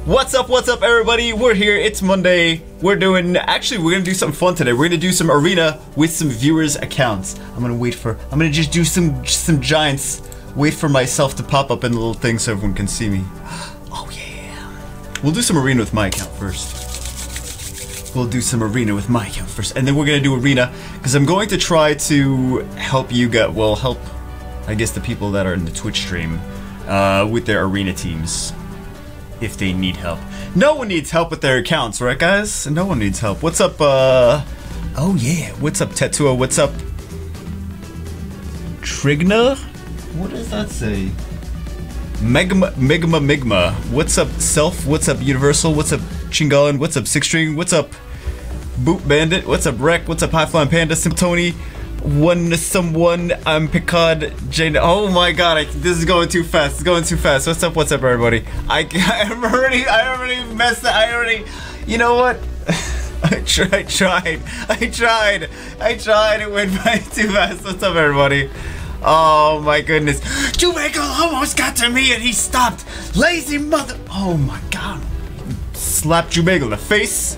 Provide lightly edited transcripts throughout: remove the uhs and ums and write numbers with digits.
What's up everybody? We're here, it's Monday. We're gonna do something fun today. We're gonna do some arena with some viewers' accounts. I'm gonna just do some giants. Wait for myself to pop up in the little thing so everyone can see me. Oh yeah. We'll do some arena with my account first. And then we're gonna do arena, because I'm going to try to help you get, help, I guess, the people that are in the Twitch stream with their arena teams. If they need help. No one needs help with their accounts, right guys? No one needs help. What's up, oh yeah. What's up, Tetua? What's up, Trigna? What does that say? Migma. What's up, Self? What's up, Universal? What's up, Chingalan? What's up, Six String? What's up, Boot Bandit? What's up, Wreck? What's up, High Flying Panda? Simptoni? I'm Picard Jane. Oh my god, this is going too fast. It's going too fast. What's up, everybody? I already messed up. You know what? I tried. It went by too fast. What's up, everybody? Oh my goodness. Jubagle almost got to me and he stopped. Lazy mother. Oh my god. Slap Jubagle in the face.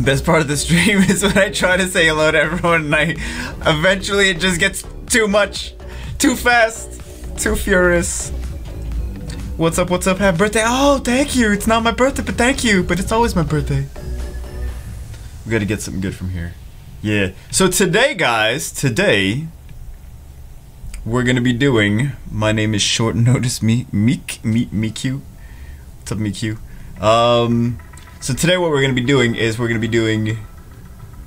Best part of the stream is when I try to say hello to everyone and eventually it just gets too much, too fast, too furious. What's up, happy birthday? Oh, thank you. It's not my birthday, but thank you. But it's always my birthday. We gotta get something good from here. Yeah. So today, guys, we're gonna be doing, my name is Short Notice Miku. What's up, Miku? So today what we're going to be doing is we're going to be doing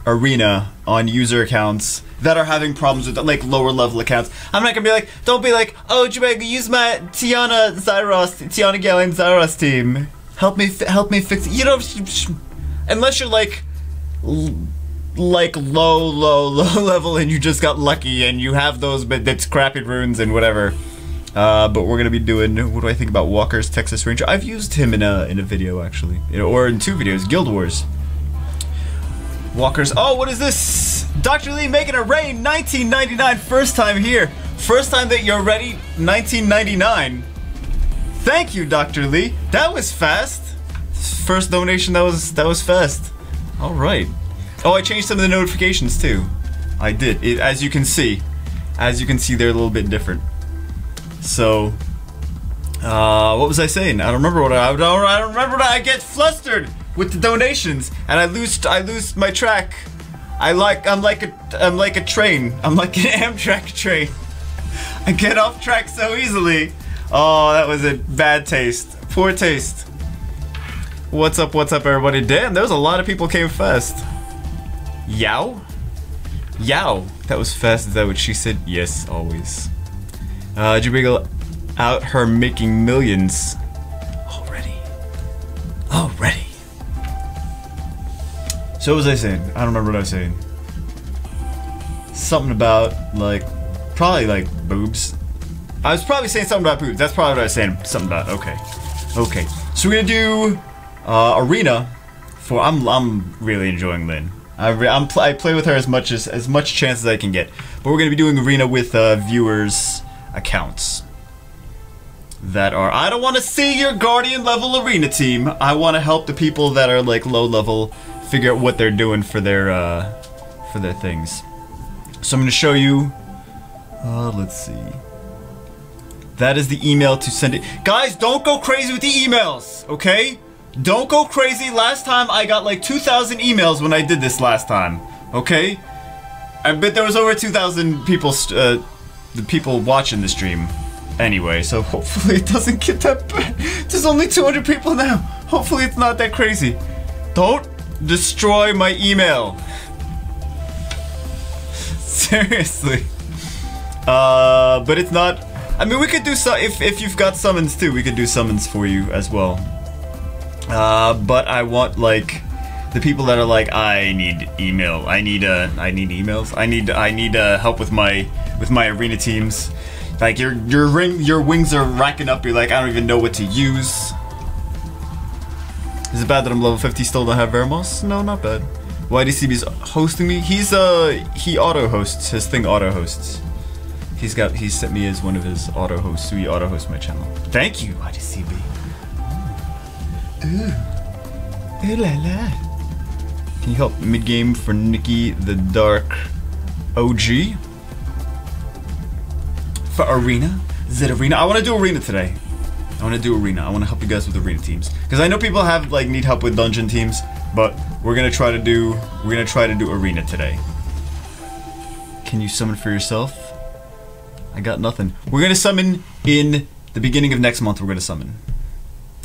arena on user accounts that are having problems with like lower level accounts. I'm not going to be like, don't be like, oh Jabeg, use my Tiana Galen Zyros team. Help me fix it. You know, unless you're like low level and you just got lucky and you have those, but that's crappy runes and whatever. But we're gonna be doing, what do I think about Walker's Texas Ranger? I've used him in a video actually, or in 2 videos, Guild Wars. Walker's, oh, what is this? Dr. Lee making it rain, 1999, first time here. First time that you're ready, 1999. Thank you, Dr. Lee. That was fast. First donation, that was fast. All right. Oh, I changed some of the notifications too. I did, as you can see, they're a little bit different. So, what was I saying? I don't remember what I don't remember. I get flustered with the donations, and I lose my track. I'm like a train. I'm like an Amtrak train. I get off track so easily. Oh, that was a bad taste. Poor taste. What's up, everybody? Damn, there was a lot of people came fast. Yow? That was fast. Is that what she said? Yes, always. Jubigal out her making millions already. So what was I saying? I don't remember what I was saying. Something about probably like boobs. I was probably saying something about boobs. That's probably what I was saying. Something about. Okay. So we're gonna do arena for. I'm really enjoying Lynn. I play with her as much chance as I can get. But we're gonna be doing arena with viewers' accounts that are, I don't want to see your Guardian level arena team. I want to help the people that are like low level figure out what they're doing for their things. So I'm going to show you, let's see. That is the email to send it. Guys, don't go crazy with the emails, okay? Don't go crazy. Last time I got like 2,000 emails when I did this last time, okay? I bet there was over 2,000 people, the people watching the stream anyway, so hopefully it doesn't get that bad. There's only 200 people now. Hopefully it's not that crazy. Don't destroy my email. Seriously. But it's not, I mean, we could do so if you've got summons too, we could do summons for you as well. But I want like the people that are like, I need email. I need emails. I need help with my arena teams. Like your wings are racking up. You're like, I don't even know what to use. Is it bad that I'm level 50 still don't have Veramos? No, not bad. YDCB's hosting me. He auto hosts. His thing auto hosts. He sent me as one of his auto hosts, so he auto hosts my channel. Thank you, YDCB. Ooh la la. Can you help mid-game for Nikki the Dark OG? For Arena? Is it Arena? I want to do Arena today. I want to do Arena. I want to help you guys with Arena teams. Because I know people have, like, need help with dungeon teams, but we're going to try to do Arena today. Can you summon for yourself? I got nothing. We're going to summon in the beginning of next month. We're going to summon.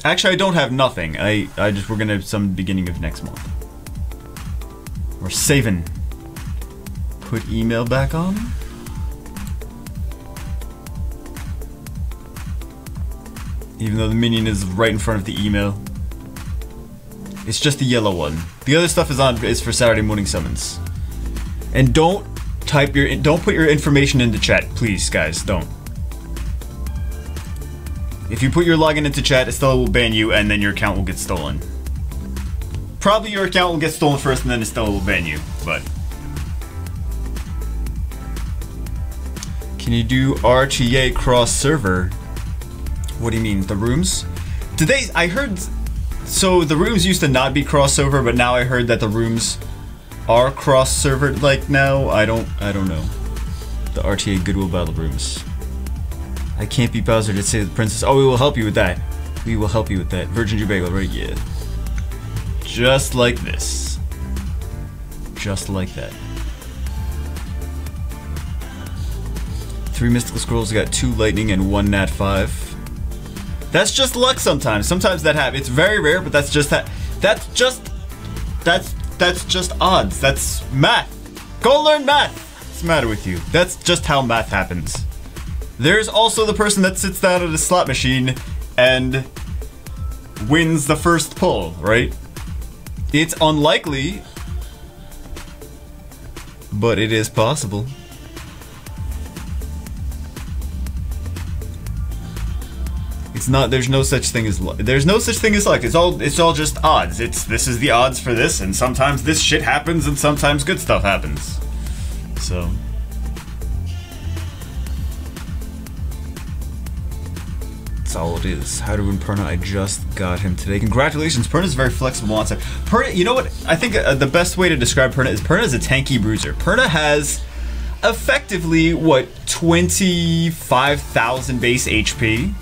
Actually, I don't have nothing. We're going to summon beginning of next month. We're saving. Put email back on. Even though the minion is right in front of the email. It's just the yellow one. The other stuff is for Saturday morning summons. And don't put your information into chat, please, guys. Don't. If you put your login into chat, Estella will ban you, and then your account will get stolen. Probably your account will get stolen first, and then Estella will ban you. But can you do RTA cross server? What do you mean, the rooms? Today, I heard, so the rooms used to not be crossover, but now I heard that the rooms are cross-servered like now. I don't know. The RTA Goodwill Battle rooms. I can't be Bowser to save the princess. Oh, we will help you with that. We will help you with that. Virgin Jubago, right? Yeah. Just like this. Just like that. 3 mystical scrolls, got 2 lightning and 1 nat 5. That's just luck sometimes. Sometimes that happens. It's very rare, but that's just that. That's just odds. That's math. Go learn math. What's the matter with you? That's just how math happens. There's also the person that sits down at a slot machine and wins the first pull, right? It's unlikely, but it is possible. It's not. There's no such thing as luck. There's no such thing as luck. It's all just odds. This is the odds for this, and sometimes this shit happens, and sometimes good stuff happens. So that's all it is. How to win Perna? I just got him today. Congratulations, Perna's very flexible on side. Perna, you know what? I think the best way to describe Perna is a tanky bruiser. Perna has effectively what 25,000 base HP.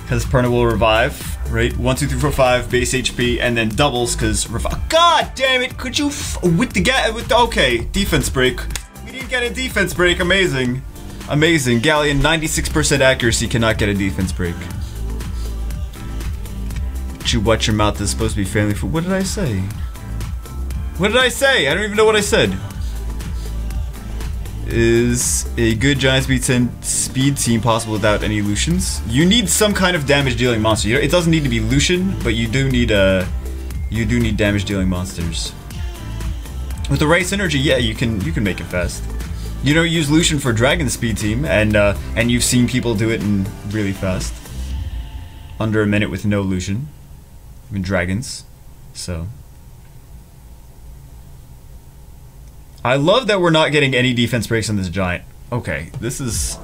Because Perna will revive, right? 1, 2, 3, 4, 5 base HP, and then doubles because revive. God damn it! Could you okay, defense break. We didn't get a defense break. Amazing, amazing. Galleon 96% accuracy cannot get a defense break. But you watch your mouth. This is supposed to be family food. What did I say? What did I say? I don't even know what I said. Is a good giant speed team possible without any Lucians? You need some kind of damage dealing monster. It doesn't need to be Lucian, but you do need damage dealing monsters. With the right synergy, yeah, you can make it fast. You don't use Lucian for dragon speed team, and you've seen people do it in really fast, under a minute with no Lucian, even dragons. So. I love that we're not getting any defense breaks on this giant. Okay, this is...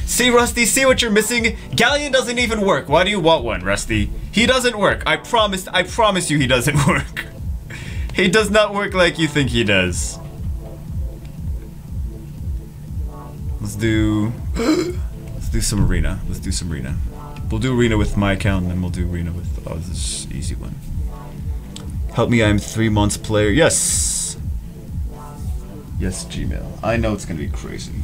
See, Rusty, see what you're missing? Galleon doesn't even work. Why do you want one, Rusty? He doesn't work. I promise you he doesn't work. He does not work like you think he does. Let's do some Arena. Let's do some Arena. We'll do Arena with my account, and then we'll do Arena with... Oh, this is an easy one. Help me, I'm 3 months player. Yes! Yes, Gmail. I know it's gonna be crazy.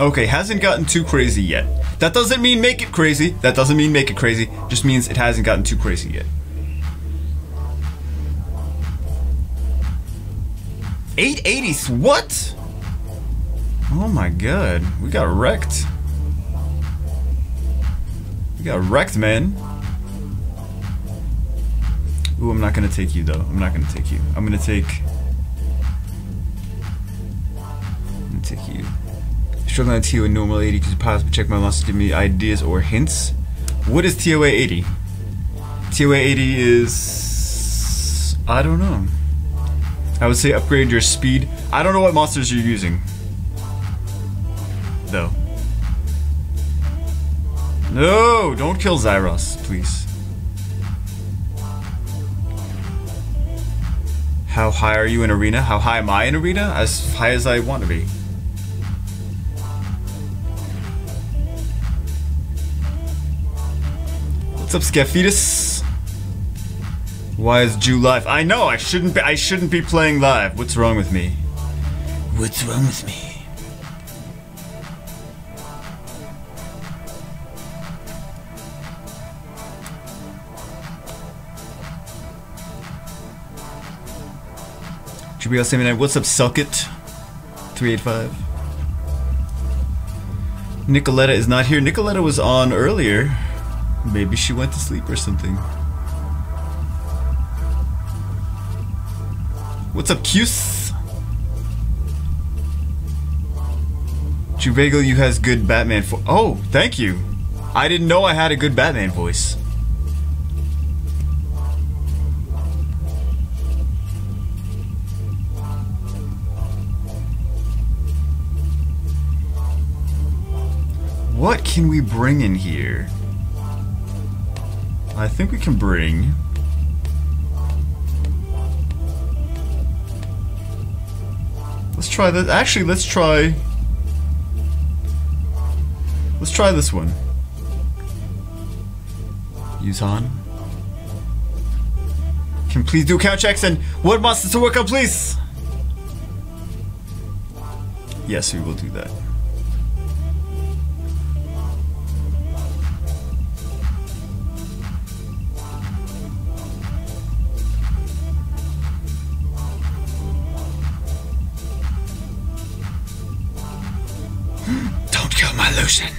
Okay, hasn't gotten too crazy yet. That doesn't mean make it crazy. That doesn't mean make it crazy. Just means it hasn't gotten too crazy yet. 880s, what? Oh my god, we got wrecked. We got wrecked, man. Ooh, I'm not gonna take you though. I'm not gonna take you. I'm gonna take you. Struggling on TOA normal 80 because you possibly check my monsters, give me ideas or hints. What is TOA 80? TOA 80 is... I don't know. I would say upgrade your speed. I don't know what monsters you're using, though. No, don't kill Zyros, please. How high are you in arena? How high am I in arena? As high as I want to be. What's up, Scafitas? Why is Jew live? I know I shouldn't be playing live. What's wrong with me? What's wrong with me? GBL 79. What's up, Selkit? 385. Nicoletta is not here. Nicoletta was on earlier. Maybe she went to sleep or something. What's up, Cuse? Juvagel, you has good Batman oh, thank you. I didn't know I had a good Batman voice. What can we bring in here? I think we can bring... Let's try this. Actually, let's try this one. Use Han. Can please do count checks and what monsters to work on, please? Yes, we will do that. Don't kill my Lucian.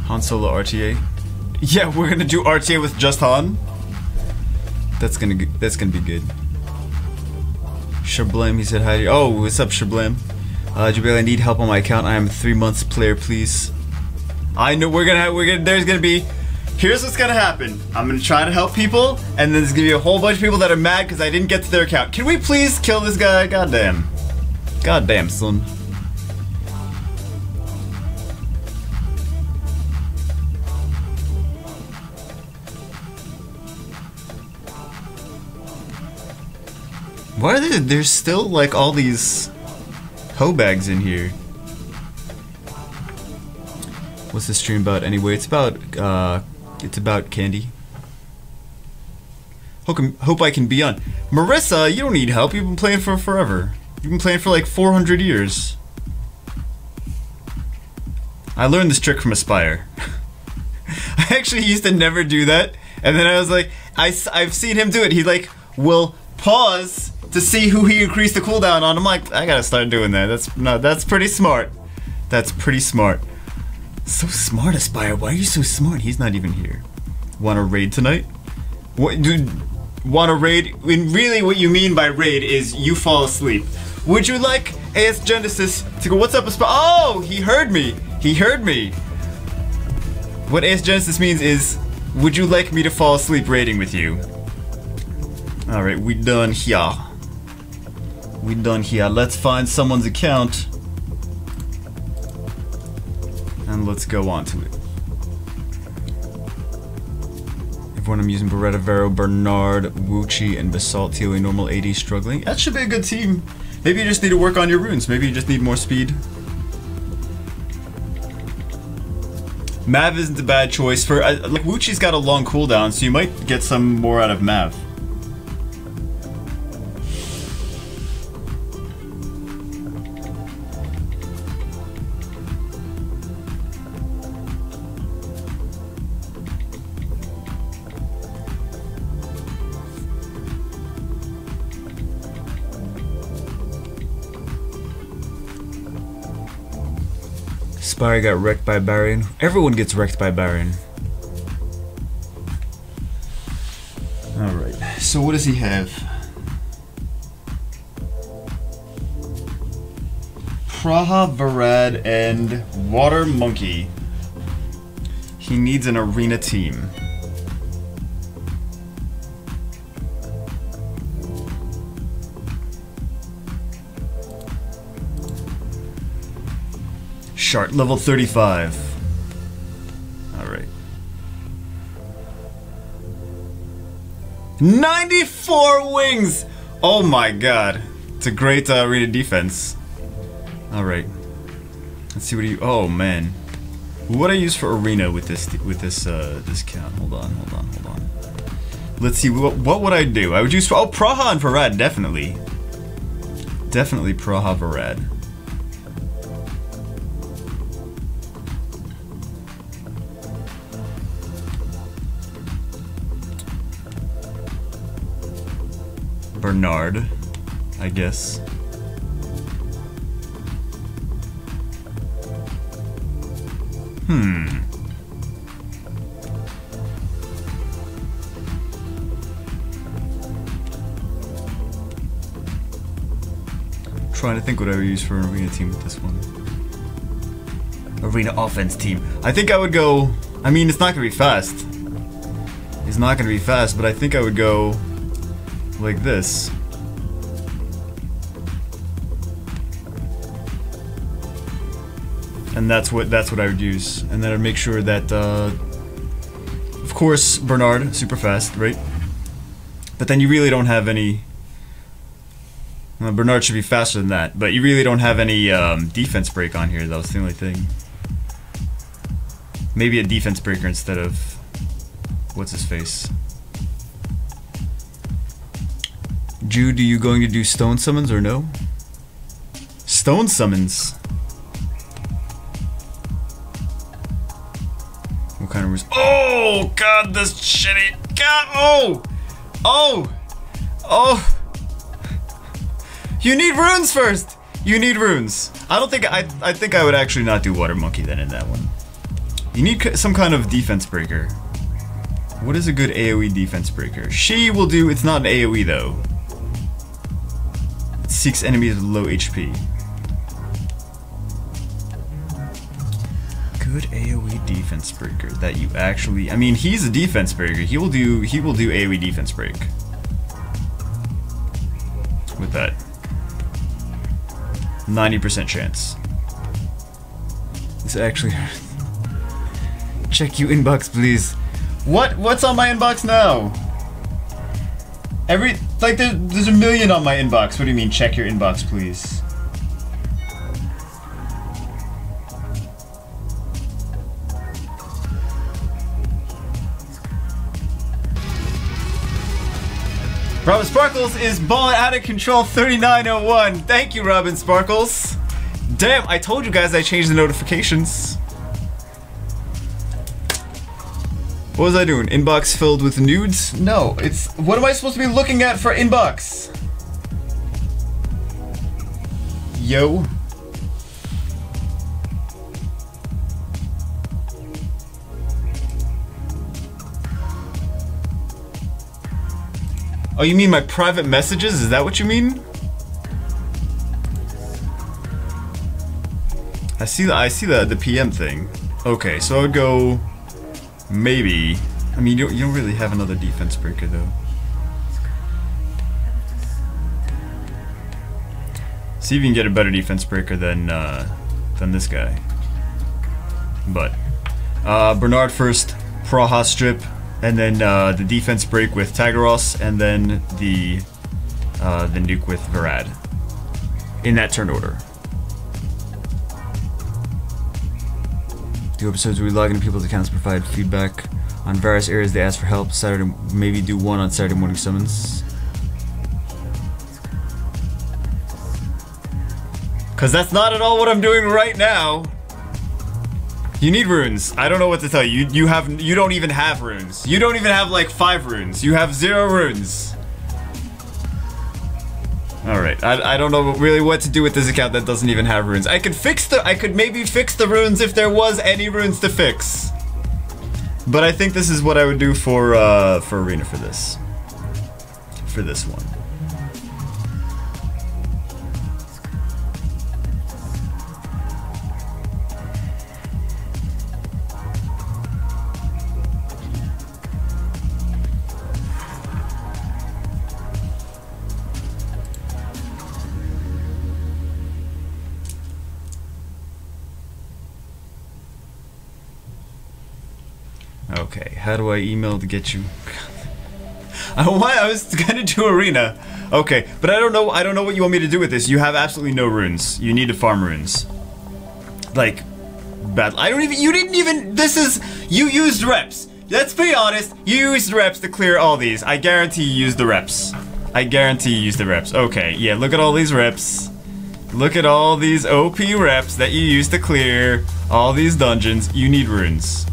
Han Solo RTA. Yeah, we're gonna do RTA with just Han. That's gonna be good. Shablam, he said hi to you. Oh, what's up, Shablam? Jabal, I need help on my account. I am a 3 months player, please. I know there's gonna be. Here's what's gonna happen. I'm gonna try to help people, and then there's gonna be a whole bunch of people that are mad because I didn't get to their account. Can we please kill this guy? Goddamn. Goddamn, son. Why are there's still like all these hoe bags in here? What's this stream about anyway? It's about candy. Hope I can be on. Marissa, you don't need help. You've been playing for forever. You've been playing for like 400 years. I learned this trick from Aspire. I actually used to never do that, and then I was like, I've seen him do it. He like will pause to see who he increased the cooldown on. I'm like, I gotta start doing that. That's pretty smart. That's pretty smart. So smart, Aspire. Why are you so smart? He's not even here. Wanna raid tonight? What, dude? Wanna raid? When really what you mean by raid is you fall asleep. Would you like AS Genesis to go? What's up, Aspire? Oh, he heard me. He heard me. What AS Genesis means is, would you like me to fall asleep raiding with you? All right, we done here. We done here. Let's find someone's account. And let's go on to it. Everyone, I'm using Beretta, Vero, Bernard, Wuchi, and Basalt TOA normal AD struggling. That should be a good team. Maybe you just need to work on your runes. Maybe you just need more speed. Mav isn't a bad choice for... like, Wuchi's got a long cooldown, so you might get some more out of Mav. Spire got wrecked by Baron. Everyone gets wrecked by Baron. Alright, so what does he have? Praha, Varad, and Water Monkey. He needs an arena team. Shard, level 35. Alright. 94 wings! Oh my god. It's a great arena defense. Alright. Let's see what you. Oh man. What I use for arena with this count. Hold on. Let's see, what would I do? I would use, oh, Praha and Varad, definitely. Definitely Praha Varad. Bernard, I guess. Trying to think what I would use for an arena team with this one. Arena offense team. I think I would go. I mean, it's not gonna be fast. It's not gonna be fast, but I think I would go like this. And that's what I would use. And then I'd make sure that, of course, Bernard, super fast, right? But then you really don't have any. Well, Bernard should be faster than that, but you really don't have any defense break on here. That was the only thing. Maybe a defense breaker instead of what's his face. Jude, are you going to do stone summons or no? Stone summons. What kind of? Oh God, this shitty. God. Oh. Oh. Oh. You need runes first! You need runes. I don't think I think I would actually not do Water Monkey then in that one. You need some kind of defense breaker. What is a good AoE defense breaker? She will do, it's not an AoE though. It seeks enemies with low HP. Good AoE defense breaker that you actually, I mean, he's a defense breaker. He will do AoE defense break. With that. 90% chance. It's actually. Check your inbox, please. What's on my inbox now? There's a million on my inbox. What do you mean, check your inbox, please? Robin Sparkles is balling out of control 3901. Thank you, Robin Sparkles. Damn, I told you guys I changed the notifications. What was I doing? Inbox filled with nudes? No, it's. What am I supposed to be looking at for inbox? Yo. Oh, you mean my private messages? Is that what you mean? I see the PM thing. Okay, so I would go maybe. I mean, you don't really have another defense breaker though. See if you can get a better defense breaker than this guy. But Bernard first, Praha strip. And then the defense break with Tagaros, and then the nuke with Varad. In that turn order. Do episodes where we log into people's accounts, provide feedback on various areas they ask for help. Saturday, maybe do one on Saturday morning summons. Cause that's not at all what I'm doing right now. You need runes. I don't know what to tell you. You don't even have runes. You don't even have like 5 runes. You have 0 runes. Alright, I don't know really what to do with this account that doesn't even have runes. I could maybe fix the runes if there was any runes to fix. But I think this is what I would do for arena for this. For this one. Okay, how do I email to get you? I was gonna do arena. Okay, but I don't know what you want me to do with this. You have absolutely no runes. You need to farm runes. Like, bad. You used reps. Let's be honest, you used reps to clear all these. I guarantee you used the reps. I guarantee you used the reps. Okay, yeah, look at all these reps. Look at all these OP reps that you used to clear all these dungeons. You need runes.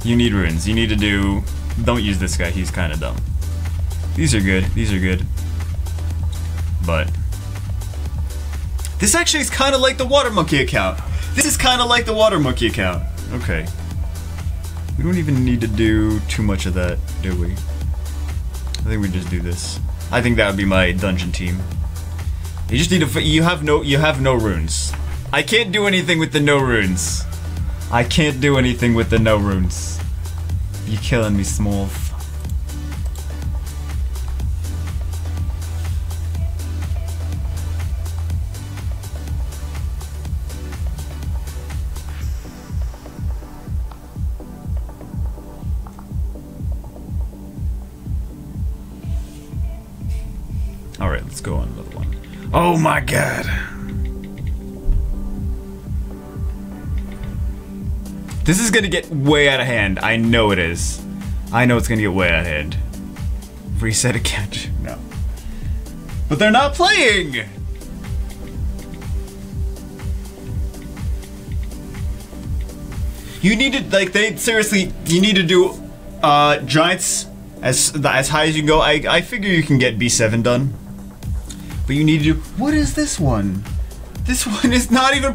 You need runes. You need to do... Don't use this guy, he's kind of dumb. These are good. These are good. But... This actually is kind of like the water monkey account. This is kind of like the water monkey account. Okay. We don't even need to do too much of that, do we? I think we just do this. I think that would be my dungeon team. You just need to... You have no runes. I can't do anything with the no runes. I can't do anything with the no runes. You're killing me, Small. Alright, let's go on another one. Oh my god! This is gonna get way out of hand. I know it is. I know it's gonna get way out of hand. Reset account. No. But they're not playing! You need to, like, seriously, you need to do, giants as high as you can go. I figure you can get B7 done. But you need to do... What is this one? This one is not even...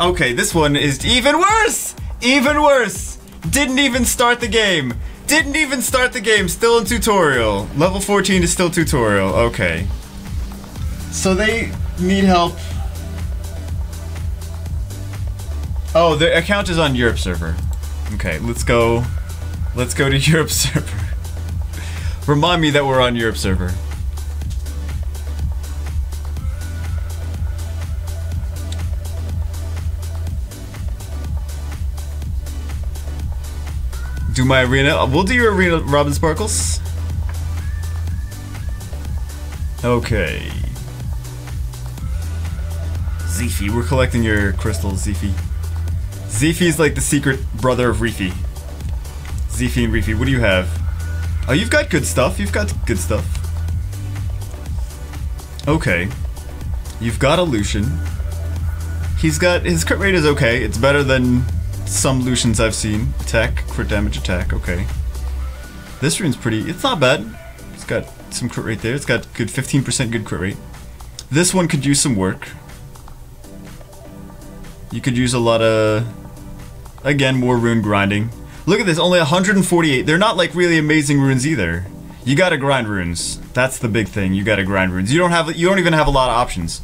Okay, this one is even worse! Even worse! Didn't even start the game. Didn't even start the game. Still in tutorial. Level 14 is still tutorial. Okay. So they need help. Oh, the account is on Europe server. Okay, let's go. Let's go to Europe server. Remind me that we're on Europe server. Do my arena. We'll do your arena, Robin Sparkles. Okay. Zeefy, we're collecting your crystals, Zeefy. Zeefy's like the secret brother of Reefy. Zeefy and Reefy, what do you have? Oh, you've got good stuff. You've got good stuff. Okay. You've got a Lucian. He's got... His crit rate is okay. It's better than some Lucians I've seen. Attack, crit damage, attack. Okay. This rune's pretty... It's not bad. It's got some crit rate there. It's got good 15% good crit rate. This one could use some work. You could use a lot of... Again, more rune grinding. Look at this, only 148. They're not like really amazing runes either. You gotta grind runes. That's the big thing. You gotta grind runes. You don't even have a lot of options.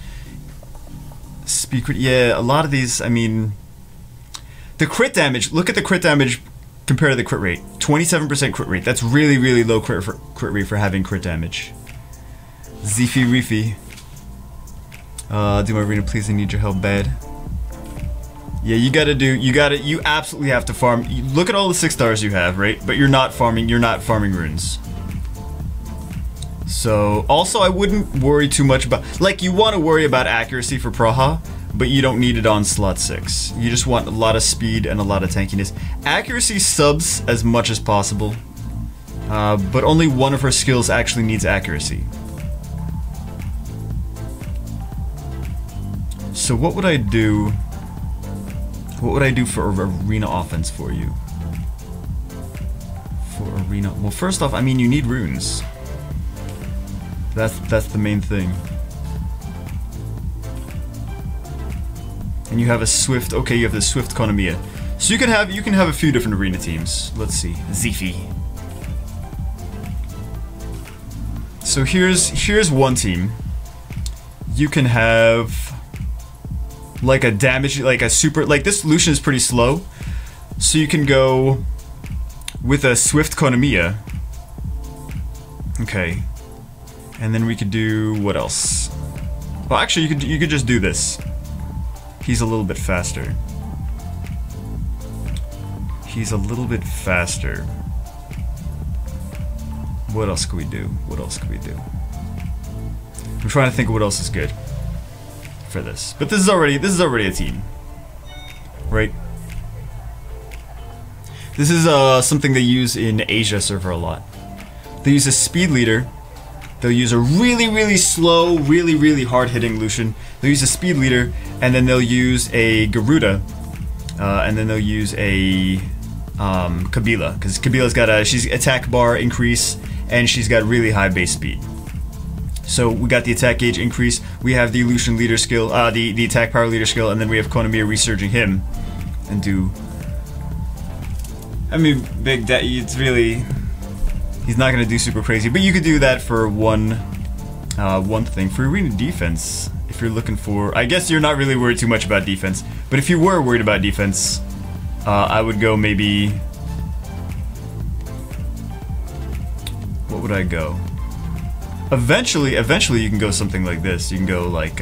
Yeah, a lot of these, I mean... The crit damage, look at the crit damage compared to the crit rate. 27% crit rate. That's really, really low crit rate for having crit damage. Zeefy Reefy. Do my arena, please, I need your help bad. Yeah, you absolutely have to farm. Look at all the 6 stars you have, right? But you're not farming runes. So, also I wouldn't worry too much about, like, you want to worry about accuracy for Praha, but you don't need it on slot 6. You just want a lot of speed and a lot of tankiness. Accuracy subs as much as possible, but only one of her skills actually needs accuracy. So what would I do? What would I do for arena offense for you? For arena... Well, first off, I mean, you need runes. That's the main thing. And you have a swift... Okay, you have the swift Konamiya. So you can have a few different arena teams. Let's see. Zeefy. So here's one team. You can have... like a damage, like a super, like this Lucian is pretty slow, so you can go with a swift Konamiya. Okay, and then we could do what else? Well, actually, you could just do this. He's a little bit faster. He's a little bit faster. What else could we do? What else could we do? I'm trying to think of what else is good for this. But this is already a team. Right? This is something they use in Asia server a lot. They use a speed leader. They'll use a really slow, really hard-hitting Lucian. They'll use a speed leader, and then they'll use a Garuda, and then they'll use a Kabila, because Kabila's got she's attack bar increase, and she's got really high base speed. So we got the attack gauge increase. We have the Lucian leader skill, the attack power leader skill, and then we have Konomiya resurging him, and do. I mean, it's really. He's not going to do super crazy, but you could do that for one thing. For arena defense, if you're looking for... I guess you're not really worried too much about defense, but if you were worried about defense, I would go maybe... What would I go? Eventually you can go something like this. You can go like...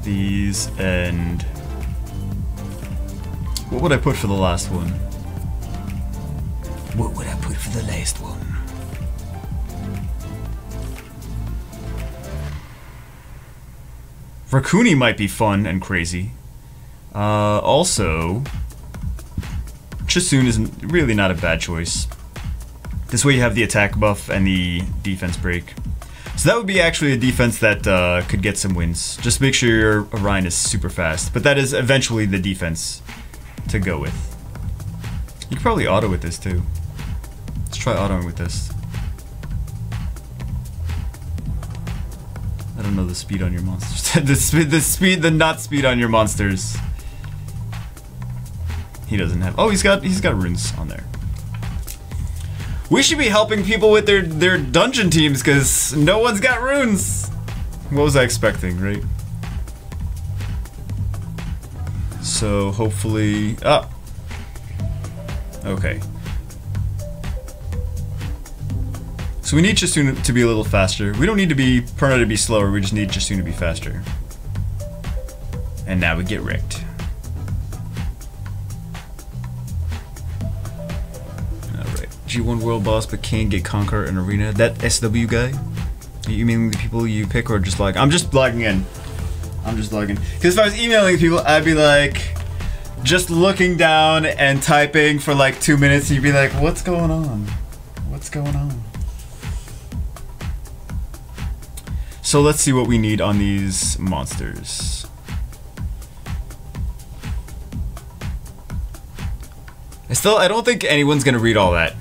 these, and what would I put for the last one? What would I put for the last one? Rakuni might be fun and crazy. Also, Chisun is really not a bad choice. This way you have the attack buff and the defense break. So that would be actually a defense that could get some wins. Just make sure your Orion is super fast. But that is eventually the defense to go with. You could probably auto with this too. Let's try autoing with this. I don't know the speed on your monsters. the not speed on your monsters. He doesn't have. Oh, he's got runes on there. We should be helping people with their dungeon teams, because no one's got runes. What was I expecting, right? So hopefully... Okay. So we need Chisun to be a little faster. We don't need to be Perna to be slower, we just need Chisun to be faster. And now we get wrecked. G1 world boss, but can't get Conqueror in arena. That SW guy? You mean the people you pick, or just like... I'm just logging in. I'm just logging. Because if I was emailing people, I'd be like... just looking down and typing for like 2 minutes, you'd be like, what's going on? What's going on? So let's see what we need on these monsters. I don't think anyone's gonna read all that.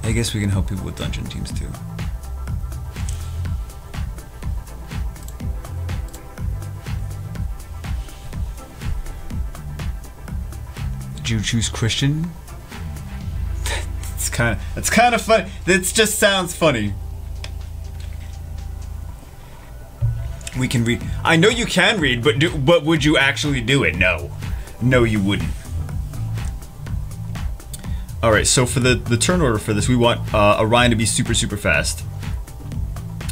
I guess we can help people with dungeon teams too. Did you choose Christian? It's kind of funny. It just sounds funny. We can read. I know you can read, but would you actually do it? No. No, you wouldn't. Alright, so for the turn order for this, we want Orion to be super fast.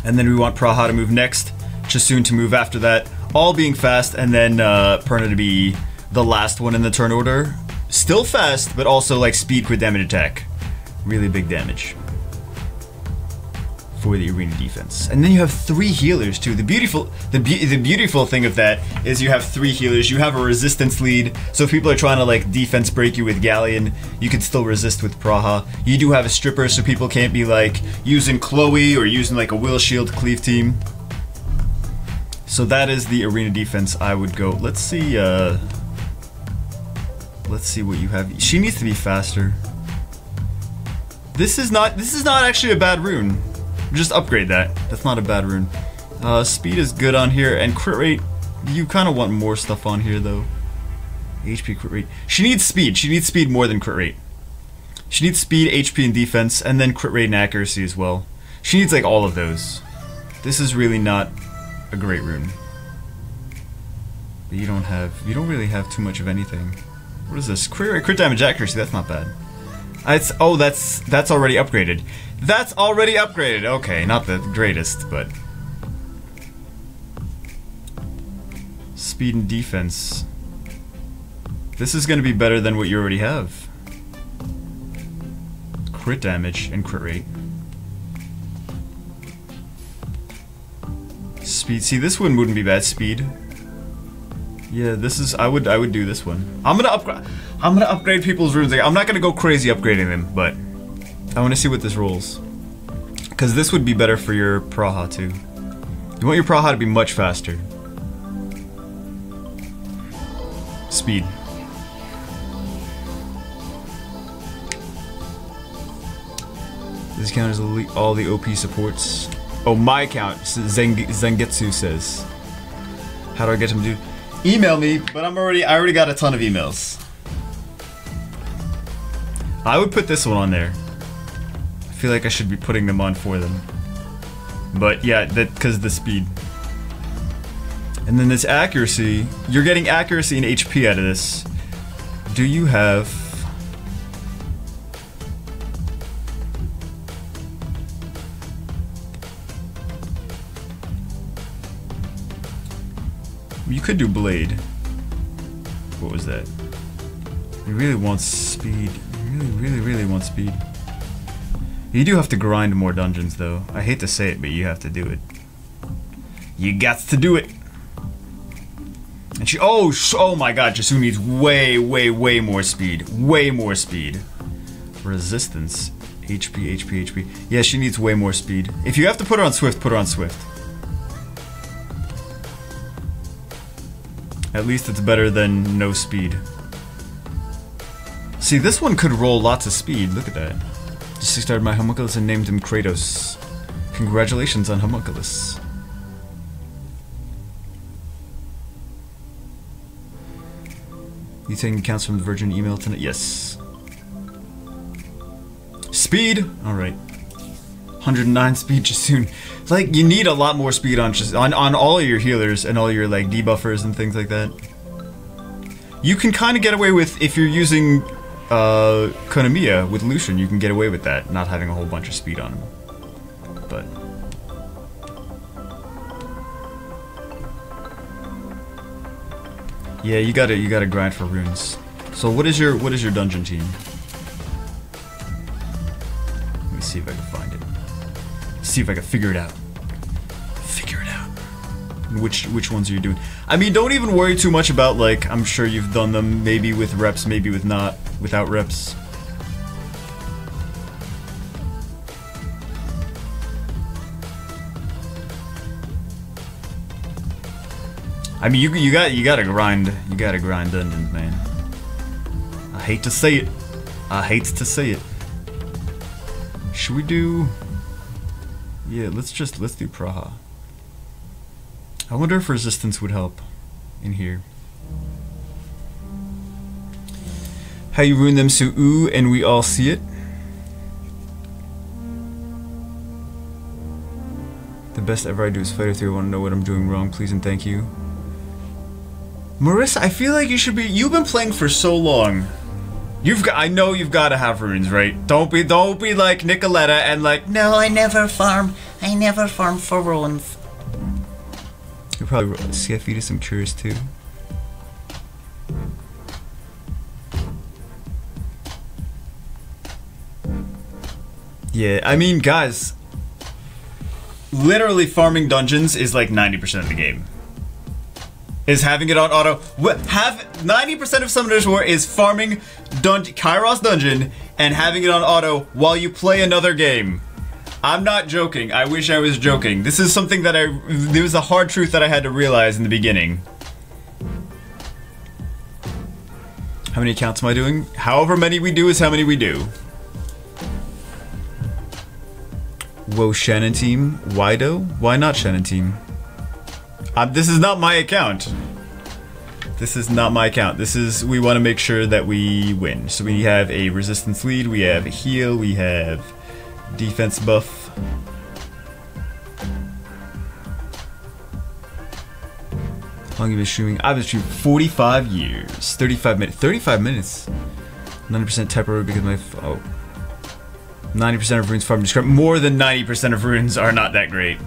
And then we want Praha to move next, Chisun to move after that, all being fast, and then Perna to be the last one in the turn order. Still fast, but also like speed, crit damage, attack. Really big damage for the arena defense. And then you have 3 healers too. The beautiful thing of that is you have 3 healers. You have a resistance lead, so if people are trying to like defense break you with Galleon, you can still resist with Praha. You do have a stripper, so people can't be like using Chloe or using like a will shield cleave team. So that is the arena defense I would go. Let's see what you have. She needs to be faster. This is not actually a bad rune. Just upgrade that. That's not a bad rune. Speed is good on here, and crit rate, you kind of want more stuff on here though. HP, crit rate. She needs speed. She needs speed more than crit rate. She needs speed, HP, and defense, and then crit rate and accuracy as well. She needs like all of those. This is really not a great rune. But you don't really have too much of anything. What is this? Crit damage accuracy, that's not bad. That's already upgraded. That's already upgraded. Okay, not the greatest, but speed and defense. This is going to be better than what you already have. Crit damage and crit rate. Speed. See, this one wouldn't be bad. Speed. Yeah, this is. I would do this one. I'm gonna upgrade people's runes. I'm not gonna go crazy upgrading them, but I want to see what this rolls. Because this would be better for your Praha too. You want your Praha to be much faster. Speed. This counters all the OP supports. Oh, my account. Zengetsu says. How do I get him to do? Email me, but I already got a ton of emails. I would put this one on there. I feel like I should be putting them on for them. But yeah, because the speed. And then this accuracy, you're getting accuracy and HP out of this. Do you have... You could do blade. What was that? You really want speed. You really want speed. You do have to grind more dungeons though. I hate to say it, but you have to do it. You got to do it. And she, oh my god, Jasu needs way more speed. Way more speed. Resistance. HP. Yeah, she needs way more speed. If you have to put her on Swift, put her on Swift. At least it's better than no speed. See, this one could roll lots of speed. Look at that. Just started my homunculus and named him Kratos. Congratulations on homunculus. You taking accounts from the Virgin email tonight? Yes. Speed! Alright. 109 speed just soon. Like, you need a lot more speed on all of your healers and all your like debuffers and things like that. You can kind of get away with, if you're using Konamiya with Lucian, you can get away with that, not having a whole bunch of speed on him. But yeah, you gotta grind for runes. So what is your dungeon team? Let me see if I can find it. See if I can figure it out. Which ones are you doing? I mean, don't even worry too much about, like, I'm sure you've done them maybe with reps, maybe without reps. I mean, you gotta grind dungeons, man. I hate to say it. Should we do? Yeah, let's do Praha. I wonder if resistance would help in here. How you ruin them so ooh, and we all see it. The best ever I do is fighter 3. I want to know what I'm doing wrong, please and thank you. Marissa, I feel like you should be. You've been playing for so long. I know you've got to have runes, right? Don't be like Nicoletta and like, no, I never farm for runes. You'll probably CFE I'm curious too. Yeah, I mean, guys, literally farming dungeons is like 90% of the game. Is having it on auto. 90% of Summoner's War is farming Kairos Dungeon and having it on auto while you play another game. I'm not joking. I wish I was joking. This is something that there was a hard truth that I had to realize in the beginning. How many accounts am I doing? However many we do is how many we do. Whoa, Shannon team. Why though? Why not Shannon team? This is not my account. This is not my account. This is, we want to make sure that we win. So we have a resistance lead, we have a heal, we have defense buff. long have you been streaming? I've been streaming 45 years. 35 minutes. 35 minutes. 90% temporary because my... Oh. 90% of runes farm describe. More than 90% of runes are not that great.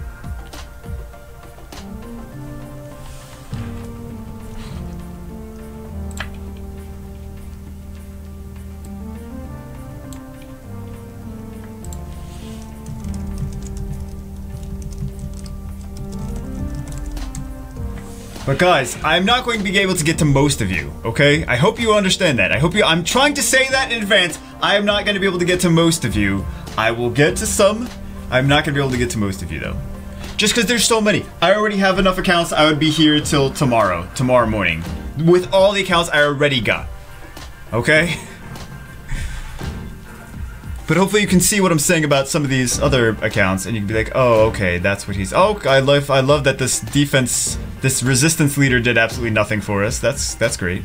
But guys, I'm not going to be able to get to most of you, okay? I hope you understand that. I'm trying to say that in advance. I am not going to be able to get to most of you. I will get to some. I'm not going to be able to get to most of you, though. Just because there's so many. I already have enough accounts. I would be here till tomorrow morning. With all the accounts I already got. Okay? But hopefully you can see what I'm saying about some of these other accounts, and you can be like, oh, okay, that's what he's... Oh, I love that this defense... This resistance leader did absolutely nothing for us. That's great.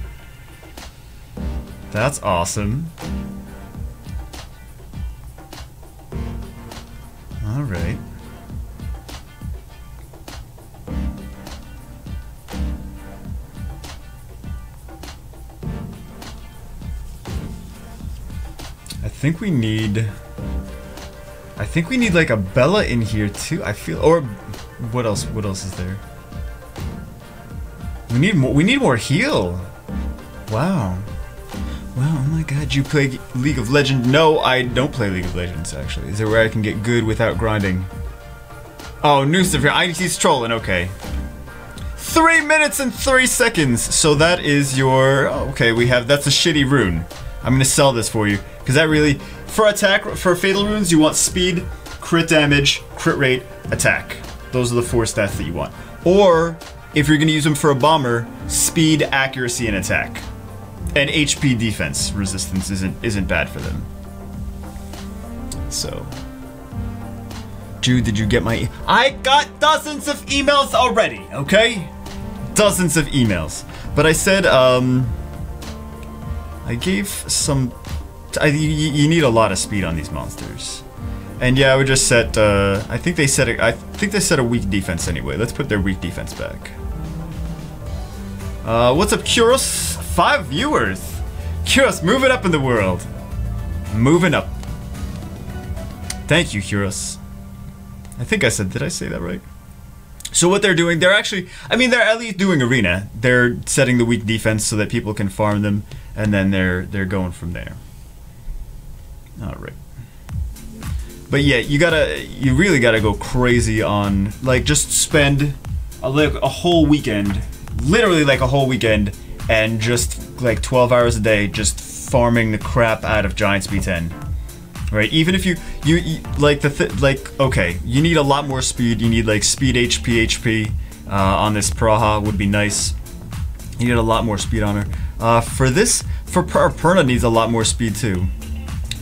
That's awesome. Alright. I think we need like a Bella in here too. I feel, or what else is there? We need more heal. Wow. Wow, oh my god, you play League of Legends? No, I don't play League of Legends actually. Is there where I can get good without grinding? Oh, Nucifer, he's trolling, okay. 3 minutes and 3 seconds. So that is your, oh, okay, that's a shitty rune. I'm gonna sell this for you. Because that really, for fatal runes, you want speed, crit damage, crit rate, attack. Those are the 4 stats that you want. Or, if you're gonna use them for a bomber, speed, accuracy, and attack. And HP defense resistance isn't bad for them. So. Jude, did you get my... I got dozens of emails already, okay? Dozens of emails. But I said, I gave some... you need a lot of speed on these monsters. And yeah, I would just set, I think they set a weak defense anyway. Let's put their weak defense back. What's up, Kuros? 5 viewers! Kuros, moving up in the world. Moving up. Thank you, Kuros. I think I said, did I say that right? So what they're doing, they're actually, I mean, they're at least doing arena. They're setting the weak defense so that people can farm them, and then they're going from there. Alright. But yeah, you really gotta go crazy on, like, just spend a whole weekend, literally like a whole weekend, and just like 12 hours a day just farming the crap out of Giants B10. Right? Even if you like okay, you need a lot more speed. You need like speed HP on this Praha would be nice. You need a lot more speed on her. For Perna needs a lot more speed too.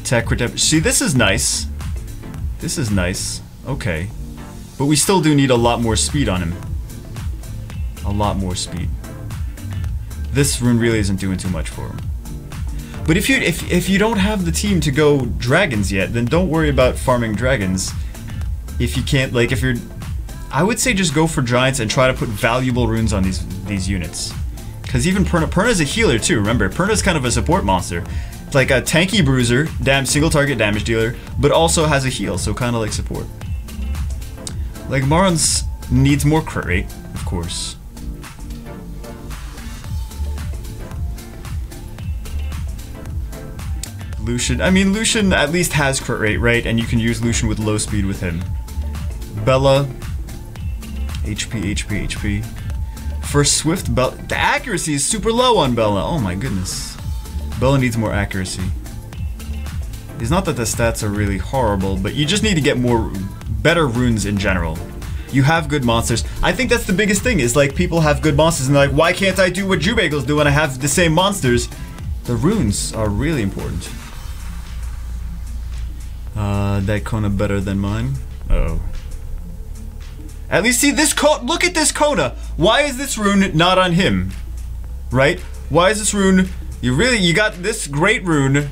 Tech crit damage. See, this is nice. This is nice. Okay. But we still do need a lot more speed on him. A lot more speed. This rune really isn't doing too much for him. But if you don't have the team to go dragons yet, then don't worry about farming dragons. If you can't, like, I would say just go for giants and try to put valuable runes on these units. Because even Perna's a healer too, remember, Perna's kind of a support monster. It's like a tanky bruiser, single target damage dealer, but also has a heal, so kind of like support. Like, Maron's needs more crit rate, of course. Lucian, I mean, Lucian at least has crit rate, right? And you can use Lucian with low speed with him. Bella, HP. For Swift, Bella, the accuracy is super low on Bella. Oh my goodness. Bella needs more accuracy. It's not that the stats are really horrible, but you just need to get better runes in general. You have good monsters. I think that's the biggest thing, is like people have good monsters and they're like, why can't I do what Jubagles do when I have the same monsters? The runes are really important. That Kona better than mine. Oh. At least see this look at this Kona. Why is this rune not on him? Right? Why is this rune? You got this great rune.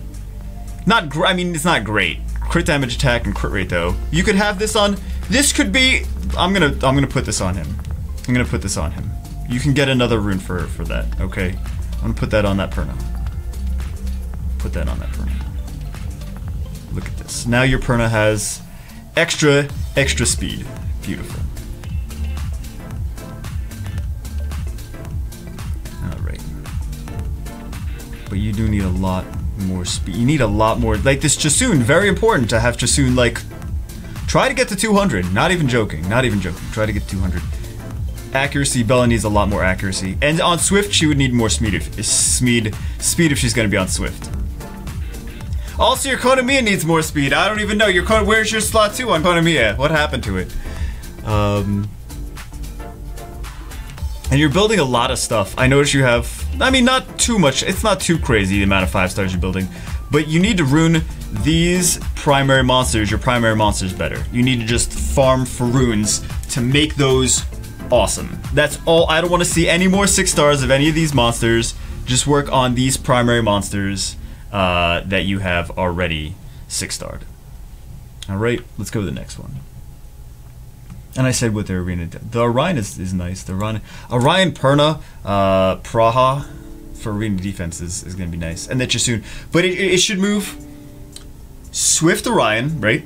I mean, it's not great. Crit damage, attack, and crit rate though. You could have this on. This could be. I'm gonna put this on him. I'm gonna put this on him. You can get another rune for that, okay? I'm gonna put that on that Perna. Put that on that Perna. Look at this. Now your Perna has extra speed. Beautiful. Alright. But you do need a lot more speed. You need a lot more, like this Chasoon, very important to have Chasoon, like, try to get to 200. Not even joking, try to get 200. Accuracy, Bella needs a lot more accuracy. And on Swift, she would need more speed if she's gonna be on Swift. Also, your Konamiya needs more speed. I don't even know. Where's your slot 2 on Konamiya? What happened to it? And you're building a lot of stuff. I notice you have, I mean, not too much. It's not too crazy the amount of 5 stars you're building. But you need to rune these primary monsters, your primary monsters, better. You need to just farm for runes to make those awesome. That's all. I don't want to see any more 6 stars of any of these monsters. Just work on these primary monsters that you have already 6-starred. Alright, let's go to the next one. And I said with the arena, the Orion is nice. The Orion Perna, Praha for arena defense is going to be nice. And then Chasoon. But it should move Swift Orion, right?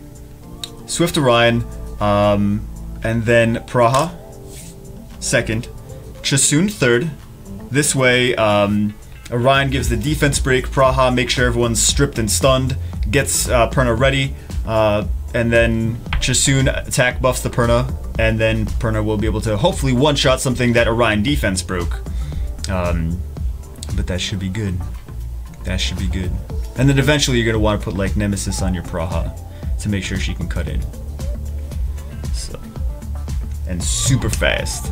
Swift Orion, and then Praha second, Chasoon third. This way, Orion gives the defense break, Praha makes sure everyone's stripped and stunned, gets Perna ready, and then Chasoon attack buffs the Perna, and then Perna will be able to hopefully one-shot something that Orion defense broke. But that should be good. That should be good. And then eventually you're going to want to put like Nemesis on your Praha to make sure she can cut in. So, and super fast.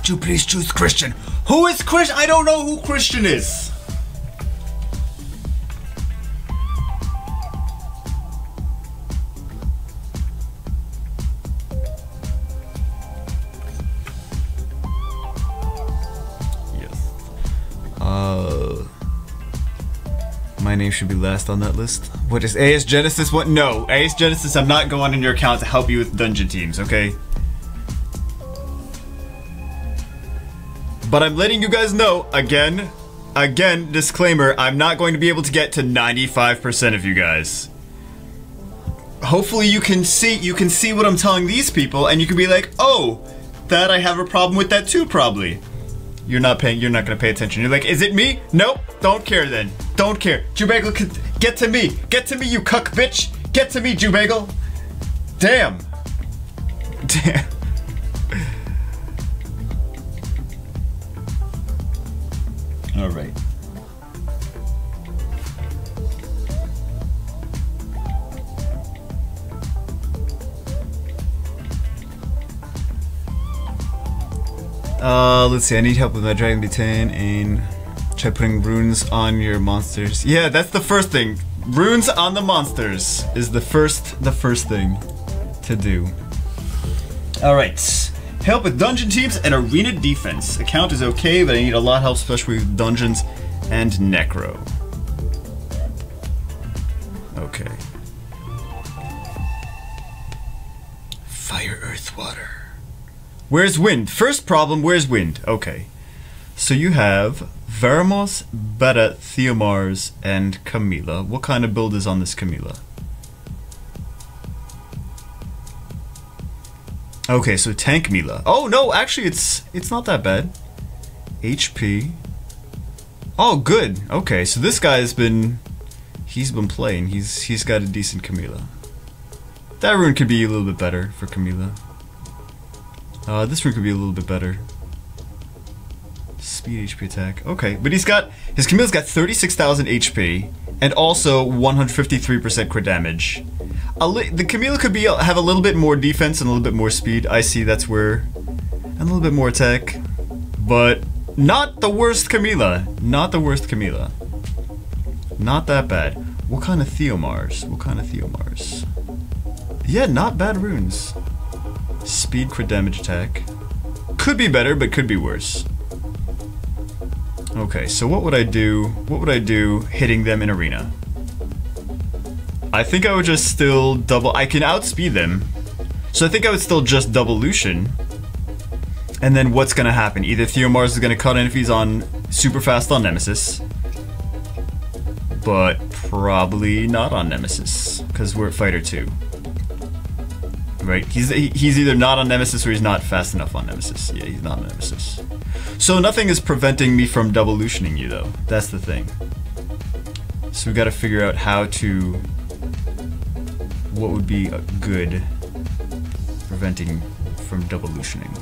You please choose Christian. Who is Christian? I don't know who Christian is. Yes. My name should be last on that list. What is AS Genesis? What? No, AS Genesis. I'm not going in your account to help you with dungeon teams. Okay. But I'm letting you guys know, again, disclaimer, I'm not going to be able to get to 95% of you guys. Hopefully you can see what I'm telling these people, and you can be like, oh, that I have a problem with that too, probably. You're not gonna pay attention. You're like, is it me? Nope, don't care then. Don't care. Jubagel, get to me. Get to me, you cuck bitch. Get to me, Jubagel. Damn. Damn. All right. Let's see. I need help with my Dragon B10 and try putting runes on your monsters. Yeah, that's the first thing. Runes on the monsters is the first thing to do. All right. Help with dungeon teams and arena defense. Account is okay, but I need a lot of help, especially with dungeons and necro. Okay. Fire, earth, water. Where's wind? First problem, where's wind? Okay. So you have Veramos, Beta, Theomars, and Camila. What kind of build is on this Camila? Okay, so tank Mila. Oh no, actually it's not that bad. HP. Oh good. Okay, so this guy's been playing. He's got a decent Camila. That rune could be a little bit better for Camila. This rune could be a little bit better. Speed, HP, attack. Okay, but his Camilla's got 36,000 HP and also 153% crit damage. The Camila could have a little bit more defense and a little bit more speed. I see that's where, and a little bit more attack, but not the worst Camila. Not the worst Camila. Not that bad. What kind of Theomars? What kind of Theomars? Yeah, not bad runes. Speed, crit damage, attack. Could be better, but could be worse. Okay, so what would I do? What would I do hitting them in arena? I think I would just still double... I can outspeed them. So I think I would still just double Lucian. And then what's gonna happen? Either Theomars is gonna cut in if he's on super fast on Nemesis. But probably not on Nemesis, because we're at Fighter 2. Right? He's either not on Nemesis or he's not fast enough on Nemesis. Yeah, he's not on Nemesis. So nothing is preventing me from double Lucianing you, though. That's the thing. So we gotta figure out how to... what would be good preventing from double Lucianing.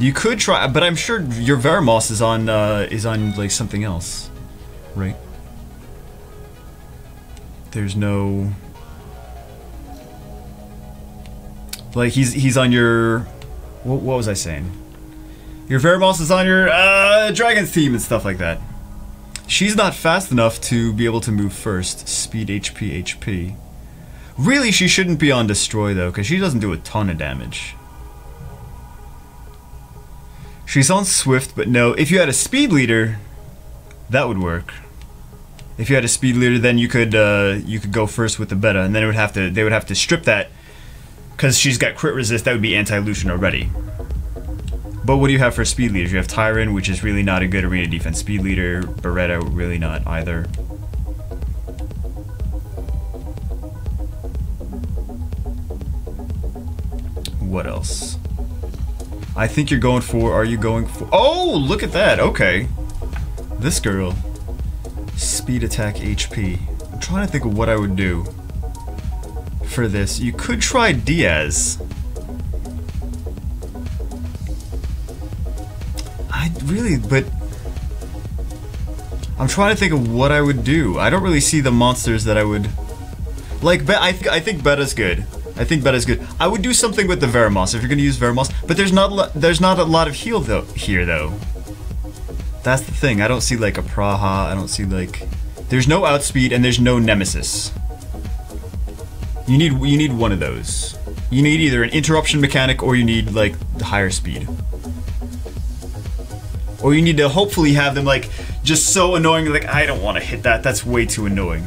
You could try, but I'm sure your Veramos is on like something else, right? There's no... like he's on your... what was I saying? Your Veramos is on your Dragon's team and stuff like that. She's not fast enough to be able to move first. Speed, HP, HP. Really, she shouldn't be on Destroy though, because she doesn't do a ton of damage. She's on Swift, but no. If you had a Speed Leader, that would work. If you had a Speed Leader, then you could go first with the Beta, and then they would have to strip that, because she's got crit resist. That would be anti-Lucian already. But what do you have for Speed Leaders? You have Tyron, which is really not a good arena defense Speed Leader. Beretta, really not either. What else? I think you're going for... are you going for... oh, look at that. Okay. This girl. Speed, attack, HP. I'm trying to think of what I would do for this. You could try Diaz. But I'm trying to think of what I would do. I don't really see the monsters that I would like. I think Beta's good. I think Beta's good. I would do something with the Veramos if you're gonna use Veramos, but there's not a lot of heal though here though. That's the thing. I don't see like a Praha. I don't see like... there's no outspeed and there's no Nemesis. You need one of those. You need either an interruption mechanic or you need like the higher speed. Or you need to hopefully have them like just so annoying, like I don't want to hit that, that's way too annoying.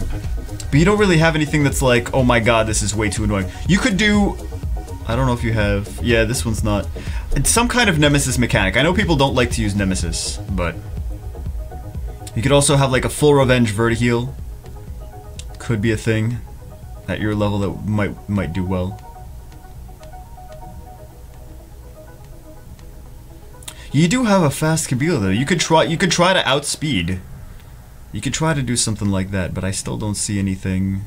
But you don't really have anything that's like, oh my god, this is way too annoying. You could do, I don't know if you have, yeah, this one's not, some kind of Nemesis mechanic. I know people don't like to use Nemesis, but you could also have like a full revenge vertiheal. Could be a thing at your level that might do well. You do have a fast Kabila though. You could try to outspeed. You could try to do something like that, but I still don't see anything.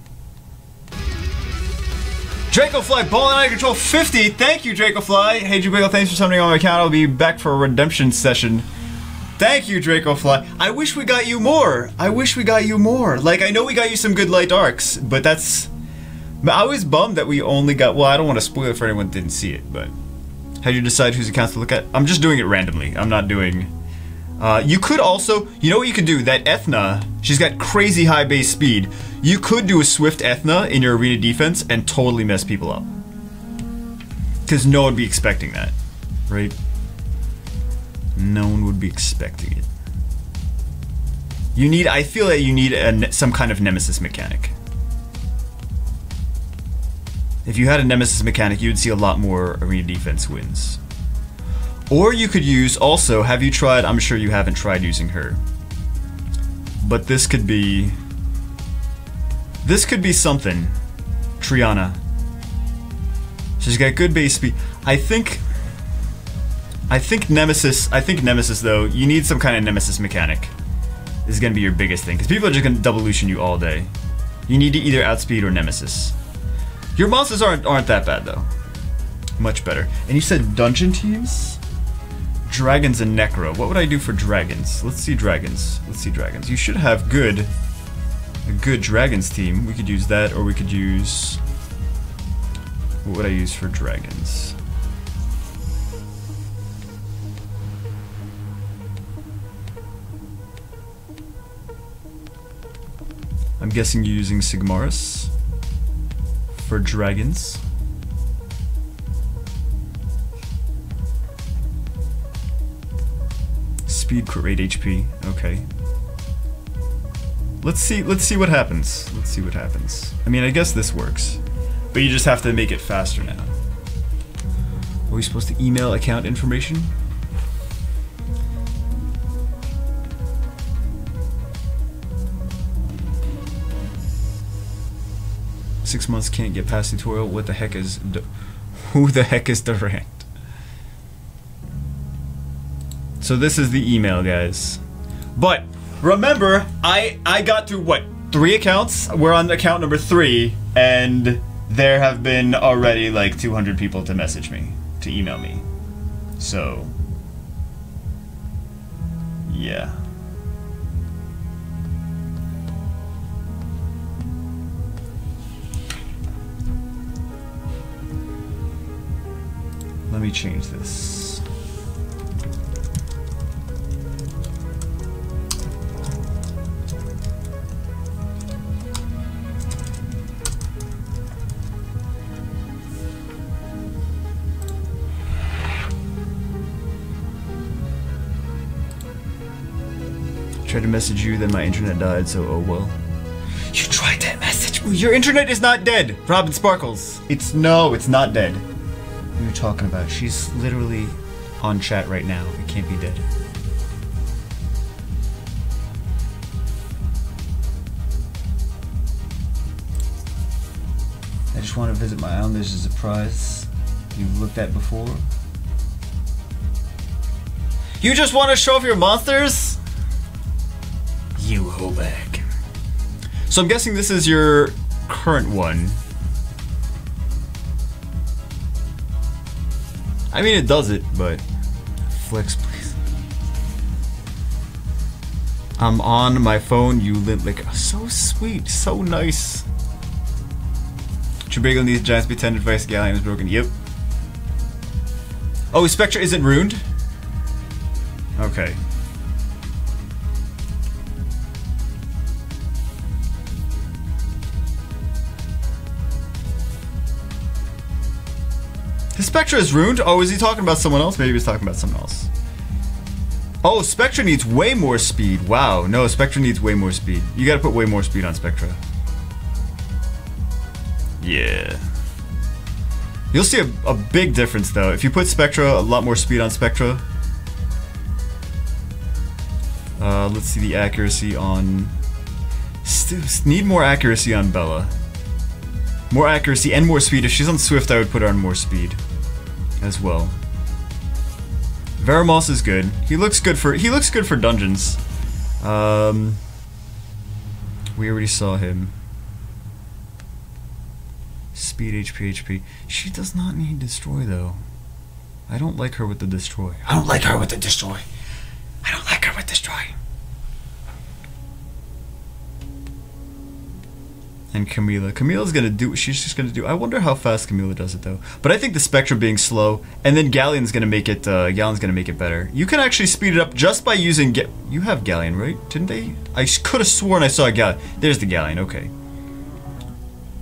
Dracofly, balling out of control 50. Thank you, Dracofly. Hey, Jubigo, thanks for summoning on my account. I'll be back for a redemption session. Thank you, Dracofly. I wish we got you more. I wish we got you more. Like, I know we got you some good light arcs, but that's... I was bummed that we only got... well, I don't want to spoil it for anyone who didn't see it, but... how do you decide whose accounts to look at? I'm just doing it randomly. I'm not doing... you could also... you know what you could do? That Ethna, she's got crazy high base speed. You could do a Swift Ethna in your arena defense and totally mess people up. Because no one would be expecting that. Right? No one would be expecting it. You need... I feel that you need some kind of Nemesis mechanic. If you had a Nemesis mechanic, you'd see a lot more arena defense wins. Or you could use, also, have you tried, I'm sure you haven't tried using her. But this could be something. Triana. She's got good base speed. I think Nemesis though, you need some kind of Nemesis mechanic. This is gonna be your biggest thing, because people are just gonna double Lucian you all day. You need to either outspeed or Nemesis. Your monsters aren't that bad though. Much better. And you said dungeon teams? Dragons and Necro. What would I do for dragons? Let's see dragons. Let's see dragons. You should have a good dragons team. We could use that, or we could use... what would I use for dragons? I'm guessing you're using Sigmaris for dragons. Speed, crit rate, HP. Okay. Let's see what happens. Let's see what happens. I mean, I guess this works. But you just have to make it faster now. Are we supposed to email account information? Six months can't get past tutorial. What the heck is... Who the heck is Durant? So this is the email, guys. But remember, I got through, what, 3 accounts? We're on account number 3, and there have been already like 200 people to message me, to email me. So, yeah. Let me change this. Tried to message you, then my internet died, so oh well. You tried to message me? Your internet is not dead, Robin Sparkles. It's not dead. What are you talking about? She's literally on chat right now. It can't be dead. I just want to visit my island. There's a surprise you've looked at before. You just want to show off your monsters? You hoback. So I'm guessing this is your current one. I mean, it does it, but flex, please. I'm on my phone. You lit like so sweet, so nice. Tribago needs giants to be tended. Vice Galleon is broken. Yep. Oh, Spectre isn't ruined. Okay. His Spectre is ruined? Oh, is he talking about someone else? Maybe he's talking about someone else. Oh, Spectre needs way more speed. Wow, no, Spectre needs way more speed. You gotta put way more speed on Spectre. Yeah. You'll see a big difference, though. If you put Spectra, a lot more speed on Spectra. Let's see the accuracy on... Need more accuracy on Bella. More accuracy and more speed. If she's on Swift, I would put her on more speed as well. Veramos is good. He looks good for dungeons. We already saw him. Speed, HP. She does not need destroy though. I don't like her with the destroy. I don't like her with destroy. And Camilla's gonna do what she's just gonna do. I wonder how fast Camilla does it though. But I think the Spectre being slow, and then Galleon's gonna make it better. You can actually speed it up just by using you have Galleon, right? Didn't they? I could have sworn I saw a Galleon. There's the Galleon, okay.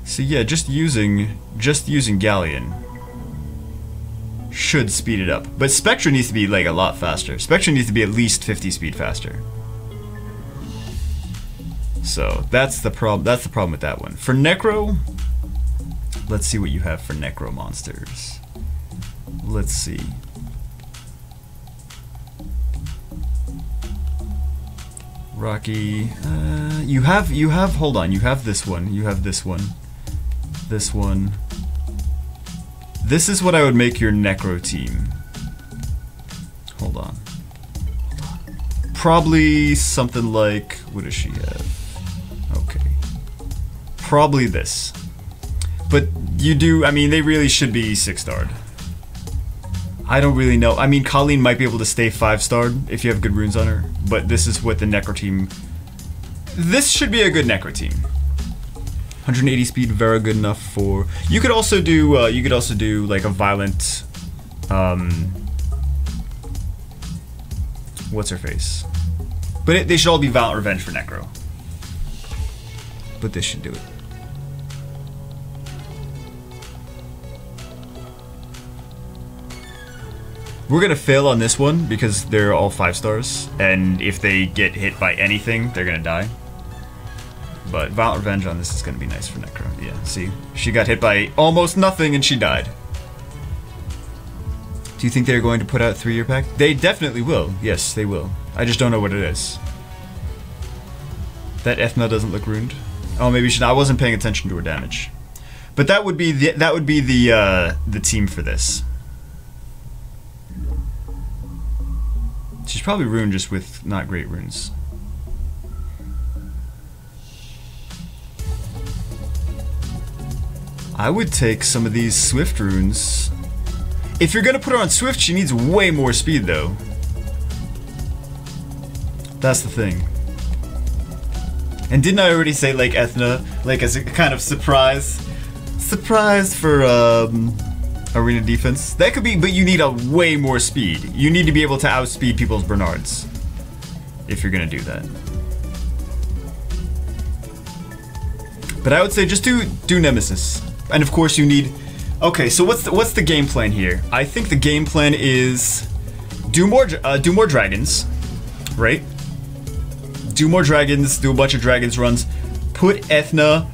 So yeah, just using Galleon should speed it up. But Spectre needs to be like a lot faster. Spectre needs to be at least 50 speed faster. So that's the problem. That's the problem with that one. For Necro, let's see what you have for Necro monsters. Let's see. Rocky. You have. Hold on. You have this one. You have this one. This one. This is what I would make your Necro team. Hold on. Probably something like. What does she have? Okay. Probably this. But you do, I mean, they really should be 6-starred. I don't really know. I mean, Colleen might be able to stay 5-starred if you have good runes on her, but this is what the Necro team... This should be a good Necro team. 180 speed, very good enough for... You could also do like a violent... What's her face? But they should all be Violent Revenge for Necro. but this should do it. We're gonna fail on this one because they're all 5 stars, and if they get hit by anything, they're gonna die. But Violent Revenge on this is gonna be nice for Necro. Yeah, see? She got hit by almost nothing and she died. Do you think they're going to put out a 3-year pack? They definitely will. Yes, they will. I just don't know what it is. That Ethna doesn't look ruined. Oh, maybe she. I wasn't paying attention to her damage. But that would be the team for this. She's probably ruined just with not great runes. I would take some of these Swift runes. If you're gonna put her on Swift, she needs way more speed though. That's the thing. And didn't I already say like Ethna, like as a kind of surprise for arena defense? That could be, but you need a way more speed. You need to be able to outspeed people's Bernards if you're gonna do that. But I would say just do Nemesis, and of course you need. Okay, so what's the game plan here? I think the game plan is do more dragons, right? Do more dragons, do a bunch of dragons runs, put Ethna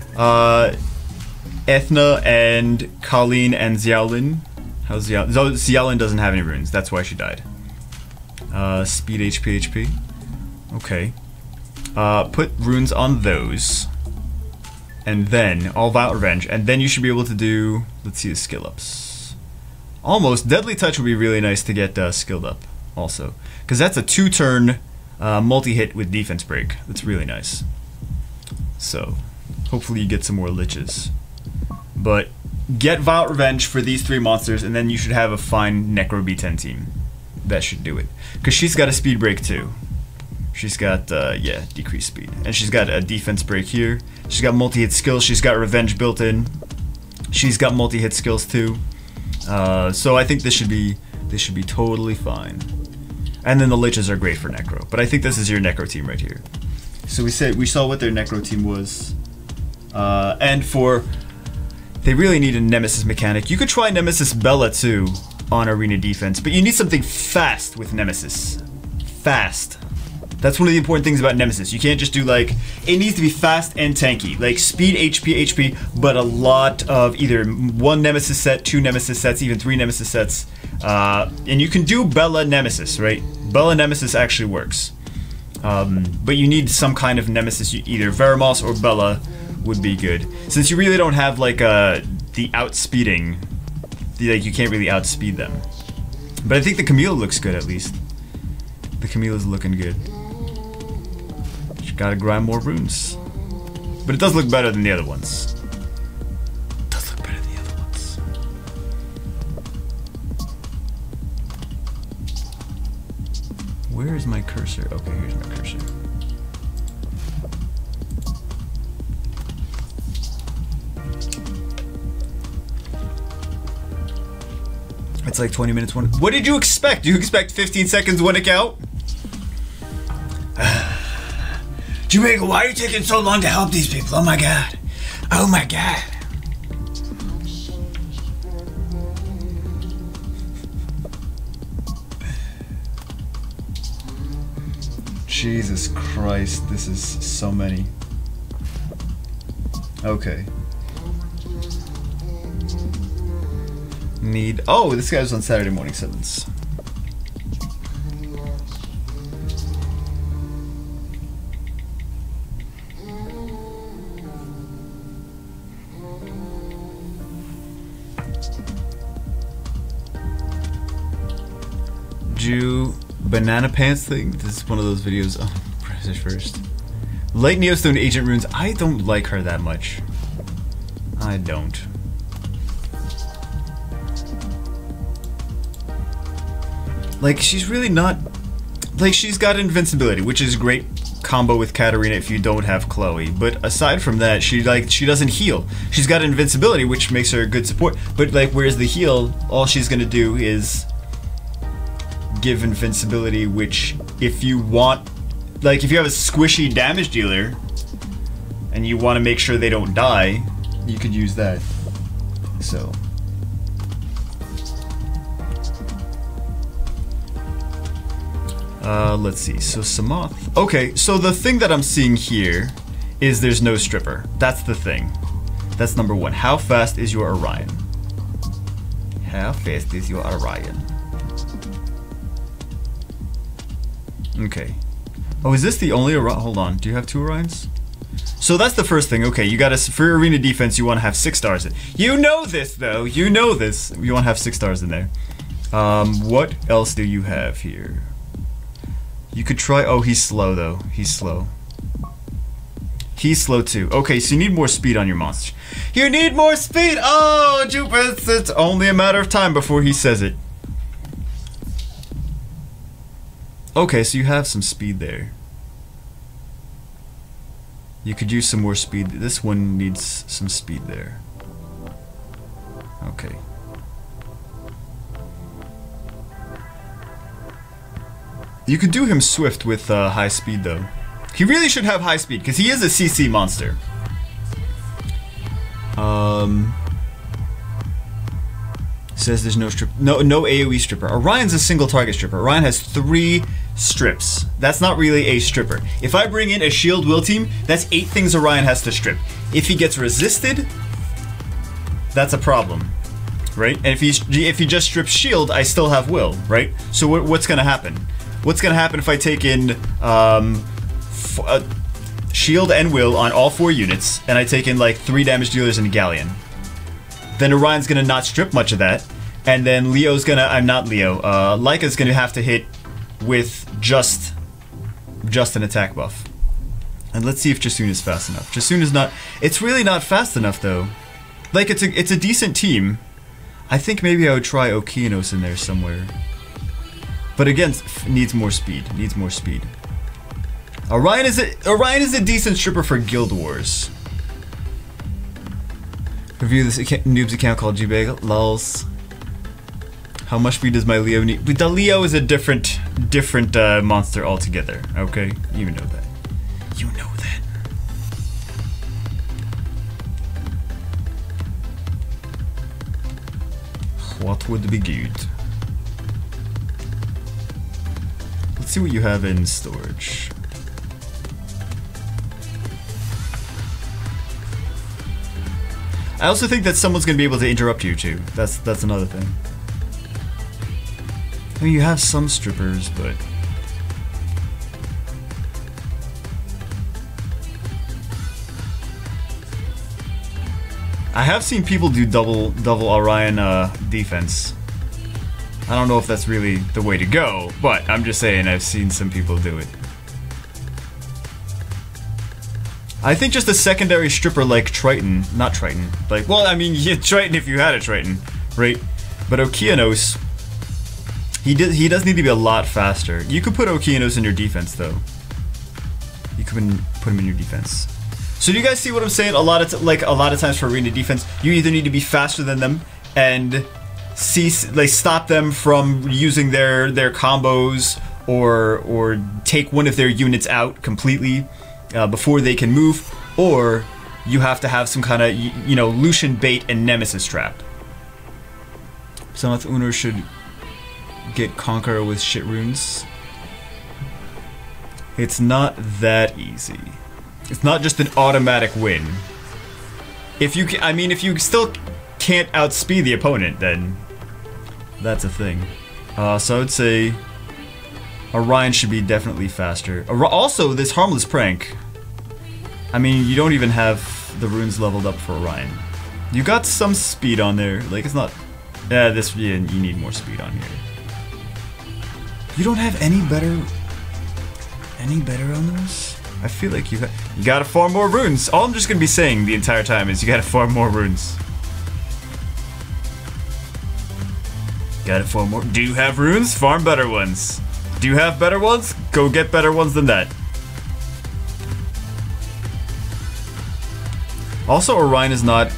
and Colleen and Xiaolin. How's Xiaolin? So Xiaolin doesn't have any runes, that's why she died. Speed HP. Okay. Put runes on those. And then, all Violent Revenge, and then you should be able to do, let's see the skill ups. Almost, Deadly Touch would be really nice to get skilled up, also. Because that's a 2-turn multi-hit with defense break. That's really nice. So, hopefully you get some more liches. But, get Violent Revenge for these 3 monsters, and then you should have a fine Necro B10 team. That should do it. Because she's got a speed break too. She's got, yeah, decreased speed. And she's got a defense break here. She's got multi-hit skills. She's got revenge built in. She's got multi-hit skills too. So I think this should be totally fine. And then the liches are great for Necro. But I think this is your Necro team right here. So we saw what their Necro team was. And they really need a Nemesis mechanic. You could try Nemesis Bella too on arena defense, but you need something fast with Nemesis. Fast. That's one of the important things about Nemesis. You can't just do like, it needs to be fast and tanky. Like speed, HP, but a lot of either 1 Nemesis set, 2 Nemesis sets, even 3 Nemesis sets. And you can do Bella Nemesis, right? Bella Nemesis actually works. But you need some kind of Nemesis, either Veramos or Bella would be good. Since you really don't have like the outspeeding, like you can't really outspeed them. But I think the Camille looks good at least. The Camille is looking good. Gotta grind more runes. But it does look better than the other ones. It does look better than the other ones. Where is my cursor? Okay, here's my cursor. It's like 20 minutes one. What did you expect? Do you expect 15 seconds one account? Jamaica, why are you taking so long to help these people? Oh my god. Oh my god. Jesus Christ, this is so many. Okay. Oh, this guy was on Saturday morning 7s. Banana pants thing. This is one of those videos. Oh, press it first. Light Neostone Agent runes. I don't like her that much. I don't. Like, she's really not. Like, she's got invincibility, which is a great combo with Katarina if you don't have Chloe. But aside from that, she doesn't heal. She's got invincibility, which makes her a good support. But like, whereas the heal, all she's gonna do is give invincibility, which if you want, like if you have a squishy damage dealer, and you want to make sure they don't die, you could use that. So. Let's see. So Samoth. Okay, so the thing that I'm seeing here is there's no stripper. That's the thing. That's number one. How fast is your Orion? How fast is your Orion? Okay. Oh, is this the only Orion? Hold on. Do you have 2 Orions? So that's the first thing. Okay, you gotta, for your arena defense, you want to have 6 stars. You know this, though. You know this. You want to have 6 stars in there. What else do you have here? You could try. Oh, he's slow, though. He's slow. He's slow, too. Okay, so you need more speed on your monster. You need more speed! Oh, Jupiter, it's only a matter of time before he says it. Okay, so you have some speed there. You could use some more speed. This one needs some speed there. Okay. You could do him swift with high speed, though. He really should have high speed, because he is a CC monster. Says there's no strip, no AoE stripper. Orion's a single target stripper. Orion has 3 strips. That's not really a stripper. If I bring in a shield will team, that's 8 things Orion has to strip. If he gets resisted, that's a problem, right? And if he just strips shield, I still have will, right? So what's gonna happen? What's gonna happen if I take in shield and will on all 4 units, and I take in like 3 damage dealers and a Galleon? Then Orion's gonna not strip much of that, and then Leo's gonna, I'm not Leo, Laika's gonna have to hit with just an attack buff. And let's see if Jasun is fast enough. Jasun is not, it's really not fast enough though. Like it's a decent team. I think maybe I would try Okeanos in there somewhere. But again, needs more speed, needs more speed. Orion is a decent stripper for Guild Wars. Review this noob's account called G-Bag. Lulz. How much speed does my Leo need? But the Leo is a different monster altogether. Okay, you know that. You know that. What would be good? Let's see what you have in storage. I also think that someone's gonna be able to interrupt you too. That's another thing. I mean, you have some strippers, but I have seen people do double Orion defense. I don't know if that's really the way to go, but I'm just saying I've seen some people do it. I think just a secondary stripper like Triton, not Triton, like, well, I mean, yeah, Triton if you had a Triton, right? But Okeanos, he does need to be a lot faster. You could put Okeanos in your defense, though. You could put him in your defense. So do you guys see what I'm saying? A lot of times for arena defense, you either need to be faster than them and stop them from using their combos, or take one of their units out completely before they can move, or you have to have some kind of, you know, Lucian bait and Nemesis trap. Samoth Uno should get Conqueror with shit runes. It's not that easy. It's not just an automatic win. If you still can't outspeed the opponent, then that's a thing. So I would say Orion should be definitely faster. Also, this harmless prank. I mean, you don't even have the runes leveled up for Orion. You got some speed on there. Like, it's not. Yeah, you need more speed on here. You don't have any better on those? I feel like you gotta farm more runes. All I'm just gonna be saying the entire time is you gotta farm more runes. Gotta farm more. Do you have runes? Farm better ones. Do you have better ones? Go get better ones than that. Also, Orion is not.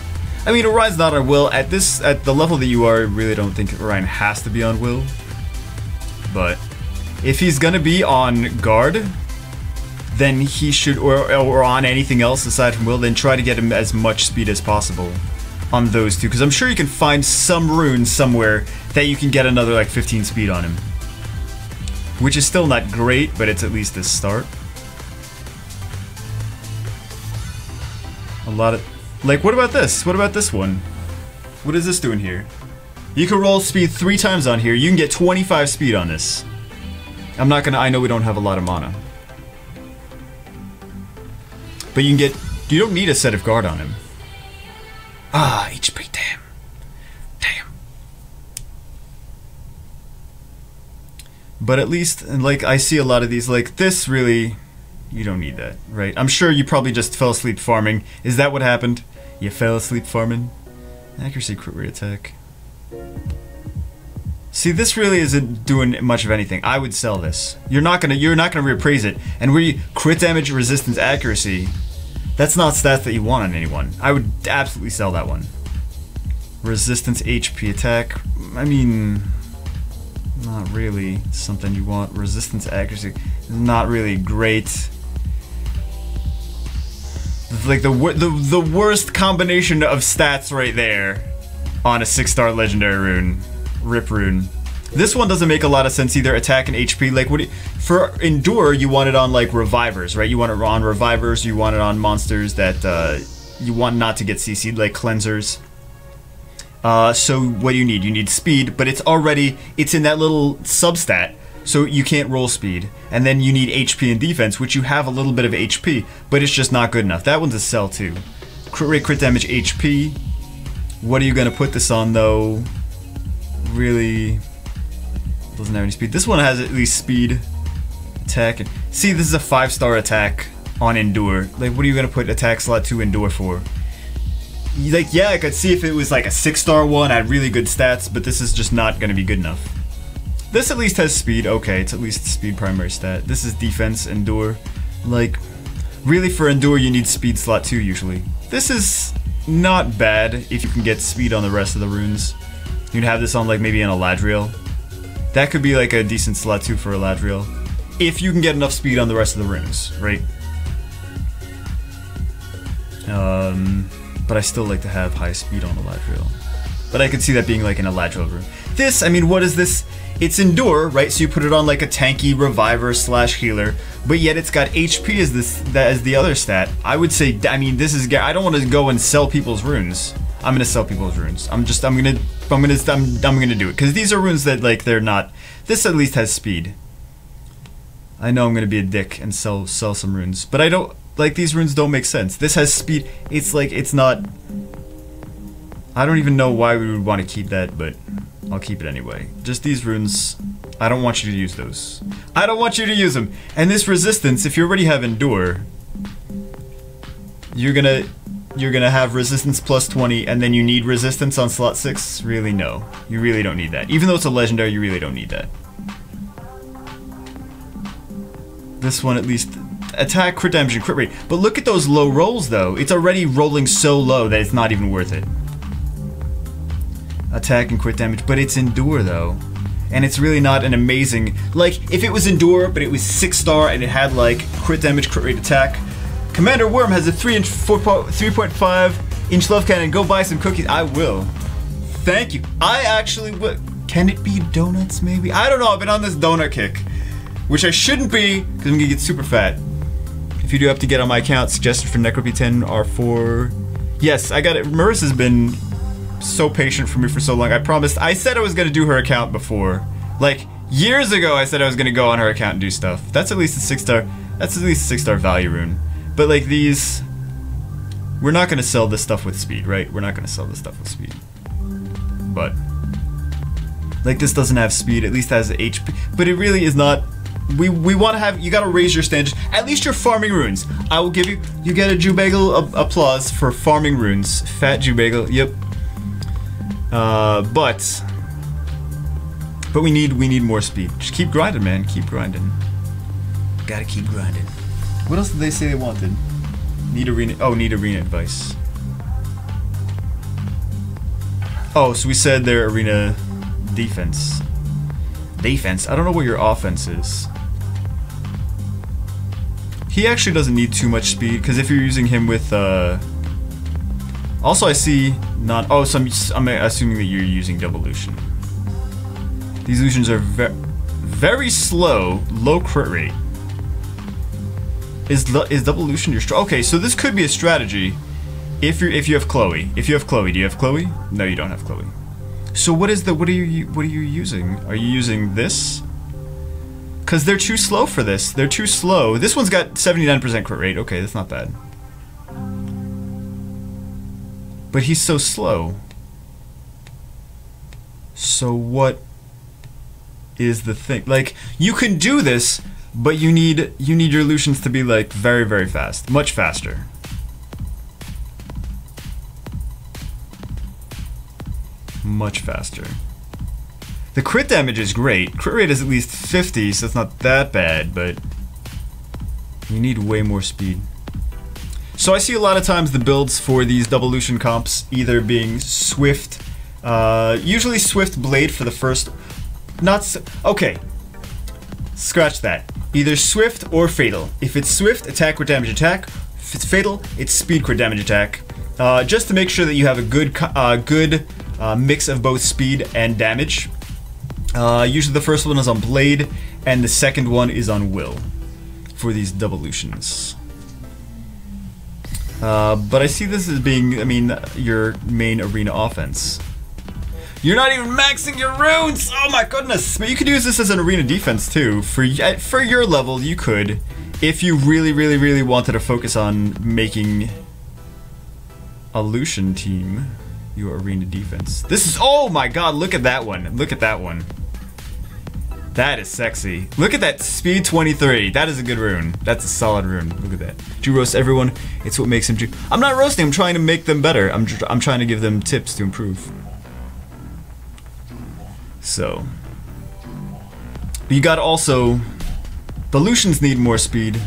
I mean, Orion's not on will at the level that you are. I really don't think Orion has to be on will. But if he's gonna be on guard, then he should, or on anything else aside from will, then try to get him as much speed as possible on those two, because I'm sure you can find some runes somewhere that you can get another like 15 speed on him, which is still not great, but it's at least a start. A lot of, like, what about this? What about this one? What is this doing here? You can roll speed 3 times on here. You can get 25 speed on this. I'm not gonna, I know we don't have a lot of mana. But you can get, you don't need a set of guard on him. Ah, HP, damn. Damn. But at least, and like, I see a lot of these, like, this really, you don't need that, right? I'm sure you probably just fell asleep farming. Is that what happened? You fell asleep farming? Accuracy, crit rate, attack. See, this really isn't doing much of anything. I would sell this. You're not gonna reappraise it. And where you crit damage, resistance, accuracy, that's not stats that you want on anyone. I would absolutely sell that one. Resistance, HP, attack. I mean, not really something you want. Resistance, accuracy, not really great. Like the worst combination of stats right there on a 6-star legendary rune. Rip rune. This one doesn't make a lot of sense either. Attack and HP. Like, what do you, for endure, you want it on like revivers, right? You want it on revivers. You want it on monsters that you want not to get CC'd, like cleansers. So what do you need? You need speed, but it's in that little substat, so you can't roll speed. And then you need HP and defense, which you have a little bit of HP, but it's just not good enough. That one's a sell too. Crit rate, crit damage, HP. What are you gonna put this on though? Really doesn't have any speed. This one has at least speed, attack. See, this is a 5-star attack on endure. Like, what are you gonna put attack slot 2 endure for? Like, yeah, I could see if it was like a 6-star one, had really good stats, but this is just not gonna be good enough. This at least has speed. Okay, it's at least speed primary stat. This is defense, endure. Like, really for endure you need speed slot 2 usually. This is not bad if you can get speed on the rest of the runes. You'd have this on like maybe an Eladriel. That could be like a decent slot 2 for Eladriel. If you can get enough speed on the rest of the runes, right? But I still like to have high speed on Eladriel. But I could see that being like an Eladriel rune. This, I mean, what is this? It's endure, right? So you put it on like a tanky reviver slash healer, but yet it's got HP as the other stat. I would say, I mean, this is, I don't want to go and sell people's runes. I'm gonna sell people's runes. I'm gonna do it because these are runes that like they're not. This at least has speed. I know I'm gonna be a dick and sell some runes, but I don't like these runes. Don't make sense. This has speed. It's like it's not. I don't even know why we would want to keep that, but I'll keep it anyway. Just these runes. I don't want you to use those. I don't want you to use them. And this resistance, if you already have endure, you're gonna have resistance plus 20, and then you need resistance on slot 6? Really, no. You really don't need that. Even though it's a legendary, you really don't need that. This one at least, attack, crit damage, and crit rate. But look at those low rolls though. It's already rolling so low that it's not even worth it. Attack and crit damage, but it's endure though. And it's really not an amazing, like if it was endure, but it was 6-star and it had like crit damage, crit rate, attack. Commander Worm has a 3.5 inch love cannon. Go buy some cookies. I will. Thank you. I actually will. Can it be donuts maybe? I don't know. I've been on this donut kick, which I shouldn't be because I'm gonna get super fat. If you do have to get on my account, suggested for Necropolis 10 are for. Yes, I got it. Marissa's been so patient for me for so long. I promised. I said I was gonna do her account before. Like years ago, I said I was gonna go on her account and do stuff. That's at least a 6-star. That's at least a 6-star value rune. But like these, we're not gonna sell this stuff with speed, right? We're not gonna sell this stuff with speed. But like this doesn't have speed, at least has HP. But it really is not. We want to have. You gotta raise your standards. At least you're farming runes. I will give you. You get a Jubagel applause for farming runes. Fat Jubagel. Yep. But we need more speed. Just keep grinding, man. Keep grinding. Gotta keep grinding. What else did they say they wanted? Need arena. Oh, need arena advice. Oh, so we said their arena defense. Defense? I don't know what your offense is. He actually doesn't need too much speed, because if you're using him with, also I see not, oh, so I'm assuming that you're using Devolution. These illusions are very slow, low crit rate. Is Devolution your okay, so this could be a strategy if you have Chloe. If you have Chloe, do you have Chloe? No, you don't have Chloe. So what are you using? Are you using this? Cause they're too slow for this. They're too slow. This one's got 79% crit rate. Okay, that's not bad. But he's so slow. So what is the thing? Like, you can do this, but you need your illusions to be like very, very fast. Much faster. Much faster. The crit damage is great. Crit rate is at least 50, so it's not that bad, but you need way more speed. So I see a lot of times the builds for these Devolution comps either being Swift, usually Swift Blade for the first, okay, scratch that. Either Swift or Fatal. If it's Swift, attack crit damage attack. If it's Fatal, it's speed crit damage attack. Just to make sure that you have a good mix of both speed and damage. Usually the first one is on Blade, and the second one is on Will for these Devolutions. But I see this as being, I mean, your main arena offense. You're not even maxing your runes! Oh my goodness! But you could use this as an arena defense too. For your level, you could, if you really wanted to focus on making a Lucian team your arena defense. This is, oh my god, look at that one. Look at that one. That is sexy. Look at that speed 23. That is a good rune. That's a solid rune. Look at that. Do you roast everyone? It's what makes them do. I'm not roasting, I'm trying to make them better. I'm trying to give them tips to improve. So. But you got also, the Lucians need more speed.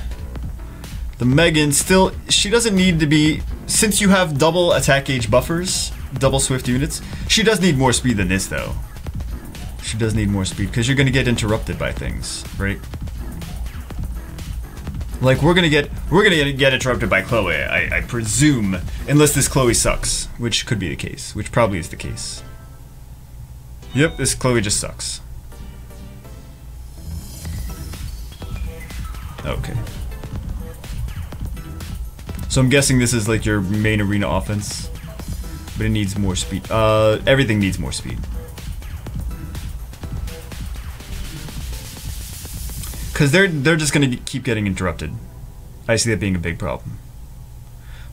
The Megan still, she doesn't need to be, since you have double attack gauge buffers, double swift units, she does need more speed than this though. She does need more speed because you're gonna get interrupted by things, right? Like we're gonna get interrupted by Chloe, I presume, unless this Chloe sucks, which could be the case, which probably is the case. Yep, this Chloe just sucks. Okay. So I'm guessing this is like your main arena offense, but it needs more speed. Everything needs more speed. Because they're just gonna keep getting interrupted. I see that being a big problem.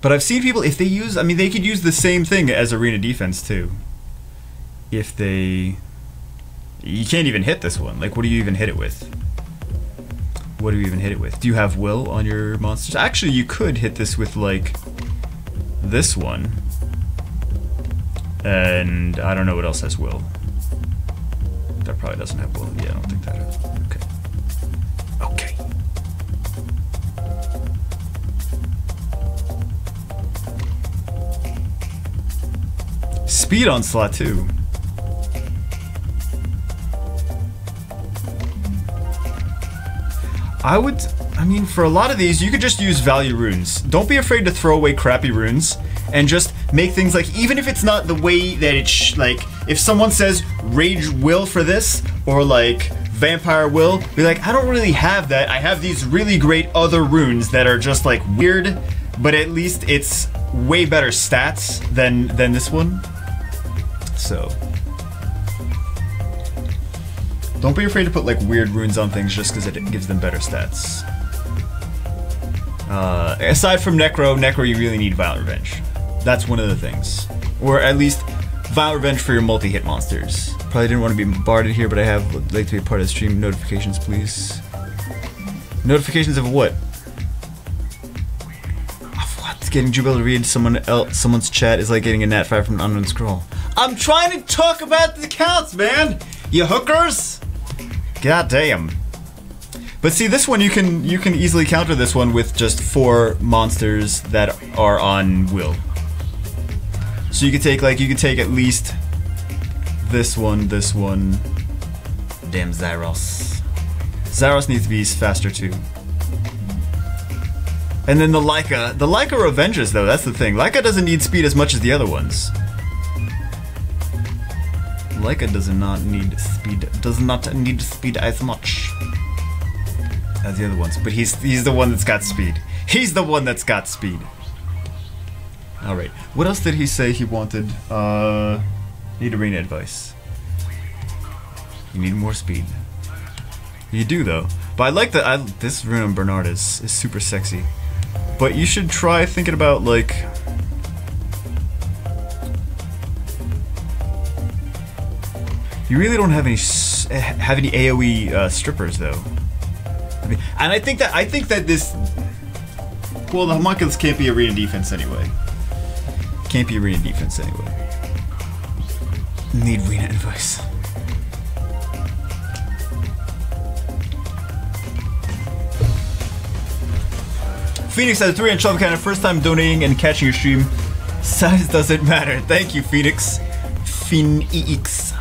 But I've seen people, if they use, I mean, they could use the same thing as arena defense too. If they, you can't even hit this one. Like, what do you even hit it with? What do you even hit it with? Do you have Will on your monsters? Actually, you could hit this with like this one. And I don't know what else has Will. That probably doesn't have Will. Yeah, I don't think that has. Okay. Okay. Speed onslaught too. I mean, for a lot of these, you could just use value runes. Don't be afraid to throw away crappy runes and just make things like, even if it's not the way that it's like, if someone says Rage Will for this, or like Vampire Will, be like, I don't really have that. I have these really great other runes that are just like weird, but at least it's way better stats than this one. So. Don't be afraid to put like weird runes on things just because it gives them better stats. Aside from Necro, you really need Violent Revenge. That's one of the things. Or at least Violent Revenge for your multi-hit monsters. Probably didn't want to be barded here, but I would like to be part of the stream. Notifications, please. Notifications of what? Of what? Getting Jubil to read someone's chat is like getting a nat 5 from an unknown scroll. I'm trying to talk about the counts, man! You hookers! God damn. But see, this one you can easily counter this one with just 4 monsters that are on Will. So you could take at least this one. Damn Zyros. Zyros needs to be faster too. And then the Leica are Avengers though, that's the thing. Leica doesn't need speed as much as the other ones. Leica does not need speed as much as the other ones, but he's the one that's got speed. He's the one that's got speed. All right. What else did he say he wanted? Need arena advice. You need more speed. You do though. But I like that. This Rune on Bernard is super sexy. But you should try thinking about like. You really don't have any AOE strippers though. And I think that this. Well, the homunculus can't be arena defense anyway. Can't be arena defense anyway. Need arena advice. Phoenix has a 3 inch shove kind of first time donating and catching your stream. Size doesn't matter. Thank you, Phoenix. Phoenix.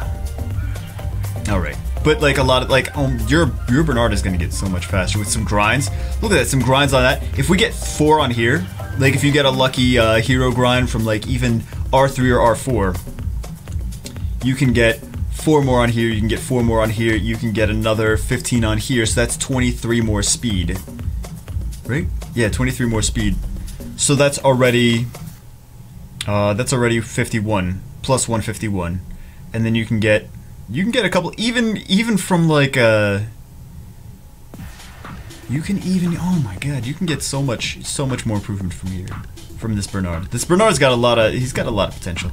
Alright. But like a lot of like your Bernard is gonna get so much faster with some grinds. Look at that, some grinds on that. If we get 4 on here, like if you get a lucky hero grind from like even R3 or R4, you can get 4 more on here, you can get 4 more on here, you can get another 15 on here, so that's 23 more speed. Right? Yeah, 23 more speed. So that's already 51 plus 151, and then you can get a couple even from like you can even, oh my god, you can get so much more improvement from here, from this Bernard. This Bernard's got a lot of potential.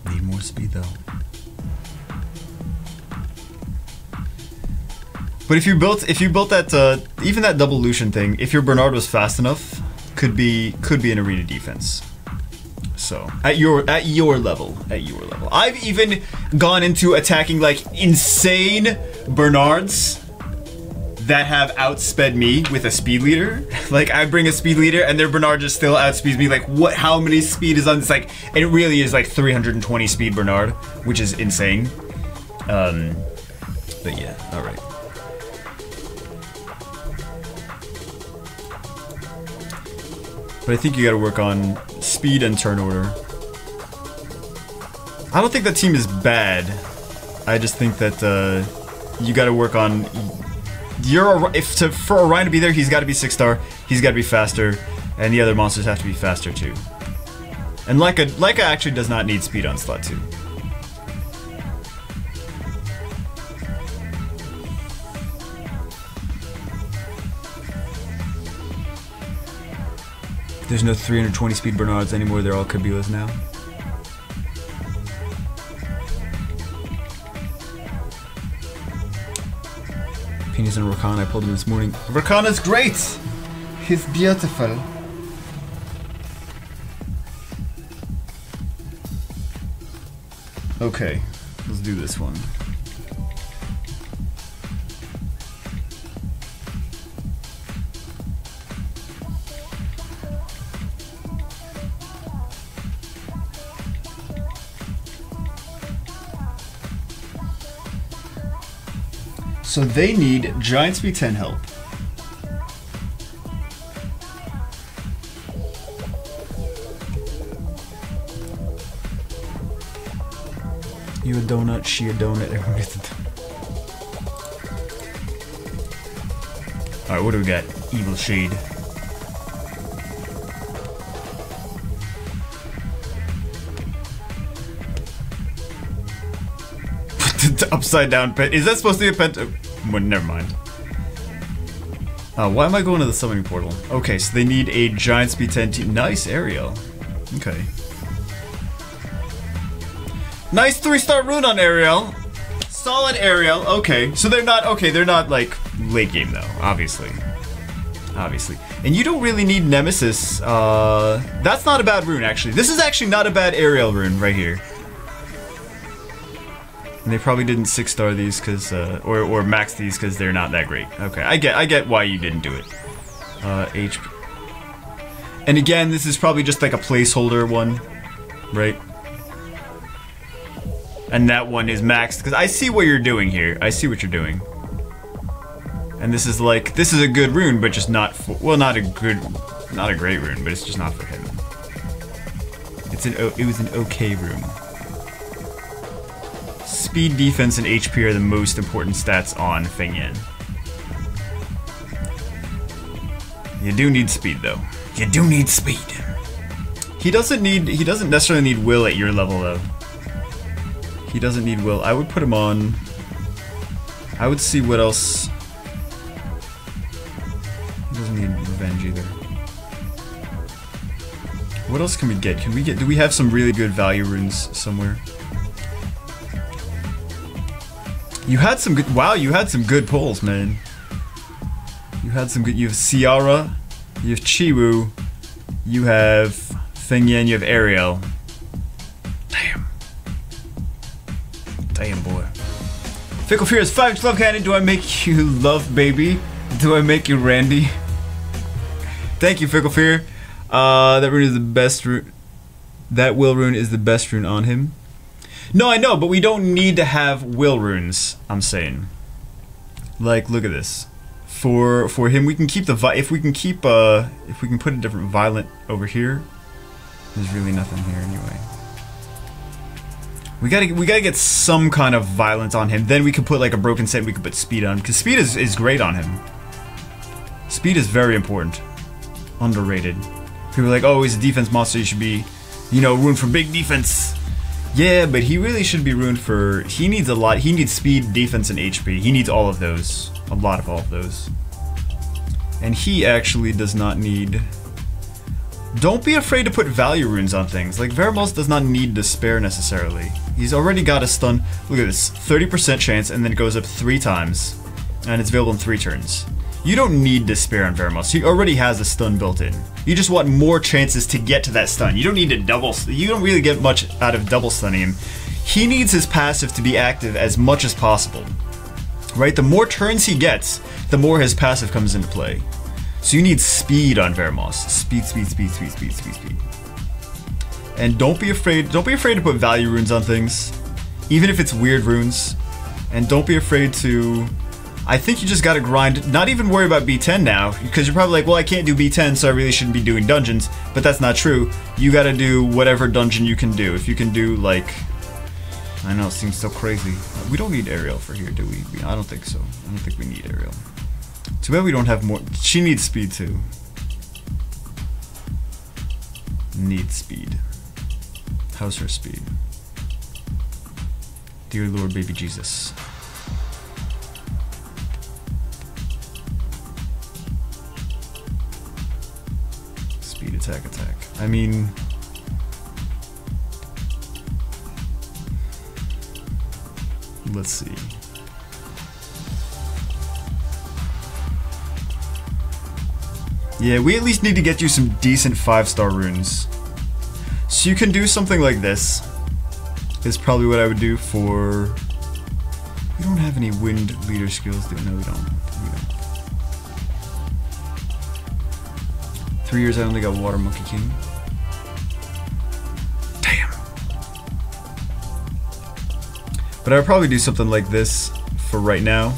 Need more speed though. But if you built that even that double Lucian thing, if your Bernard was fast enough, could be an arena defense. So at your level, I've even gone into attacking like insane Bernards that have outsped me with a speed leader. Like I bring a speed leader and their Bernard just still outspeeds me. Like what? How many speed is on this? Like it really is like 320 speed Bernard, which is insane. But yeah, all right. But I think you gotta work on speed and turn order. I don't think that team is bad. I just think that you gotta work on for Orion to be there, he's gotta be 6-star, he's gotta be faster, and the other monsters have to be faster too. And Leica actually does not need speed on slot 2. There's no 320 speed Bernards anymore, they're all Kabilas now. Penis and Rakana, I pulled him this morning. Rakana's great! He's beautiful. Okay, let's do this one. So they need Giant Speed 10 help. You a donut, she a donut, everyone gets a donut. Alright, what do we got? Evil Shade. Upside down pet. Is that supposed to be a pet? Well, never mind. Why am I going to the summoning portal? Okay, so they need a Giant Speed 10 team. Nice Ariel. Okay. Nice 3-star rune on Ariel. Solid Ariel. Okay, so they're not like late game though, obviously. And you don't really need Nemesis. That's not a bad rune actually. This is actually not a bad Ariel rune right here. And they probably didn't 6-star these because, or max these because they're not that great. Okay, I get why you didn't do it. HP. And again, this is probably just like a placeholder one, right? And that one is maxed, because I see what you're doing here. I see what you're doing. And this is like, this is a good rune, but just not for, well, not a great rune, but it's just not for him. It was an okay rune. Speed, defense, and HP are the most important stats on Feng Yan. You do need speed, though. You do need speed. He doesn't necessarily need will at your level, though. He doesn't need will. I would put him on. I would see what else. He doesn't need revenge either. What else can we get? Do we have some really good value runes somewhere? You had some good, wow, you had some good pulls, man. You had some good, you have Ciara, you have Chiwu, you have Feng Yan, you have Ariel. Damn. Damn, boy. Fickle Fear is 5 love cannon. Do I make you love, baby? Do I make you Randy? Thank you, Fickle Fear. That rune is the best rune. That will rune is the best rune on him. No, I know, but we don't need to have will runes, I'm saying. Like, look at this. For him, we can keep the if we can put a different violent over here. There's really nothing here anyway. We gotta get some kind of violence on him. Then we can put like a broken set. We can put speed on, because speed is great on him. Speed is very important. Underrated. People are like, oh, he's a defense monster. He should be, you know, ruined for big defense. Yeah, but he really should be ruined for... He needs a lot. He needs speed, defense, and HP. He needs all of those. A lot of all of those. And he actually does not need... Don't be afraid to put value runes on things. Like, Veramos does not need Despair necessarily. He's already got a stun. Look at this. 30% chance, and then it goes up 3 times. And it's available in 3 turns. You don't need Despair on Veramos. He already has a stun built in. You just want more chances to get to that stun. You don't need to double... You don't really get much out of double stunning him. He needs his passive to be active as much as possible. Right? The more turns he gets, the more his passive comes into play. So you need speed on Veramos. Speed, speed, speed, speed, speed, speed, speed. And don't be afraid to put value runes on things. Even if it's weird runes. And don't be afraid to... I think you just gotta grind, not even worry about B10 now, because you're probably like, well, I can't do B10, so I really shouldn't be doing dungeons, but that's not true. You gotta do whatever dungeon you can do. If you can do, like, I know, it seems so crazy. We don't need Ariel for here, do we? I don't think so. I don't think we need Ariel. Too bad we don't have more. She needs speed, too. Needs speed. How's her speed? Dear Lord, baby Jesus. Speed, attack, attack. I mean... Let's see. Yeah, we at least need to get you some decent 5-star runes. So you can do something like this. Is probably what I would do for... We don't have any wind leader skills, do we? No, we don't. 3 years I only got Water Monkey King. Damn. But I would probably do something like this for right now.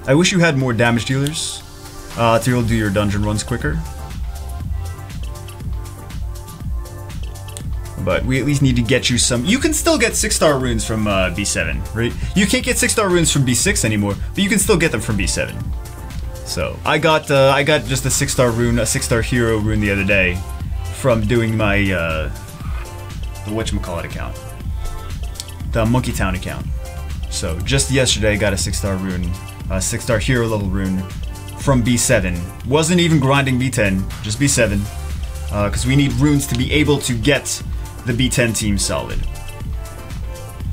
I wish you had more damage dealers to be able to do your dungeon runs quicker. But we at least need to get you some... You can still get 6-star runes from B7, right? You can't get 6-star runes from B6 anymore, but you can still get them from B7. So I got just a 6-star rune, a 6-star hero rune the other day from doing my the whatchamacallit account, the Monkey Town account. So just yesterday I got a 6-star rune, a 6-star hero level rune from B7. Wasn't even grinding B10, just B7, because we need runes to be able to get the B10 team solid.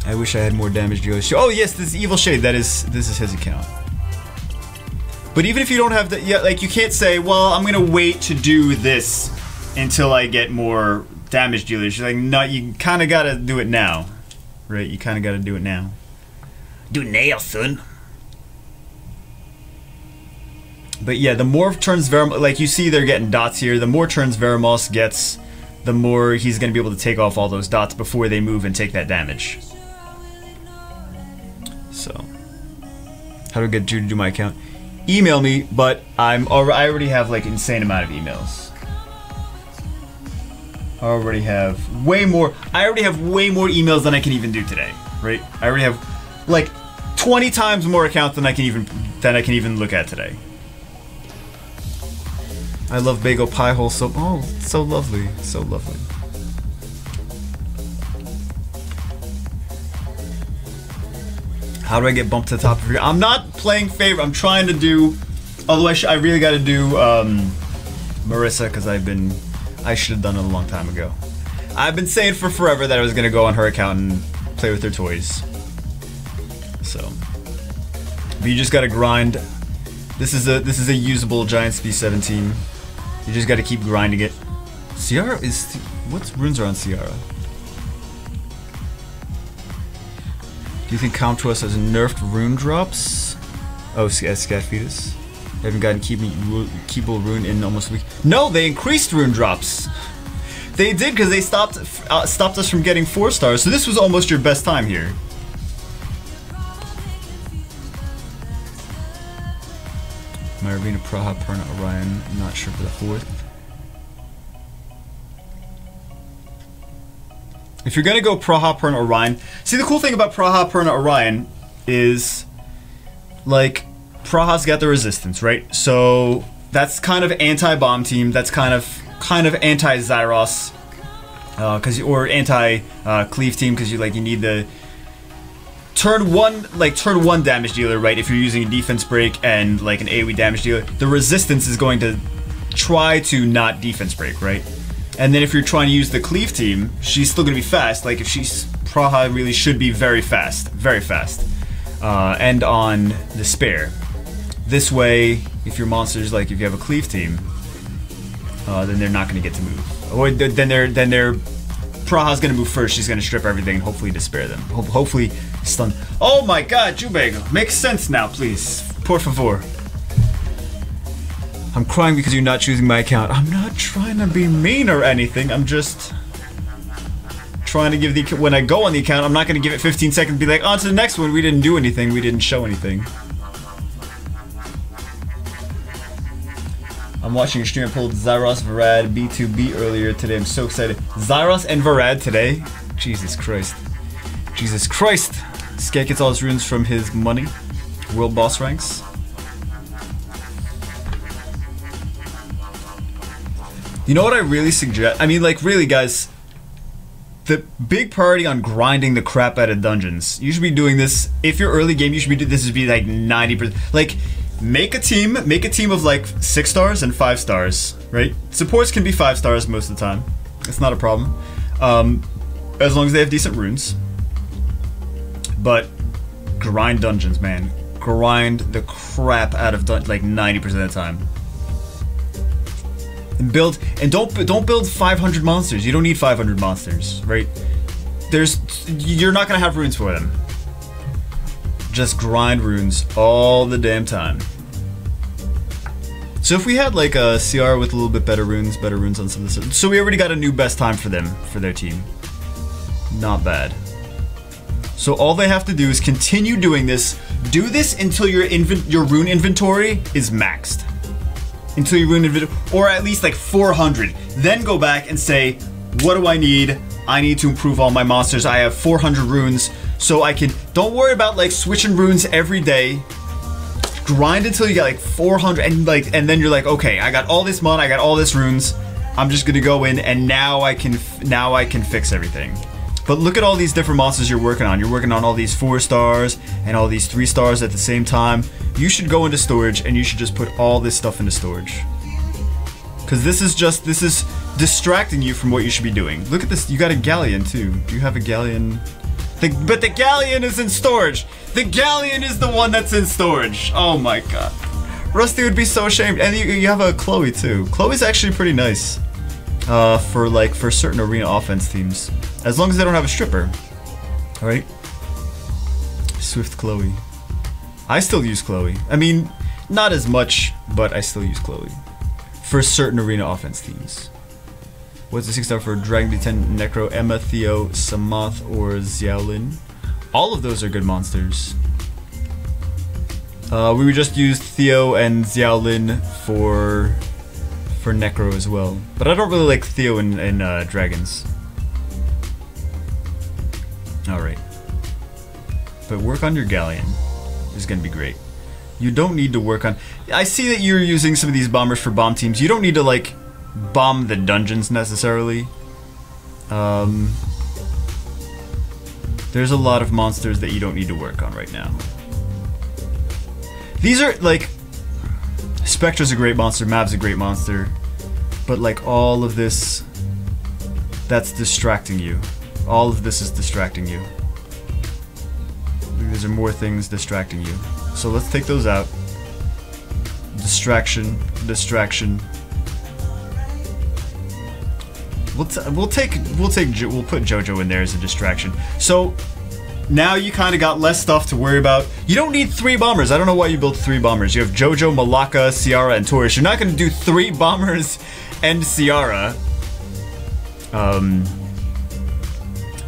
I wish I had more damage dealers. Oh yes, this is Evil Shade. This is his account. But even if you don't have the, yeah, like you can't say, well, I'm gonna wait to do this until I get more damage dealers. You're like, no, you kind of gotta do it now, right? You kind of gotta do it now. Do it now, son. But yeah, the more turns Veramos, like you see, they're getting dots here. The more turns Veramos gets, the more he's going to be able to take off all those dots before they move and take that damage. So, how do I get you to do my account? Email me, but I already have like insane amount of emails. I already have way more emails than I can even do today, right? I already have like 20 times more accounts than I can even look at today. I love bagel pie hole so so lovely, so lovely. How do I get bumped to the top of your? I'm not playing favorite. I'm trying to do. Although I really got to do Marissa because I should have done it a long time ago. I've been saying for forever that I was gonna go on her account and play with her toys. So, but you just gotta grind. This is a usable Giant Speed 17. You just gotta keep grinding it. Ciara is what runes are on Ciara? Do you think Comtuos has nerfed rune drops? Oh, Scat Fetus. I haven't gotten Keeble rune in almost a week. No, they increased rune drops. They did because they stopped us from getting 4 stars. So this was almost your best time here. My Arena, Praha, Perna, Orion. I'm not sure for the 4th. If you're gonna go Praha, Perna, Orion, see the cool thing about Praha, Perna, Orion is like Praha's got the resistance, right? So that's kind of anti-bomb team. That's kind of anti-Zyros, or anti-cleave team because you need the turn one damage dealer, right? If you're using a defense break and like an AoE damage dealer, the resistance is going to try to not defense break, right? And then if you're trying to use the cleave team, she's still gonna be fast. Like if Praha really should be very fast, and on Despair. This way, if your monsters if you have a cleave team, then they're not gonna get to move. Or then Praha's gonna move first. She's gonna strip everything and hopefully Despair them. Hopefully stun. Oh my God, Jubego, makes sense now, please, por favor. I'm crying because you're not choosing my account. I'm not trying to be mean or anything. I'm just trying to give the... When I go on the account, I'm not going to give it 15 seconds and be like, on to the next one. We didn't do anything. We didn't show anything. I'm watching a stream. I pulled Zyros, Varad, B2B earlier today. I'm so excited. Zyros and Varad today? Jesus Christ. Jesus Christ. Scat gets all his runes from his money. World boss ranks. You know what I really suggest? I mean, really, guys, the big priority on grinding the crap out of dungeons. You should be doing this. If you're early game, you should be doing this. Would be like 90%. Like, make a team of like 6 stars and 5 stars, right? Supports can be 5 stars most of the time. It's not a problem, as long as they have decent runes. But grind dungeons, man. Grind the crap out of like 90% of the time. And don't build 500 monsters. You don't need 500 monsters, right? You're not gonna have runes for them. Just grind runes all the damn time. So if we had like a CR with a little bit better runes on some of this, so we already got a new best time for them, for their team. Not bad. So all they have to do is continue doing this. Do this until your rune inventory is maxed. Until your rune inventory, or at least like 400. Then go back and say, what do I need? I need to improve all my monsters. I have 400 runes, so I can. Don't worry about like switching runes every day. Grind until you get like 400, and then you're like, okay, I got all this mana, I got all this runes. I'm just gonna go in, and now I can fix everything. But look at all these different monsters you're working on. You're working on all these 4 stars and all these 3 stars at the same time. You should go into storage and you should just put all this stuff into storage. Because this is distracting you from what you should be doing. Look at this, you got a galleon too. Do you have a galleon? But the galleon is in storage. The galleon is the one that's in storage. Oh my God. Rusty would be so ashamed. And you have a Chloe too. Chloe's actually pretty nice. For certain arena offense teams. As long as they don't have a stripper. Alright? Swift Chloe. I still use Chloe. I mean, not as much, but I still use Chloe. For certain arena offense teams. What's the 6-star for Dragon B10, Necro, Emma, Theo, Samoth, or Xiaolin? All of those are good monsters. We would just use Theo and Xiaolin for Necro as well. But I don't really like Theo in dragons. Alright. But work on your galleon is gonna be great. You don't need to work on... I see that you're using some of these bombers for bomb teams. You don't need to, like, bomb the dungeons necessarily. There's a lot of monsters that you don't need to work on right now. These are, like... Spectra's a great monster, Mav's a great monster. But, like, all of this... That's distracting you. All of this is distracting you. These are more things distracting you. So let's take those out. Distraction, distraction. We'll put JoJo in there as a distraction. So now you kind of got less stuff to worry about. You don't need 3 bombers. I don't know why you built 3 bombers. You have JoJo, Malaka, Ciara, and Taurus. You're not going to do 3 bombers and Ciara.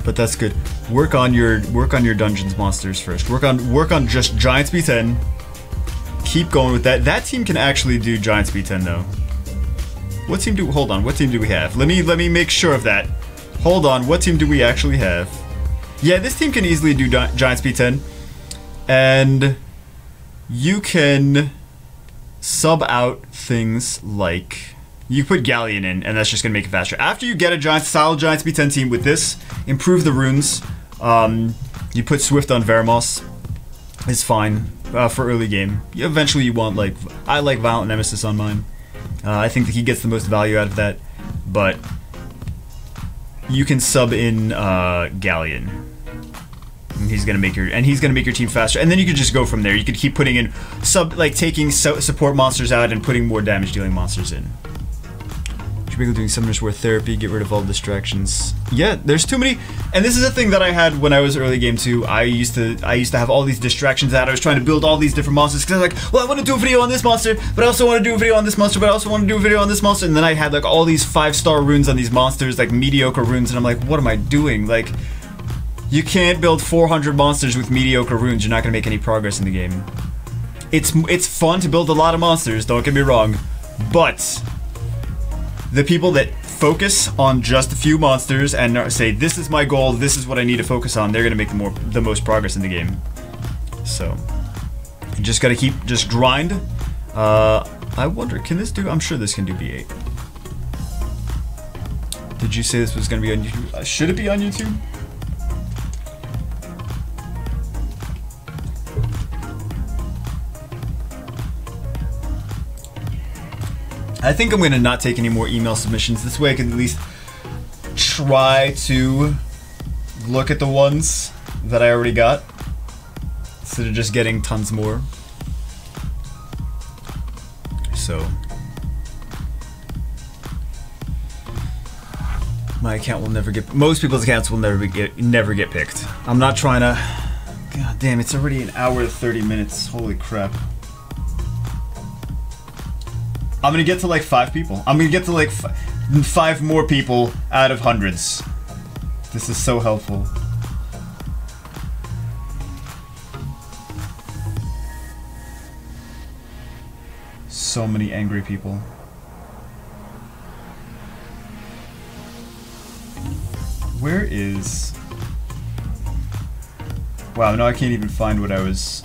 But that's good. Work on your dungeons monsters first. Work on just Giants B10. Keep going with that. That team can actually do Giants B10 though. What team do? Hold on. What team do we have? Let me make sure of that. Hold on. What team do we actually have? Yeah, this team can easily do Giants B10, and you can sub out things like. You put Galleon in, and that's just gonna make it faster. After you get a solid Giants B10 team with this, improve the runes. You put Swift on Veramos. It's fine for early game. Eventually you want, like, I like Violent Nemesis on mine. I think that he gets the most value out of that, but you can sub in Galleon. And he's gonna make your team faster, and then you could just go from there. You could keep putting in taking support monsters out and putting more damage dealing monsters in. Doing Summoner's War therapy, get rid of all distractions. Yeah, there's too many, and this is a thing that I had when I was early game too. I used to have all these distractions out. I was trying to build all these different monsters because I was like, well, I want to do a video on this monster, but I also want to do a video on this monster, but I also want to do a video on this monster. And then I had like all these 5-star runes on these monsters, like mediocre runes, and I'm like, what am I doing? Like, you can't build 400 monsters with mediocre runes. You're not gonna make any progress in the game. It's fun to build a lot of monsters. Don't get me wrong, but the people that focus on just a few monsters and say, this is my goal, this is what I need to focus on, they're gonna make the most progress in the game. So, you just gotta just grind. I wonder, can this do, I'm sure this can do B8. Did you say this was gonna be on YouTube? Should it be on YouTube? I think I'm gonna not take any more email submissions. This way I can at least try to look at the ones that I already got, instead of just getting tons more. So my account will never get. Most people's accounts will never get picked. I'm not trying to. God damn! It's already an hour and 30 minutes. Holy crap! I'm gonna get to like 5 people. I'm gonna get to like 5 more people out of hundreds. This is so helpful. So many angry people. Where is... Wow, no, I can't even find what I was...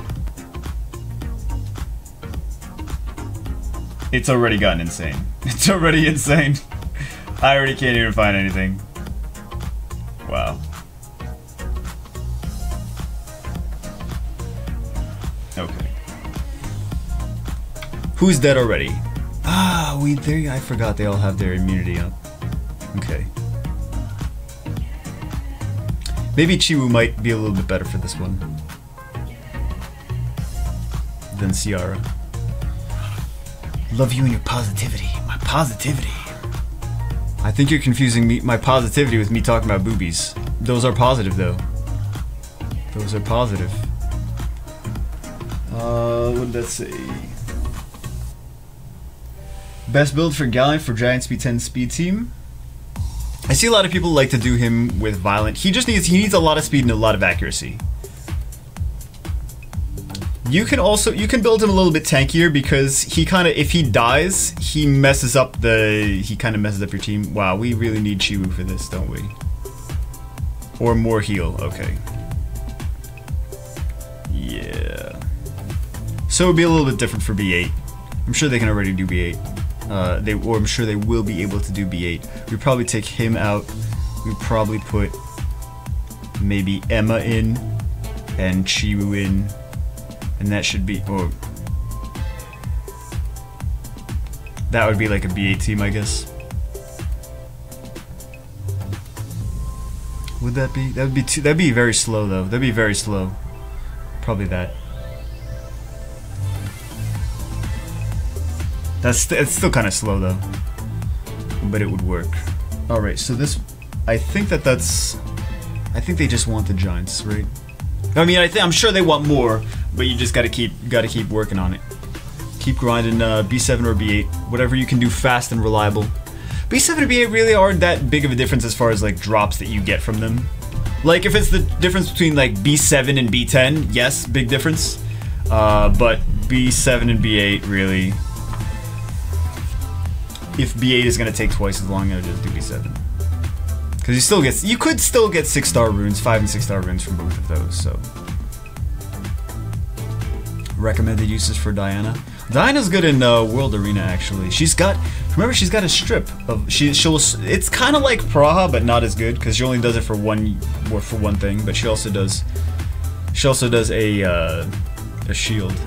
It's already gotten insane. It's already insane. I already can't even find anything. Wow. Okay. Who's dead already? Ah, I forgot they all have their immunity up. Okay. Maybe Chiwu might be a little bit better for this one than Ciara. Love you and your positivity. My positivity. I think you're confusing my positivity with me talking about boobies. Those are positive, though. Those are positive. What did that say? Best build for Galleon for Giants B10 speed team? I see a lot of people like to do him with violent. He needs a lot of speed and a lot of accuracy. You can build him a little bit tankier because he kind of, if he dies, he kind of messes up your team. Wow, we really need Chiwu for this, don't we? Or more heal, okay. Yeah. So it would be a little bit different for B8. I'm sure they can already do B8. I'm sure they will be able to do B8. We'd probably take him out. We'd probably put maybe Emma in and Chiwu in, and that should be, or that would be like a B8 team, I guess. Would that be? That'd be very slow though. That'd be very slow. Probably that. It's still kind of slow though, but it would work. All right, so this, I think they just want the giants, right? I mean, I'm sure they want more, but you just gotta keep working on it. Keep grinding B7 or B8, whatever you can do fast and reliable. B7 and B8 really aren't that big of a difference as far as like drops that you get from them. Like if it's the difference between like B7 and B10, yes, big difference. But B7 and B8 really. If B8 is gonna take twice as long, I'll just do B7. Because you could still get 6-star runes, 5 and 6-star runes from both of those. So recommended uses for Diana. Diana's good in World Arena actually. Remember she's got a strip of it's kind of like Praha but not as good because she only does it for one thing. But she also does a shield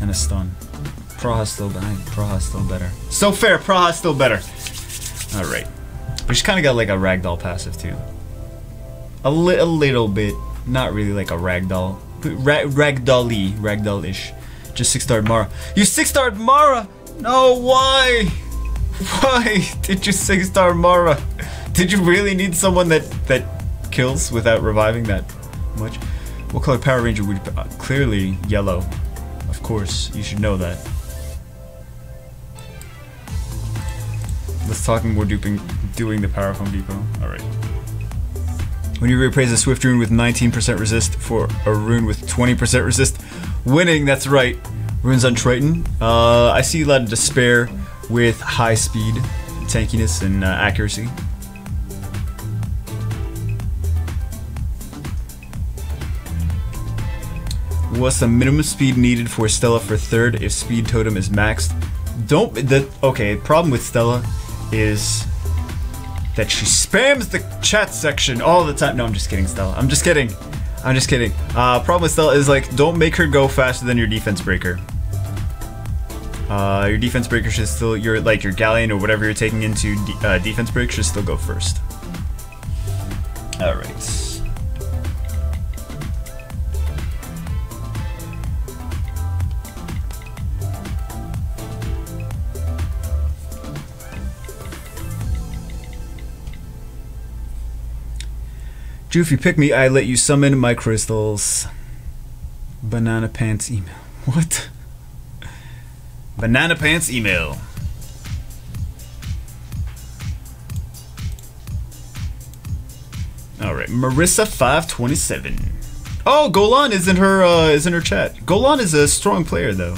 and a stun. Praha's still behind. Praha's still better. So fair. Praha's still better. All right, but she's kind of got like a ragdoll passive too. A little bit, not really like a ragdoll. Ragdoll-ish. Just 6-starred Mara. You 6-starred Mara! No, why? Why did you 6-star Mara? Did you really need someone that kills without reviving that much? What color Power Ranger would you... clearly yellow. Of course, you should know that. Let's talk more doing the Power of Home Depot. Alright. When you reappraise a Swift rune with 19% resist for a rune with 20% resist, winning, that's right. Runes on Triton. I see a lot of Despair with high speed, tankiness, and accuracy. What's the minimum speed needed for Stella for 3rd if speed totem is maxed? Okay, the problem with Stella is that she spams the chat section all the time. No, I'm just kidding, Stella. I'm just kidding. Problem with Stella is like, don't make her go faster than your defense breaker. Your defense breaker should still, your galleon or whatever you're taking into defense break should still go first. All right. Drew, if you pick me, I let you summon my crystals. Banana Pants email. What? Banana Pants email. Alright, Marissa527. Oh, Golan is in her chat. Golan is a strong player though.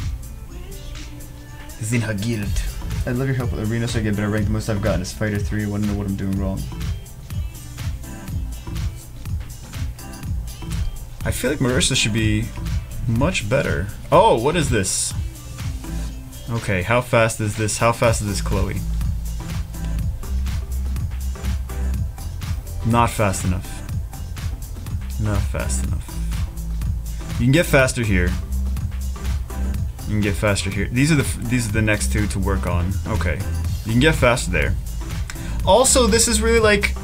Is in her guild. I'd love your help with arena so I get better rank. The most I've gotten is Fighter 3. I wanna know what I'm doing wrong. I feel like Marissa should be much better. Oh, what is this? Okay, how fast is this? How fast is this Chloe? Not fast enough. Not fast enough. You can get faster here. You can get faster here. These are the next two to work on. Okay. You can get faster there. Also, this is really like,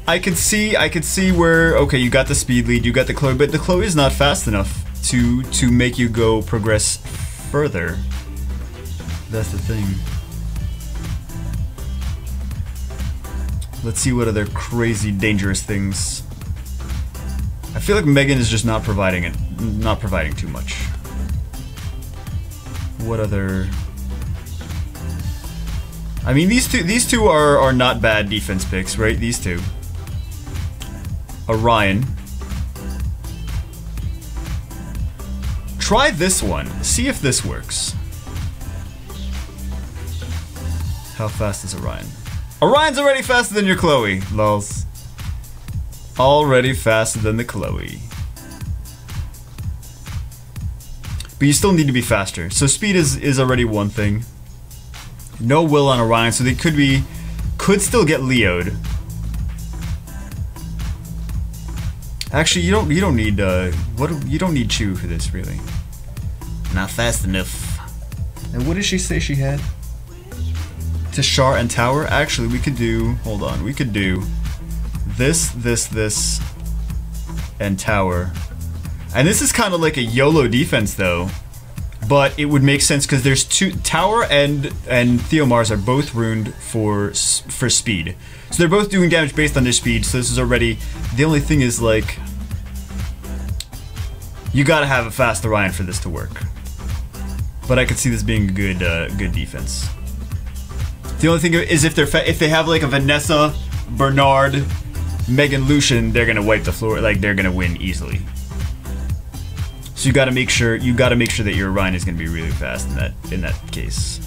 I could see where, okay, you got the speed lead, you got the Chloe, but the Chloe is not fast enough to make you go progress further. That's the thing. Let's see what other crazy dangerous things. I feel like Megan is just not providing too much. What other I mean, these two are not bad defense picks, right? These two. Orion. Try this one. See if this works. How fast is Orion? Orion's already faster than your Chloe, lols. Already faster than the Chloe. But you still need to be faster. So speed is already one thing. No will on Orion, so they could still get Leo'd. Actually, you don't need you don't need Chew for this, really. Not fast enough. And what did she say she had? Tashar and Tower? Actually, we could do, hold on, we could do this, and Tower. And this is kind of like a YOLO defense, though. But it would make sense because there's two, Tower and Theomars are both runed for speed. So they're both doing damage based on their speed, so this is already, the only thing is, like, you gotta have a fast Orion for this to work. But I could see this being a good defense. The only thing is if they have like a Vanessa, Bernard, Megan, Lucian, they're gonna wipe the floor. Like they're gonna win easily. So you gotta make sure that your Orion is gonna be really fast in that case.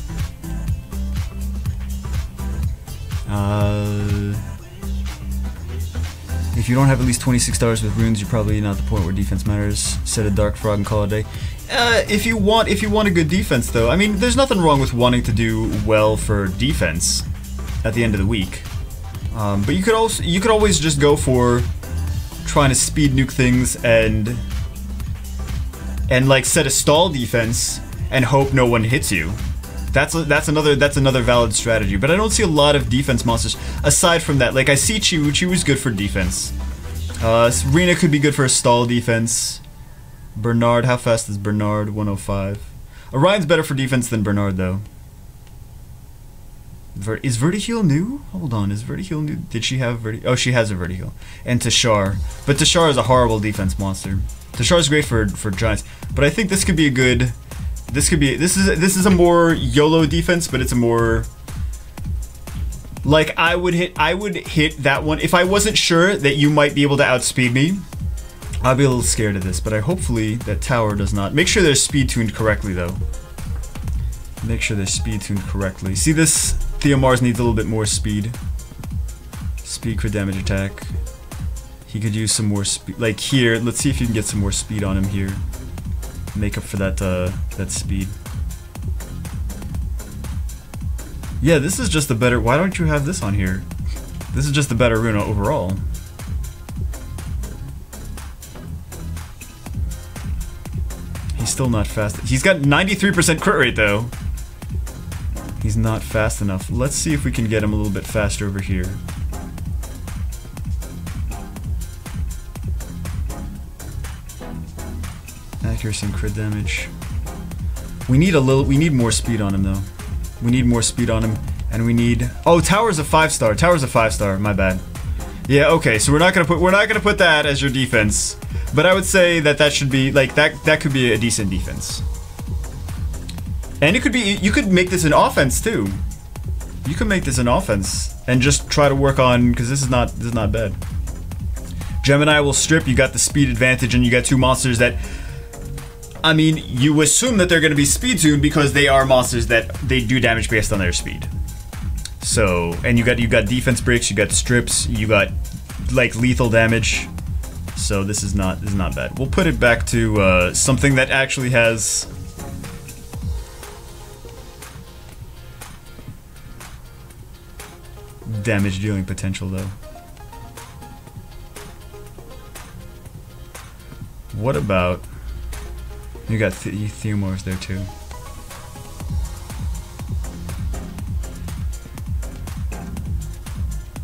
If you don't have at least 26 stars with runes, you're probably not the point where defense matters. Set a Dark Frog and call it a day. If you want a good defense, though, I mean, there's nothing wrong with wanting to do well for defense at the end of the week. But you could always just go for trying to speed nuke things and like set a stall defense and hope no one hits you. That's another valid strategy. But I don't see a lot of defense monsters aside from that. Like I see Chew. Chew is good for defense. Rune could be good for a stall defense. Bernard, how fast is Bernard? 105. Orion's better for defense than Bernard, though. Is Vertiheal new? Hold on, is Vertiheal new? Did she have Vertiheal? Oh, she has a Vertiheal. And Tashar. But Tashar is a horrible defense monster. Tashar is great for giants. But I think this could be a good... This is a more YOLO defense, but it's a more... Like, I would hit that one. If I wasn't sure that you might be able to outspeed me, I'll be a little scared of this, but hopefully that Tower does not. Make sure they're speed tuned correctly, though. Make sure they're speed tuned correctly. See this? Theomars needs a little bit more speed. Speed crit damage attack. He could use some more speed. Like here, let's see if you can get some more speed on him here. Make up for that speed. Yeah, this is just a better. Why don't you have this on here? This is just a better Rune overall. He's still not fast. He's got 93% crit rate though. He's not fast enough. Let's see if we can get him a little bit faster over here. Accuracy and crit damage. We need more speed on him though. We need more speed on him, and we need. Oh, Tower's a 5-star. Tower's a 5-star. My bad. Yeah. Okay. So we're not gonna put that as your defense. But I would say that should be like that could be a decent defense. And it could be, you could make this an offense too. You could make this an offense and just try to work on, because this is not bad. Gemini will strip, you got the speed advantage, and you got two monsters that, I mean, you assume that they're going to be speed tuned because they are monsters that they do damage based on their speed. So, and you got defense breaks, you got strips, you got like lethal damage. So this is not bad. We'll put it back to something that actually has damage dealing potential though. What about, you got Theomars there too.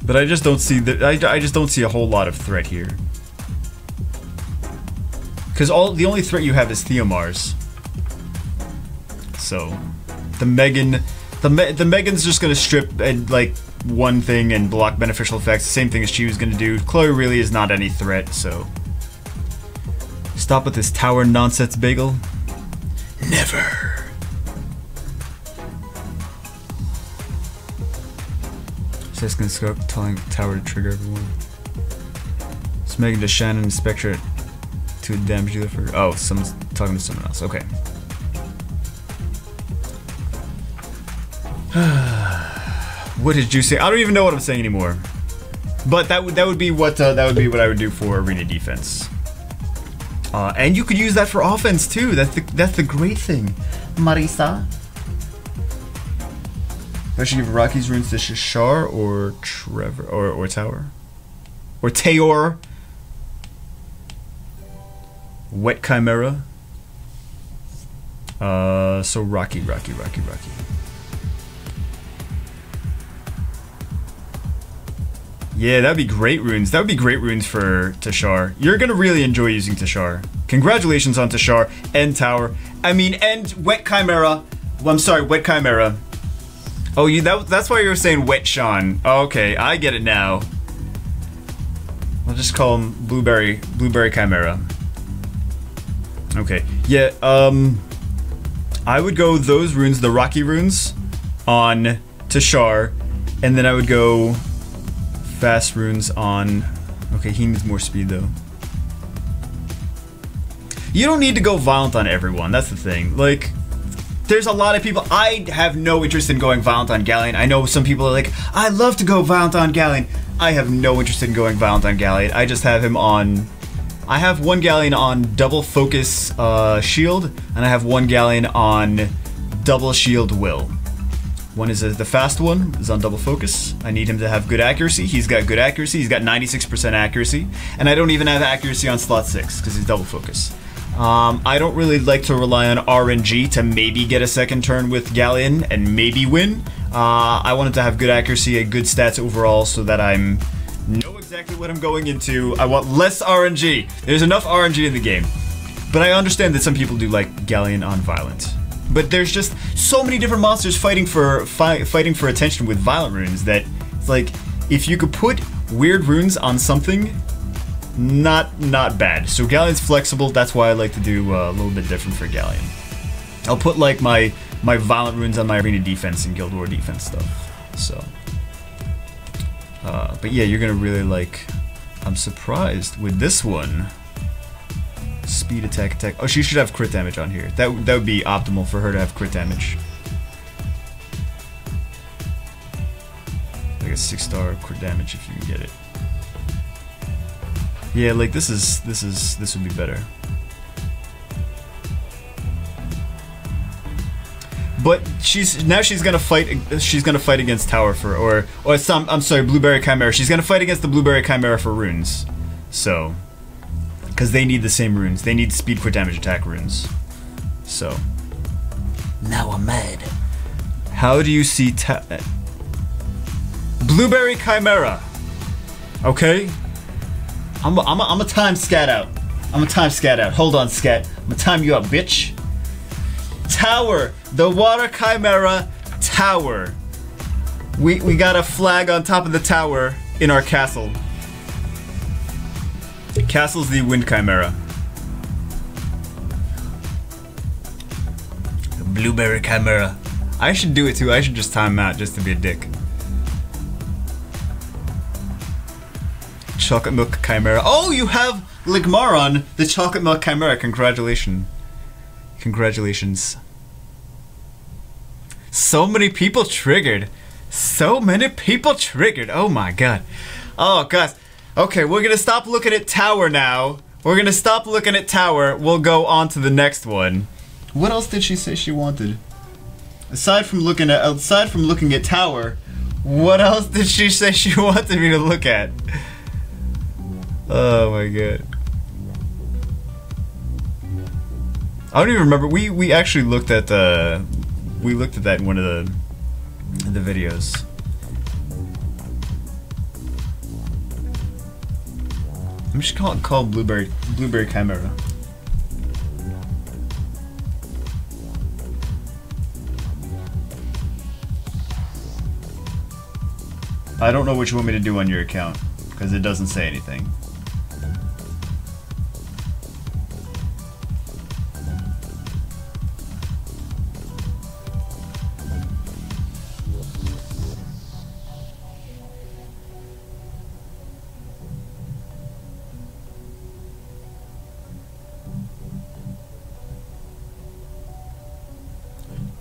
But I just don't see I just don't see a whole lot of threat here. Because the only threat you have is Theomars. So the Megan's just gonna strip and like one thing and block beneficial effects. The same thing as she was gonna do. Chloe really is not any threat, so stop with this tower nonsense, Bagel. Never. Tisk and Scope telling Tower to trigger everyone. It's making to Shannon and Spectre to damage dealer for. Oh, someone's talking to someone else. Okay. What did you say? I don't even know what I'm saying anymore. But that would be what I would do for arena defense. And you could use that for offense too. That's the great thing, Marisa. I should give Rocky's runes to Shishar or Trevor or Tower or Tayor. Wet Chimera. So Rocky. Yeah, that'd be great runes. That would be great runes for Tashar. You're gonna really enjoy using Tashar. Congratulations on Tashar and Tower. I mean, and Wet Chimera. Well, I'm sorry, Wet Chimera. Oh, that's why you were saying Wet Sean. Okay, I get it now. I'll just call him Blueberry Chimera. Okay, yeah, I would go those runes, the Rocky runes, on Tashar, and then I would go fast runes on... Okay, he needs more speed though. You don't need to go violent on everyone, that's the thing. Like, there's a lot of people... I have no interest in going violent on Galleon. I know some people are like, I love to go violent on Galleon. I have no interest in going violent on Galleon. I just have him on... I have one Galleon on double focus shield, and I have one Galleon on double shield will. One is the fast one, is on double focus. I need him to have good accuracy. He's got good accuracy. He's got 96% accuracy. And I don't even have accuracy on slot 6, because he's double focus. I don't really like to rely on RNG to maybe get a second turn with Galleon and maybe win. I want him to have good accuracy and good stats overall so that I'm... know exactly what I'm going into. I want less RNG. There's enough RNG in the game. But I understand that some people do like Galleon on violent. But there's just so many different monsters fighting for attention with violent runes that it's like, if you could put weird runes on something, not bad. So Galleon's flexible. That's why I like to do a little bit different for Galleon. I'll put like my violent runes on my arena defense and Guild War defense stuff. So, but yeah, you're gonna really like. I'm surprised with this one. Speed, attack. Oh, she should have crit damage on here. That would be optimal for her to have crit damage. Like a 6-star crit damage if you can get it. Yeah, like this would be better. But she's gonna fight. She's gonna fight against Tower for I'm sorry, Blueberry Chimera. She's gonna fight against the Blueberry Chimera for runes. So. Because they need the same runes. They need speed, crit damage, attack runes. So. Now I'm mad. How do you see Blueberry Chimera. Okay? I'm a time scat out. Hold on, scat. I'm gonna time you up, bitch. Tower. The Water Chimera Tower. We got a flag on top of the tower in our castle. Castle's the Wind Chimera. The Blueberry Chimera. I should do it too. I should just time him out just to be a dick. Chocolate Milk Chimera. Oh, you have Ligmaron, the Chocolate Milk Chimera. Congratulations. Congratulations. So many people triggered. So many people triggered. Oh my god. Oh god. Okay, we're gonna stop looking at Tower now. We're gonna stop looking at Tower. We'll go on to the next one. What else did she say she wanted? Aside from looking at Tower, what else did she say she wanted me to look at? Oh my god. I don't even remember. We actually looked at that in one of the videos. I'm just call Blueberry Chimera. I don't know what you want me to do on your account because it doesn't say anything.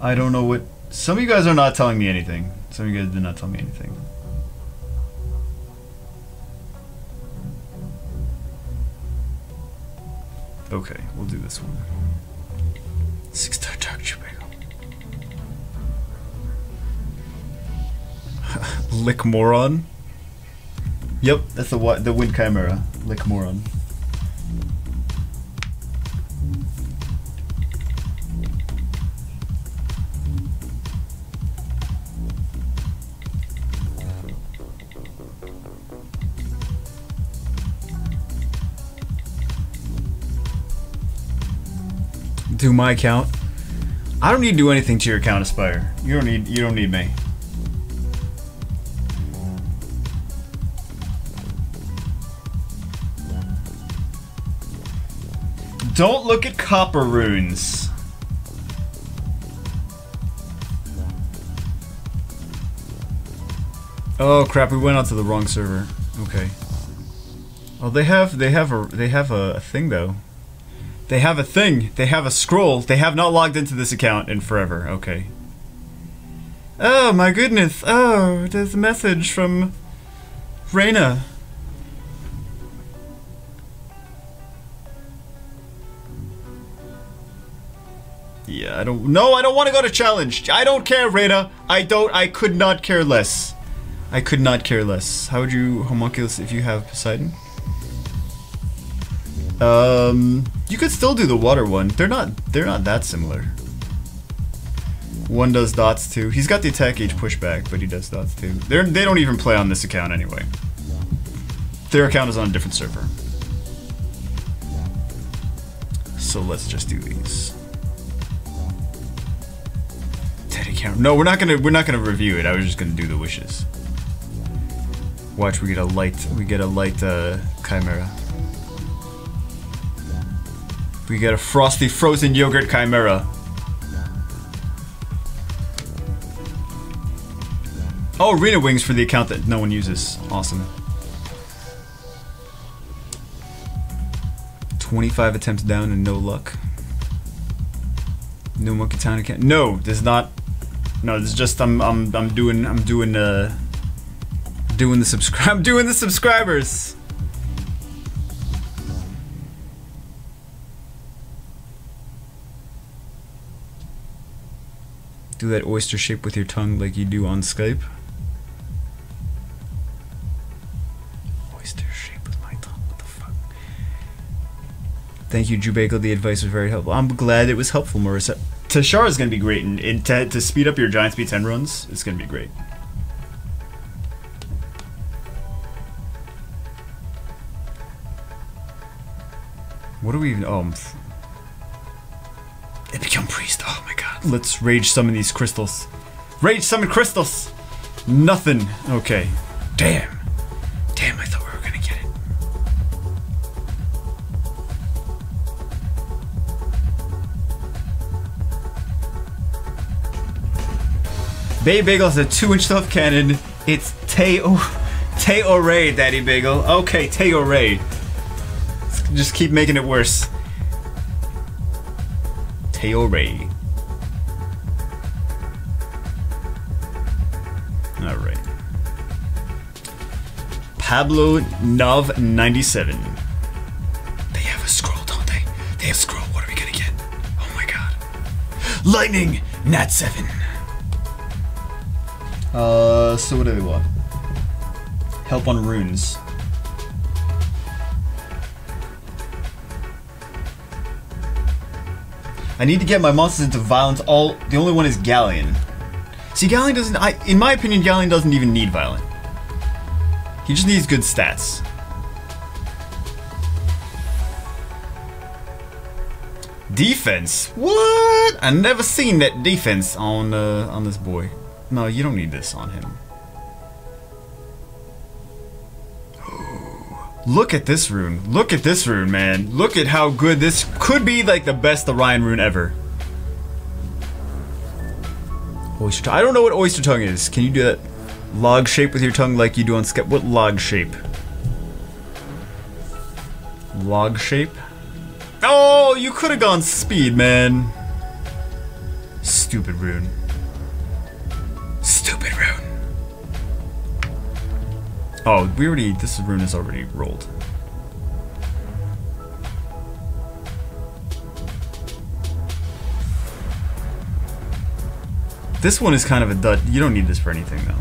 I don't know what... Some of you guys are not telling me anything. Some of you guys did not tell me anything. Okay, we'll do this one. 6-star dark Chubago. Lick Moron. Yep, that's the Wind Chimera. Lick Moron. Do my account? I don't need to do anything to your account, Aspire. You don't need me. Don't look at copper runes. Oh crap, we went onto the wrong server. Okay. Oh, they have a thing though. They have a thing. They have a scroll. They have not logged into this account in forever. Okay. Oh my goodness. Oh, there's a message from Rune. Yeah, I don't want to go to challenge. I don't care, Rune. I could not care less. I could not care less. How would you homunculus if you have Poseidon? You could still do the water one. They're not that similar. One does dots too. He's got the attack gauge pushback, but he does dots too. They don't even play on this account anyway. Their account is on a different server. So let's just do these. Teddy count. No, we're not gonna review it. I was just gonna do the wishes. Watch, we get a light chimera. We get a frosty frozen yogurt chimera. Oh, arena wings for the account that no one uses. Awesome. 25 attempts down and no luck. No Monkey Town account. No, this is not. No, this is just I'm doing the subscribers. Do that oyster shape with your tongue like you do on Skype. Oyster shape with my tongue, what the fuck? Thank you, Jubeko, the advice was very helpful. I'm glad it was helpful, Marissa. Tashar is going to be great, and to speed up your Giant Speed 10 runs, it's going to be great. What do we even... Oh, it become priest. Oh my god. Let's rage summon these crystals. Rage summon crystals! Nothing. Okay. Damn. Damn, I thought we were gonna get it. Bay Bagel has a 2-inch stuff cannon. It's Tay-O-Ray, Daddy Bagel. Okay, Tay-O-Ray. Just keep making it worse. Tay-O-Ray. Alright. Pablo Nov 97. They have a scroll, don't they? They have a scroll. What are we gonna get? Oh my god. Lightning Nat 7. So what do they want? Help on runes. I need to get my monsters into violence. The only one is Galleon. See, Galleon doesn't. In my opinion, Galleon doesn't even need violent. He just needs good stats. Defense? What? I never seen that defense on this boy. No, you don't need this on him. Look at this rune. Look at this rune, man. Look at how good this could be, like the best Orion rune ever. Oyster tongue. I don't know what oyster tongue is. Can you do that log shape with your tongue like you do on Skep? What log shape? Log shape? Oh, you could have gone speed, man. Stupid Rune. Stupid Rune. Oh, this Rune is already rolled. This one is kind of a dud. You don't need this for anything, though.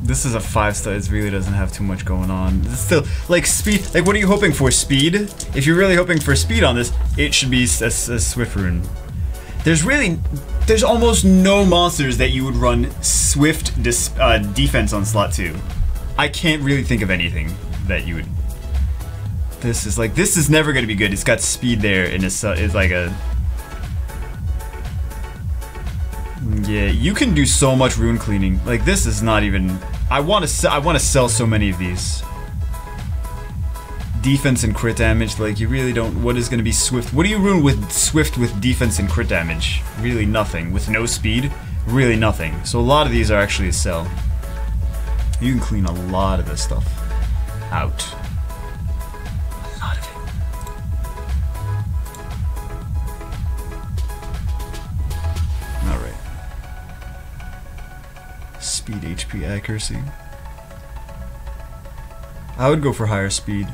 This is a 5-star. It really doesn't have too much going on. It's still, like, speed. Like, what are you hoping for? Speed? If you're really hoping for speed on this, it should be a Swift Rune. There's almost no monsters that you would run Swift defense on slot 2. I can't really think of anything that you would. This is never going to be good. It's got speed there, and it's like a. Yeah, you can do so much rune cleaning. Like, this is not even. I want to sell so many of these. Defense and crit damage. Like, you really don't. What is going to be Swift? What do you rune with Swift with defense and crit damage? Really nothing. With no speed, really nothing. So a lot of these are actually a sell. You can clean a lot of this stuff out. Speed, HP, accuracy. I would go for higher speed.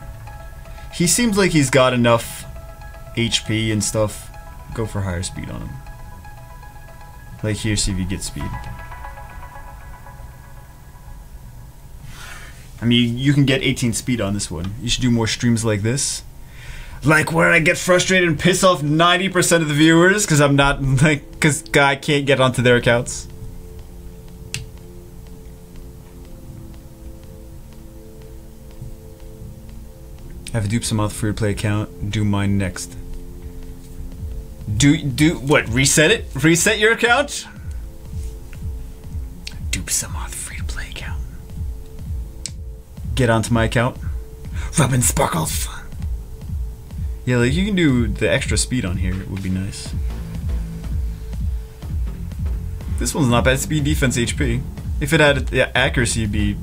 He seems like he's got enough HP and stuff. Go for higher speed on him. Like here, see if you get speed. I mean, you can get 18 speed on this one. You should do more streams like this. Like where I get frustrated and piss off 90% of the viewers because I'm not, like, because I can't get onto their accounts. I have a dupe some other free to play account. Do mine next. Do what? Reset it? Reset your account? Dupe some other free to play account. Get onto my account. Rubbing sparkles. Yeah, like you can do the extra speed on here. It would be nice. This one's not bad. Speed, defense, HP. If it had accuracy, it'd be.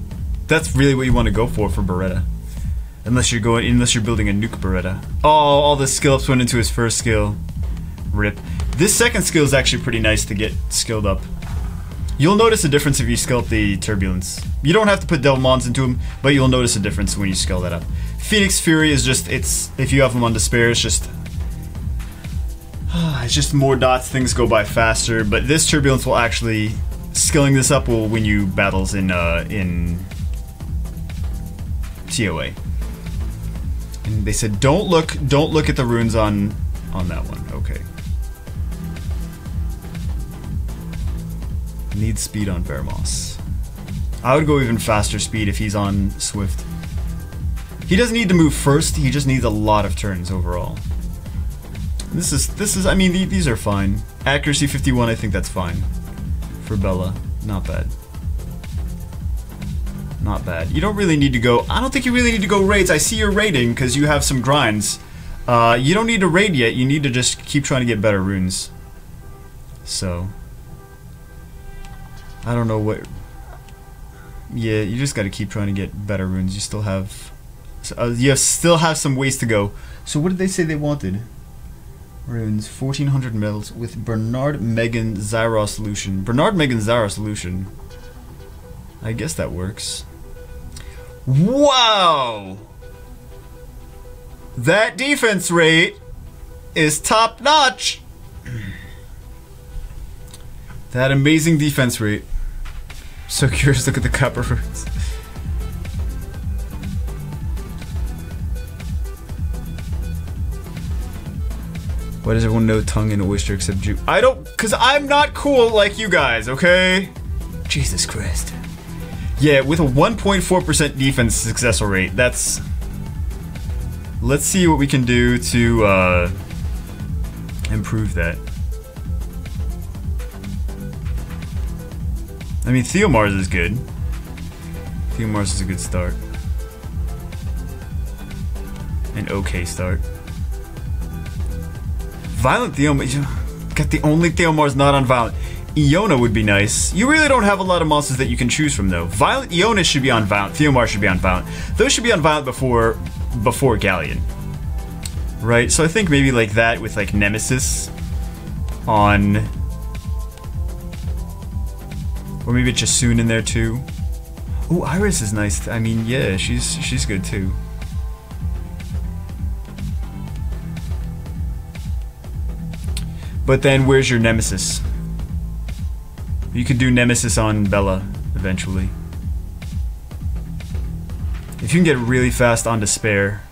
That's really what you want to go for Beretta. Unless you're building a nuke Beretta. Oh, all the skill ups went into his first skill. Rip. This second skill is actually pretty nice to get skilled up. You'll notice a difference if you skill up the Turbulence. You don't have to put Devil Mons into him, but you'll notice a difference when you skill that up. Phoenix Fury is just, if you have him on Despair, it's just more dots, things go by faster, but this Turbulence will actually, skilling this up will win you battles in TOA. And they said don't look at the runes on that one. Okay. Needs speed on Vermos. I would go even faster speed if he's on Swift. He doesn't need to move first, he just needs a lot of turns overall. This is I mean these are fine. Accuracy 51, I think that's fine. For Bella. Not bad. Not bad. You don't really need to go. I don't think you really need to go raids. I see you're raiding because you have some grinds. You don't need to raid yet. You need to just keep trying to get better runes. So. I don't know what. Yeah, you just got to keep trying to get better runes. You still have. Still have some ways to go. So what did they say they wanted? Runes, 1400 medals with Bernard Megan Zyros solution. Bernard Megan Zyros solution. I guess that works. Wow! That defense rate is top notch. That amazing defense rate. So curious, look at the copper runes. Why does everyone know tongue and oyster except Jew? I don't, cause I'm not cool like you guys, okay? Jesus Christ. Yeah, with a 1.4% defense successful rate, that's... Let's see what we can do to improve that. I mean, Theomars is good. Theomars is a good start. An okay start. Violent Theomars, got the only Theomars not on Violent. Iona would be nice. You really don't have a lot of monsters that you can choose from though. Violent Iona should be on Violent. Theomar should be on Violent. Those should be on Violent before Galleon. Right, so I think maybe like that with like Nemesis on... Or maybe Jasun in there too. Oh, Iris is nice. I mean, yeah, she's good too. But then where's your Nemesis? You could do Nemesis on Bella eventually. If you can get really fast on Despair.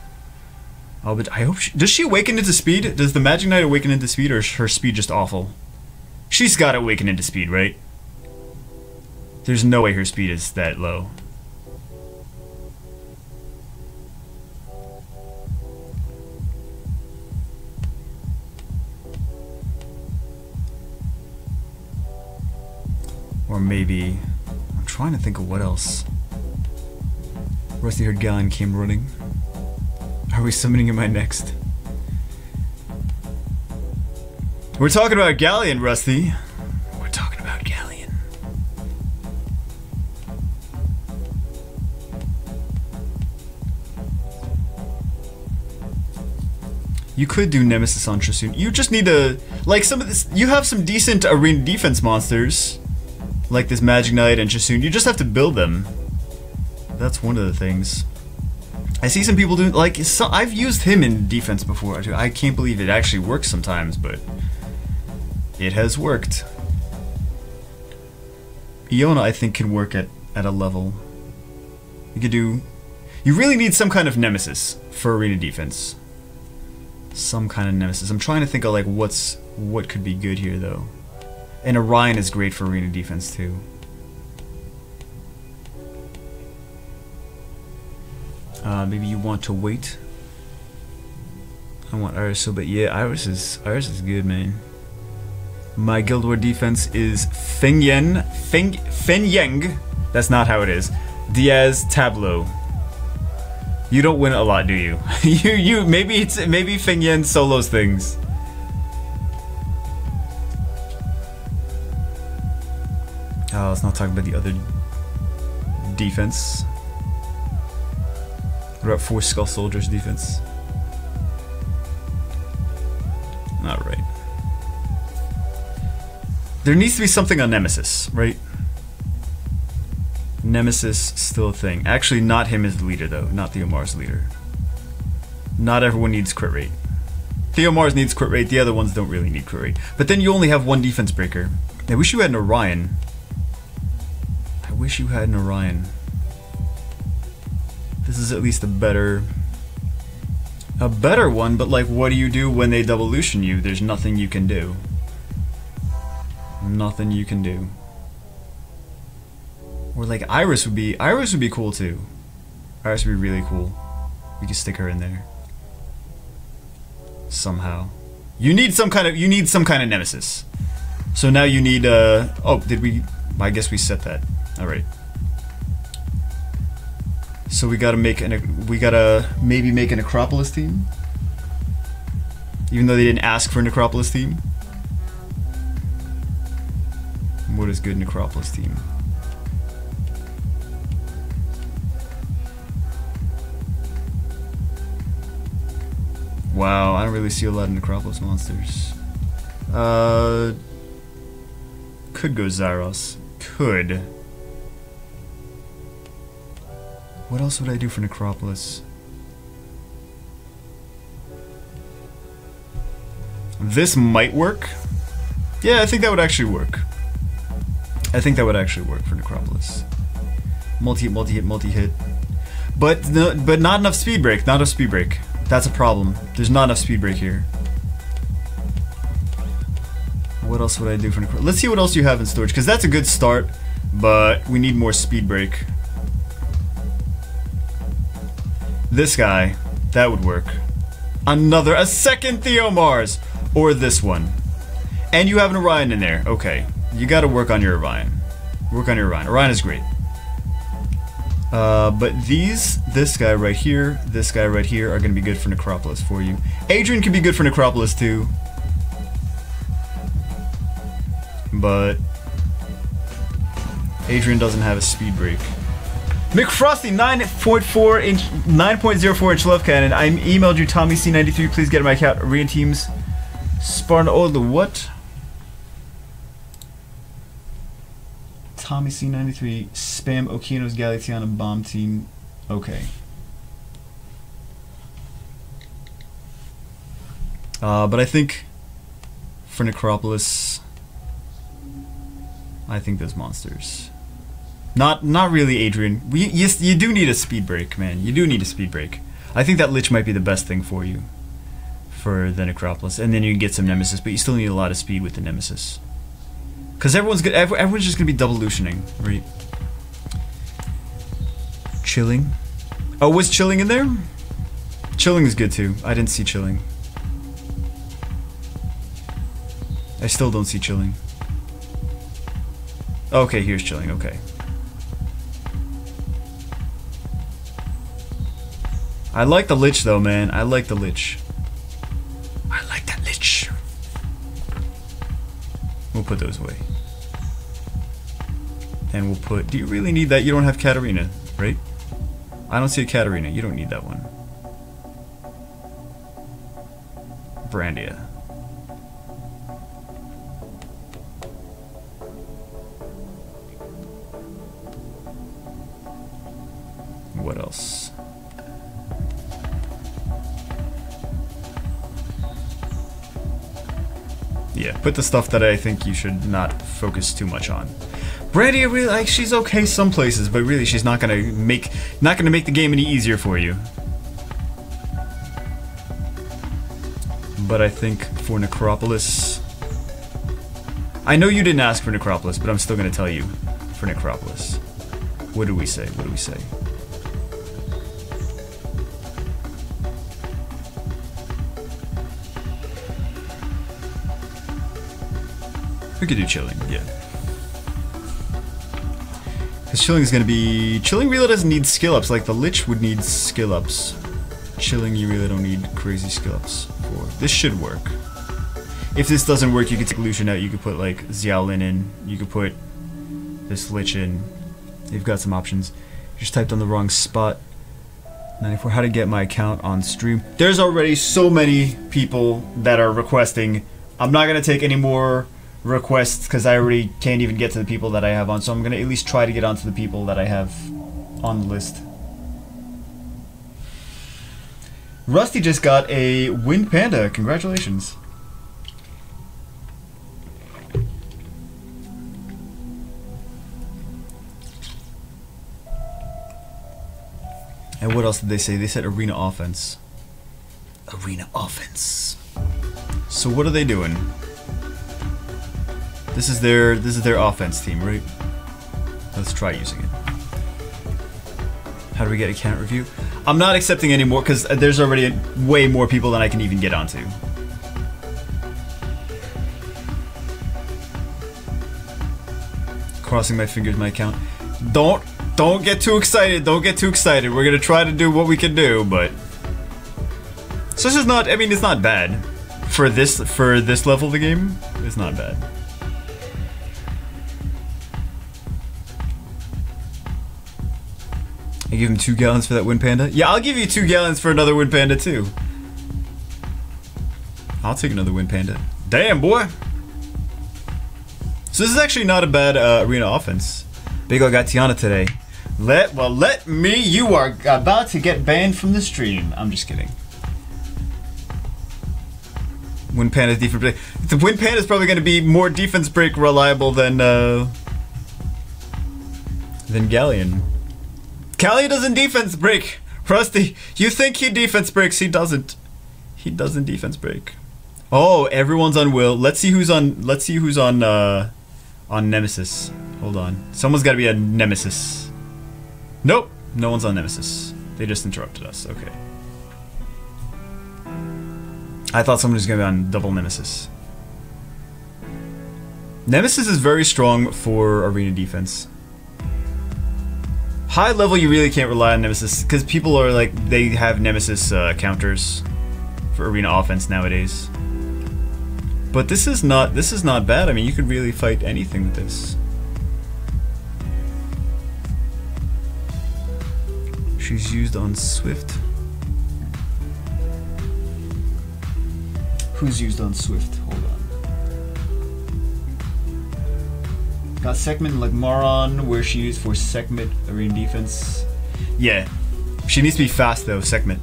Oh, but I hope does she awaken into speed? Does the Magic Knight awaken into speed, or is her speed just awful? She's got to awaken into speed, right? There's no way her speed is that low. Or maybe... I'm trying to think of what else. Rusty Haired Galleon came running. Are we summoning him next? We're talking about Galleon, Rusty. We're talking about Galleon. You could do Nemesis on Trasoon. You just need to... Like, some of this... You have some decent arena defense monsters. Like this Magic Knight and Trasoon. You just have to build them. That's one of the things. I see some people doing... Like, I've used him in defense before. I can't believe it actually works sometimes, but... It has worked. Iona, I think, can work at a level. You could do... You really need some kind of Nemesis for arena defense. Some kind of Nemesis. I'm trying to think of, like, what could be good here, though. And Orion is great for arena defense, too. Maybe you want to wait. I want Iris so bad. Yeah, Iris is good, man. My Guild War defense is Feng Yang. That's not how it is. Diaz Tableau. You don't win a lot, do you? maybe Feng Yan solos things. Oh, let's not talk about the other defense. What about 4 Skull Soldiers defense? Alright. There needs to be something on Nemesis, right? Nemesis still a thing. Actually, not him as the leader, though. Not Theomar's leader. Not everyone needs crit rate. Theomar's needs crit rate, the other ones don't really need crit rate. But then you only have 1 defense breaker. I wish you had an Orion. I wish you had an Orion. This is at least a better one, but like, what do you do when they devolution you? There's nothing you can do. Nothing you can do. Or like Iris would be cool too. Iris would be really cool. We could stick her in there. Somehow. You need some kind of Nemesis. So now you need oh, did we? I guess we set that. All right. So we gotta maybe make a Necropolis team, even though they didn't ask for a Necropolis team. What is good Necropolis team? Wow, I don't really see a lot of Necropolis monsters. Could go Zyros. Could. What else would I do for Necropolis? This might work. Yeah, I think that would actually work. I think that would actually work for Necropolis. Multi-hit. But not enough speed break. Not enough speed break. That's a problem. There's not enough speed break here. What else would I do for Necropolis? Let's see what else you have in storage, because that's a good start, but we need more speed break. This guy, that would work. A second Theomars! Or this one. And you have an Orion in there. Okay. You gotta work on your Orion. Work on your Orion. Orion is great. But this guy right here, this guy right here are gonna be good for Necropolis for you. Adrian can be good for Necropolis too. But Adrian doesn't have a speed break. McFrosty 9.4 inch 9.04 inch love cannon. I emailed you Tommy C93. Please get my account. Arena teams. Spartan. Oh, the what? Tommy C93. Spam Okino's Galatiana bomb team. Okay. But I think for Necropolis, I think there's monsters. Not really, Adrian. You do need a speed break, man. You do need a speed break. I think that Lich might be the best thing for you for the Necropolis, and then you can get some Nemesis, but you still need a lot of speed with the Nemesis. Because everyone's just gonna be double lutioning, right? Chilling. Oh, was chilling in there? Chilling is good too. I didn't see chilling. I still don't see chilling. Okay, here's chilling. Okay. I like the Lich though, man. I like the Lich. I like that Lich. We'll put those away. And we'll put... Do you really need that? You don't have Katarina, right? I don't see a Katarina. You don't need that one. Brandia. What else? Yeah, put the stuff that I think you should not focus too much on. Brandy, really, like, she's okay some places, but really she's not gonna make the game any easier for you. But I think for Necropolis, I know you didn't ask for Necropolis, but I'm still gonna tell you for Necropolis. What do we say? What do we say? We could do chilling, yeah. Because chilling is going to be... Chilling really doesn't need skill ups, like the Lich would need skill ups. Chilling you really don't need crazy skill ups for. This should work. If this doesn't work, you could take Lucian out, you could put like Xiaolin in, you could put this Lich in. You've got some options. You just typed on the wrong spot. 94, how to get my account on stream. There's already so many people that are requesting. I'm not going to take any more requests because I already can't even get to the people that I have on, so I'm gonna at least try to get onto the people that I have on the list. Rusty just got a Wind Panda. Congratulations. And what else did they say? They said arena offense. Arena offense. So what are they doing? This is their offense team, right? Let's try using it. How do we get account review? I'm not accepting any more because there's already way more people than I can even get onto. Crossing my fingers, my account. Don't get too excited. Don't get too excited. We're gonna try to do what we can do, but so this is not. I mean, it's not bad for this level of the game. It's not bad. I give him 2 gallons for that Wind Panda? Yeah, I'll give you 2 gallons for another Wind Panda too. I'll take another Wind Panda. Damn, boy! So this is actually not a bad arena offense. Big O got Tiana today. Let me, you are about to get banned from the stream. I'm just kidding. Wind Panda's defense break. The Wind Panda is probably going to be more defense break reliable than Galleon. Callie doesn't defense break. Rusty, you think he defense breaks? He doesn't. He doesn't defense break. Oh, everyone's on Will. Let's see who's on Nemesis. Hold on. Someone's got to be a Nemesis. Nope, no one's on Nemesis. They just interrupted us. Okay. I thought someone was going to be on double Nemesis. Nemesis is very strong for arena defense. High level, you really can't rely on Nemesis because people are like, they have Nemesis counters for arena offense nowadays. But this is not bad. I mean, you could really fight anything with this. She's used on Swift. Who's used on Swift? Hold on. Got Segment like Moron, where she used for Segment arena defense. Yeah. She needs to be fast though, Segment.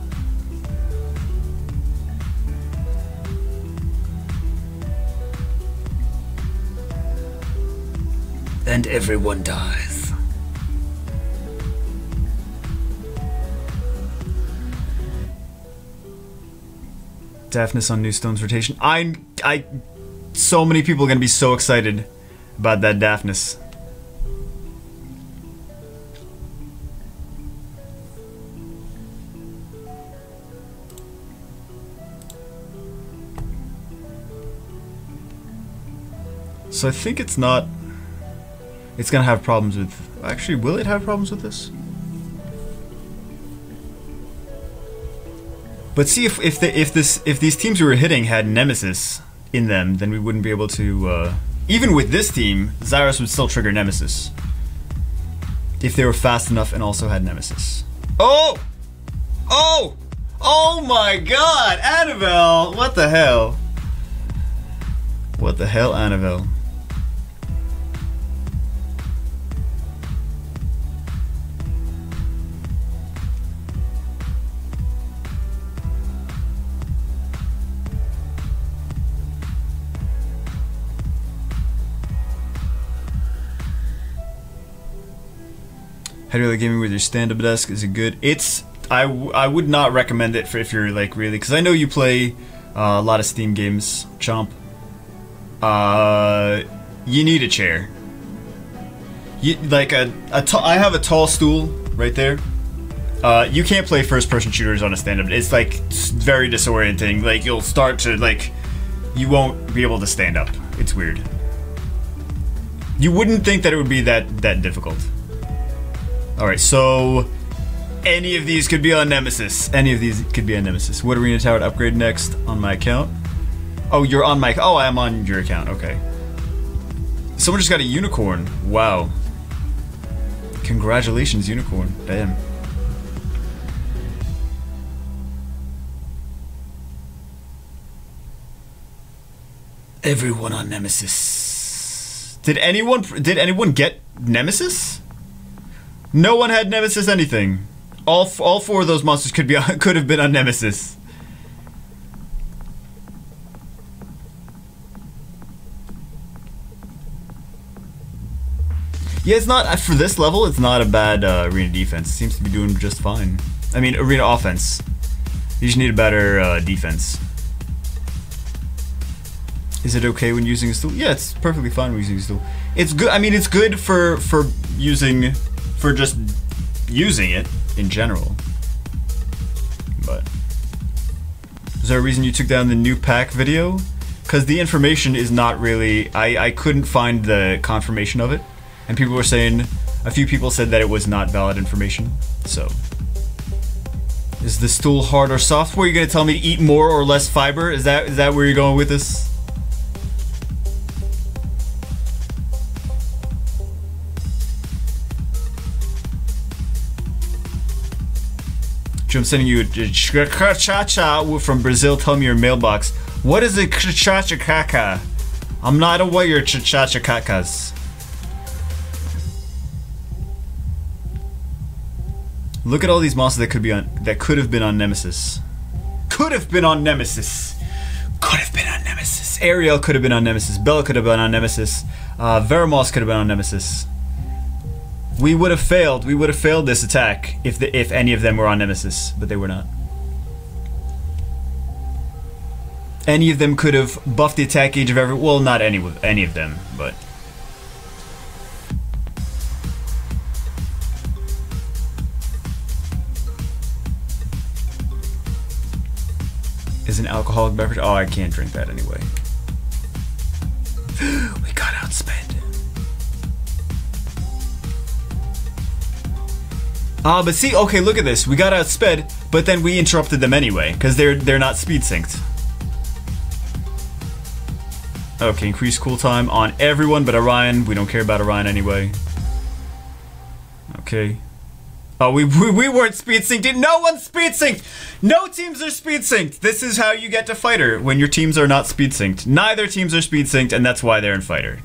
And everyone dies. Daphnis on New Stone's rotation. So many people are gonna be so excited about that Daphnis. So I think it's not. It's gonna have problems with. Actually, will it have problems with this? But see, if these teams we were hitting had Nemesis in them, then we wouldn't be able to. Even with this team, Zyrus would still trigger Nemesis if they were fast enough and also had Nemesis. Oh, oh, oh my God, Annabelle! What the hell? What the hell, Annabelle? How do you like gaming with your stand-up desk? Is it good? It's I would not recommend it for if you're like really, because I know you play a lot of Steam games, Chomp. You need a chair. I have a tall stool right there. You can't play first-person shooters on a stand-up. It's like very disorienting. Like you'll start to like, you won't be able to stand up. It's weird. You wouldn't think that it would be that difficult. Alright, so any of these could be on Nemesis. Any of these could be on Nemesis. What arena tower to upgrade next on my account? Oh, you're on my... Oh, I am on your account. Okay. Someone just got a unicorn. Wow. Congratulations, unicorn. Damn. Everyone on Nemesis. Did anyone get Nemesis? No one had Nemesis anything. All four of those monsters could have been on Nemesis. Yeah, it's not for this level. It's not a bad arena defense. It seems to be doing just fine. I mean, arena offense. You just need a better defense. Is it okay when using a stool? Yeah, it's perfectly fine when using a stool. It's good. I mean, it's good for using. For just using it in general. But is there a reason you took down the new pack video? Because the information is not really, I couldn't find the confirmation of it, and people were saying, a few people said that it was not valid information. So is the stool hard or soft? Were you gonna tell me to eat more or less fiber? Is that where you're going with this? I'm sending you a cha-cha from Brazil. Tell me your mailbox. What is a cha-cha-caca? I'm not aware your cha-cha-cacas. Look at all these monsters that could have been on Nemesis. Could have been on Nemesis. Could have been on Nemesis. Ariel could have been on Nemesis. Bella could have been on Nemesis. Veramos could have been on Nemesis. We would have failed. We would have failed this attack if any of them were on Nemesis, but they were not. Any of them could have buffed the attack gauge of well, not any of them, but is an alcoholic beverage. Oh, I can't drink that anyway. We got outspent. But see, okay, look at this. We got outsped, but then we interrupted them anyway, because they're not speed synced. Okay, increase cooltime on everyone but Orion. We don't care about Orion anyway. Okay. Oh, we weren't speed synced. No one's speed synced. No teams are speed synced. This is how you get to fighter when your teams are not speed synced. Neither teams are speed synced, and that's why they're in fighter.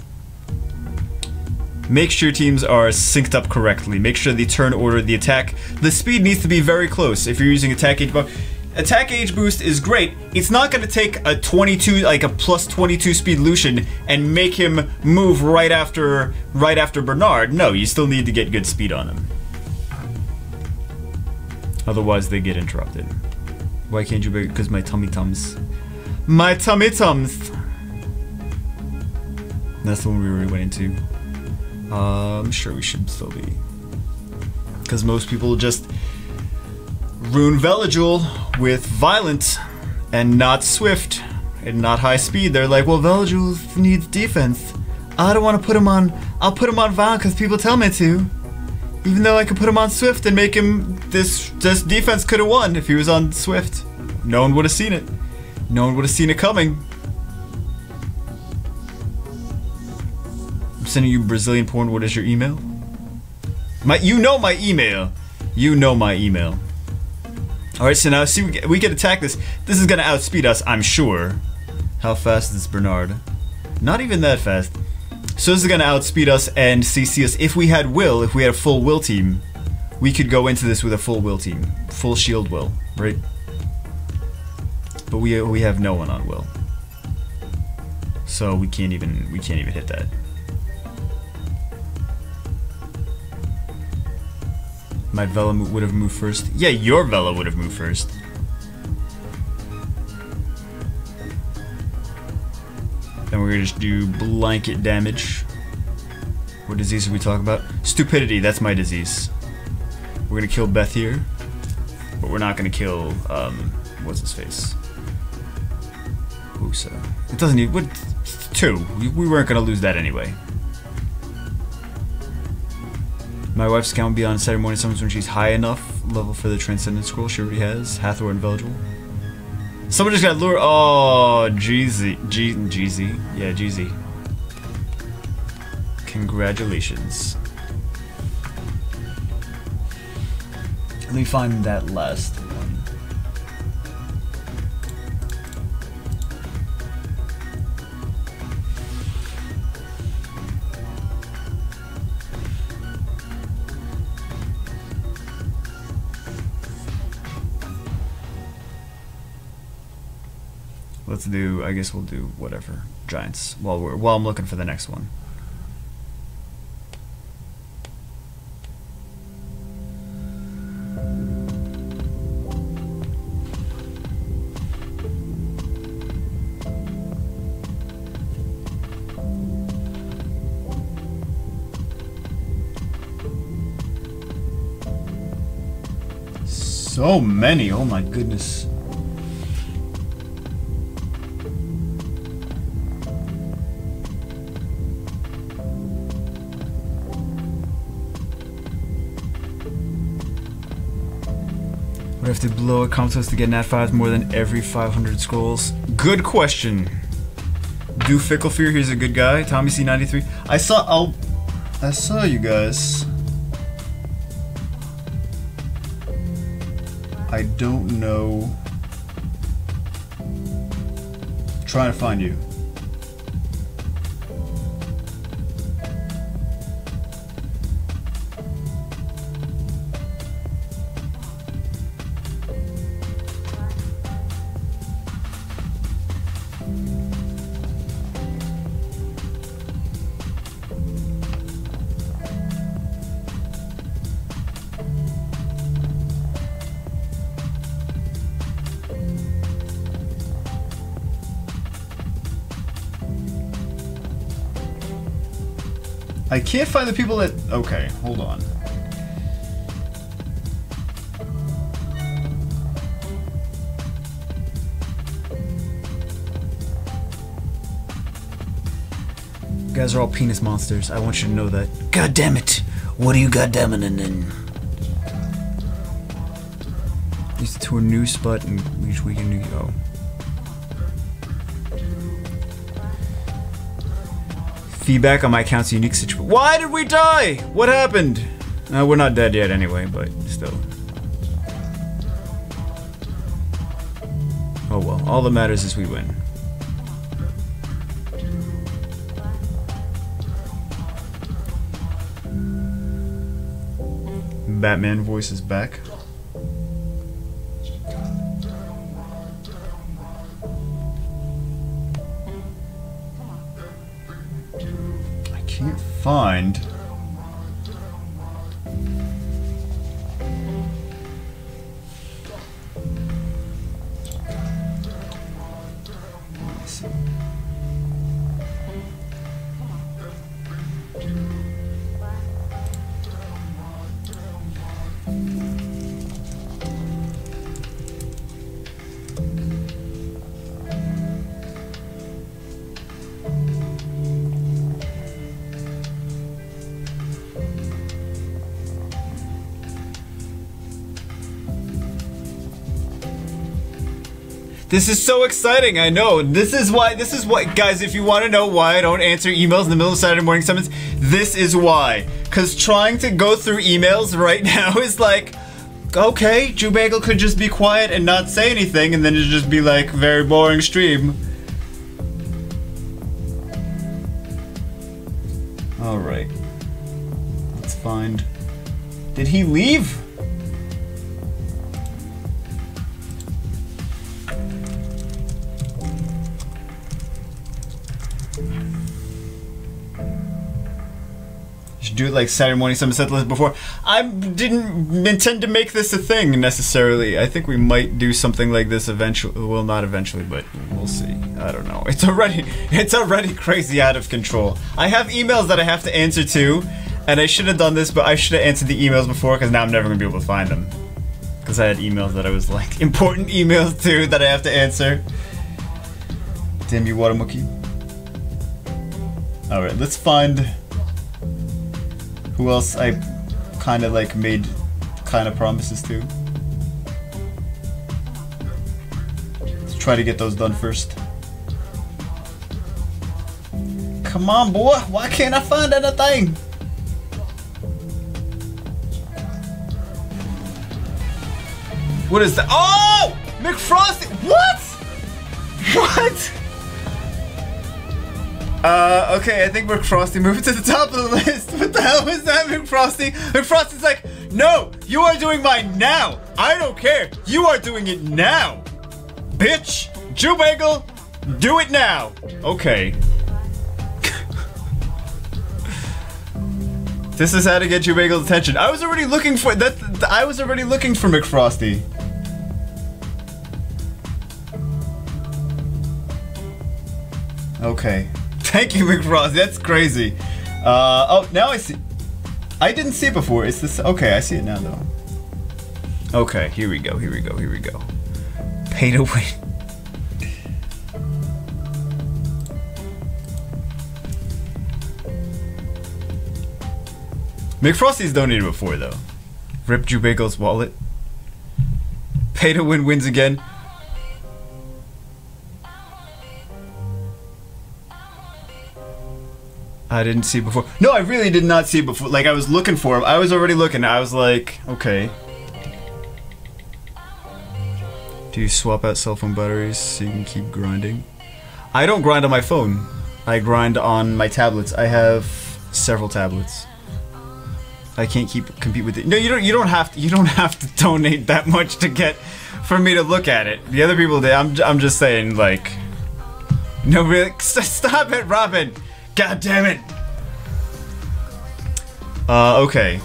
Make sure teams are synced up correctly. Make sure the turn order, the attack, the speed needs to be very close. If you're using attack age boost, attack age boost is great. It's not going to take a 22, like a plus 22 speed Lucian, and make him move right after Bernard. No, you still need to get good speed on him. Otherwise, they get interrupted. Why can't you be? Because my tummy tums. My tummy tums. That's the one we really went into. I'm sure we should still be. Because most people just rune Veligil with violent and not swift and not high speed. They're like, well, Veligil needs defense. I don't want to put him on. I'll put him on violent because people tell me to. Even though I could put him on Swift and make him this defense could have won if he was on Swift. No one would have seen it. No one would have seen it coming. I'm sending you Brazilian porn. What is your email? You know my email. You know my email. Alright, so now see we can attack this. This is gonna outspeed us, I'm sure. How fast is Bernard? Not even that fast. So this is gonna outspeed us and CC us. If we had will, if we had a full will team, we could go into this with a full will team. Full shield will, right? But we have no one on will. So we can't even hit that. My Vela would have moved first. Yeah, your Vela would have moved first. Then we're gonna just do blanket damage. What disease are we talking about? Stupidity, that's my disease. We're gonna kill Beth here. But we're not gonna kill, what's his face? Husa. It doesn't need, what, 2. We weren't gonna lose that anyway. My wife's account will be on Saturday morning summons when she's high enough level for the Transcendent Scroll. She already has. Hathor and Veligil. Someone just got lured. Oh, Jeezy. Jeezy. Yeah, Jeezy. Congratulations. Let me find that last one. Let's do, I guess we'll do whatever. Giants. While I'm looking for the next one. So many, oh my goodness. Would I have to blow a contest to get nat 5 more than every 500 scrolls? Good question. Do Fickle Fear, he's a good guy. Tommy C93. I saw you guys. I don't know. I'm trying to find you. I can't find the people that... Okay, hold on. You guys are all penis monsters. I want you to know that. God damn it! What are you goddamming in? Used to a new spot and each weekend you go. Feedback on my account's unique situation. Why did we die? What happened? We're not dead yet anyway, but still. Oh well, all that matters is we win. Batman voice is back. I can't find... This is so exciting, I know. This is why, guys, if you want to know why I don't answer emails in the middle of Saturday morning summons, this is why. Because trying to go through emails right now is like, okay, Jubagel could just be quiet and not say anything, and then it'd just be like, very boring stream. Alright. Let's find... Did he leave? Do it like Saturday morning summon set list before. I didn't intend to make this a thing necessarily. I think we might do something like this eventually. Well, not eventually, but we'll see. I don't know. It's already crazy out of control. I have emails that I have to answer to, and I should have done this, but I should have answered the emails before because now I'm never gonna be able to find them. Because I had emails that I was like important emails too that I have to answer. Damn you, Watermookie. All right, let's find. Who else I kind of like made kind of promises to. Let's try to get those done first. Come on, boy. Why can't I find anything? What is that? Oh! McFrosty! What? What? Okay, I think McFrosty moved to the top of the list. What the hell is that, McFrosty? McFrosty's like, no, you are doing mine now. I don't care. You are doing it now. Bitch, Jubagel, do it now. Okay. This is how to get Jubagel's attention. I was already looking for that. I was already looking for McFrosty. Okay. Thank you, McFrosty. That's crazy. Oh, now I see. I didn't see it before. It's this. Okay, I see it now, though. Okay, here we go. Here we go. Here we go. Pay to win. McFrosty's donated before, though. Rip Jubagel's wallet. Pay to win wins again. I didn't see before. No, I really did not see before. Like, I was looking for him. I was already looking. I was like, okay. Do you swap out cell phone batteries so you can keep grinding? I don't grind on my phone. I grind on my tablets. I have several tablets. I can't compete with it. No, you don't have to donate that much to get for me to look at it. The other people did. I'm just saying, like, no, really. Stop it, Robin. God damn it. Okay.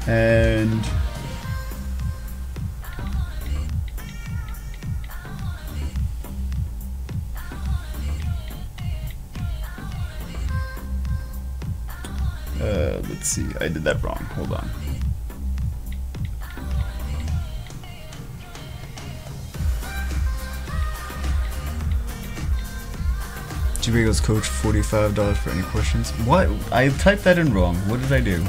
And let's see, I did that wrong. Hold on. Jubagel's coach, $45 for any questions. What? I typed that in wrong. What did I do?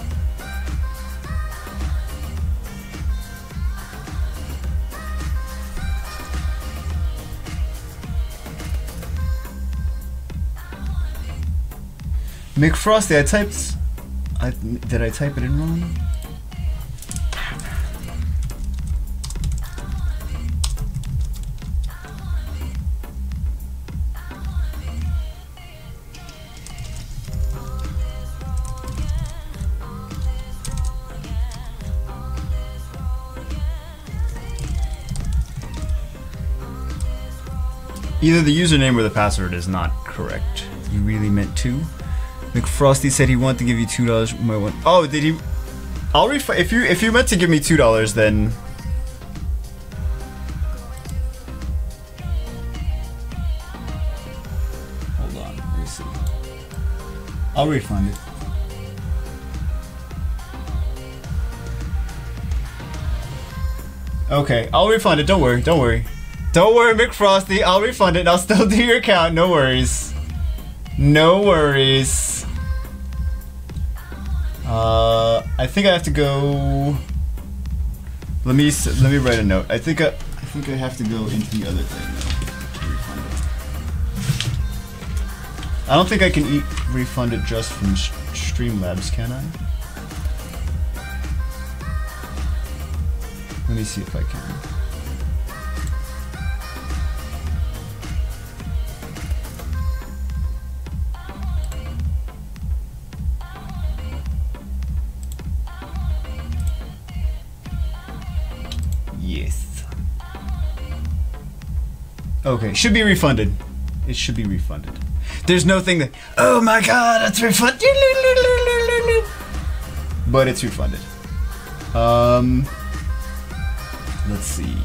McFrosty, did I type it in wrong? Either the username or the password is not correct. You really meant to? McFrosty said he wanted to give you $2. Oh, did he? I'll refund. If you meant to give me $2, then. Hold on, let me see. I'll refund it. Okay, I'll refund it. Don't worry. Don't worry. Don't worry, McFrosty. I'll refund it. I'll still do your account. No worries. No worries. I think I have to go. Let me write a note. I think I have to go into the other thing to refund it. I don't think I can refund it just from Streamlabs, can I? Let me see if I can. Yes. Okay, should be refunded. It should be refunded. There's no thing that, oh my god, it's refunded. But it's refunded. Let's see.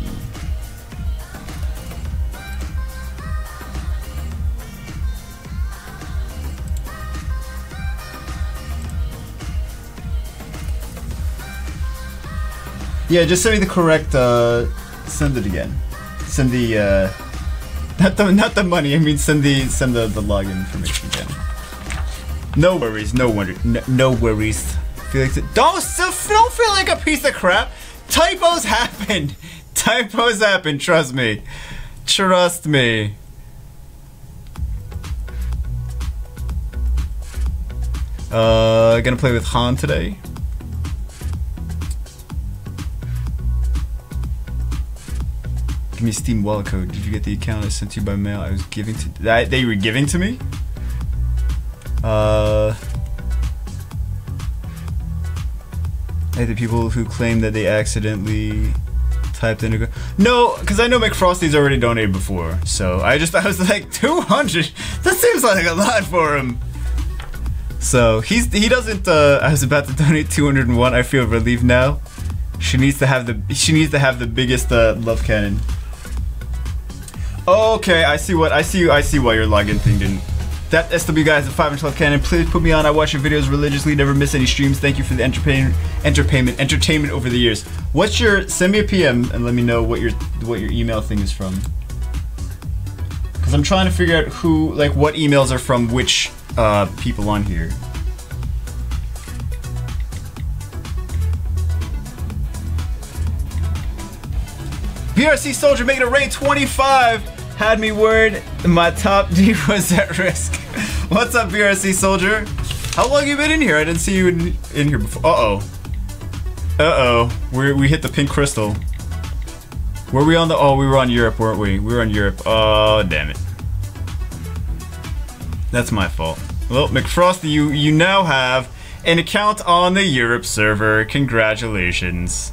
Yeah, just send me the correct, send it again. Send the, not the money, I mean send the login information again. No worries, no worries. Don't feel like a piece of crap. Typos happen. Typos happen, trust me. Trust me. Gonna play with Han today. Give me Steam wallet code. Did you get the account I sent you by mail? I was giving to that they were giving to me? The people who claim that they accidentally typed in a no, because I know McFrosty's already donated before, so I was like 200. That seems like a lot for him. So he doesn't. I was about to donate 201. I feel relieved now. She needs to have the biggest love cannon. Okay, I see why your login thing didn't. That SW guy has a 5-inch love cannon. Please put me on. I watch your videos religiously. Never miss any streams. Thank you for the entertainment over the years. What's your? Send me a PM and let me know what your email thing is from. Because I'm trying to figure out who, like, what emails are from which people on here. BRC Soldier making it rain 25. Had me worried my top D was at risk. What's up, BRC Soldier? How long you been in here? I didn't see you in here before. Uh-oh. We hit the pink crystal. Were we on the... Oh, we were on Europe, weren't we? We were on Europe. Oh, damn it. That's my fault. Well, McFrosty, you now have an account on the Europe server. Congratulations.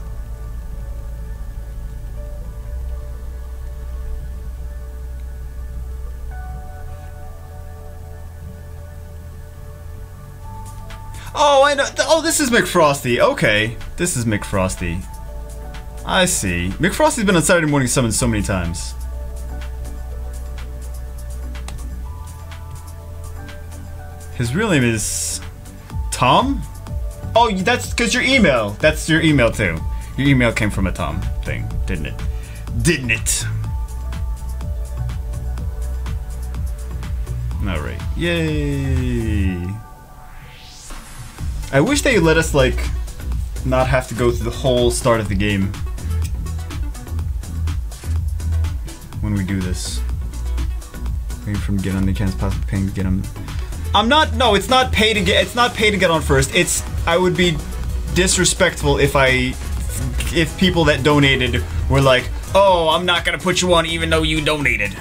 Oh, I know. Oh, this is McFrosty. Okay. This is McFrosty. I see. McFrosty's been on Saturday Morning Summon so many times. His real name is... Tom? Oh, that's because your email. That's your email, too. Your email came from a Tom thing, didn't it? Didn't it? Alright. Yay. I wish they let us, like, not have to go through the whole start of the game when we do this. Waiting for him to get on the chance, possibly paying to get him. I'm not. No, it's not pay to get. It's not pay to get on first. It's. I would be disrespectful if people that donated were like, oh, I'm not gonna put you on even though you donated.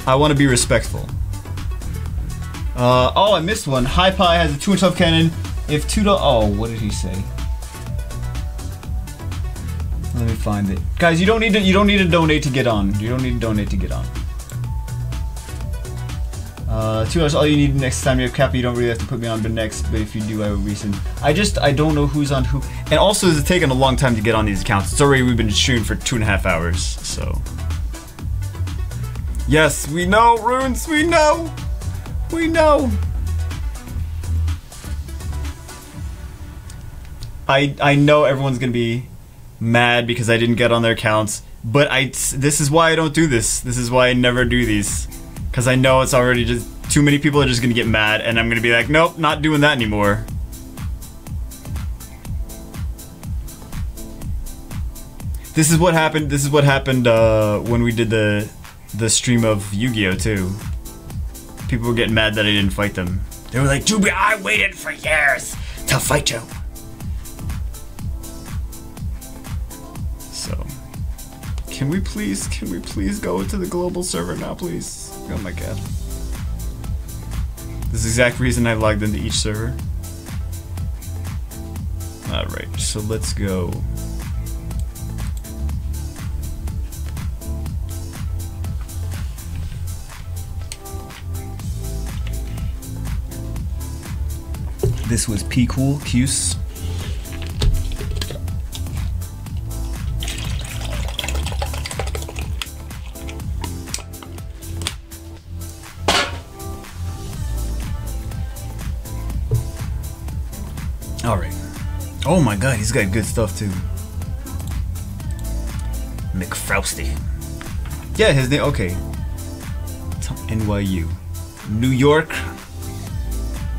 I want to be respectful. Oh, I missed one. High Pie has a 2-inch love cannon. If $2. Oh, what did he say? Let me find it, guys. You don't need to donate to get on. You don't need to donate to get on. $2 all you need next time you have Kappa. You don't really have to put me on the next, but if you do, I will resend. I don't know who's on who. And also, it's taken a long time to get on these accounts. It's already, we've been shooting for 2.5 hours, so. Yes, we know, Runes, we know. We know. I know everyone's gonna be mad because I didn't get on their accounts, but this is why I don't do this. This is why I never do these. Because I know it's already just too many people are just gonna get mad, and I'm gonna be like, nope, not doing that anymore. This is what happened. This is what happened when we did the stream of Yu-Gi-Oh too. People were getting mad that I didn't fight them. They were like, Juby, I waited for years to fight you. So, can we please go into the global server now, please? Oh my god. This is the exact reason I logged into each server. Alright, so let's go. This was P-Cool, Cuse. Alright. Oh my god, he's got good stuff too. McFrousty. Yeah, his name, okay. NYU. New York.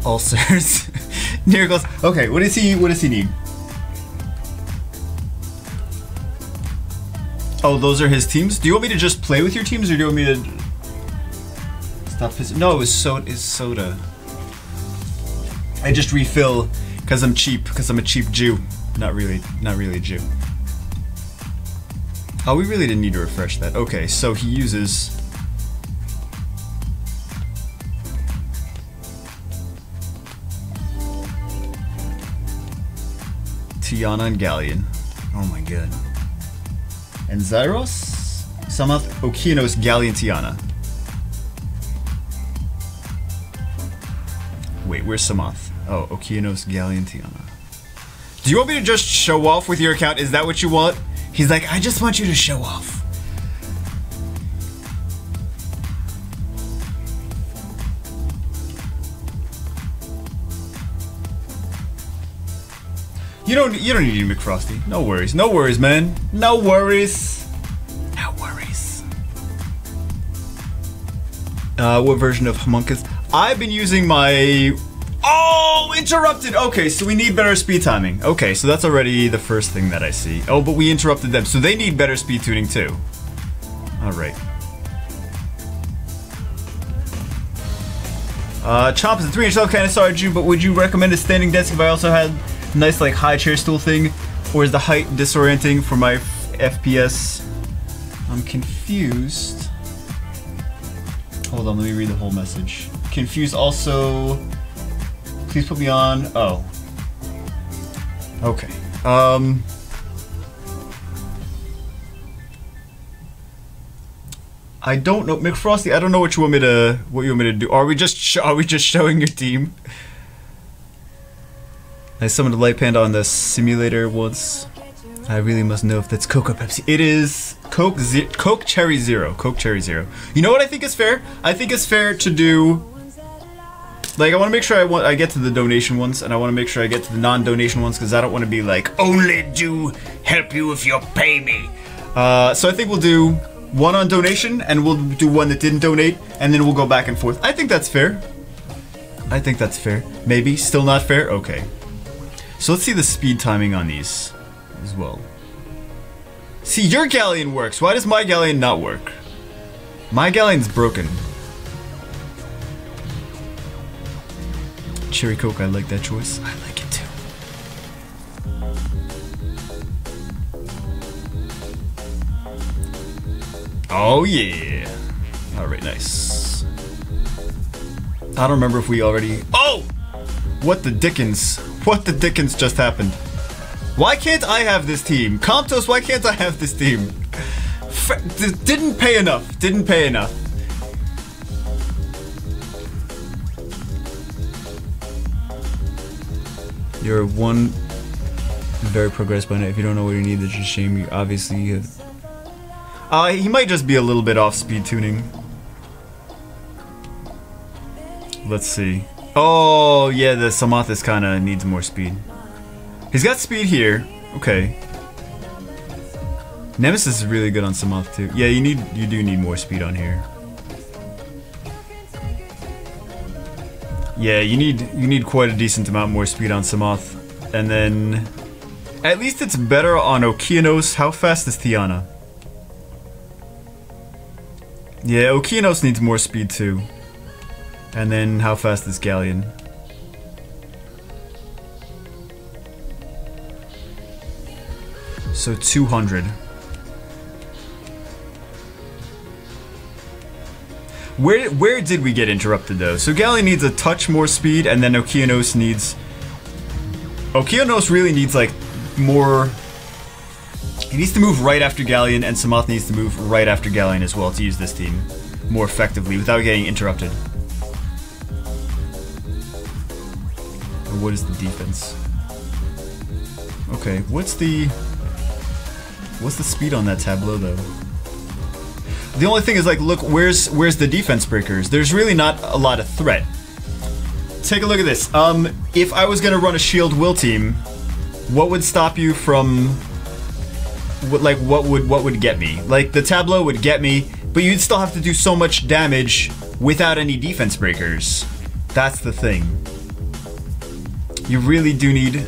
Ulcers. Miracles. Okay, what does he need? Oh, those are his teams? Do you want me to just play with your teams, or do you want me to stop his? No, it's soda. I just refill because I'm cheap, because I'm a cheap Jew. Not really a Jew. Oh, we really didn't need to refresh that. Okay, so he uses Tiana and Galleon. Oh my god. And Zyros? Samath, Okeanos, Galleon, Tiana. Wait, where's Samath? Oh, Okeanos, Galleon, Tiana. Do you want me to just show off with your account? Is that what you want? He's like, I just want you to show off. You don't need to be McFrosty. No worries. No worries, man. No worries. No worries. What version of Homunculus? I've been using my... Oh, interrupted. Okay, so we need better speed timing. Okay, so that's already the first thing that I see. Oh, but we interrupted them, so they need better speed tuning too. All right. Chomp is a 3-inch level kind of sorry, Jew, but would you recommend a standing desk if I also had nice like high chair stool thing, or is the height disorienting for my FPS? I'm confused. Hold on, let me read the whole message. Confused also. Please put me on. Oh. Okay. I don't know, McFrosty. I don't know what you want me to do. Are we just showing your team? I summoned a light panda on the simulator once. I really must know if that's Coke or Pepsi. It is Coke Cherry Zero. Coke Cherry Zero. You know what I think is fair? I think it's fair to do. Like, I want to make sure I get to the donation ones, and I want to make sure I get to the non-donation ones, because I don't want to be like, only do help you if you pay me. So I think we'll do one on donation, and we'll do one that didn't donate, and then we'll go back and forth. I think that's fair. I think that's fair. Maybe. Still not fair? Okay. So let's see the speed timing on these as well. See, your Galleon works. Why does my Galleon not work? My Galleon's broken. Cherry Coke, I like that choice. I like it too. Oh yeah. Alright, nice. I don't remember if we already... Oh! What the dickens? What the dickens just happened? Why can't I have this team? Comptos, why can't I have this team? Didn't pay enough. Didn't pay enough. You're one very progressed by now. If you don't know what you need, that's a shame. You obviously have... he might just be a little bit off speed tuning. Let's see. Oh, yeah, the Samathis kind of needs more speed. He's got speed here. Okay. Nemesis is really good on Samath too. Yeah, you do need more speed on here. Yeah, you need quite a decent amount more speed on Samath. And then at least it's better on Okeanos. How fast is Tiana? Yeah, Okeanos needs more speed too. And then how fast is Galleon? So 200. Where did we get interrupted though? So Galleon needs a touch more speed, and then Okeanos needs... Okeanos really needs like more... He needs to move right after Galleon, and Samath needs to move right after Galleon as well to use this team more effectively without getting interrupted. And what is the defense? Okay, what's the speed on that tableau though? The only thing is, like, look, where's the defense breakers? There's really not a lot of threat. Take a look at this. If I was gonna run a shield will team, what would stop you from, what would get me? Like, the tableau would get me, but you'd still have to do so much damage without any defense breakers. That's the thing. You really do need...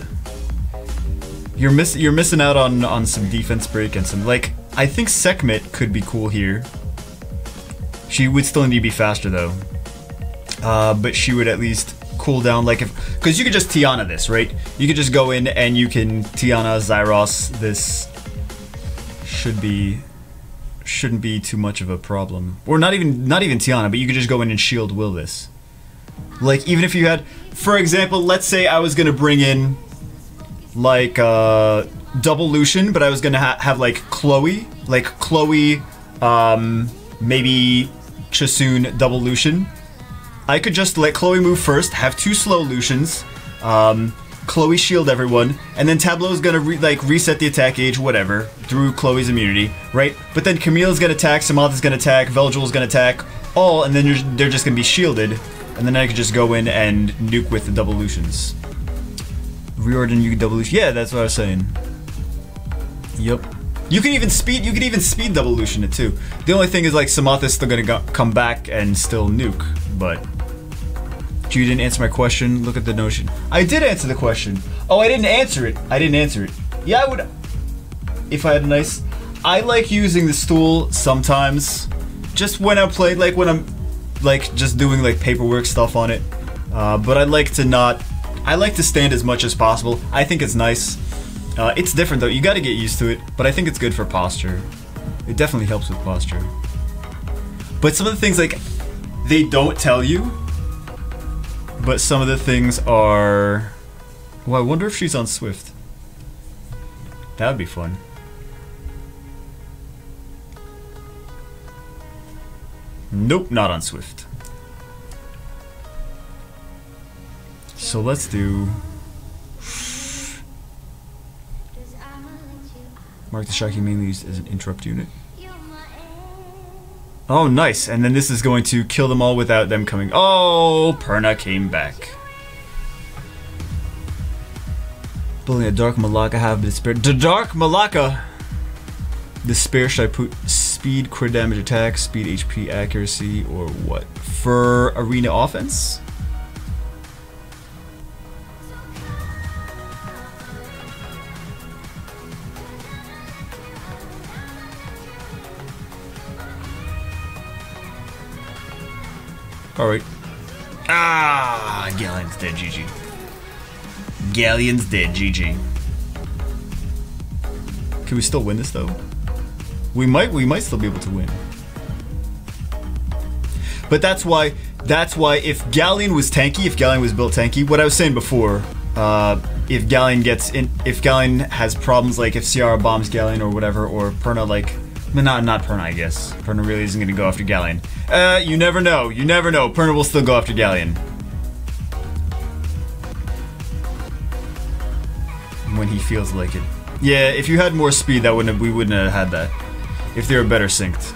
You're missing out on some defense break and some, like... I think Sekhmet could be cool here. She would still need to be faster though. But she would at least cool down, like if... Because you could just Tiana this, right? You could just go in and you can Tiana, Zyros, this... Shouldn't be too much of a problem. Or not even Tiana, but you could just go in and shield will this. Like, even if you had... For example, let's say I was gonna bring in... Like, double Lucian, but I was gonna have like Chloe, maybe Chasun, double Lucian. I could just let Chloe move first, have 2 slow Lucians, Chloe shield everyone, and then Tableau's gonna reset the attack gauge, whatever, through Chloe's immunity, right? But then Camille's gonna attack, Samath's gonna attack, Veljul's gonna attack, all, and then they're just gonna be shielded, and then I could just go in and nuke with the double Lucians. Reorder you double Lucian. Yeah, that's what I was saying. Yep. You can even speed double Lucian it too. The only thing is, like, Samath is still gonna come back and still nuke, but... You didn't answer my question. Look at the notion. I did answer the question. Oh, I didn't answer it. Yeah, I would... If I had a nice... I like using the stool sometimes. Just when I play, like, when I'm, like, just doing, like, paperwork stuff on it. But I like to not... I like to stand as much as possible. I think it's nice. It's different though, you gotta get used to it, but I think it's good for posture. It definitely helps with posture. But some of the things, like, they don't tell you, but some of the things are... Well, I wonder if she's on Swift. That would be fun. Nope, not on Swift. So let's do... Mark the Shocking mainly used as an interrupt unit. Oh, nice. And then this is going to kill them all without them coming... Oh, Perna came back. Building a Dark Malaka have the spare... The Dark Malaka! The spare, should I put speed, crit damage, attack, speed, HP, accuracy, or what? For arena offense? Alright. Ah, Galleon's dead, GG. Galleon's dead, GG. Can we still win this though? We might still be able to win. But that's why if Galleon was tanky, if Galleon was built tanky, what I was saying before, if Galleon has problems, like if Ciara bombs Galleon or whatever, or Perna, like, not Perna, I guess. Perna really isn't gonna go after Galleon. You never know. You never know. Perna will still go after Galleon. When he feels like it. Yeah, if you had more speed, we wouldn't have had that. If they were better synced.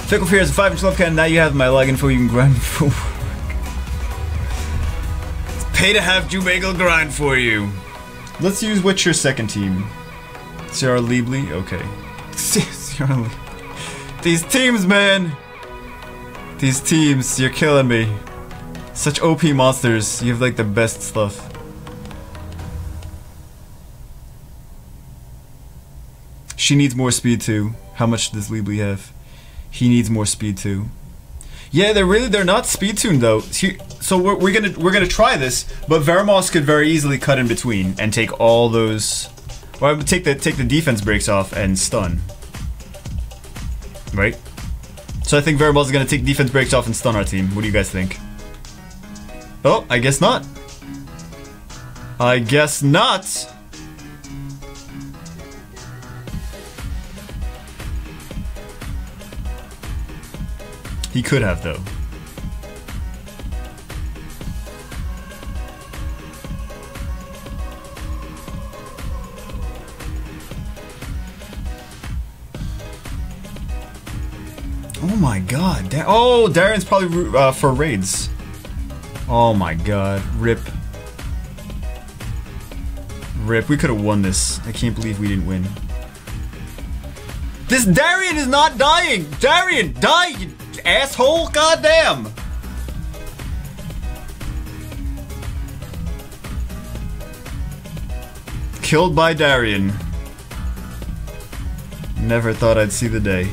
Fickle Fear has a 5-inch love cannon. Now you have my login info. You can grind for. It's pay to have Jubagle grind for you. Let's use what's your second team? Ciara Liebly? Okay. Ciara Liebly. These teams, man! These teams, you're killing me. Such OP monsters. You have like the best stuff. She needs more speed too. How much does Liebly have? He needs more speed too. Yeah, they're not speed tuned though. So we're gonna try this, but Veramos could very easily cut in between and take all those. Well, I would take the defense breaks off and stun. Right? So I think Veramos is gonna take defense breaks off and stun our team. What do you guys think? Oh, I guess not. I guess not. He could have, though. Oh my god. Oh, Darren's probably for raids. Oh my god. Rip. Rip. We could have won this. I can't believe we didn't win. This Darian is not dying! Darian, die, you asshole! Goddamn! Killed by Darian. Never thought I'd see the day.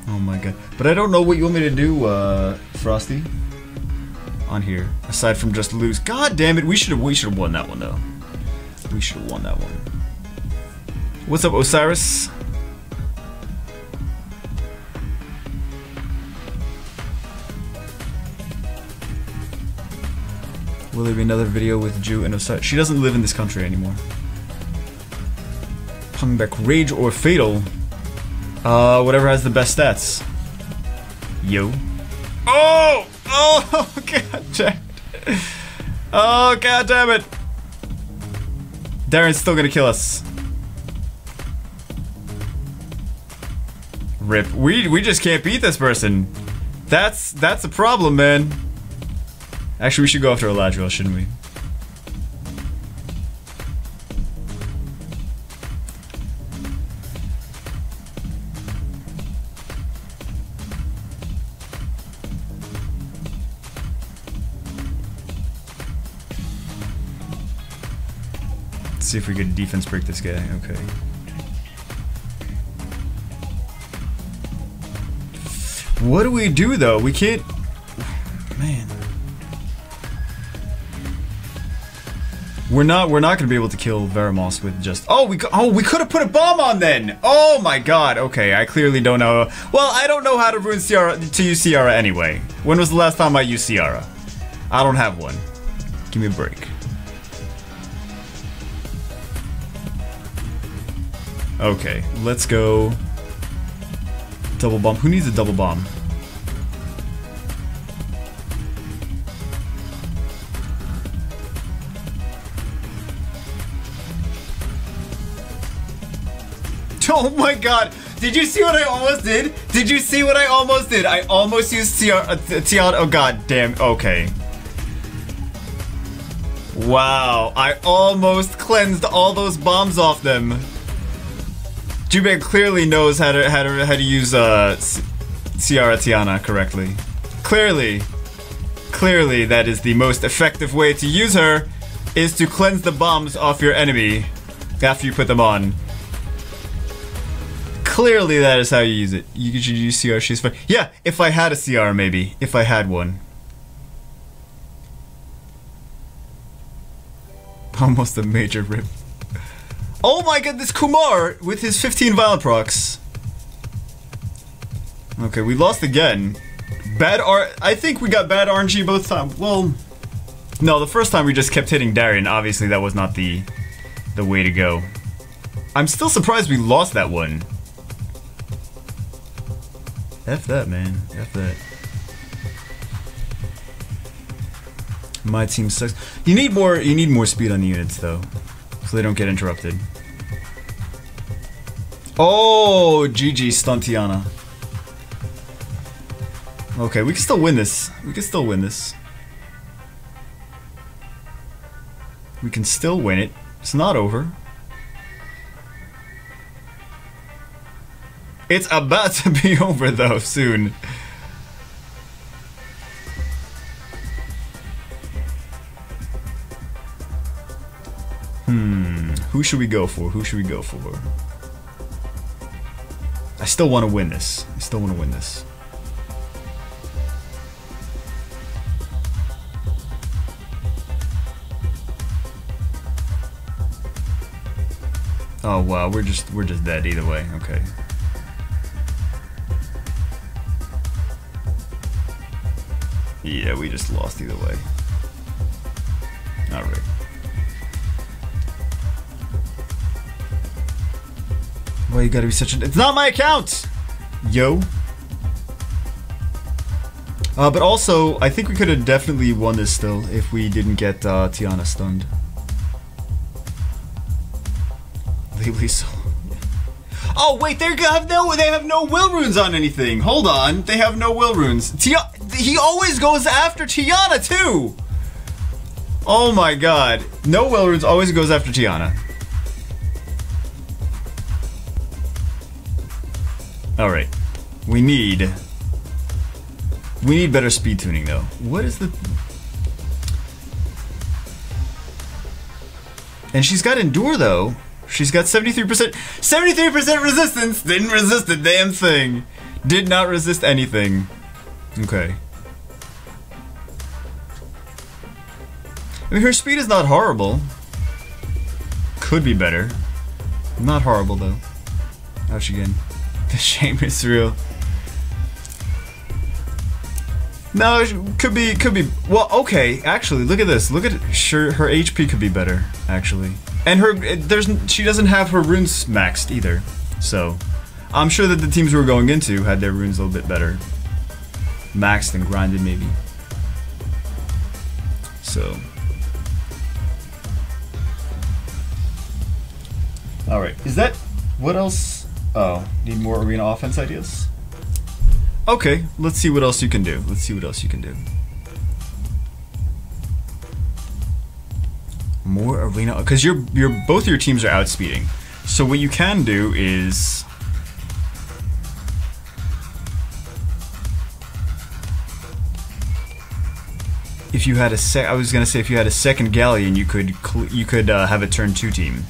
Oh my god. But I don't know what you want me to do, Frosty. On here, aside from just lose. God damn it, we should have won that one though. We should have won that one. What's up, Osiris? Will there be another video with Jew and Osiris? She doesn't live in this country anymore. Coming back, Rage or Fatal? Whatever has the best stats. Yo. Oh! Oh, god damn it. Oh, god damn it. Darren's still gonna kill us. Rip. We just can't beat this person. That's a problem, man. Actually, we should go after Eladriel, shouldn't we? See if we could defense break this guy. Okay. What do we do though? We can't. Man. We're not gonna be able to kill Veramos with just. Oh, we could have put a bomb on then. Oh my god. Okay, I clearly don't know. Well, I don't know how to use Ciara anyway. When was the last time I used Ciara? I don't have one. Give me a break. Okay, let's go. Double bomb. Who needs a double bomb? Oh my god! Did you see what I almost did? Did you see what I almost did? I almost used Tiana. Oh god damn. Okay. Wow. I almost cleansed all those bombs off them. Jubeg clearly knows how to use Ciara Tiana correctly. Clearly that is the most effective way to use her, is to cleanse the bombs off your enemy after you put them on. Clearly that is how you use it. You should use CR, she's fine. Yeah, if I had a CR maybe. If I had one. Almost a major rip. Oh my god, this Kumar with his 15 violent procs. Okay, we lost again. I think we got bad RNG both times. Well, no, the first time we just kept hitting Darien. Obviously that was not the way to go. I'm still surprised we lost that one. F that, man. F that. My team sucks. You need more speed on the units though, so they don't get interrupted. Oh, GG stunt Tiana. Okay, we can still win this. We can still win this. We can still win it. It's not over. It's about to be over though, soon. Who should we go for? Who should we go for? I still want to win this. I still want to win this. Oh wow, we're just dead either way. Okay. Yeah, we just lost either way. Alright. Well, you gotta be such a— it's not my account! Yo. But also, I think we could have definitely won this still if we didn't get Tiana stunned. Legally so. Oh wait, they have no will runes on anything. Hold on, they have no will runes. He always goes after Tiana too. Oh my god, no will runes, always goes after Tiana. All right, we need better speed tuning though. What is the? And she's got endure though. She's got 73%. 73% resistance. Didn't resist a damn thing. Did not resist anything. Okay. I mean, her speed is not horrible. Could be better. Not horrible though. Ouch again. The shame is real. No, could be. Well, okay. Actually, look at this. Look at it. Sure, her HP could be better. Actually. And she doesn't have her runes maxed either, so I'm sure that the teams we were going into had their runes a little bit better maxed and grinded maybe. So, all right, is that what else? Oh, need more arena offense ideas? Okay, let's see what else you can do. Let's see what else you can do. More arena, because both your teams are outspeeding. So what you can do is if you had I was gonna say if you had a second galleon, you could have a turn 2 team,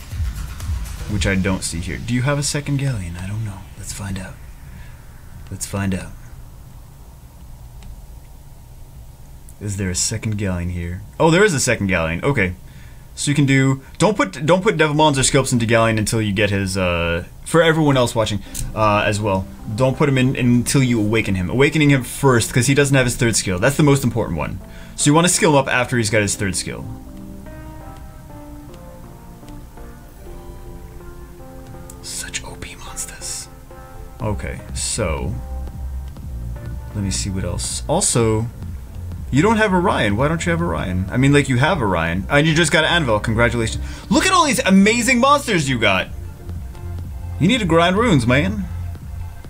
which I don't see here. Do you have a second galleon? I don't know. Let's find out. Let's find out. Is there a second galleon here? Oh, there is a second galleon. Okay. So you can do— don't put Devilmons or Scopes into Galleon until you get his for everyone else watching as well. Don't put him in until you awaken him. Awakening him first because he doesn't have his 3rd skill. That's the most important one. So you want to skill him up after he's got his 3rd skill. Such OP monsters. Okay, so let me see what else. Also, you don't have Orion. Why don't you have Orion? I mean, like, you have Orion. And you just got Anvil. Congratulations. Look at all these amazing monsters you got. You need to grind runes, man.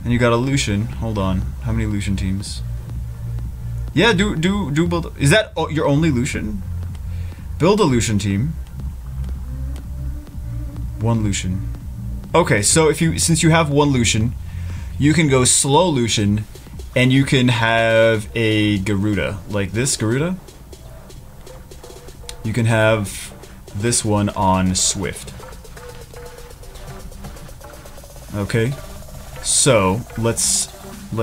And you got a Lucian. Hold on. How many Lucian teams? Yeah, do build— is that your only Lucian? Build a Lucian team. 1 Lucian. Okay, so since you have 1 Lucian, you can go slow Lucian. And you can have a Garuda, like this Garuda. You can have this one on Swift. Okay. So, let's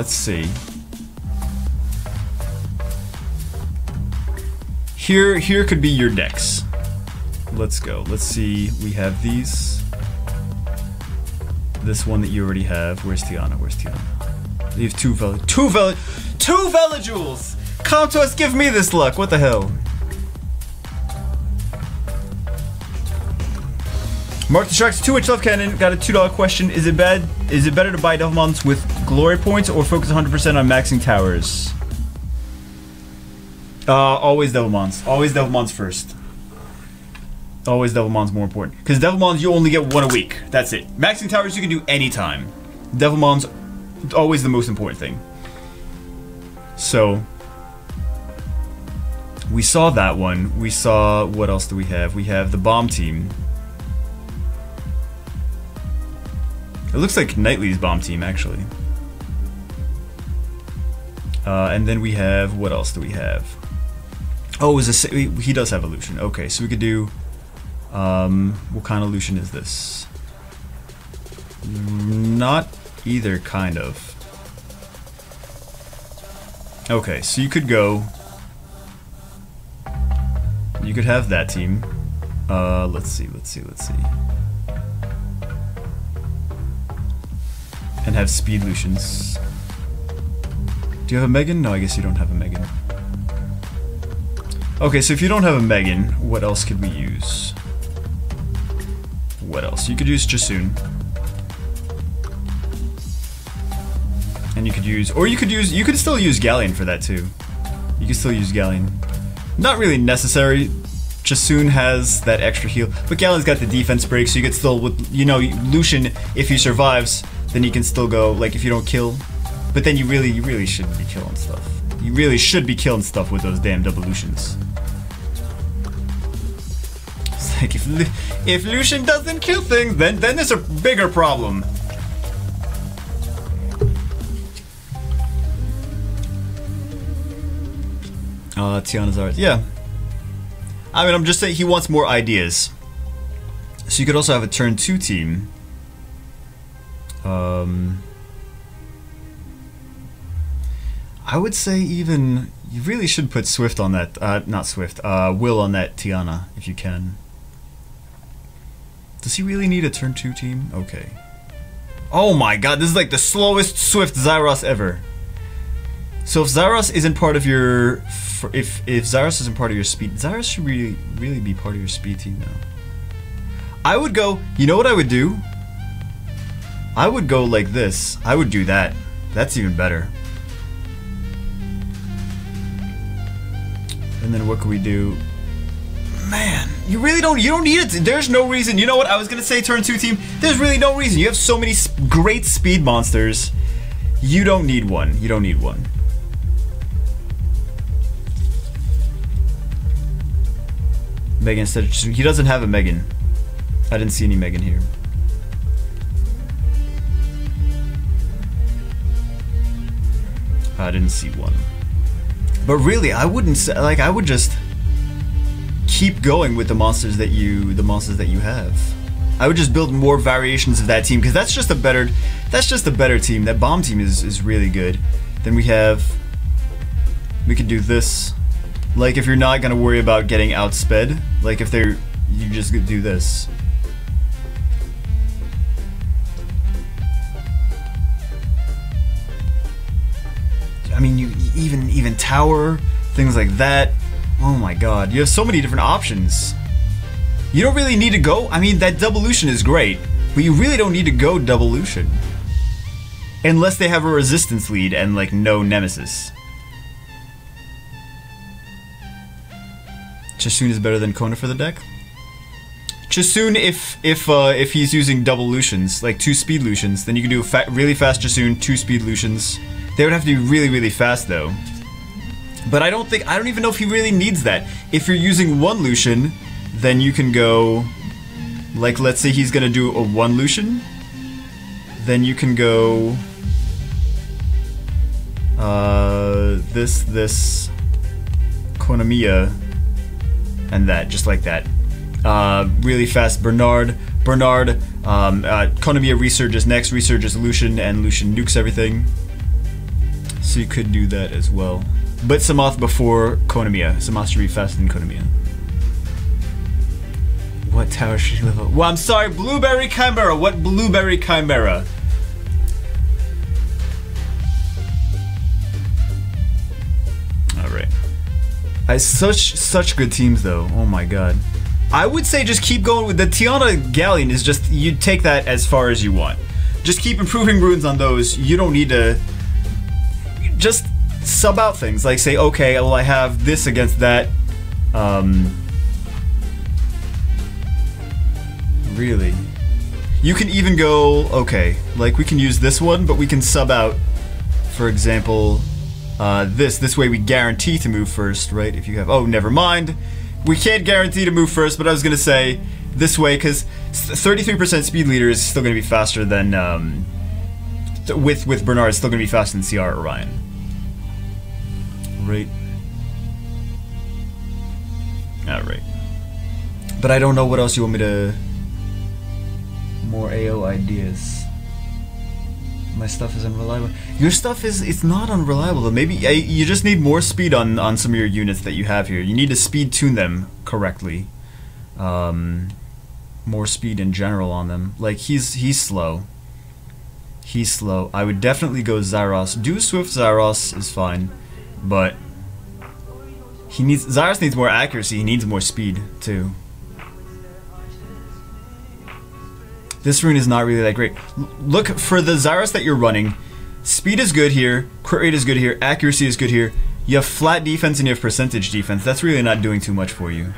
see. Here could be your decks. Let's go. Let's see. We have these. This one that you already have. Where's Tiana? Where's Tiana? You have two Velajules! Come to us, give me this luck. What the hell? Mark Distracts 2-inch love cannon. Got a $2 question. Is it better to buy Devilmons with glory points or focus 100% on maxing towers? Always Devilmons. Always Devilmons first. Always Devilmons more important. Because Devilmons you only get one a week. That's it. Maxing towers you can do anytime. Devilmons always the most important thing. So we saw that one. We saw, what else do we have? We have the bomb team. It looks like Knightley's bomb team, actually. And then we have, what else do we have? Oh, he does have illusion. Okay, so we could do, what kind of illusion is this? Not either, kind of. Okay, so you could go, you could have that team. Let's see. And have speed Lucians. Do you have a Megan? No, I guess you don't have a Megan. Okay, so if you don't have a Megan, what else could we use? What else? You could use Jasoon. And you could use, or you could still use Galleon for that too. You could still use Galleon. Not really necessary. Jasoon has that extra heal, but Galleon's got the defense break, so you could still, with, you know, Lucian, if he survives, then you can still go, like, if you don't kill. But then you really shouldn't be killing stuff. You really should be killing stuff with those damn double Lucians. It's like, if Lucian doesn't kill things, then there's a bigger problem. Tiana's ours. Yeah. I mean, I'm just saying he wants more ideas. So you could also have a turn 2 team. I would say even you really should put Swift on that. Not Swift. Will on that Tiana if you can. Does he really need a turn 2 team? Okay. Oh my God! This is like the slowest Swift Zyros ever. So if Zyros isn't part of your, if Zyros isn't part of your speed, Zyros should really be part of your speed team now. I would go. You know what I would do? I would go like this. I would do that. That's even better. And then what could we do? Man, you don't need it. There's no reason. You know what? I was gonna say turn 2 team. There's really no reason. You have so many great speed monsters. You don't need one. You don't need one. Megan instead of, he doesn't have a Megan. I didn't see any Megan here. I didn't see one. But really, I wouldn't say, like, I would just keep going with the monsters that you have. I would just build more variations of that team, because that's just a better team. That bomb team is really good. Then we could do this. Like, if you're not gonna worry about getting outsped, like if you just do this. I mean, you even tower, things like that. Oh my God, you have so many different options. You don't really need to go, I mean, that Devolution is great, but you really don't need to go Devolution. Unless they have a resistance lead and, like, no nemesis. Jasoon is better than Kona for the deck? Jasoon, if he's using double Lucians, like 2 speed Lucians, then you can do really fast Jasoon, 2 speed Lucians. They would have to be really fast though. But I don't even know if he really needs that. If you're using 1 Lucian, then you can go, like, let's say he's gonna do a 1 Lucian, then you can go this Konamiya and that, just like that. Really fast Bernard, Konomiya resurges next, resurges Lucian, and Lucian nukes everything. So you could do that as well. But Samoth before Konomiya. Samoth should be faster than Konomiya. What tower should you level? Well, I'm sorry, Blueberry Chimera. What Blueberry Chimera? Alright. Such good teams though. Oh my god. I would say just keep going with the Tiana Galleon is just, you take that as far as you want. Just keep improving runes on those. You don't need to just sub out things. Like say, okay, well I have this against that. Really? You can even go, okay, like we can use this one, but we can sub out, for example, this way we guarantee to move first, right? If you have, oh, never mind. We can't guarantee to move first, but I was gonna say this way, because 33% speed leader is still gonna be faster than, with Bernard, it's still gonna be faster than CR Orion. Right. Alright. But I don't know what else you want me to... More AO ideas. My stuff is unreliable. Your stuff is, it's not unreliable though. Maybe you just need more speed on some of your units that you have here. You need to speed tune them correctly. More speed in general on them. Like he's slow. He's slow. I would definitely go Zyros. Do Swift Zyros is fine, but Zyros needs more accuracy. He needs more speed too. This rune is not really that great. Look, for the Zyros that you're running, speed is good here, crit rate is good here, accuracy is good here. You have flat defense and you have percentage defense. That's really not doing too much for you.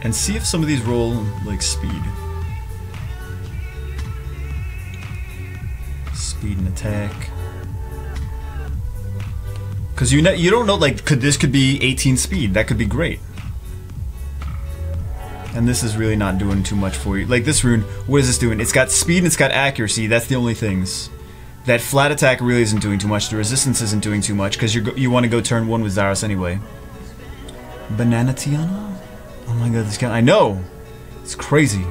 And see if some of these roll like speed. Speed and attack. Because you don't know, like, this could be 18 speed. That could be great. And this is really not doing too much for you. Like, this rune, what is this doing? It's got speed and it's got accuracy. That's the only things. That flat attack really isn't doing too much. The resistance isn't doing too much, because you want to go turn 1 with Zyros anyway. Banana Tiana? Oh my god, this guy... I know! It's crazy.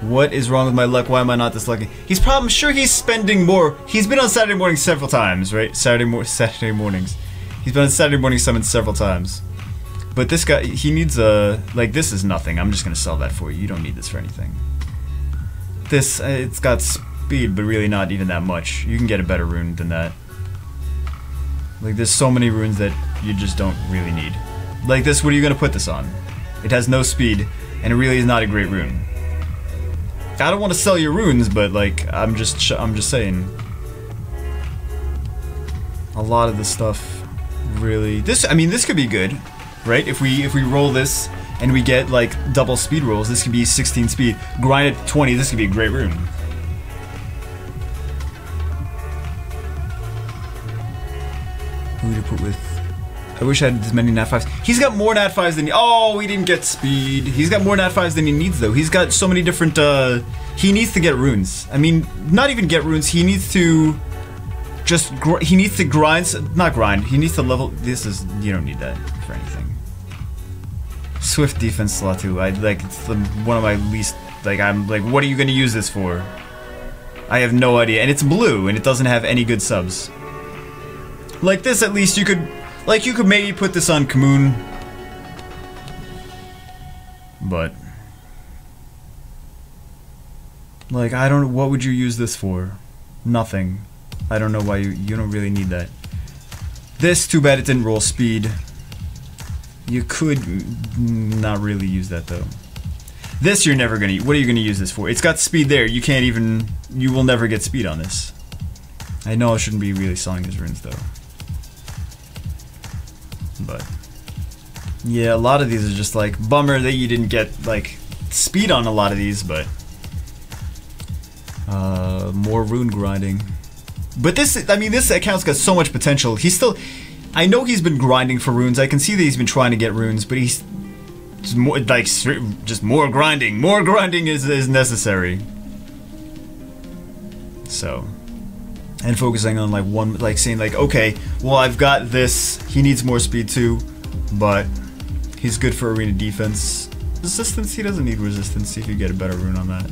What is wrong with my luck? Why am I not this lucky? I'm sure he's spending more. He's been on Saturday mornings several times, right? Saturday mornings. He's been on Saturday morning summons several times. But this guy, he needs a... Like, this is nothing. I'm just gonna sell that for you. You don't need this for anything. This, it's got speed, but really not even that much. You can get a better rune than that. Like, there's so many runes that you just don't really need. Like this, what are you gonna put this on? It has no speed, and it really is not a great rune. I don't want to sell your runes, but like I'm just saying. A lot of this stuff really I mean this could be good, right? If we roll this and we get like double speed rolls, this could be 16 speed. Grind it to 20, this could be a great rune. Who to put with? I wish I had as many Nat 5s. He's got more Nat 5s than he... Oh, he didn't get speed. He's got more Nat 5s than he needs, though. He's got so many different, he needs to get runes. I mean, not even get runes. He needs to just... He needs to grind... Not grind. He needs to level... This is... You don't need that for anything. Swift defense slot, too. It's one of my least... Like, I'm like, what are you going to use this for? I have no idea. And it's blue, and it doesn't have any good subs. Like this, at least you could... Like, you could maybe put this on Kamoon. But... Like, I don't... What would you use this for? Nothing. I don't know why you don't really need that. This, too bad it didn't roll speed. You could not really use that, though. This you're never gonna... What are you gonna use this for? It's got speed there. You can't even... You will never get speed on this. I know I shouldn't be really selling these runes, though. But yeah, a lot of these are just like bummer that you didn't get like speed on a lot of these, but more rune grinding. But this, I mean, this account's got so much potential. He's still, I know he's been grinding for runes. I can see that he's been trying to get runes, but he's just more like just more grinding. More grinding is necessary. So and focusing on like one, like saying like, okay, well I've got this. He needs more speed too, but he's good for arena defense. Resistance, he doesn't need resistance. He could get a better rune on that.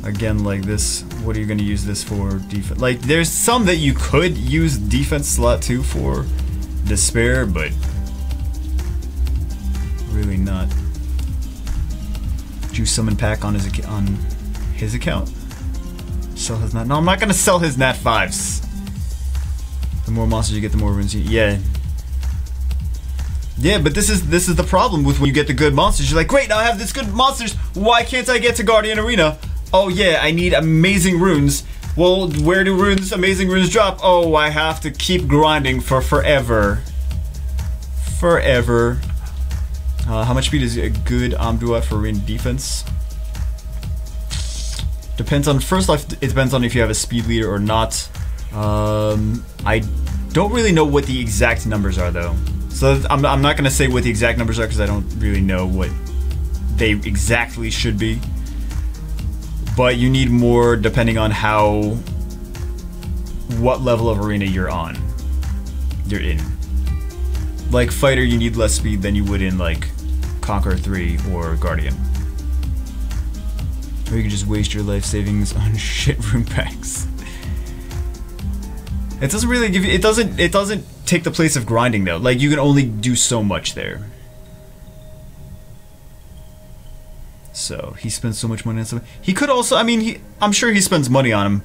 Again, like this, what are you going to use this for? Defense. Like, there's some that you could use defense slot too for despair, but really not. Juice summon pack on his account. Sell his nat. No, I'm not going to sell his nat 5s. The more monsters you get, the more runes you. Yeah. Yeah, but this is the problem with when you get the good monsters. You're like, great, now I have this good monsters. Why can't I get to Guardian Arena? Oh yeah, I need amazing runes. Well, where do amazing runes drop? Oh, I have to keep grinding for forever. Forever. How much speed is a good Amdua for arena defense? Depends on, first off, it depends on if you have a speed leader or not. I don't really know what the exact numbers are though. So I'm not gonna say what the exact numbers are because I don't really know what they exactly should be. But you need more depending on what level of arena you're in. Like fighter, you need less speed than you would in like Conqueror 3 or Guardian. Or you can just waste your life savings on shit rune packs. It doesn't really give you, it doesn't take the place of grinding though. Like you can only do so much there. So he spends so much money on something. He could also, I mean, I'm sure he spends money on him,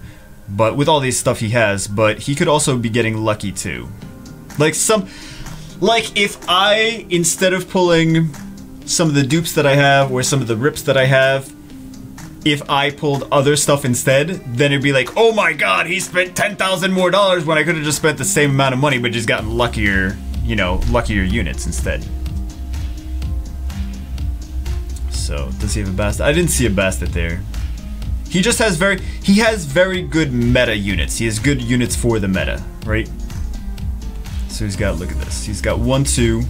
but with all these stuff he has, but he could also be getting lucky too. Like if I, instead of pulling some of the dupes that I have or some of the rips that I have, if I pulled other stuff instead, then it'd be like, oh my god, he spent $10,000 more when I could have just spent the same amount of money but just gotten luckier, you know, luckier units instead. So, does he have a Bastet? I didn't see a Bastet there. He just has very good meta units. He has good units for the meta, right? So he's got, look at this. He's got 1, 2,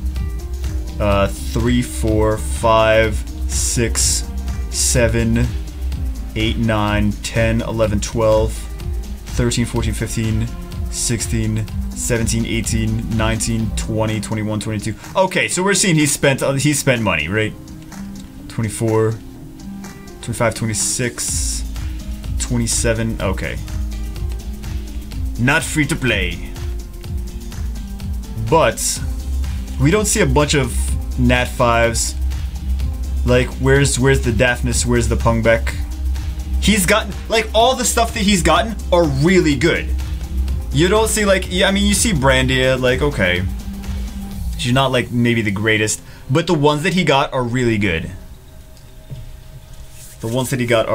3, 4, 5, 6, 7, 8, 9, 10, 11, 12, 13, 14, 15, 16, 17, 18, 19, 20, 21, 22. Okay, so we're seeing he spent money, right? 24, 25, 26, 27, okay. Not free to play. But we don't see a bunch of Nat 5s. Like, where's the Daphnis, where's the Pungbeck? He's gotten, like, all the stuff that he's gotten are really good. You don't see, like, yeah, I mean, you see Brandia, like, okay. She's not, like, maybe the greatest, but the ones that he got are really good. The ones that he got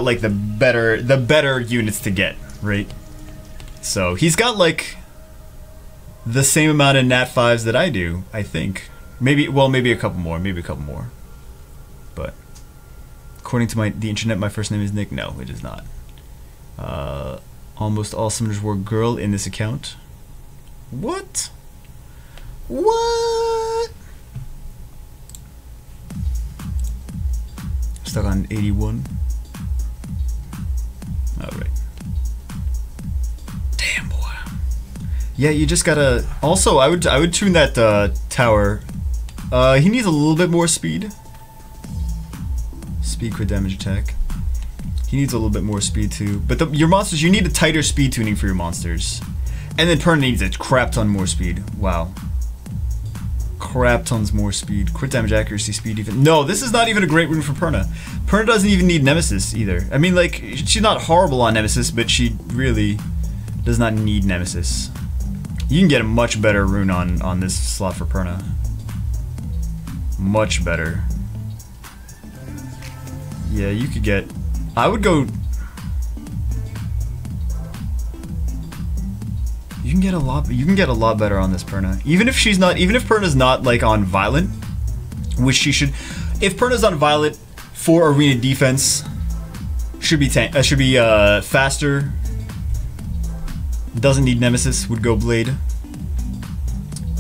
like the better units to get, right? So he's got like the same amount of Nat 5s that I do, I think. Maybe a couple more, But according to the internet, my first name is Nick. No, it is not. Almost all summoners were girl in this account. What? What? Stuck on 81. Alright. Damn, boy. Yeah, you just gotta... Also, I would tune that tower. He needs a little bit more speed. Speed, crit damage, attack. He needs a little bit more speed too. But your monsters, you need a tighter speed tuning for your monsters. And then Perna needs a crap ton more speed. Wow. Crap tons more speed. Crit damage, accuracy, speed, even. No, this is not even a great rune for Perna. Perna doesn't even need Nemesis either. I mean, like, she's not horrible on Nemesis, but she really does not need Nemesis. You can get a much better rune on this slot for Perna. Much better. Yeah, you could get... I would go... You can get a lot better on this Perna. Even if Perna's not like on Violent, which she should. If Perna's on Violent for arena defense, should be faster. Doesn't need Nemesis, would go Blade.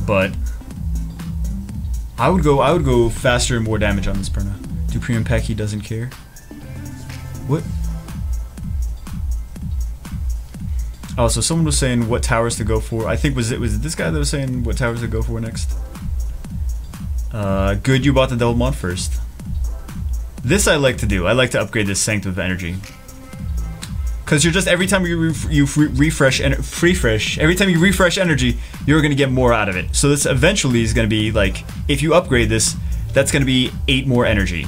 But I would go faster and more damage on this Perna. Do premium pack, he doesn't care. What? Oh, so someone was saying what towers to go for. I think was it this guy that was saying what towers to go for next? Good, you bought the double mod first. This I like to do. I like to upgrade this Sanctum of Energy. Because you're just, every time you refresh energy, you're going to get more out of it. So this eventually is going to be like, if you upgrade this, that's going to be 8 more energy.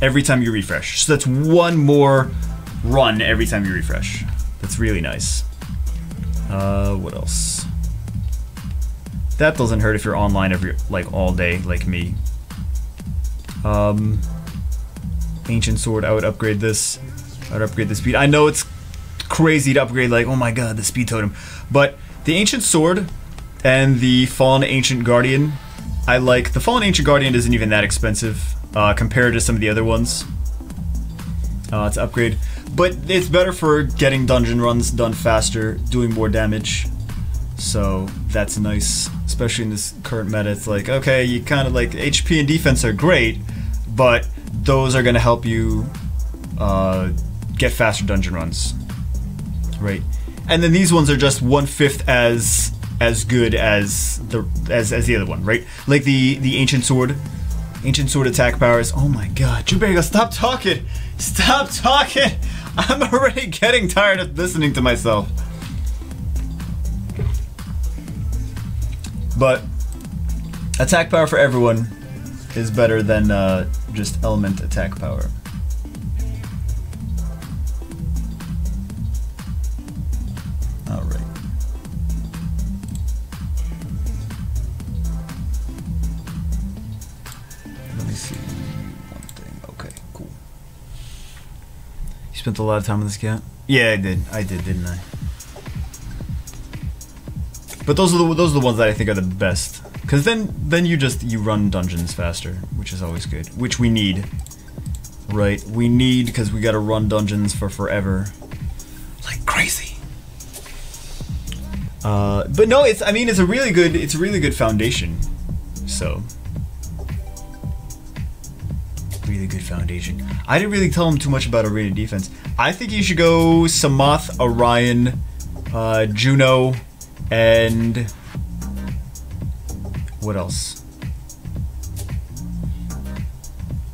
Every time you refresh. So that's 1 more run every time you refresh. That's really nice. What else? That doesn't hurt if you're online all day, like me. Ancient Sword, I would upgrade this. I would upgrade the speed. I know it's crazy to upgrade, like, oh my god, the speed totem. But the Ancient Sword and the Fallen Ancient Guardian, I like. The Fallen Ancient Guardian isn't even that expensive compared to some of the other ones to upgrade. But it's better for getting dungeon runs done faster, doing more damage. So that's nice, especially in this current meta. It's like, okay, you kind of like, HP and defense are great, but those are going to help you get faster dungeon runs, right? And then these ones are just 1/5 as good as the other one, right? Like the Ancient Sword attack powers. Oh my god, Jubega, stop talking! Stop talking! I'm already getting tired of listening to myself. But attack power for everyone is better than just element attack power. Alright. Let me see one thing. Okay, cool. You spent a lot of time on this cat? Yeah, I did. I did, didn't I? But those are the ones that I think are the best. Cause then you run dungeons faster, which is always good. Which we need. Right? We need, because we gotta run dungeons for forever. Like crazy. But no, it's a really good foundation. So really good foundation. I didn't really tell him too much about arena defense. I think you should go Samoth, Orion, Juno, and what else?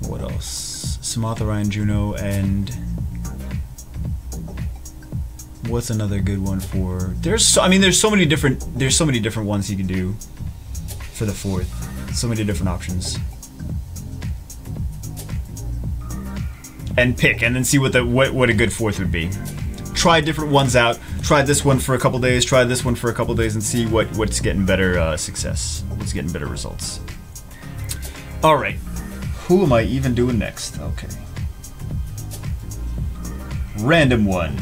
What else? Samoth, Orion, Juno, and what's another good one for? There's so many different ones you can do for the 4th. So many different options. And pick, and then see what a good 4th would be. Try different ones out. Try this one for a couple days. Try this one for a couple days, and see what's getting better success. What's getting better results. All right, who am I even doing next? Okay, random one.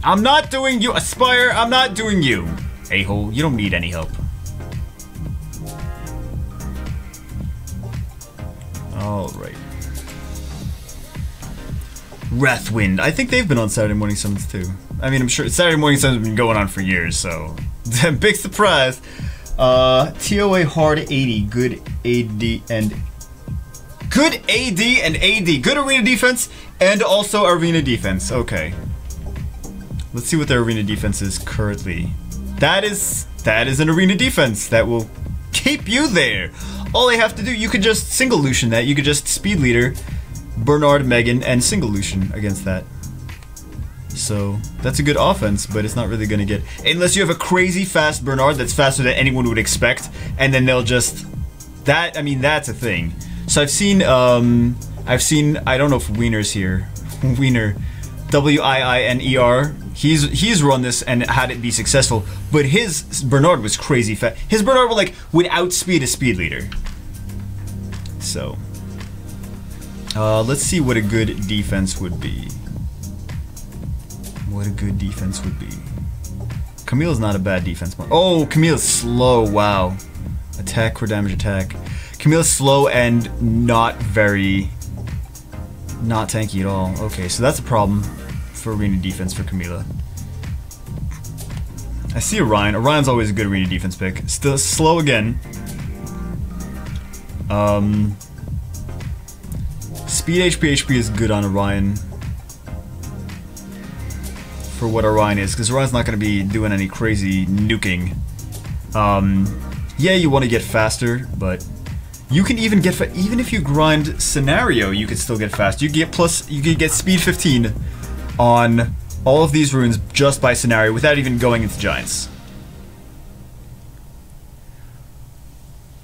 I'm not doing you, Aspire. I'm not doing you, a-hole. You don't need any help. All right. Wrathwind. I think they've been on Saturday Morning Summons too. I mean, I'm sure Saturday Morning Summons have been going on for years, so big surprise. TOA hard 80, good AD and AD, good arena defense and also arena defense. Okay. Let's see what their arena defense is currently. That is an arena defense that will keep you there. All I have to do, you could just single Lucian that. You could just speed leader, Bernard, Megan, and single Lucian against that. So that's a good offense, but it's not really gonna get, unless you have a crazy fast Bernard that's faster than anyone would expect, and then they'll just that. I mean, that's a thing. So I've seen I don't know if Wiener's here. Wiener, W-I-I-N-E-R. He's run this and had it be successful, but his Bernard was crazy fast. His Bernard would outspeed a speed leader. So, let's see what a good defense would be. What a good defense would be. Camille's not a bad defense. Oh, Camille's slow. Wow. Attack, core damage, attack. Camille's slow and not very Not tanky at all. Okay, so that's a problem for arena defense for Camila. I see Orion. Orion's always a good arena defense pick. Still slow again. Speed HP is good on Orion. For what Orion is, because Orion's not going to be doing any crazy nuking. Yeah, you want to get faster, but you can even get even if you grind scenario, you can still get fast. You get you can get speed 15 on all of these runes just by scenario without even going into giants.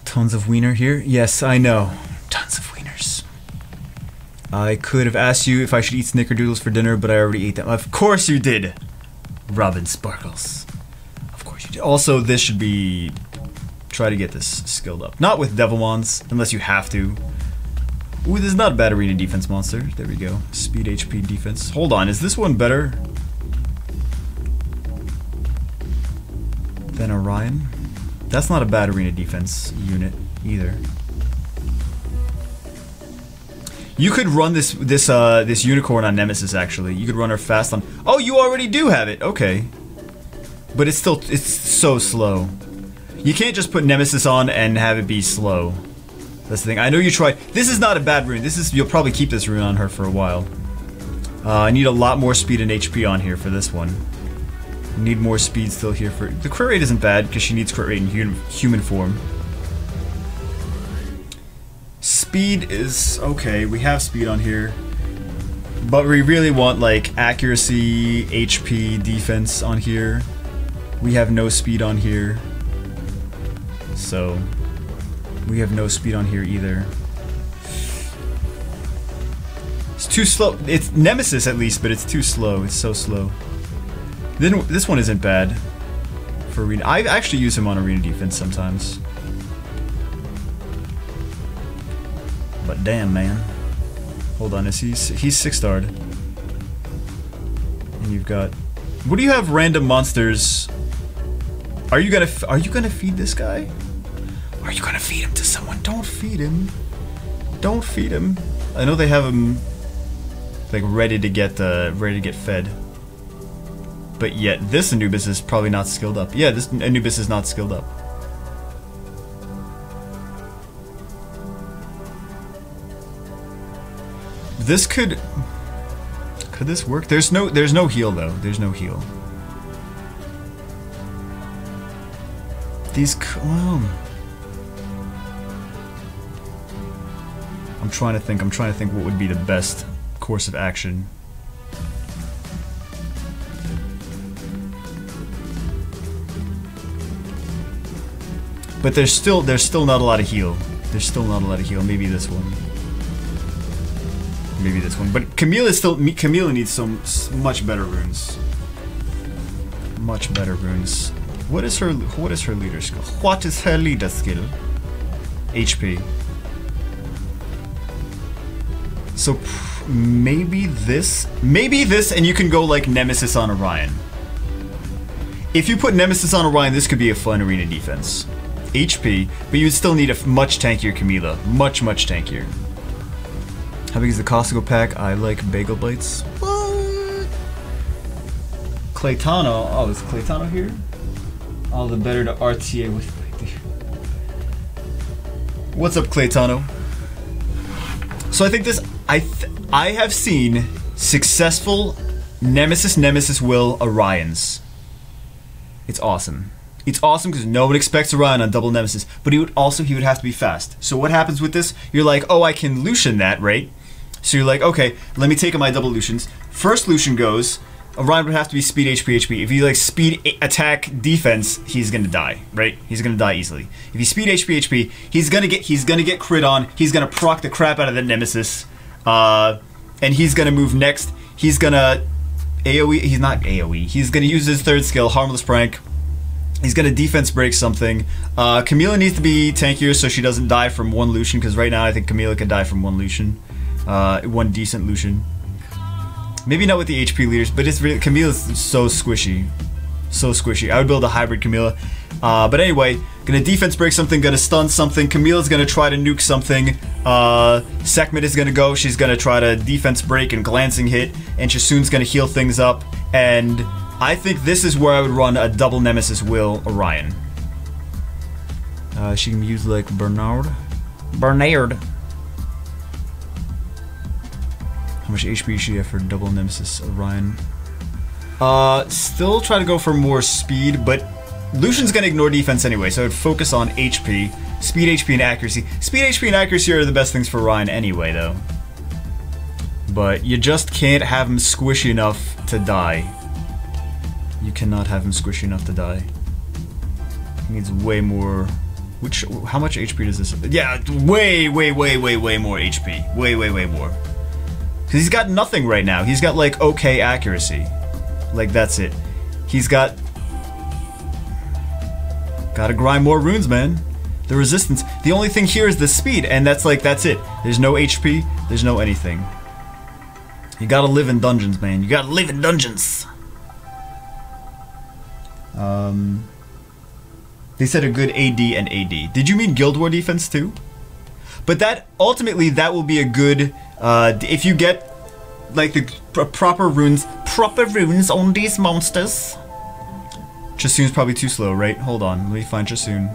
Tons of wiener here. Yes, I know. Tons of wieners. I could have asked you if I should eat snickerdoodles for dinner, but I already ate them. Of course you did, Robin Sparkles. Of course you did. Also, this should be... Try to get this skilled up. Not with Devilmons, unless you have to. Ooh, this is not a bad arena defense monster. There we go. Speed HP defense. Hold on, is this one better than Orion? That's not a bad arena defense unit either. You could run this unicorn on Nemesis actually. You could run her fast on... Oh, you already do have it. Okay. But it's so slow. You can't just put Nemesis on and have it be slow. That's the thing. I know you tried. This is not a bad rune. You'll probably keep this rune on her for a while. I need a lot more speed and HP on here for this one. I need more speed still here for... The crit rate isn't bad because she needs crit rate in human form. Speed is okay. We have speed on here. But we really want like accuracy, HP, defense on here. We have no speed on here. So, we have no speed on here either. It's too slow. It's Nemesis at least, but it's too slow. It's so slow. Then this one isn't bad for arena. I actually use him on arena defense sometimes. But damn, man. Hold on, he's 6-starred. And you've got... What do you have random monsters? Are you gonna feed this guy? Are you gonna feed him to someone? Don't feed him. Don't feed him. I know they have him like ready to get fed. But yet this Anubis is probably not skilled up. Yeah, this Anubis is not skilled up. This could this work? There's no heal though. There's no heal. These I'm trying to think what would be the best course of action. But there's still not a lot of heal. There's still not a lot of heal. Maybe this one. Maybe this one. But Camila needs some much better runes. Much better runes. What is her leader skill? What is her leader skill? HP. So maybe this, and you can go like Nemesis on Orion. If you put Nemesis on Orion, this could be a fun arena defense. HP, but you would still need a much tankier Camila. Much tankier. How big is the Costco pack? I like bagel bites. What? Claytano. Oh, is Claytano here? All the better to RTA with. What's up, Claytano? So I think this. I have seen successful Nemesis will Orions. It's awesome. It's awesome because no one expects Orion on double Nemesis, but he would have to be fast. So what happens with this? You're like, oh, I can Lucian that, right? So you're like, okay, let me take my double Lucians. First Lucian goes, Orion would have to be speed HP. If you like speed attack defense, he's gonna die, right? He's gonna die easily. If you speed HP, he's gonna get crit on. He's gonna proc the crap out of the Nemesis, and he's gonna move next. He's gonna AOE. He's not AOE. He's gonna use his third skill, Harmless Prank. He's gonna defense break something. Camila needs to be tankier so she doesn't die from one Lucian, because right now I think Camila can die from one Lucian, one decent Lucian. Maybe not with the HP leaders, but it's really, Camila's so squishy. So squishy. I would build a hybrid Camilla. But anyway, gonna defense break something, gonna stun something. Camilla's gonna try to nuke something. Sekhmet is gonna go. She's gonna try to defense break and glancing hit. And Chasun's gonna heal things up. And I think this is where I would run a double Nemesis Will Orion. She can use like Bernard. How much HP does she have for double Nemesis Orion? Still try to go for more speed, but Lucian's gonna ignore defense anyway, so I'd focus on HP. Speed, HP, and accuracy. Speed, HP, and accuracy are the best things for Orion anyway, though. But you just can't have him squishy enough to die. You cannot have him squishy enough to die. He needs way more... How much HP does this... Yeah, way more HP. Way more. Because he's got nothing right now. He's got, like, okay accuracy. Like, that's it. He's got... Gotta grind more runes, man. The resistance. The only thing here is the speed, and that's, like, that's it. There's no HP. There's no anything. You gotta live in dungeons, man. You gotta live in dungeons. They said a good AD and AD. Did you mean Guild War defense too? But that, ultimately, that will be a good, if you get, like, the proper runes on these monsters. Chasun's probably too slow, right? Hold on, let me find Chasun.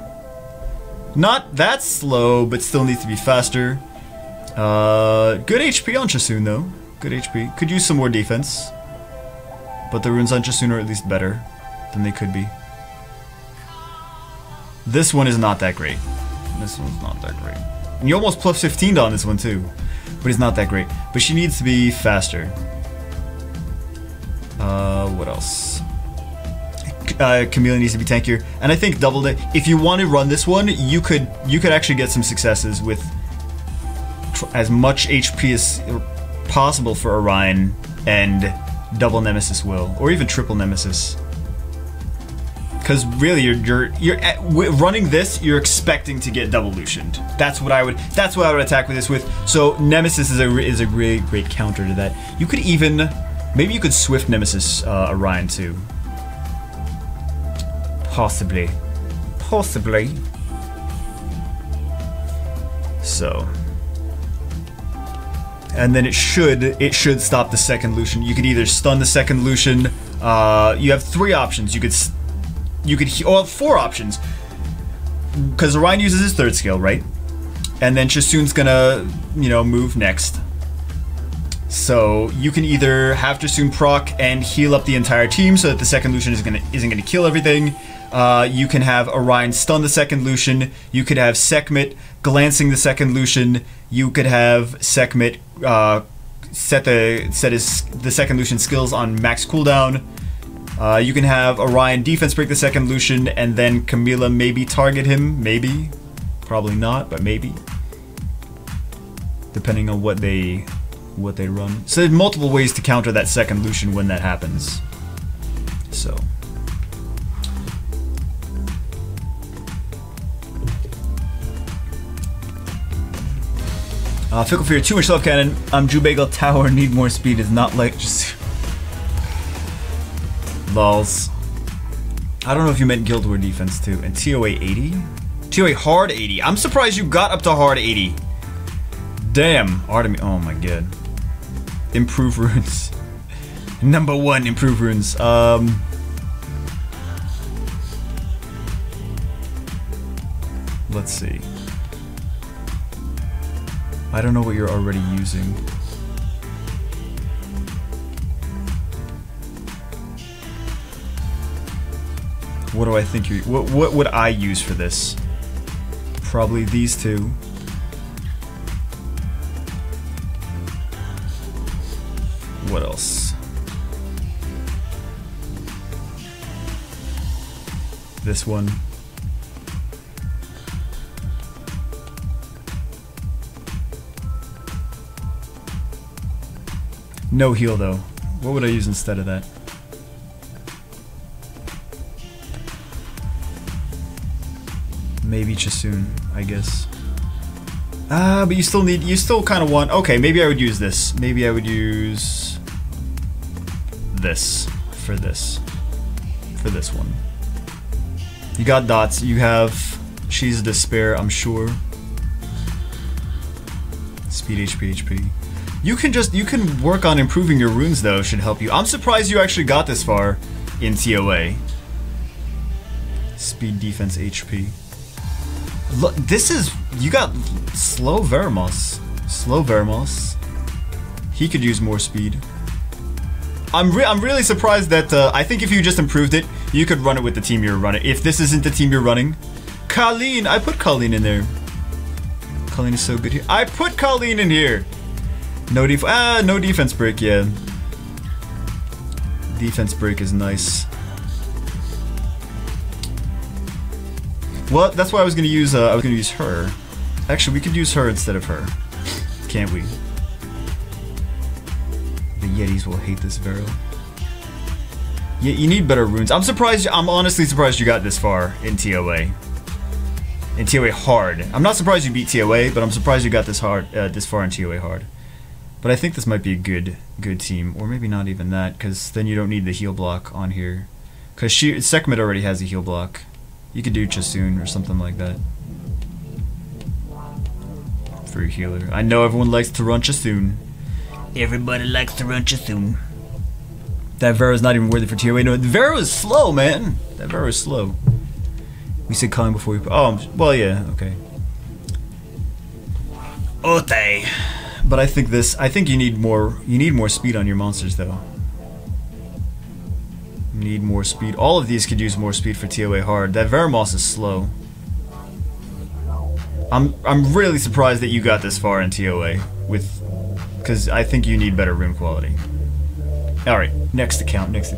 Not that slow, but still needs to be faster. Good HP on Chasun, though. Good HP. Could use some more defense. But the runes on Chasun are at least better than they could be. This one is not that great. This one's not that great. And you almost plus 15'd on this one too. But it's not that great. But she needs to be faster. What else? Camilla needs to be tankier. And I think double day. If you want to run this one, you could actually get some successes with as much HP as possible for Orion and double Nemesis Will, or even triple Nemesis. Because really, you're running this, you're expecting to get double Lucianed. That's what I would attack with this with. So Nemesis is a great counter to that. You could even, maybe you could Swift Nemesis Orion too. Possibly. So, and then it should stop the second Lucian. You could either stun the second Lucian. You have 3 options. You could or 4 options, because Orion uses his 3rd skill, right? And then Chasun's gonna, move next. So you can either have Chasun proc and heal up the entire team so that the second Lucian isn't gonna kill everything. You can have Orion stun the second Lucian. You could have Sekhmet glancing the second Lucian. You could have Sekhmet set the second Lucian skills on max cooldown. You can have Orion defense break the second Lucian, and then Camilla maybe target him. Maybe. Probably not, but maybe. Depending on what they run. So there's multiple ways to counter that second Lucian when that happens. So. Fickle Fear, too much love cannon. Jubagel Tower, need more speed, is not like just... Lols. I don't know if you meant Guild War defense too. And TOA 80? TOA hard 80. I'm surprised you got up to hard 80. Damn. Artemis. Oh my god. Improve runes. Number 1, improve runes. Let's see. I don't know what you're already using. What do I think you... What would I use for this? Probably these 2. What else? This one. No heal though. What would I use instead of that? Maybe Chasun, I guess. But you still kind of want... Okay, maybe I would use this. Maybe I would use... this. For this. for this one. You got dots. You have She's Despair, I'm sure. Speed, HP. You can work on improving your runes though, should help you. I'm surprised you actually got this far in TOA. Speed, defense, HP. Look, this is, you got slow Veramos. Slow Veramos. He could use more speed. I'm really surprised that, I think if you just improved it, you could run it with the team you're running. If this isn't the team you're running. Colleen, I put Colleen in there. Colleen is so good here. I put Colleen in here. No defense break, yeah. Defense break is nice. Well, that's why I was gonna use her. Actually, we could use her instead of her. Can't we? The Yetis will hate this Vero. Yeah, you need better runes. I'm honestly surprised you got this far in TOA. In TOA hard. I'm not surprised you beat TOA, but I'm surprised you got this far in TOA hard. But I think this might be a good team, or maybe not even that, because then you don't need the heal block on here. Because Sekhmet already has a heal block. You could do Chasun or something like that. For your healer. I know everyone likes to run Chasun. Everybody likes to run Chasun. That Vero is not even worthy for TOA. No, the Vero is slow, man. That Vero is slow. We said calling before we... Oh, well, yeah, okay. Ote. But I think you need more speed on your monsters, though. You need more speed. All of these could use more speed for TOA hard. That Veramos is slow. I'm really surprised that you got this far in TOA with... Because I think you need better rune quality. Alright, next account. This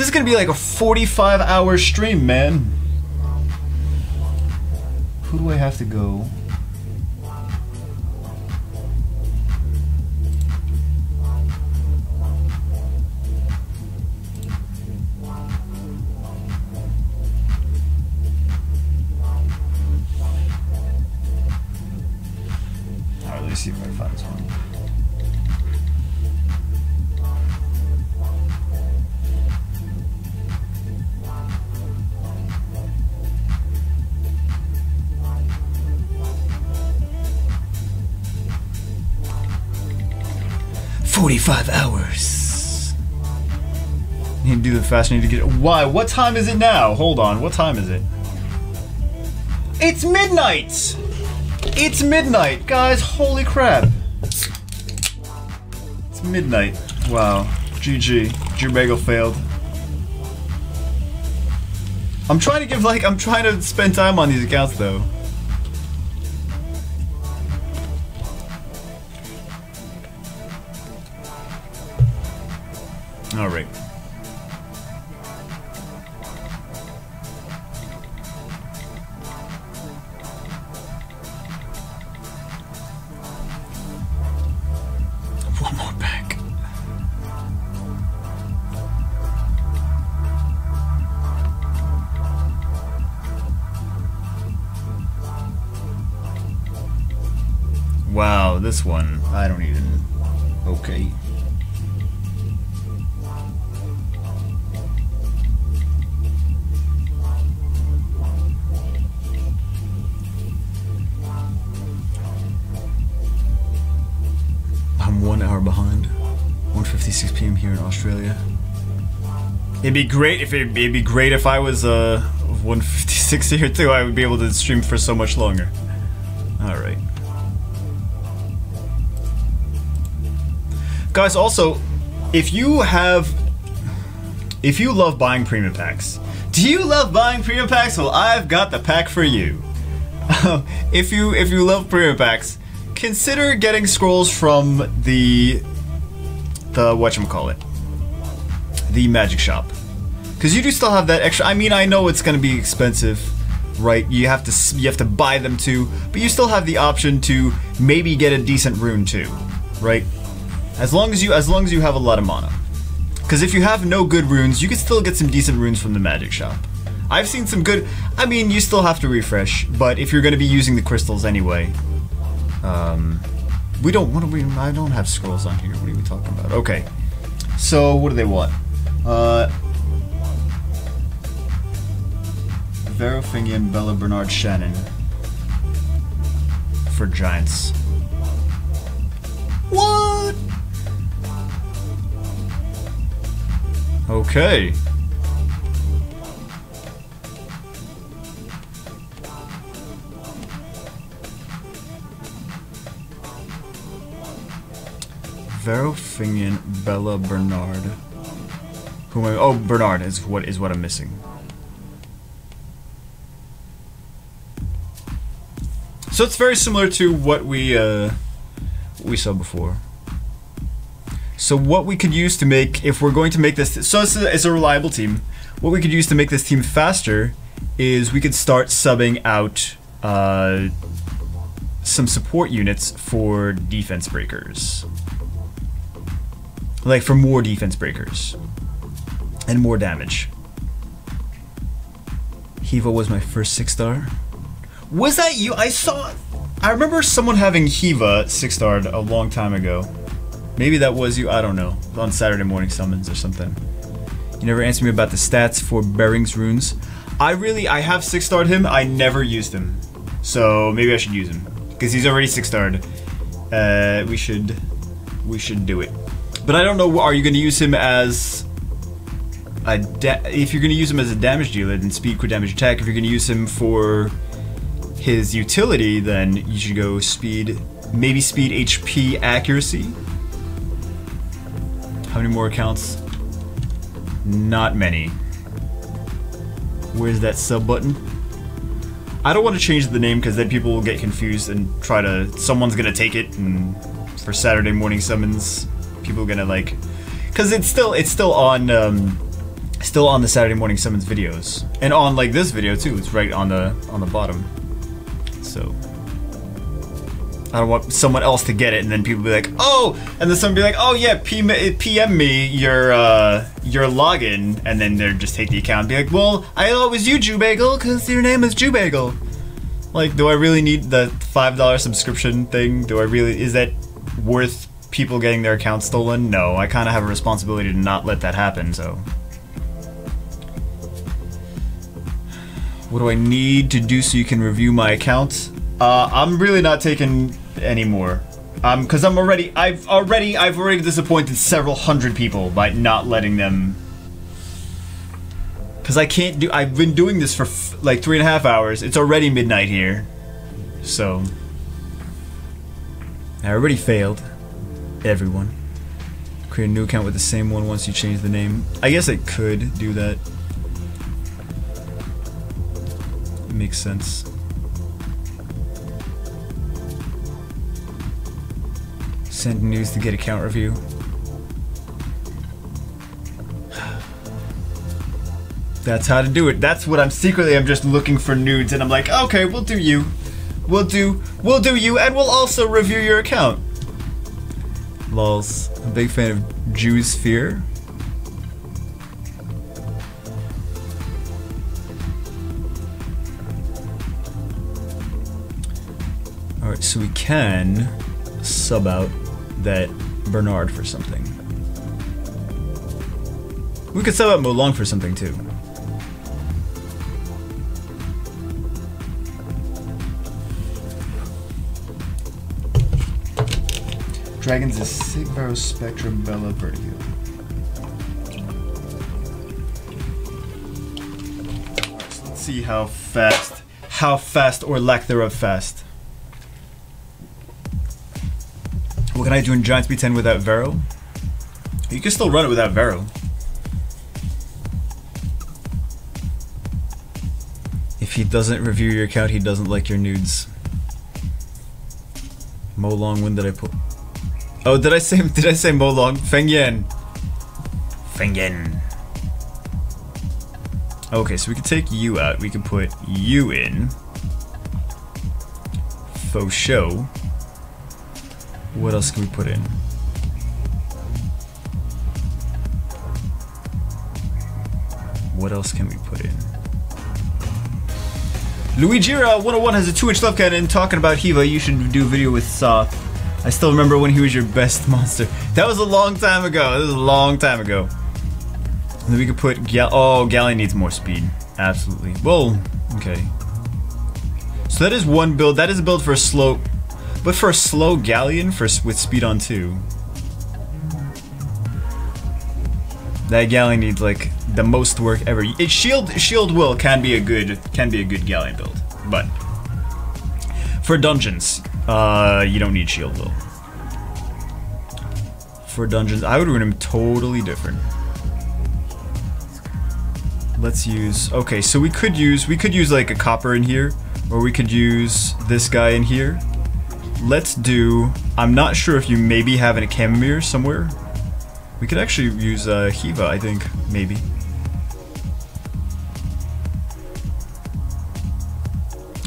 is gonna be like a 45-hour stream, man. Who do I have to go? Alright, let me see if I can find this one. "45 hours. You need to do the fast. You need to get it. Why? What time is it now? Hold on. What time is it? It's midnight! It's midnight, guys. Holy crap. It's midnight. Wow. GG. Jubago failed. I'm trying to spend time on these accounts though. All right. One more pack. Wow, this one, I don't even... Okay. I'm 1 hour behind. 1:56 p.m. here in Australia. It'd be great if I was 1:56 here too. I would be able to stream for so much longer. All right. Guys, also, if you love buying premium packs, do you love buying premium packs? Well, I've got the pack for you. If you love premium packs, consider getting scrolls from the whatchamacallit, the magic shop, because you do still have that extra. I mean, I know it's gonna be expensive, right? You have to buy them too, but you still have the option to maybe get a decent rune too, right? As long as you have a lot of mana. Because if you have no good runes, you can still get some decent runes from the magic shop. I've seen some good... I mean, you still have to refresh, but if you're going to be using the crystals anyway... I don't have scrolls on here. What are we talking about? Okay. So, what do they want? Vero, Fingian, Bella, Bernard, Shannon. For Giants. What? Okay. Vero, Fingian, Bella, Bernard. Who am I? Oh, Bernard is what I'm missing. So it's very similar to what we saw before. So what we could use to make, if we're going to make this, so it's a reliable team. What we could use to make this team faster is we could start subbing out some support units for defense breakers. Like for more defense breakers. And more damage. Hiva was my first 6-star. Was that you? I remember someone having Hiva 6-starred a long time ago. Maybe that was you, I don't know. On Saturday morning summons or something. You never answered me about the stats for Bearings runes. I have 6-starred him, I never used him. So maybe I should use him. Because he's already 6-starred. We should do it. But I don't know, are you going to use him as if you're going to use him as a damage dealer, then speed, crit damage, attack. If you're going to use him for his utility, then you should go speed, maybe speed, HP, accuracy. How many more accounts? Not many. Where's that sub button? I don't want to change the name because then people will get confused and try to, someone's going to take it, and for Saturday morning summons, people are going to like, because it's still on the Saturday morning summons videos, and on like this video too. It's right on the bottom. So I don't want someone else to get it, and then people be like, oh, and then someone be like, oh yeah, PM me your login, and then they're just take the account and be like, well, I always you Jubagel because your name is Jubagel. Like, do I really need the $5 subscription thing? Is that worth people getting their account stolen? No, I kind of have a responsibility to not let that happen, so. What do I need to do so you can review my account? I'm really not taking any more. Cause I've already disappointed several hundred people by not letting them. Cause I've been doing this for like 3.5 hours. It's already midnight here. So. I already failed. Everyone. Create a new account with the same one once you change the name. I guess I could do that. Makes sense. Send news to get account review. That's how to do it. That's what I'm just looking for nudes, and I'm like, okay, we'll do you. We'll do you, and we'll also review your account. Lols. I'm a big fan of Jew's Fear. Alright, so we can sub out that Bernard for something. We could sub out Molong for something too. Dragons is Sigvaro, Spectrum, Bella, Vertigo. Alright, so let's see how fast or lack thereof fast. What can I do in Giants B10 without Vero? You can still run it without Vero. If he doesn't review your account, he doesn't like your nudes. Molong, when did I put? Oh, did I say Molong? Fengyan. Fengyan. Okay, so we can take you out. We can put you in. Faux show. What else can we put in? What else can we put in? Luigira 101 has a 2-inch love cannon talking about Hiva. You should do a video with Soth. I still remember when he was your best monster. That was a long time ago. This was a long time ago. And then we could put Galleon needs more speed. Absolutely. Well, okay. So that is one build. That is a build for a slow, but for a slow Galleon with speed on 2. That Galleon needs like the most work ever. Shield will can be a good Galleon build, but for dungeons, you don't need shield will. For dungeons, I would run him totally different. Let's use, okay, so we could use like a copper in here, or we could use this guy in here. Let's do, I'm not sure if you maybe have a chamomile somewhere. We could actually use Hiva, I think, maybe.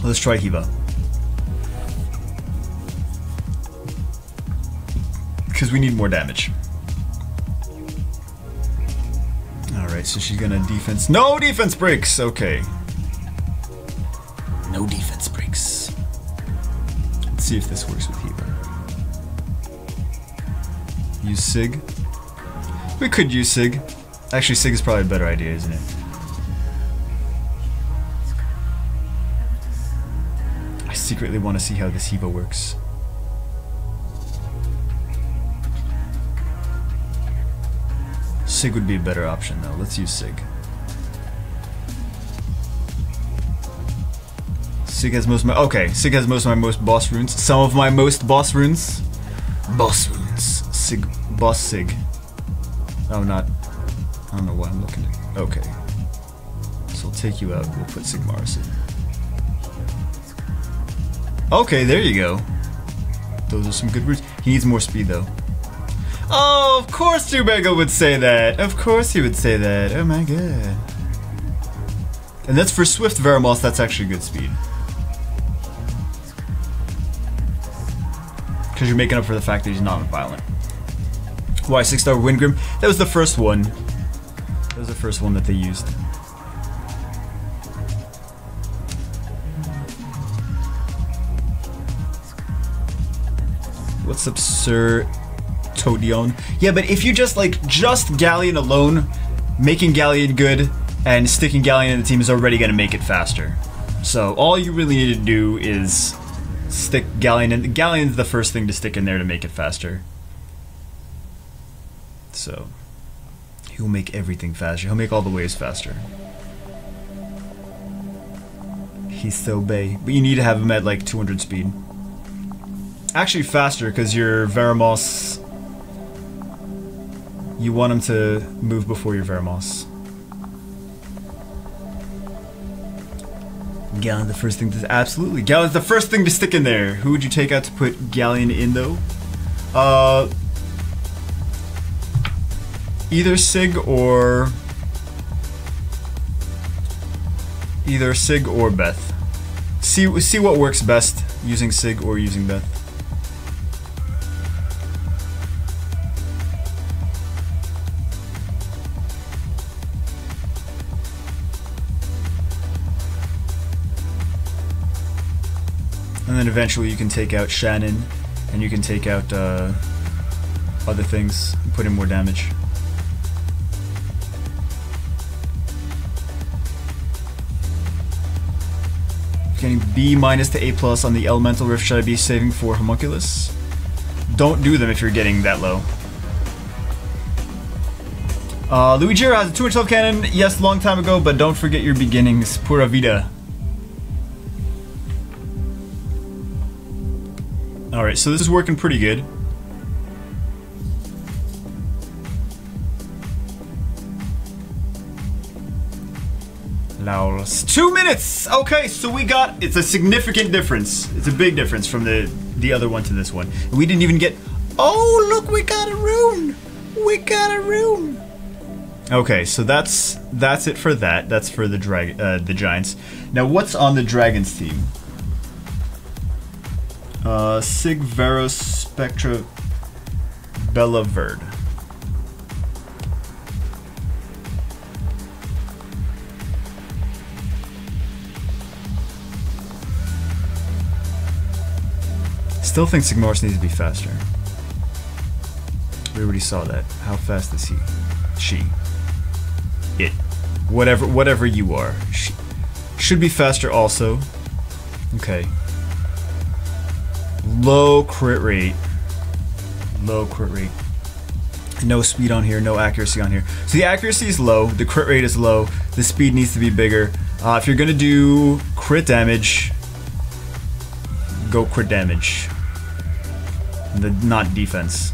Let's try Hiva. Because we need more damage. Alright, so she's gonna defense. No defense breaks! Okay. No defense breaks. Let's see if this works with Hiva. Use Sig. We could use Sig. Actually, Sig is probably a better idea, isn't it? I secretly want to see how this Hiva works. Sig would be a better option, though. Let's use Sig. Sig has most of my... Okay, Sig has most of my most boss runes. Some of my most boss runes. Boss runes. Sig. Boss Sig. Oh, not... I don't know why I'm looking at... Okay. So we'll take you out. We'll put Sigmaris in. Okay, there you go. Those are some good runes. He needs more speed, though. Oh, of course Tubego would say that. Of course he would say that. Oh my god. And that's for Swift Veramos, that's actually good speed. Because you're making up for the fact that he's non-violent. Why 6-star Windgrim? That was the first one. That was the first one that they used. What's up, Sir Todion? Yeah, but if you just Galleon alone, making Galleon good and sticking Galleon in the team is already going to make it faster. So all you really need to do is stick Galleon in. Galleon's the first thing to stick in there to make it faster. So he'll make everything faster. He'll make all the waves faster. He's so bae. But you need to have him at like 200 speed. Actually faster, because your Veramos, you want him to move before your Veramos. Galleon, the first thing to... Absolutely. Galleon's the first thing to stick in there. Who would you take out to put Galleon in, though? Either Sig or... Either Sig or Beth. See what works best, using Sig or using Beth. And then eventually you can take out Shannon, and you can take out other things, and put in more damage. Getting B- to A+ on the Elemental Rift. Should I be saving for Homunculus? Don't do them if you're getting that low. Luigiero has a 212 cannon. Yes, long time ago, but don't forget your beginnings. Pura vida. Alright, so this is working pretty good. Lowls. 2 minutes! Okay, so we got... It's a significant difference. It's a big difference from the other one to this one. We didn't even get... Oh, look, we got a rune! We got a rune! Okay, so that's it for that. That's for the giants. Now, what's on the dragons team? Sig, Veros, Spectra, Bella Verd. Still think Sigmaris needs to be faster. We already saw that. How fast is he? She. it. Whatever you are. Should be faster also. Okay. Low crit rate. Low crit rate. No speed on here, no accuracy on here. So the accuracy is low, the crit rate is low, the speed needs to be bigger. If you're gonna do crit damage, go crit damage. Not defense.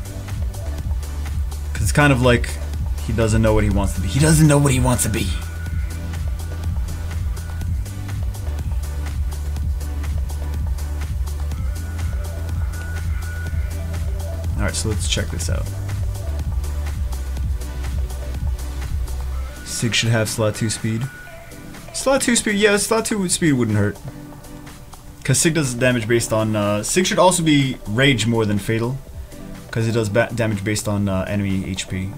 Because it's kind of like he doesn't know what he wants to be. He doesn't know what he wants to be. Alright, so let's check this out. Sig should have slot 2 speed. Slot 2 speed, yeah, slot 2 speed wouldn't hurt. Because Sig does damage based on, Sig should also be rage more than fatal. Because it does damage based on enemy HP.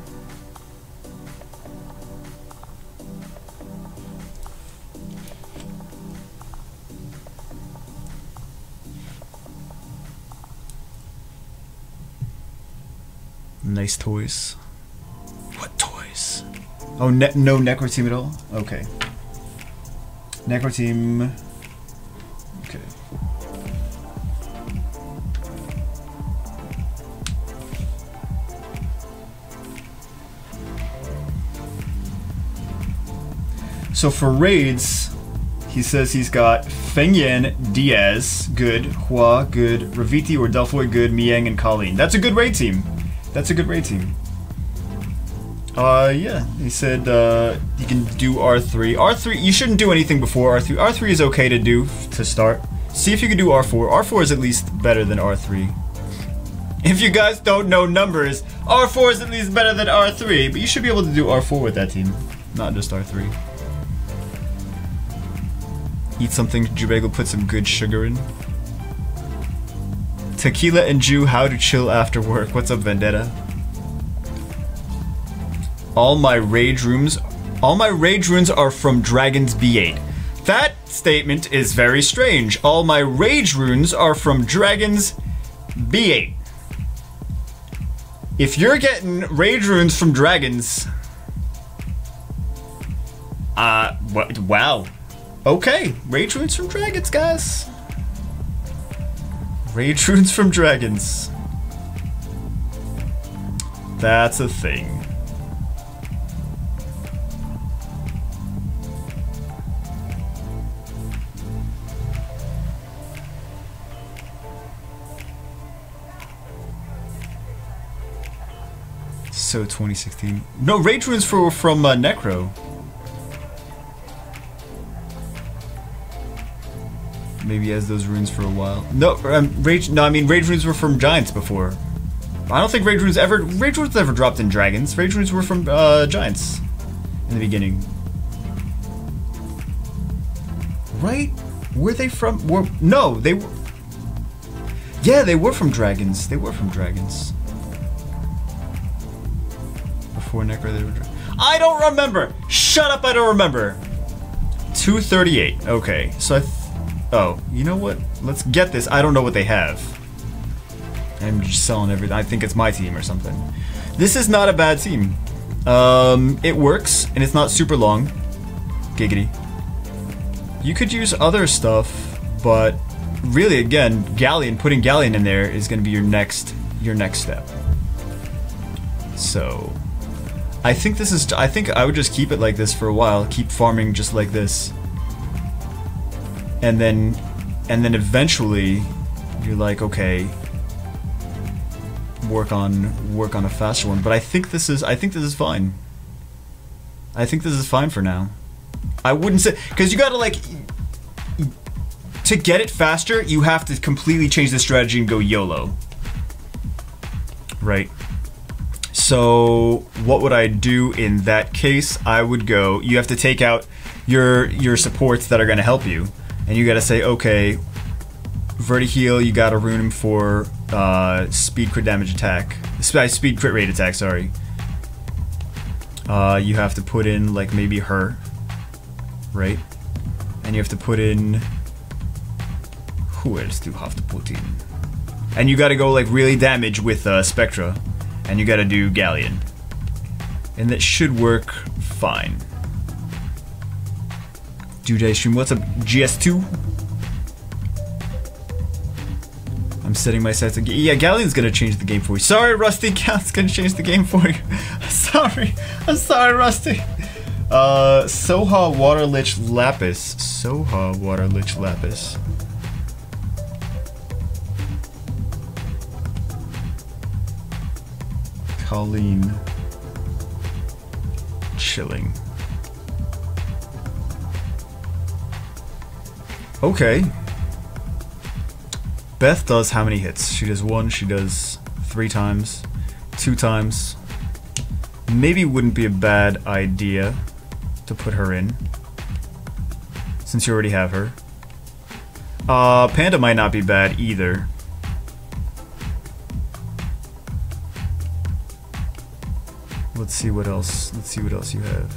Nice toys. What toys? Oh, no Necro team at all? Okay. Necro team. Okay. So for raids, he says he's got Feng Yan, Diaz, good, Hua, good, Raviti or Delphoid, good, Miang, and Colleen. That's a good raid team. That's a good raid team. Yeah, he said you can do R3. R3, you shouldn't do anything before R3. R3 is okay to do to start. See if you can do R4. R4 is at least better than R3. If you guys don't know numbers, R4 is at least better than R3, but you should be able to do R4 with that team, not just R3. Eat something, Jubego, put some good sugar in. Tequila and Jew, how to chill after work. What's up, Vendetta? All my rage runes are from Dragon's B8. That statement is very strange. All my rage runes are from Dragon's B8. If you're getting rage runes from dragons, what? Wow. Okay, rage runes from dragons, guys. Rage runes from dragons. That's a thing. So 2016. No, rage runes from Necro. Maybe he has those runes for a while. No, rage runes were from giants before. I don't think rage runes ever dropped in dragons. Rage runes were from giants in the beginning. Right? Were they from? No, they were. Yeah, they were from dragons. They were from dragons. Before Necro, they were dragons. I don't remember. Shut up! I don't remember. 238. Okay, so oh, you know what? Let's get this. I don't know what they have. I'm just selling everything. I think it's my team or something. This is not a bad team. It works, and it's not super long. Giggity. You could use other stuff, but really, again, putting Galleon in there is going to be your next step. So, I think I would just keep it like this for a while. Keep farming just like this. And then eventually you're like, okay, work on a faster one. But I think this is fine. I think this is fine for now. I wouldn't say, because you gotta like, to get it faster, you have to completely change the strategy and go YOLO. Right? So what would I do in that case? I would go, you have to take out your supports that are gonna help you. And you gotta say, okay, Verti-heal, you gotta rune him for speed crit damage attack. Speed crit rate attack, sorry. You have to put in, like, maybe her. Right? And you have to put in... Who else do you have to put in? And you gotta go, like, really damage with Spectra. And you gotta do Galleon. And that should work fine. Dude, stream. What's up, GS2? I'm setting my sights. Yeah, Galleon's gonna change the game for you. Sorry, Rusty. Galleon's gonna change the game for you. Sorry. I'm sorry, Rusty. Soha Waterlich Lapis. Soha Waterlich Lapis. Colleen. Chilling. Okay. Beth does how many hits? She does 1, she does 3 times, 2 times. Maybe wouldn't be a bad idea to put her in, since you already have her. Panda might not be bad either. Let's see what else. Let's see what else you have.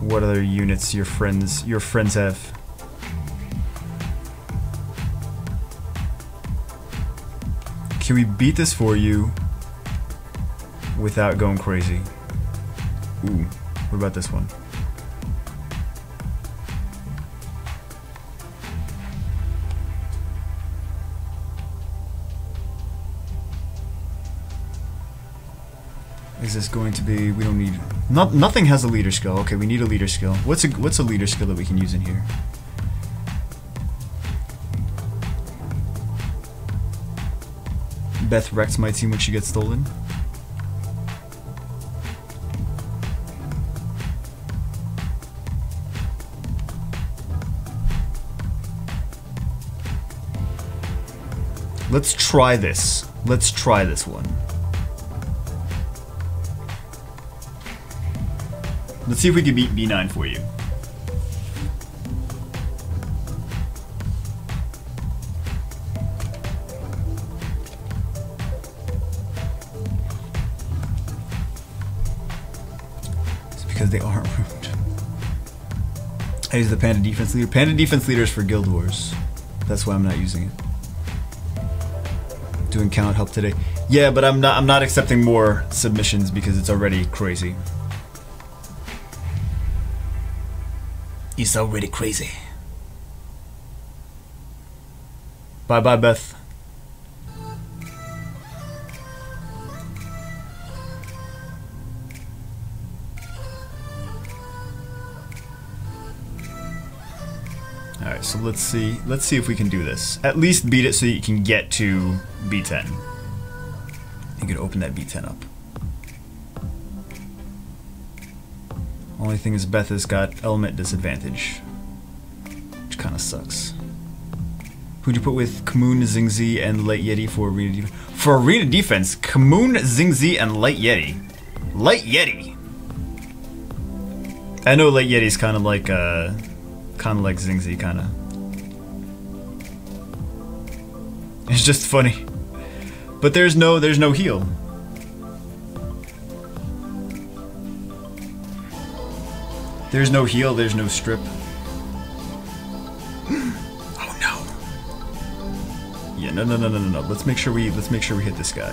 What other units your friends have? Can we beat this for you without going crazy? Ooh, what about this one? Is this going to be? We don't need. Nothing has a leader skill. Okay, we need a leader skill. What's a leader skill that we can use in here? Beth wrecks my team when she gets stolen. Let's try this. Let's try this one. Let's see if we can beat B9 for you. It's because they aren't rude. I use the Panda Defense Leader. Panda Defense Leader is for Guild Wars. That's why I'm not using it. Doing count help today. Yeah, but I'm not accepting more submissions because it's already crazy. It's already crazy. Bye bye, Beth. Alright, so let's see if we can do this. At least beat it so you can get to B10. You can open that B10 up. Only thing is Beth has got element disadvantage, which kind of sucks. Who'd you put with Kamoon, Zingzi, and Light Yeti for arena defense? For arena defense, Kamoon, Zingzi, and Light Yeti. Light Yeti. I know Light Yeti's kind of like Zingzi, kind of. It's just funny, but there's no heal. There's no heal, there's no strip. Oh no. Yeah, no. Let's make sure we hit this guy.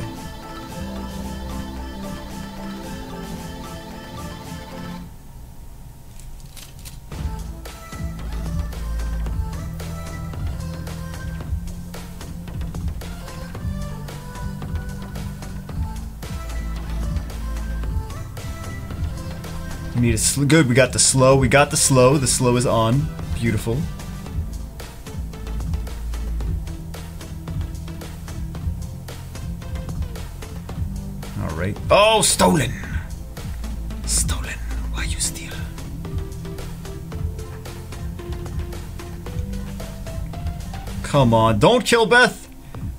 We need a good. We got the slow. The slow is on. Beautiful. All right. Oh, stolen. Stolen. Why you steal? Come on! Don't kill Beth.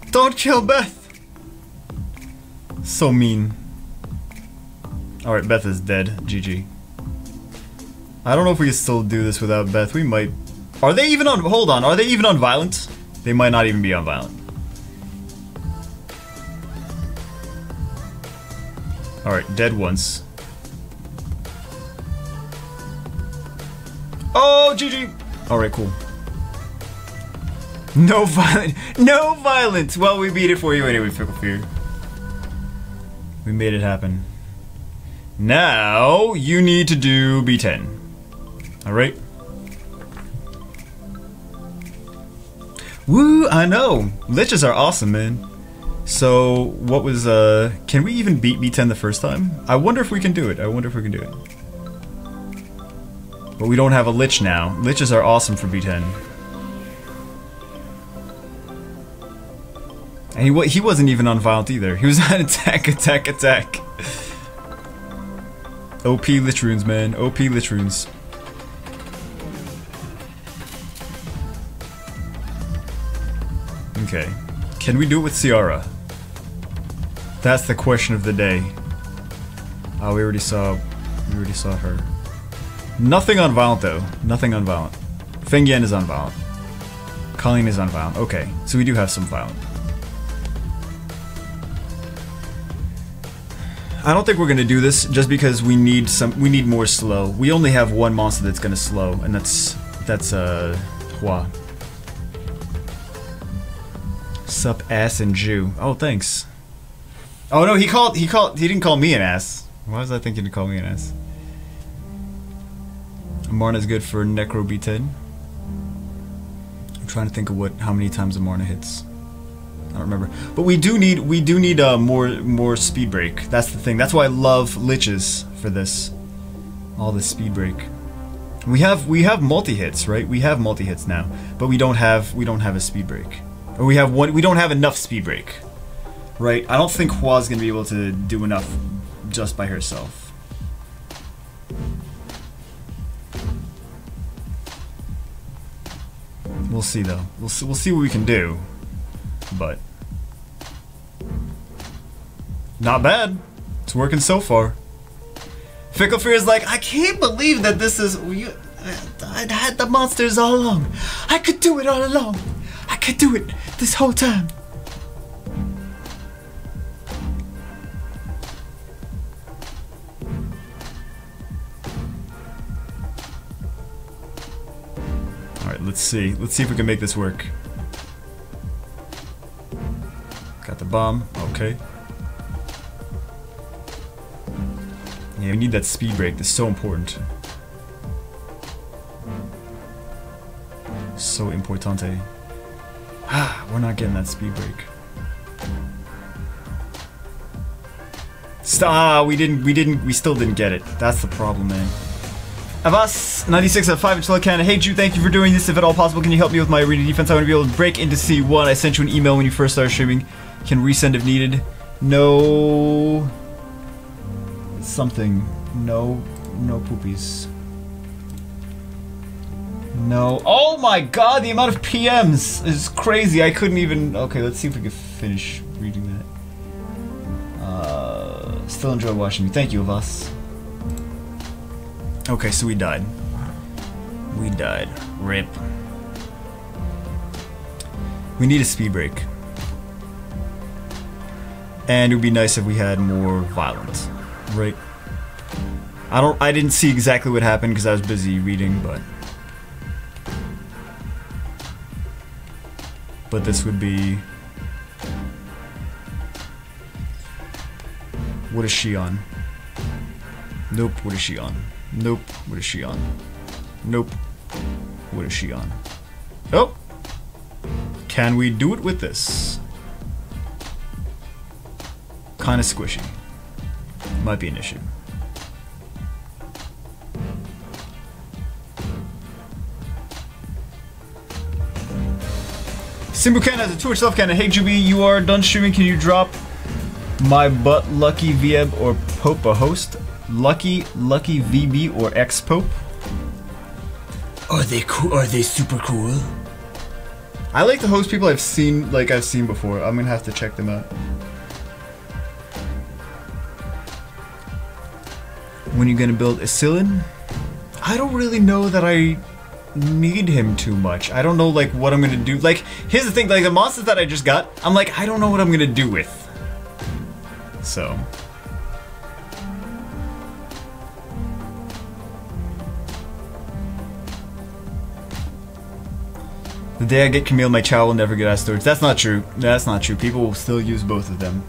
Don't kill Beth. So mean. All right, Beth is dead. GG. I don't know if we can still do this without Beth. We might. Are they even on? Hold on. Are they even on violent? They might not even be on violent. Alright, dead once. Oh, GG! Alright, cool. No violent. No violence! Well, we beat it for you anyway, Fickle Fear. We made it happen. Now, you need to do B10. Alright. Woo, I know. Liches are awesome, man. So, what was, can we even beat B10 the first time? I wonder if we can do it. I wonder if we can do it. But we don't have a Lich now. Liches are awesome for B10. And he wasn't even on Violent either. He was on attack, attack, attack. OP Lich Runes, man. OP Lich Runes. Okay. Can we do it with Ciara? That's the question of the day. Oh, we already saw her. Nothing on Violent though. Nothing on Violent. Feng Yan is on Violent. Colleen is on Violent. Okay, so we do have some Violent. I don't think we're gonna do this just because we need more slow. We only have one monster that's gonna slow, and that's Hua. Sup ass and Jew. Oh, thanks. Oh no, he didn't call me an ass. Why was I thinking to call me an ass? Amarna's good for Necro B10. I'm trying to think of how many times Amarna hits. I don't remember. But we do need more speed break. That's the thing. That's why I love Liches for this. All this speed break. We have multi-hits, right? We have multi-hits now, but we don't have a speed break. Or we don't have enough speed break. Right? I don't think Hua's gonna be able to do enough just by herself. We'll see though. We'll see what we can do. But not bad. It's working so far. Fickle Fear is like, I can't believe that this is. I'd had the monsters all along. I could do it all along. I could do it this whole time. Alright, let's see. Let's see if we can make this work. Got the bomb. Okay. Yeah, we need that speed break. That's so important. So importante. Ah, we're not getting that speed break. We still didn't get it. That's the problem, man. Avas 96 at 5 inch can. Hey Drew, thank you for doing this. If at all possible, can you help me with my arena defense? I want to be able to break into C1. I sent you an email when you first started streaming. Can resend if needed. No. Something. No poopies. No. Oh my god, the amount of PMs is crazy. I couldn't even. Okay, let's see if we can finish reading that. Still enjoy watching me. Thank you, Avas. Okay, so we died. We died. RIP. We need a speed break. And it would be nice if we had more violence, right? I didn't see exactly what happened because I was busy reading, but this would be. What is she on? Nope, what is she on? Nope, what is she on? Nope, what is she on? Oh! Can we do it with this? Kinda squishy. Might be an issue. Simbukan has a Twitch self-cannon. Hey Juby, you are done streaming. Can you drop my butt Lucky Vieb or Pope a host? Lucky VB or X Pope? Are they cool? Are they super cool? I like to host people I've seen before. I'm gonna have to check them out. When are you gonna build Isilin? I don't really know that I need him too much. I don't know like what I'm gonna do. Like, here's the thing, like the monsters that I just got, I'm like, I don't know what I'm gonna do with. So. The day I get Camille, my child will never get out storage. That's not true. That's not true. People will still use both of them.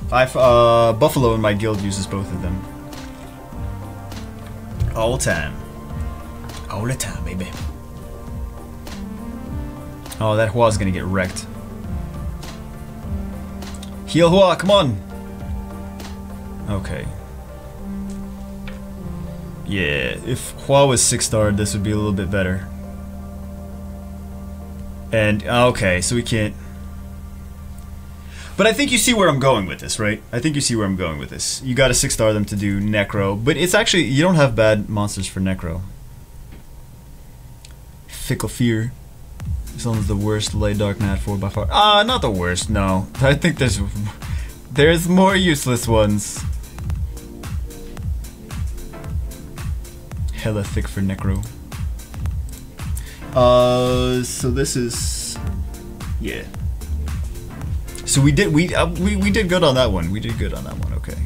Buffalo in my guild uses both of them. All time. All the time, baby. Oh, that Hua's gonna get wrecked. Heal Hua, come on! Okay. Yeah, if Hua was 6-starred, this would be a little bit better. And, okay, so we can't... But I think you see where I'm going with this, right? I think you see where I'm going with this. You gotta 6-star them to do Necro, but it's actually... You don't have bad monsters for Necro. Fickle Fear. This one's the worst Light Dark Nat 4 by far. Not the worst, no. I think there's more useless ones. Hella thick for Necro. So this is... Yeah. So we did good on that one. We did good on that one, okay.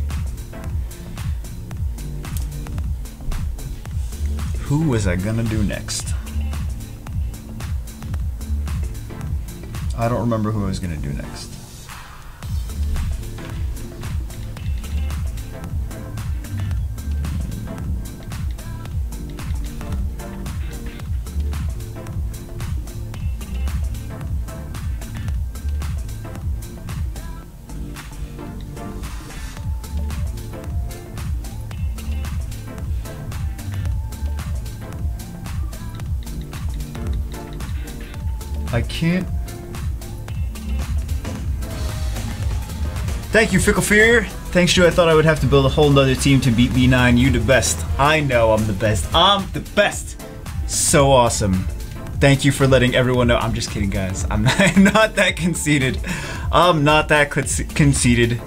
Who was I gonna do next? I don't remember who I was gonna do next. I can't. Thank you, Fickle Fear. Thanks, Joe. I thought I would have to build a whole nother team to beat V9. You the best. I know I'm the best. I'm the best. So awesome. Thank you for letting everyone know. I'm just kidding, guys. I'm not that conceited. I'm not that conceited.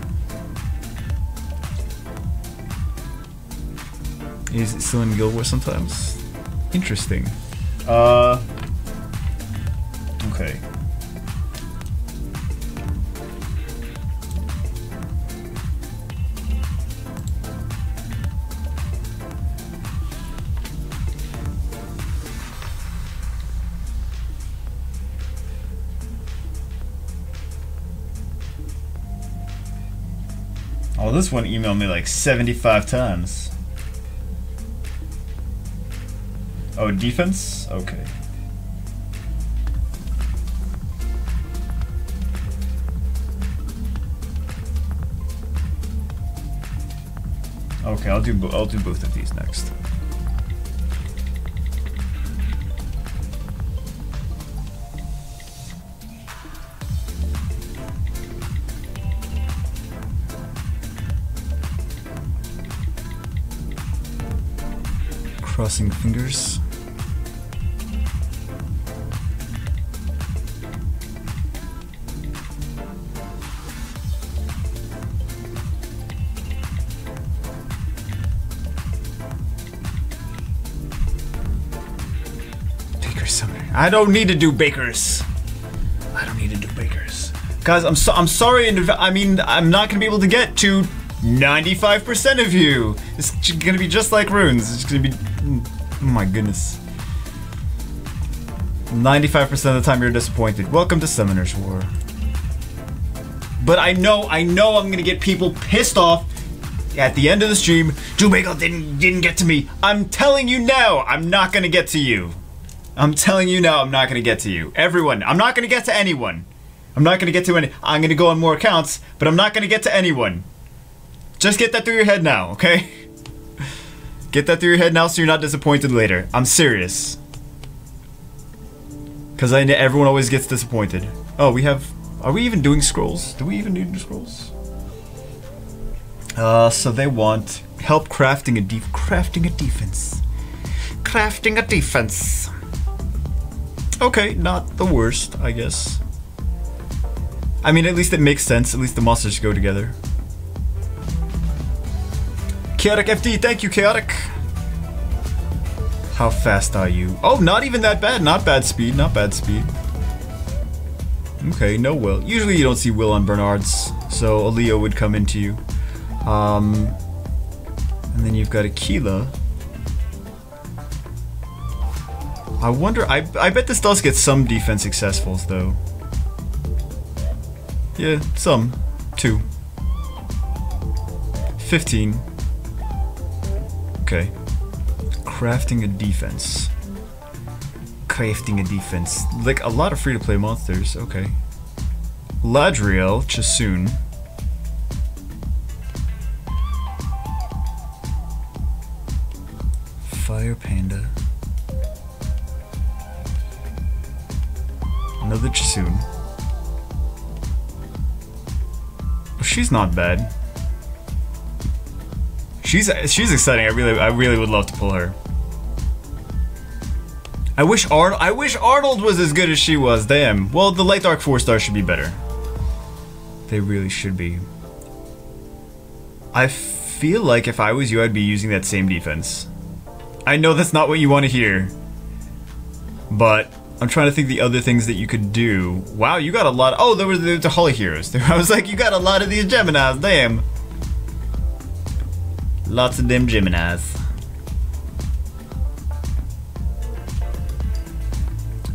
Is it still in Guild Wars sometimes? Interesting. Okay. Oh, this one emailed me like 75 times. Oh, defense? Okay. Okay, I'll do both of these next. Crossing fingers. I don't need to do bakers. I don't need to do bakers. Guys, I'm sorry. I mean, I'm not gonna be able to get to 95% of you. It's gonna be just like runes. It's gonna be, oh my goodness. 95% of the time you're disappointed. Welcome to Summoner's War. But I know I'm gonna get people pissed off at the end of the stream. Jubagel didn't get to me. I'm telling you now, I'm not gonna get to you. I'm telling you now, I'm not gonna get to you. Everyone, I'm not gonna get to anyone. I'm not gonna get to any. I'm gonna go on more accounts, but I'm not gonna get to anyone. Just get that through your head now, okay? Get that through your head now so you're not disappointed later. I'm serious. Because I know everyone always gets disappointed. Oh, we have... Are we even doing scrolls? Do we even do scrolls? So they want help crafting a defense. Crafting a defense. Okay, not the worst, I guess. I mean, at least it makes sense. At least the monsters go together. Chaotic FD, thank you, Chaotic. How fast are you? Oh, not even that bad. Not bad speed, not bad speed. Okay, no Will. Usually you don't see Will on Bernard's, so a Leo would come into you. And then you've got Aquila. I wonder, I bet this does get some defense successfuls though. Yeah, some. 2. 15. Okay. Crafting a defense. Crafting a defense. Like, a lot of free-to-play monsters. Okay. Ladriel, Chasoon. Fire Panda. Another Chasoon. Oh, she's not bad. She's exciting. I really would love to pull her. I wish Arnold was as good as she was. Damn. Well, the Light Dark 4-star should be better. They really should be. I feel like if I was you, I'd be using that same defense. I know that's not what you want to hear, but I'm trying to think the other things that you could do. Wow, you got a lot. Oh, there were the Holy Heroes. I was like, you got a lot of these Geminis. Damn. Lots of them Geminis.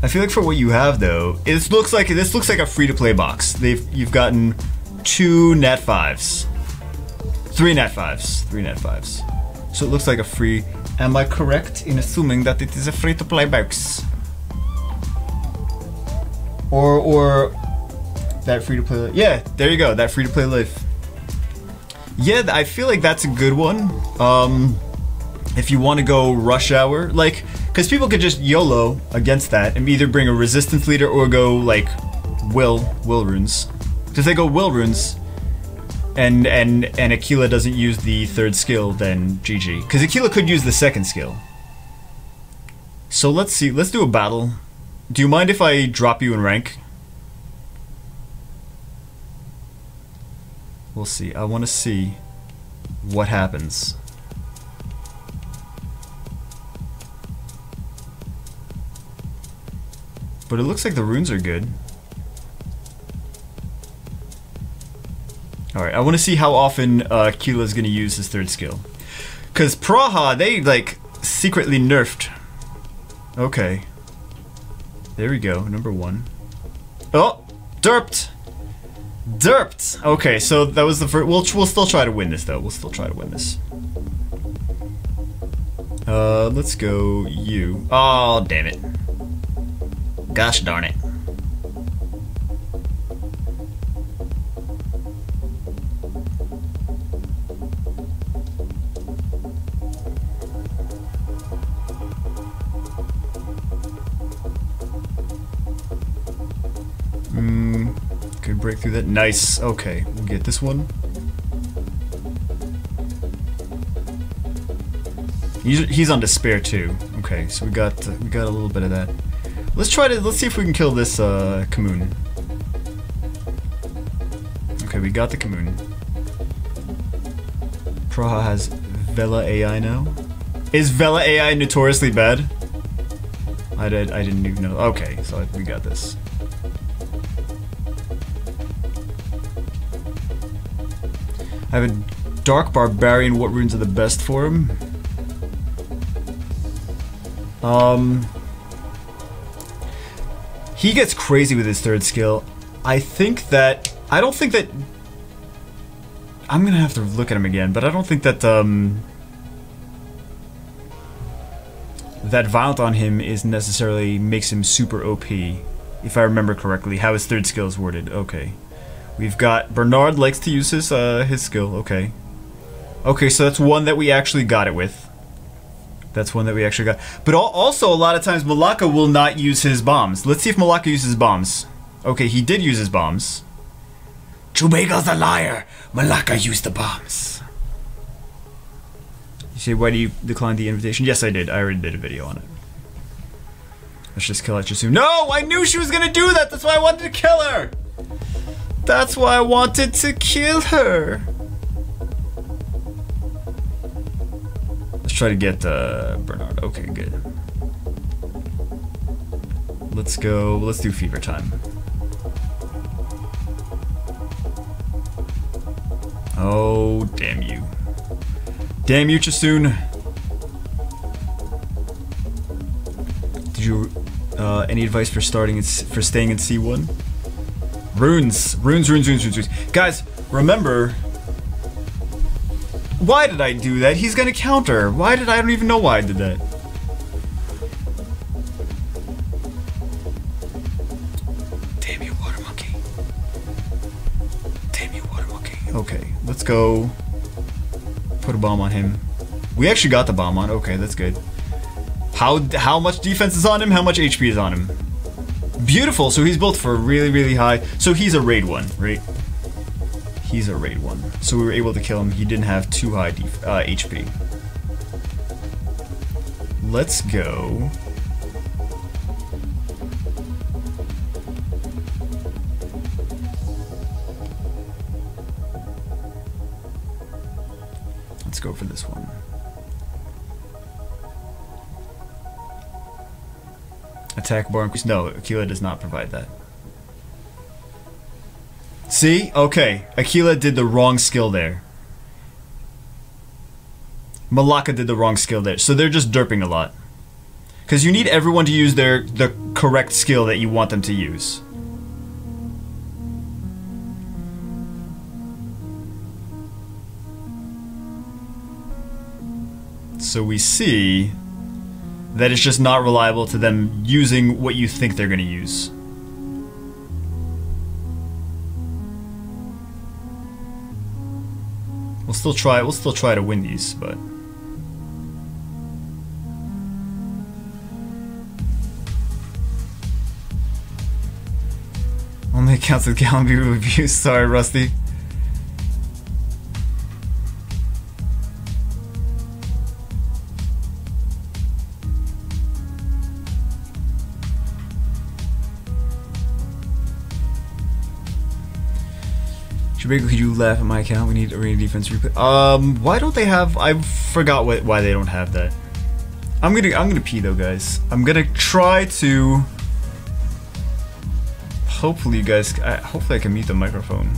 I feel like for what you have though, this looks like a free-to-play box. You've gotten 2 Nat 5s. 3 Nat 5s. 3 Nat 5s. So it looks like a free. Am I correct in assuming that it is a free-to-play box? Or that free-to-play. Yeah, there you go. That free-to-play life. Yeah, I feel like that's a good one. If you want to go rush hour, like, because people could just YOLO against that and either bring a resistance leader or go like will runes. Because they go will runes, and Aquila doesn't use the 3rd skill, then GG. Because Aquila could use the 2nd skill. So let's see. Let's do a battle. Do you mind if I drop you in rank? We'll see. I want to see what happens. But it looks like the runes are good. Alright, I want to see how often Keela's going to use his 3rd skill. Because Praha, they, like, secretly nerfed. Okay. There we go, number 1. Oh! Derped! Derped! Okay, so that was the first. We'll still try to win this, though. We'll still try to win this. Let's go you. Oh, damn it. Gosh darn it. Could break through that. Nice. Okay, we'll get this one. He's on despair too. Okay, so we got a little bit of that. Let's see if we can kill this Kamoon. Okay, we got the Kamoon. Praha has Vela AI now. Is Vela AI notoriously bad? I didn't even know. Okay, so we got this. I have a Dark Barbarian. What runes are the best for him? He gets crazy with his 3rd skill. I don't think that I'm gonna have to look at him again, but I don't think that that Violent on him is necessarily makes him super OP, if I remember correctly how his 3rd skill is worded. Okay. We've got Bernard likes to use his skill. Okay. Okay, so that's one that we actually got it with. That's one that we actually got. But also, a lot of times, Malaka will not use his bombs. Let's see if Malaka uses bombs. Okay, he did use his bombs. Chubega's a liar. Malaka used the bombs. You say, why do you decline the invitation? Yes, I did. I already did a video on it. Let's just kill Etchasu. No! I knew she was gonna do that! That's why I wanted to kill her! That's why I wanted to kill her! Let's try to get Bernard. Okay, good. Let's go. Let's do Fever Time. Oh, damn you. Damn you, Chasoon. Did you, any advice for staying in C1? Runes. Guys, remember, why did I do that? He's gonna counter. I don't even know why I did that. go put a bomb on him. We actually got the bomb on. Okay, that's good. How much defense is on him? How much HP is on him? Beautiful. So he's built for really, really high. So he's a raid 1, right? He's a raid 1. So we were able to kill him. He didn't have too high HP. Let's go. Let's go for this one. Attack bar increase. No, Aquila does not provide that. See? Okay. Aquila did the wrong skill there. Malaka did the wrong skill there. So they're just derping a lot. Because you need everyone to use the correct skill that you want them to use. So we see that it's just not reliable to them using what you think they're going to use. We'll still try to win these, but only accounts with Gallon reviews. Sorry, Rusty. Could you laugh at my account? We need arena defense replay. Why don't they have? I forgot why they don't have that. I'm gonna pee though, guys. I'm gonna try to. Hopefully, you guys. Hopefully, I can mute the microphone.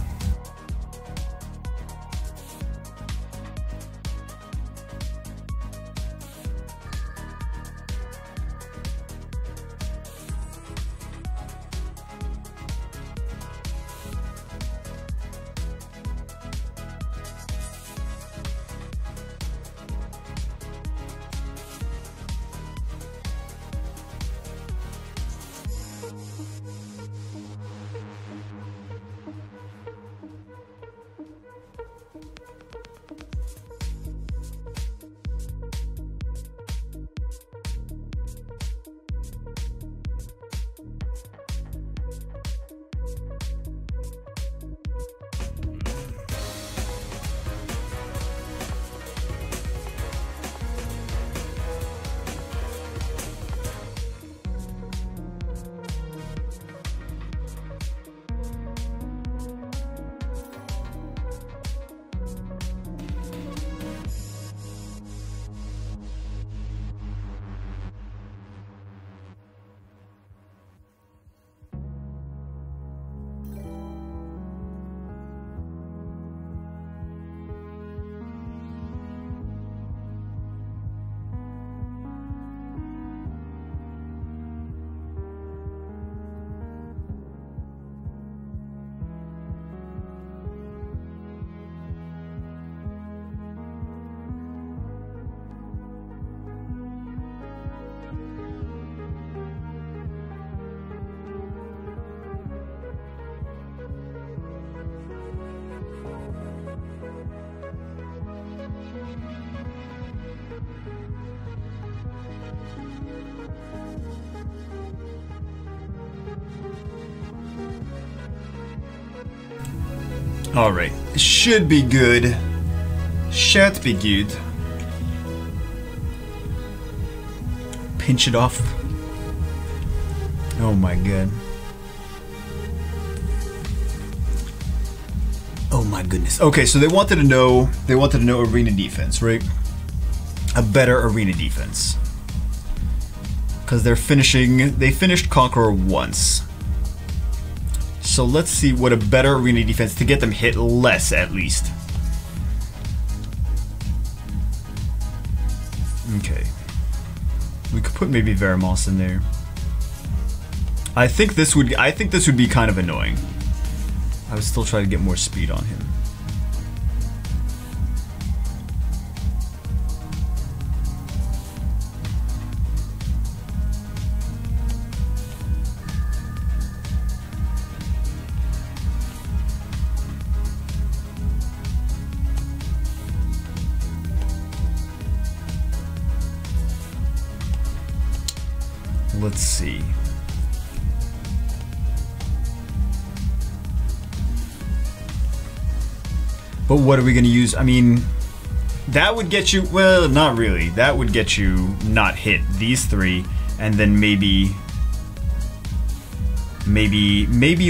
Alright, should be good. Should be good. Pinch it off. Oh my god. Oh my goodness. Okay, so they wanted to know arena defense, right? A better arena defense. Because they finished Conqueror once. So let's see what a better arena defense to get them hit less at least. Okay. We could put maybe Veramos in there. I think this would be kind of annoying. I would still try to get more speed on him. Let's see. But what are we gonna use? I mean, that would get you, well, not really. That would get you not hit these three, and then maybe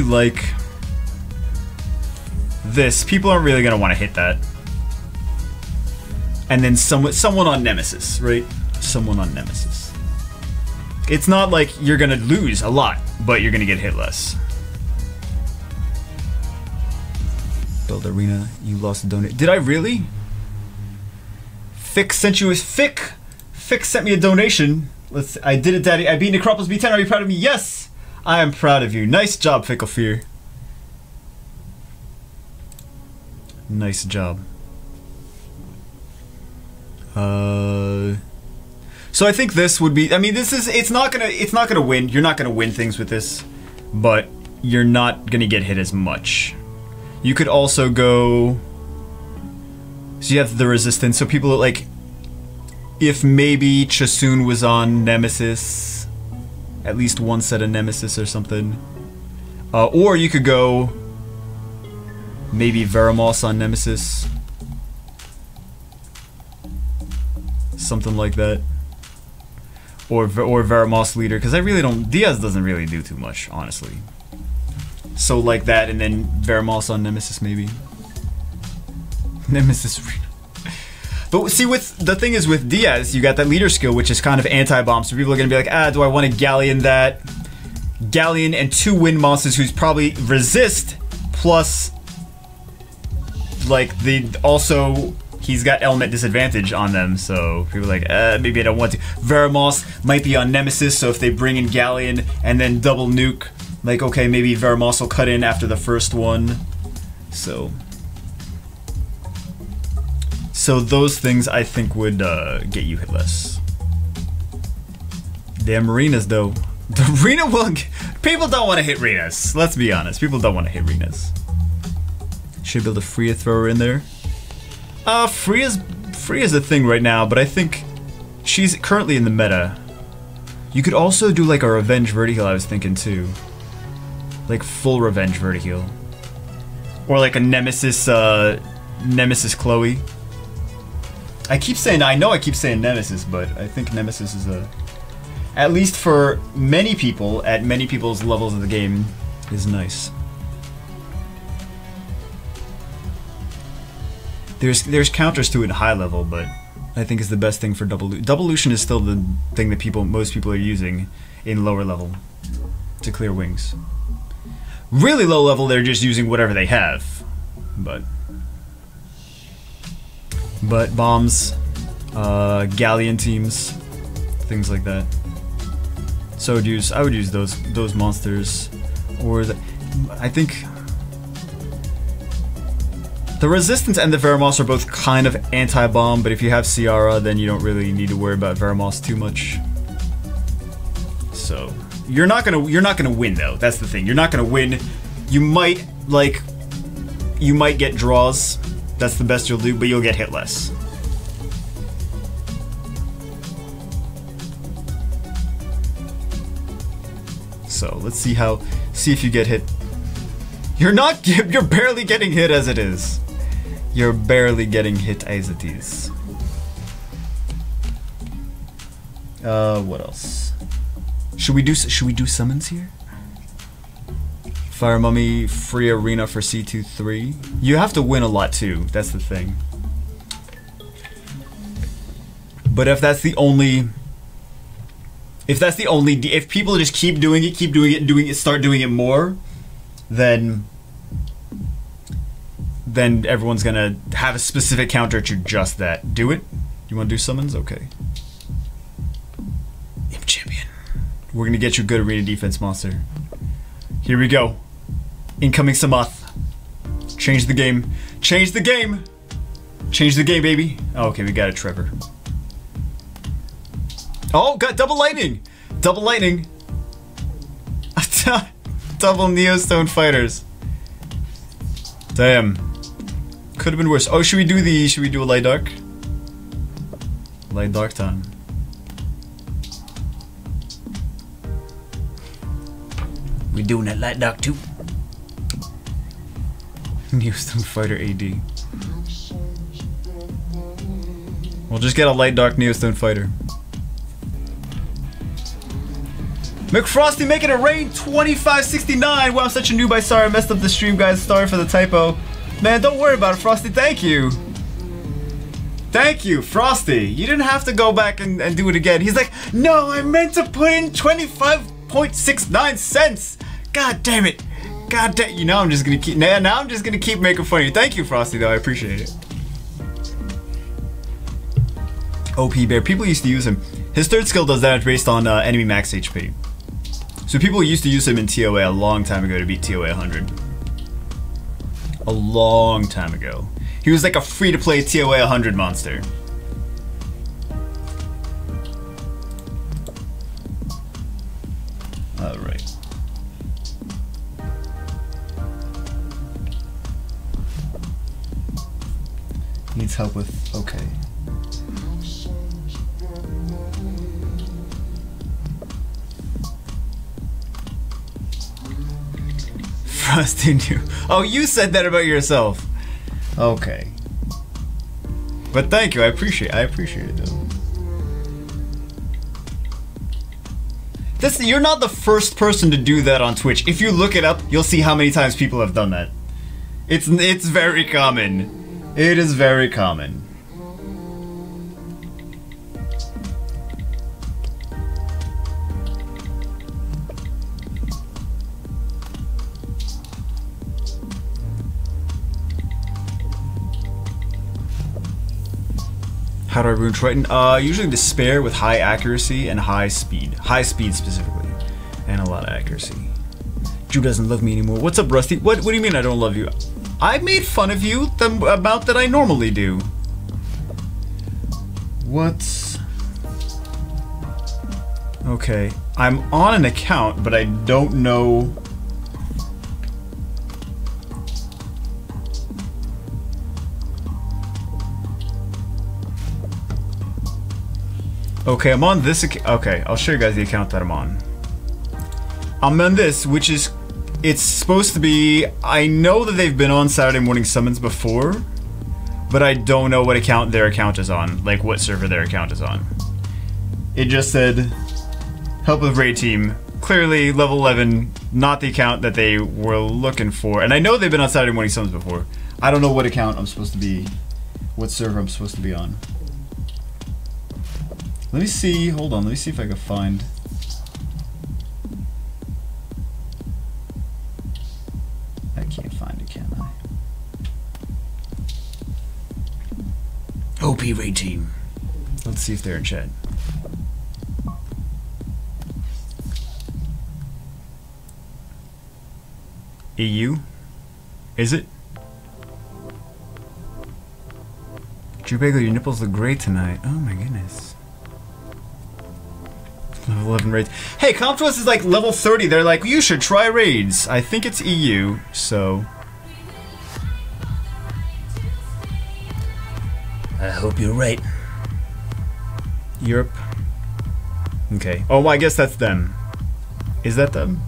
like this. People aren't really gonna want to hit that. And then someone on Nemesis, right? Someone on Nemesis. It's not like you're gonna lose a lot, but you're gonna get hit less. Build Arena, you lost a donate. Did I really? Fix sent you a Fix sent me a donation. I did it, Daddy. I beat Necropolis B10. Are you proud of me? Yes! I am proud of you. Nice job, Fickle Fear. Nice job. So I think this would be, I mean, this is, it's not gonna win. You're not gonna win things with this, but you're not gonna get hit as much. You could also go, so you have the resistance, so people are like, if maybe Chasun was on Nemesis, at least one set of Nemesis or something. Or you could go maybe Veramos on Nemesis. Something like that. Or Veramos leader, because I really don't, Diaz doesn't really do too much, honestly. So like that, and then Veramos on Nemesis maybe. Nemesis. But see, with the thing is with Diaz, you got that leader skill, which is kind of anti-bomb. So people are gonna be like, do I want to Galleon that? Galleon and 2 wind monsters who's probably resist plus like also he's got element disadvantage on them. So people are like, maybe I don't want to. Veramos might be on Nemesis, so if they bring in Galleon and then double nuke, like okay, maybe Veramos will cut in after the first one. So those things I think would get you hit less. Damn Arenas though. The Rena will. People don't want to hit Renas. Let's be honest. People don't want to hit Renas. Should build a Freya thrower in there. Freya's a thing right now, but I think she's currently in the meta. You could also do like a Revenge Vertiheal, I was thinking too. Like full Revenge Vertiheal. Or like a Nemesis Chloe. I keep saying Nemesis, but I think Nemesis is at least for many people, at many people's levels of the game, is nice. There's counters to it at high level, but I think is the best thing for Doublelution is still the thing that most people are using in lower level to clear wings. Really low level, they're just using whatever they have, but bombs, galleon teams, things like that. So I would use those monsters, or I think the Resistance and the Veramos are both kind of anti-bomb, but if you have Ciara, then you don't really need to worry about Veramos too much. So you're not gonna win though. That's the thing. You're not gonna win. You might get draws. That's the best you'll do, but you'll get hit less. So let's see if you get hit. You're barely getting hit as it is. You're barely getting hit as it is. What else? Should we do summons here? Fire Mummy, free Arena for C2-3. You have to win a lot too, that's the thing. But if people just keep doing it, start doing it more, then everyone's gonna have a specific counter to just that. Do it? You wanna do summons? Okay. Imp Champion. We're gonna get you a good arena defense monster. Here we go. Incoming Samoth. Change the game. Change the game! Change the game, baby. Oh, okay, we got a Trevor. Oh, got double lightning! Double lightning! Double Neostone fighters. Damn. Could have been worse. Oh, should we do a light dark? Light dark time. We doing that light dark too. Neostone Fighter AD. We'll just get a light dark Neostone Fighter. McFrosty making it rain 2569. Wow, I'm such a noob. I'm sorry I messed up the stream, guys. Sorry for the typo. Man, don't worry about it, Frosty. Thank you. Thank you, Frosty. You didn't have to go back and do it again. He's like, no, I meant to put in 25.69 cents. God damn it. God damn. You know, I'm just gonna keep. Now I'm just gonna keep making fun of you. Thank you, Frosty. Though I appreciate it. OP Bear. People used to use him. His third skill does damage based on enemy max HP. So people used to use him in TOA a long time ago to beat TOA 100. A long time ago. He was like a free-to-play TOA 100 monster. Alright. Needs help with... okay. Frosty knew. Oh, you said that about yourself. Okay. But thank you, I appreciate it though. You're not the first person to do that on Twitch. If you look it up, you'll see how many times people have done that. It's very common. It is very common. How do I rune Triton? Usually Despair with high accuracy and high speed. High speed specifically. And a lot of accuracy. Drew doesn't love me anymore. What's up, Rusty? What do you mean I don't love you? I made fun of you the amount that I normally do. What's... okay. I'm on an account, but I don't know... okay, I'm on this account. Okay, I'll show you guys the account that I'm on. I'm on this, which is... it's supposed to be... I know that they've been on Saturday morning summons before, but I don't know what account their account is on. Like, what server their account is on. It just said... help with raid team. Clearly, level 11, not the account that they were looking for. And I know they've been on Saturday morning summons before. I don't know what account I'm supposed to be... what server I'm supposed to be on. Let me see, hold on, let me see if I can find... I can't find it, can I? OP raid team. Let's see if they're in chat. EU? Is it? Drew Bagel, your nipples look great tonight. Oh my goodness. Level 11 raids. Hey, CompToS is like level 30. They're like, you should try raids. I think it's EU, so... I hope you're right. Europe. Okay. Oh, well, I guess that's them. Is that them?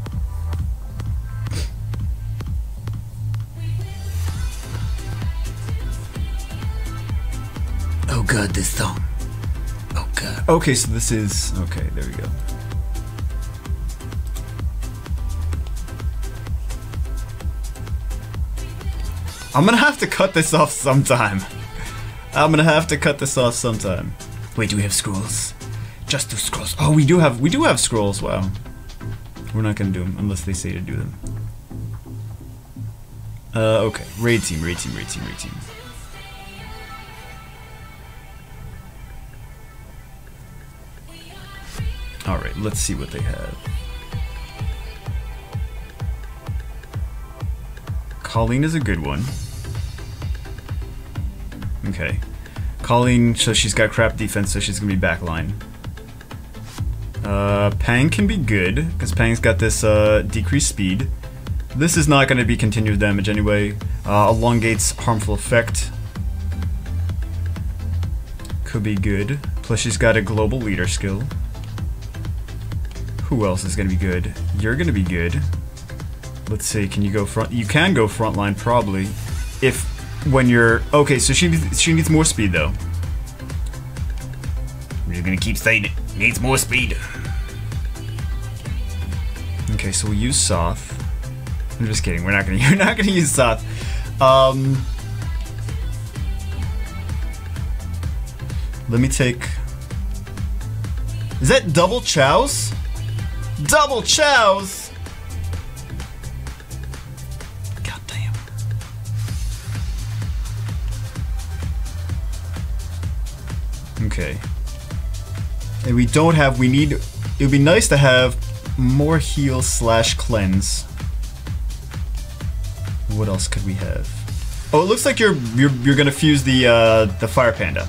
Oh god, this song. Oh god. Okay, so this is... okay, there we go. I'm gonna have to cut this off sometime. I'm gonna have to cut this off sometime. Wait, do we have scrolls? Just do scrolls. Oh, we do have scrolls. Wow. We're not gonna do them unless they say to do them. Okay. Raid team. Alright, let's see what they have. Colleen is a good one. Okay. Colleen, so she's got crap defense, so she's gonna be backline. Pang can be good, because Pang's got this decreased speed. This is not gonna be continuous damage anyway. Elongates harmful effect. Could be good. Plus she's got a global leader skill. Who else is gonna be good? You're gonna be good. let's see, can you go front? You can go front line probably, if when you're okay. So she needs more speed though. I'm just gonna keep saying it. Needs more speed. Okay, so we'll use Soth. I'm just kidding. We're not gonna. You're not gonna use Soth. Let me take. Is that double chows? Double chows! God damn. Okay. And we don't have. We need. It would be nice to have more heal / cleanse. What else could we have? Oh, it looks like you're gonna fuse the fire panda.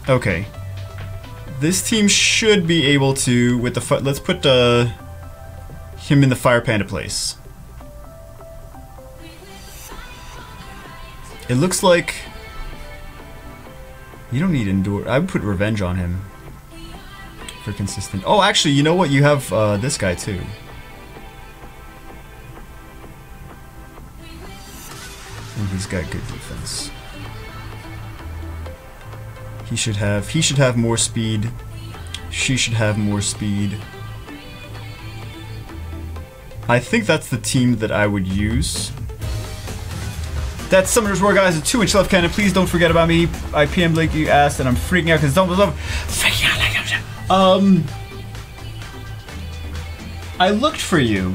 Okay. This team should be able to with the let's put him in the fire panda place. It looks like you don't need endure. I would put revenge on him for consistent. Oh, actually, you know what? You have this guy too. And he's got good defense. He should have more speed. She should have more speed. I think that's the team that I would use. That's Summoner's War, guys. A 2-inch left cannon. Please don't forget about me. I PM'd like you asked, and I'm freaking out because it's over. Freaking out like I looked for you.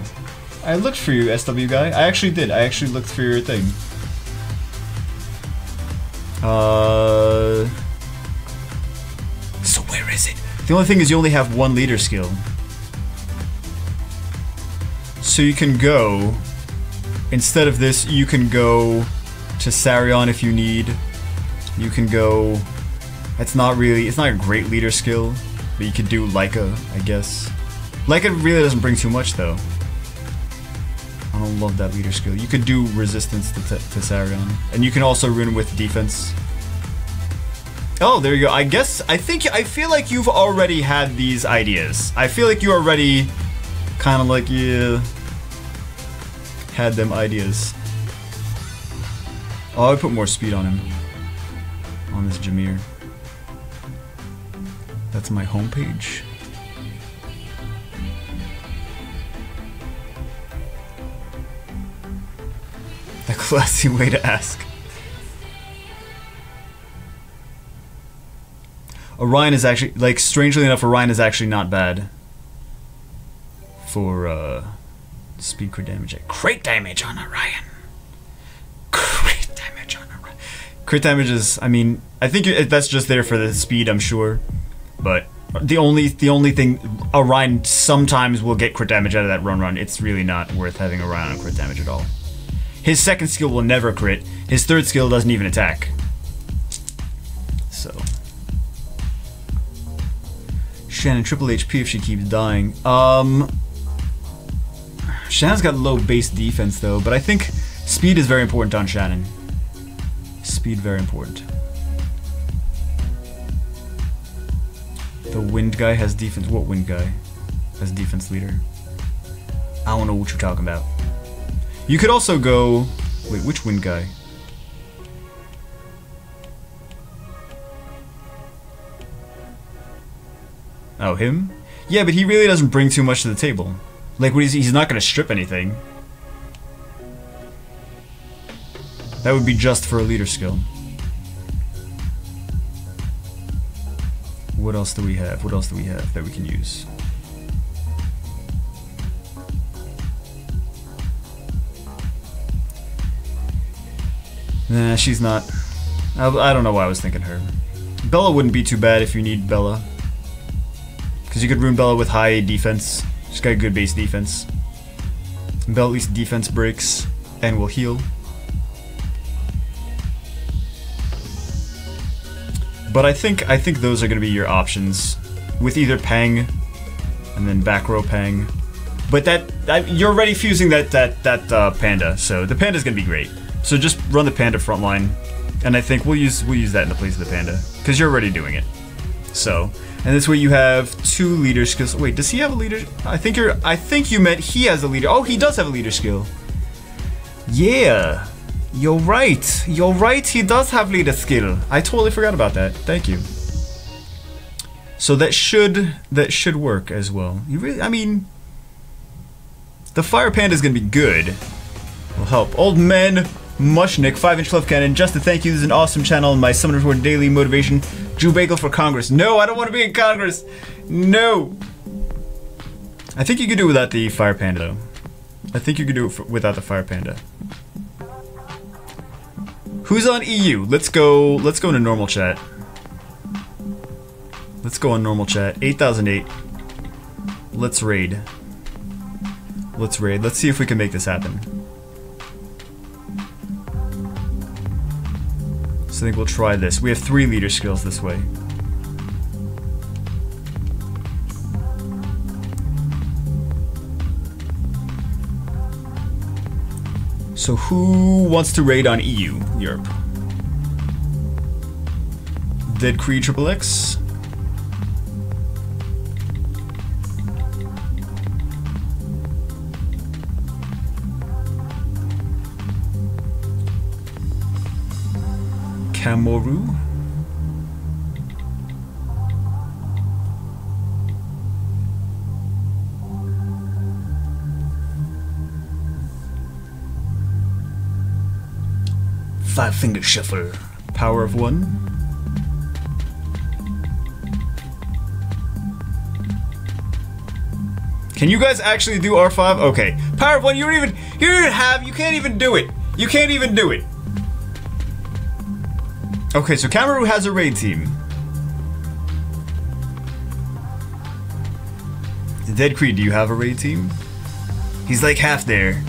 I looked for you, SW guy. I actually did. I actually looked for your thing. So where is it? The only thing is you only have one leader skill. So you can go, instead of this, you can go to Sarion if you need. You can go, it's not a great leader skill, but you could do Leica, I guess. Leica really doesn't bring too much though. I don't love that leader skill. You could do resistance to Sarion. And you can also rune with defense. Oh, there you go. I feel like you've already had these ideas. I feel like you already kind of like, yeah, had them ideas. Oh, I would put more speed on him. On this Jameer. That's my homepage. A classy way to ask. Orion is actually, like, strangely enough, Orion is actually not bad for speed crit damage. Crit damage on Orion. Crit damage on Orion. Crit damage is, I mean, I think that's just there for the speed, I'm sure. But the only thing, Orion sometimes will get crit damage out of that run. It's really not worth having Orion on crit damage at all. His second skill will never crit. His third skill doesn't even attack. So. Shannon, triple HP if she keeps dying. Shannon's got low base defense though, but I think speed is very important on Shannon. Speed, very important. The wind guy has defense. What wind guy has defense leader? I don't know what you're talking about. You could also go... Wait, which wind guy? Oh, him? Yeah, but he really doesn't bring too much to the table. Like, he's not going to strip anything. That would be just for a leader skill. What else do we have? What else do we have that we can use? Nah, she's not. I don't know why I was thinking her. Bella wouldn't be too bad if you need Bella. Because you could rune Bella with high defense. She's got good base defense. Bella at least defense breaks and will heal. But I think those are going to be your options. With either Pang and then back row Pang. But that you're already fusing that Panda, so the Panda's going to be great. So just run the Panda front line, and I think we'll use that in the place of the Panda, because you're already doing it. So, and this way you have 2 leader skills. Wait, does he have a leader? I think you meant he has a leader. Oh, he does have a leader skill. Yeah, you're right. You're right. He does have leader skill. I totally forgot about that. Thank you. So that should work as well. You really, I mean, the Fire Panda is gonna be good. Will help. Old Man Mushnik, 5-inch love cannon. Just to thank you. This is an awesome channel. My Summoner for daily motivation. Drew Bagel for Congress. No, I don't want to be in Congress. No. I think you could do it without the Fire Panda, though. I think you could do it without the Fire Panda. Who's on EU? Let's go into normal chat. Let's go on normal chat. 8008. Let's raid. Let's raid. Let's see if we can make this happen. So I think we'll try this. We have 3 leader skills this way. So who wants to raid on EU? Europe. Dead Creed XXX. Kamoru. Five-finger shuffle. Power of 1. Can you guys actually do R5? Okay. Power of 1, you can't even do it. You can't even do it. Okay, so Kamoru has a raid team. Dead Creed, do you have a raid team? He's like half there.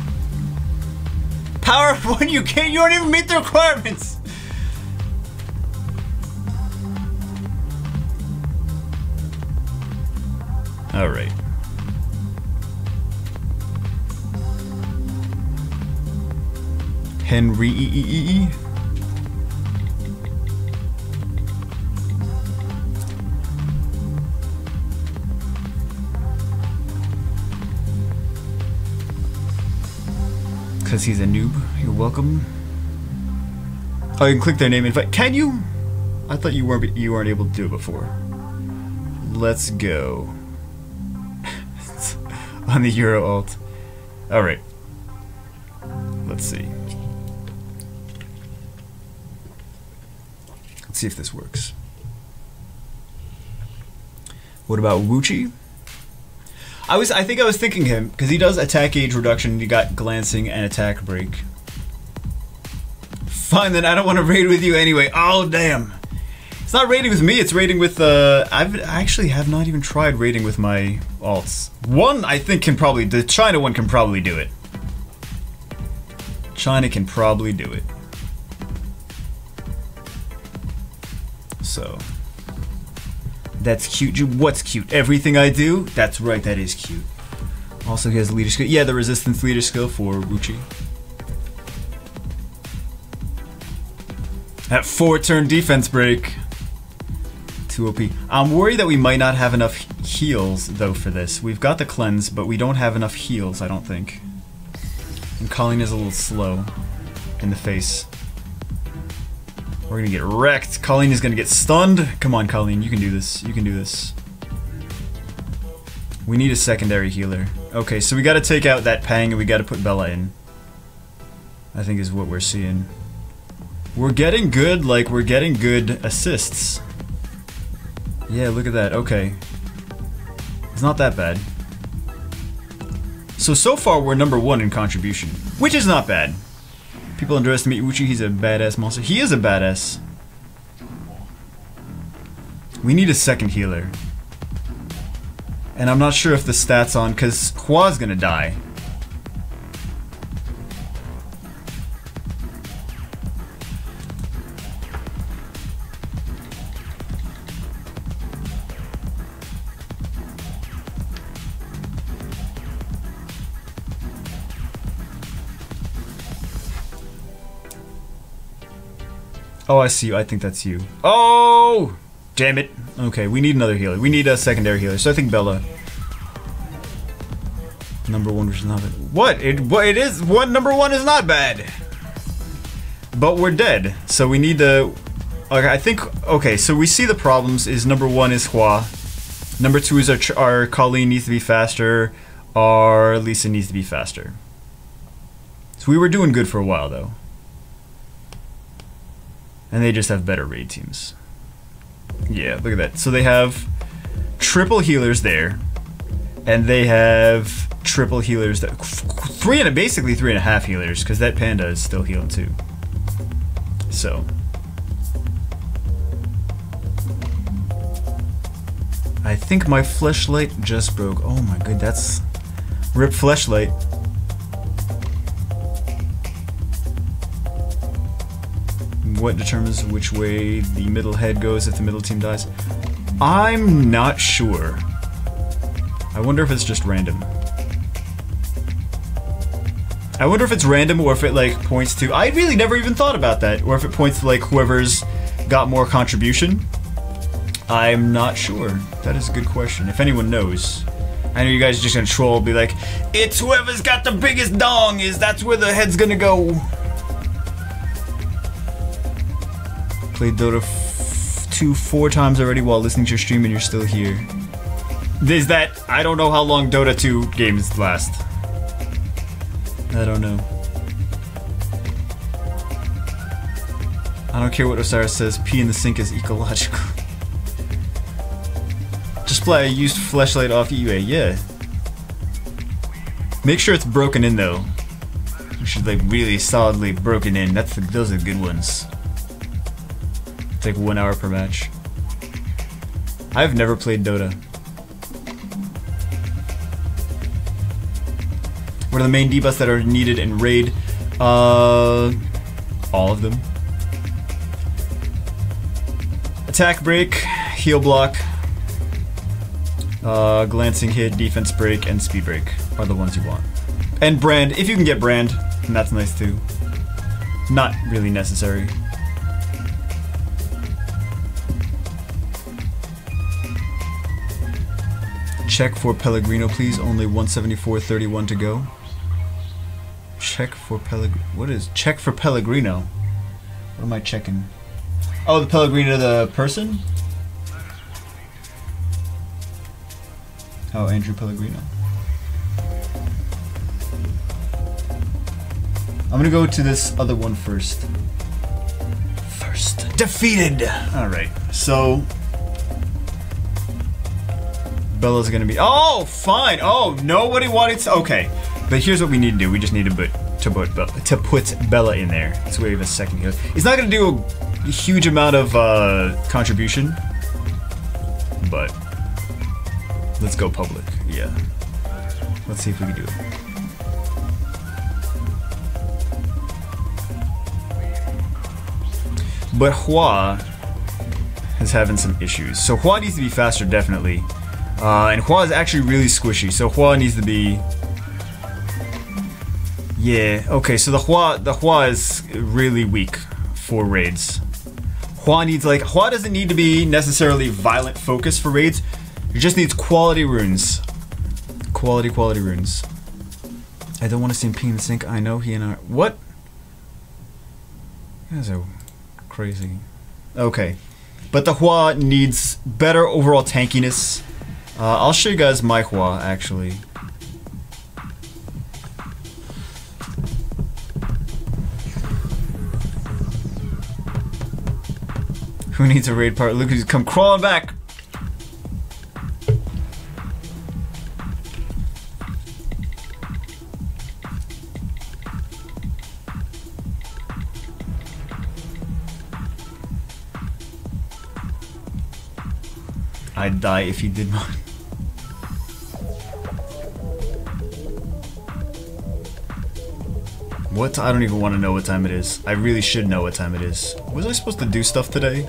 Power of 1, you don't even meet the requirements! Alright. Henry. Because he's a noob. You're welcome. Oh, you can click their name and invite. Can you? I thought you weren't able to do it before. Let's go. On the Euro alt. Alright. Let's see. Let's see if this works. What about Wuchi? I think I was thinking him, because he does attack age reduction, he got glancing and attack break. Fine, then I don't want to raid with you anyway. Oh, damn. It's not raiding with me, it's raiding with, I actually have not even tried raiding with my alts. One, I think the China one can probably do it. China can probably do it. So... That's cute. What's cute? Everything I do? That's right, that is cute. Also, he has a leader skill. Yeah, the resistance leader skill for Ruchi. That 4-turn defense break. 2 OP. I'm worried that we might not have enough heals, though, for this. We've got the cleanse, but we don't have enough heals, I don't think. And Colleen is a little slow in the face. We're gonna get wrecked. Colleen is gonna get stunned. Come on, Colleen, you can do this. You can do this. We need a secondary healer. Okay, so we gotta take out that Pang and we gotta put Bella in. I think is what we're seeing. We're getting good, like, we're getting good assists. Yeah, look at that. Okay. It's not that bad. So far we're #1 in contribution, which is not bad. People underestimate Uchi, he's a badass monster. He is a badass. We need a second healer. And I'm not sure if the stats on, because Hua's gonna die. Oh, I see you. I think that's you. Oh! Damn it. Okay, we need another healer. We need a secondary healer. So I think Bella. Number 1, which is not bad. What? It is. Number 1 is not bad. But we're dead. So we need to. Okay, I think. Okay, so we see the problems. Is number 1 is Hua. Number 2 is our Colleen needs to be faster. Our Lisa needs to be faster. So we were doing good for a while though. And they just have better raid teams. Yeah, look at that. So they have triple healers there. And they have triple healers that basically 3.5 healers, because that panda is still healing too. So I think my fleshlight just broke. Oh my god, that's rip fleshlight. What determines which way the middle head goes if the middle team dies? I'm not sure. I wonder if it's just random. I wonder if it's random or if it like points to. I really never even thought about that. Or if it points to like whoever's got more contribution. I'm not sure. That is a good question. If anyone knows. I know you guys are just gonna troll, be like, it's whoever's got the biggest dong that's where the head's gonna go. Played Dota 4 times already while listening to your stream and you're still here. Is that, I don't know how long Dota 2 games last. I don't know. I don't care what Osiris says, pee in the sink is ecological. Just play, I used fleshlight off eBay, yeah. Make sure it's broken in though. You should like really solidly broken in, those are good ones. It's like 1 hour per match. I've never played Dota. What are the main debuffs that are needed in raid? All of them. Attack break, heal block, glancing hit, defense break, and speed break are the ones you want. And brand, if you can get brand, and that's nice too. Not really necessary. Check for Pellegrino, please. Only 174.31 to go. Check for Pellegrino. What is check for Pellegrino? What am I checking? Oh, the Pellegrino, the person? Oh, Andrew Pellegrino. I'm gonna go to this other one first. Defeated! Alright, so Bella's gonna be. Oh, fine. Oh, nobody wanted to. Okay, but here's what we need to do. We just need to put Bella in there. So we have a second healer. It's not gonna do a huge amount of contribution, but let's go public. Yeah. Let's see if we can do it. But Hua is having some issues. So Hua needs to be faster, definitely. And Hua is actually really squishy, so Hua needs to be. Yeah, okay, so the Hua is really weak for raids. Hua needs Hua doesn't need to be necessarily violent focus for raids. It just needs quality runes. Quality runes. I don't want to see him pee in the sink. I know he and I. What? You guys are crazy. Okay, but the Hua needs better overall tankiness. I'll show you guys my Hua, actually. Who needs a raid part? Look who's come crawling back! I'd die if you did not. What? I don't even want to know what time it is. I really should know what time it is. Was I supposed to do stuff today?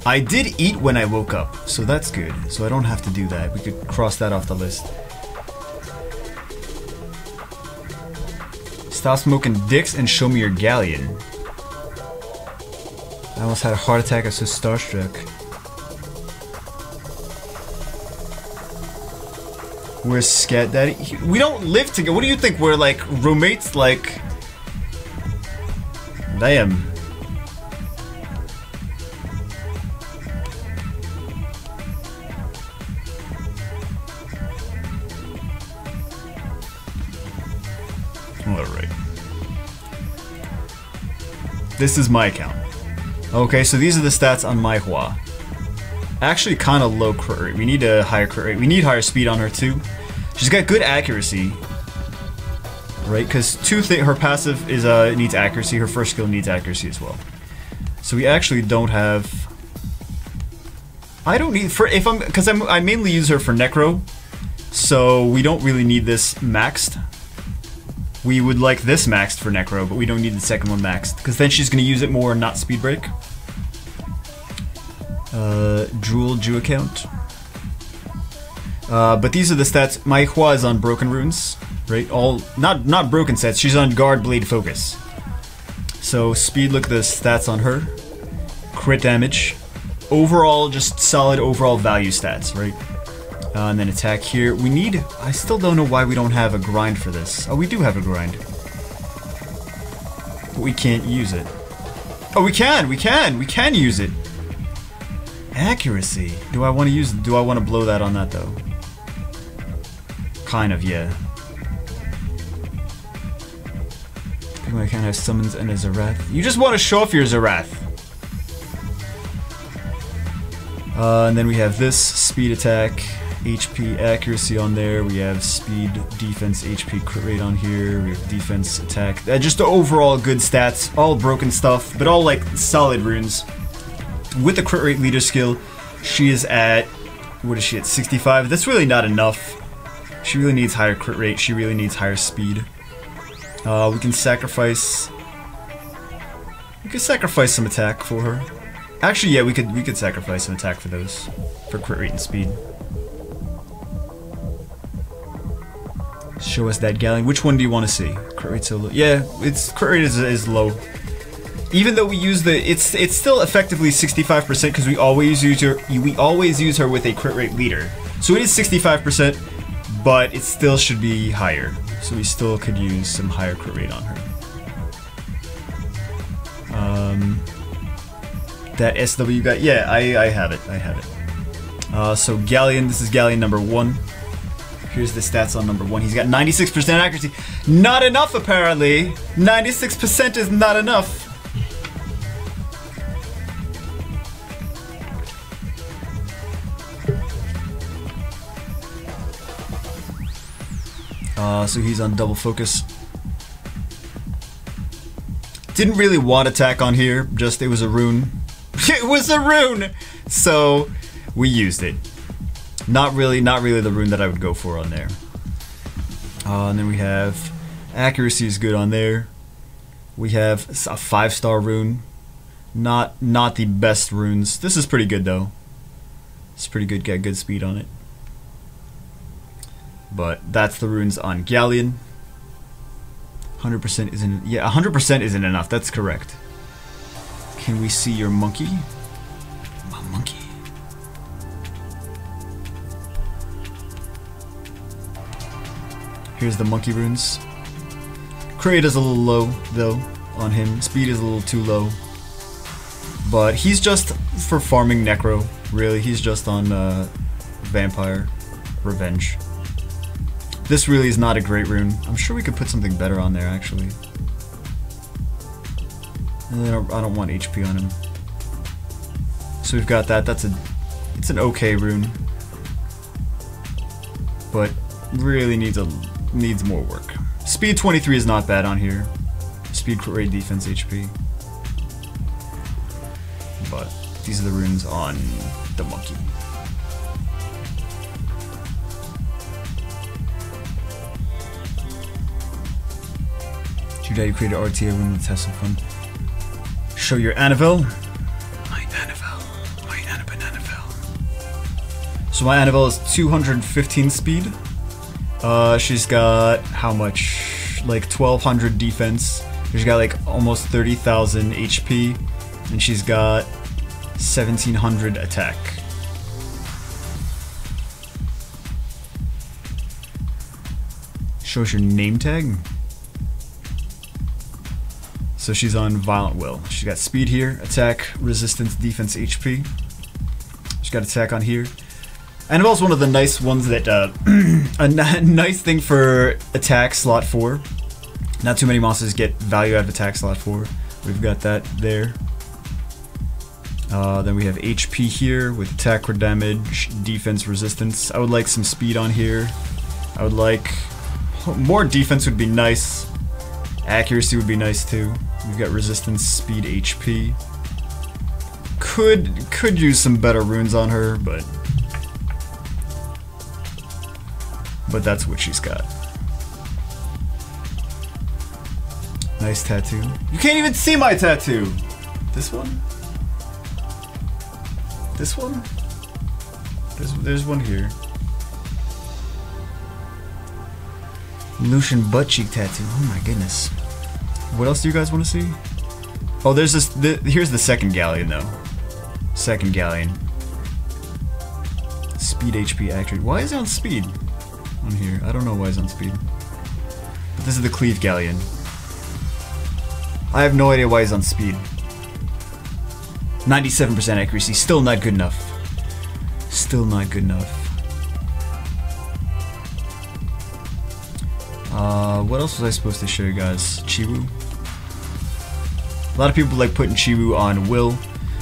I did eat when I woke up, so that's good. So I don't have to do that. We could cross that off the list. Stop smoking dicks and show me your galleon. I almost had a heart attack. I was so starstruck. We're Scat Daddy. We don't live together. What do you think? We're like roommates? Like, damn. Alright. This is my account. Okay, so these are the stats on my Hua. Actually, kind of low crit rate. We need a higher crit rate. We need higher speed on her too. She's got good accuracy, right? Because her passive is needs accuracy. Her first skill needs accuracy as well. So we actually don't have. I don't need because I mainly use her for necro, so we don't really need this maxed. We would like this maxed for necro, but we don't need the second one maxed because then she's gonna use it more and not speed break. Jewel Jew account. But these are the stats. My Hua is on broken runes, right? All not broken sets. She's on guard blade focus. So speed. Look at the stats on her. Crit damage. Overall, just solid overall value stats, right? And then attack here. We need. I still don't know why we don't have a grind for this. Oh, we do have a grind. But we can't use it. Oh, we can. We can use it. Accuracy. Do I want to use? Do I want to blow that on that though? Kind of, yeah. I can't have summons and a Zerath. You just want to show off your Zerath. And then we have this speed attack, HP accuracy on there. We have speed, defense, HP crit rate on here. We have defense, attack. Just the overall good stats. All broken stuff, but all like solid runes. With the crit rate leader skill, she is at, what is she at, 65? That's really not enough. She really needs higher crit rate. She really needs higher speed. We can sacrifice. We could sacrifice some attack for her. Actually, yeah, we could sacrifice some attack for those, for crit rate and speed. Show us that Galleon. Which one do you want to see? Crit rate so low. Yeah, its crit rate is low. Even though we use the, it's still effectively 65% because we always use her with a crit rate leader. So it is 65%, but it still should be higher. So we still could use some higher crit rate on her. That SW guy, yeah, I have it. So Galleon, this is Galleon number 1. Here's the stats on number 1. He's got 96% accuracy. Not enough, apparently. 96% is not enough. So he's on double focus. Didn't really want attack on here, just it was a rune. It was a rune! So we used it. Not really the rune that I would go for on there. And then we have accuracy is good on there. We have a 5-star rune. Not the best runes. This is pretty good though. It's pretty good, got good speed on it. But that's the runes on Galleon. 100% isn't, yeah, 100% isn't enough, that's correct. Can we see your monkey? My monkey. Here's the monkey runes. Crit rate is a little low though on him. Speed is a little too low. But he's just for farming necro, really. He's just on vampire revenge. This really is not a great rune. I'm sure we could put something better on there, actually. I don't want HP on him. So we've got that. It's an okay rune, but really needs more work. Speed 23 is not bad on here. Speed, crit rate, defense, HP. But these are the runes on the monkey. Your daddy created RTA rune. Let's have some fun. Show your Annabelle. My Annabelle. My Annabelle. So my Annabelle is 215 speed. She's got how much? Like 1200 defense. She's got like almost 30,000 HP. And she's got 1700 attack. Shows your name tag. So she's on Violent Will. She's got speed here, attack, resistance, defense, HP. She's got attack on here. Annabelle's one of the nice ones that, a nice thing for attack slot 4. Not too many monsters get value out of attack slot 4. We've got that there. Then we have HP here with attack or damage, defense, resistance. I would like some speed on here. I would like more defense would be nice. Accuracy would be nice too. We've got resistance, speed, HP. Could use some better runes on her, but that's what she's got. Nice tattoo. You can't even see my tattoo! This one? This one? There's one here. Lucian butt cheek tattoo. Oh my goodness. What else do you guys want to see? Oh, there's this. Here's the second galleon though. Second galleon. Speed, HP, accuracy. Why is it on speed? On here. I don't know why it's on speed. But this is the cleave galleon. I have no idea why he's on speed. 97% accuracy. Still not good enough. Still not good enough. What else was I supposed to show you guys? Chiwu. A lot of people like putting Chiwu on Will.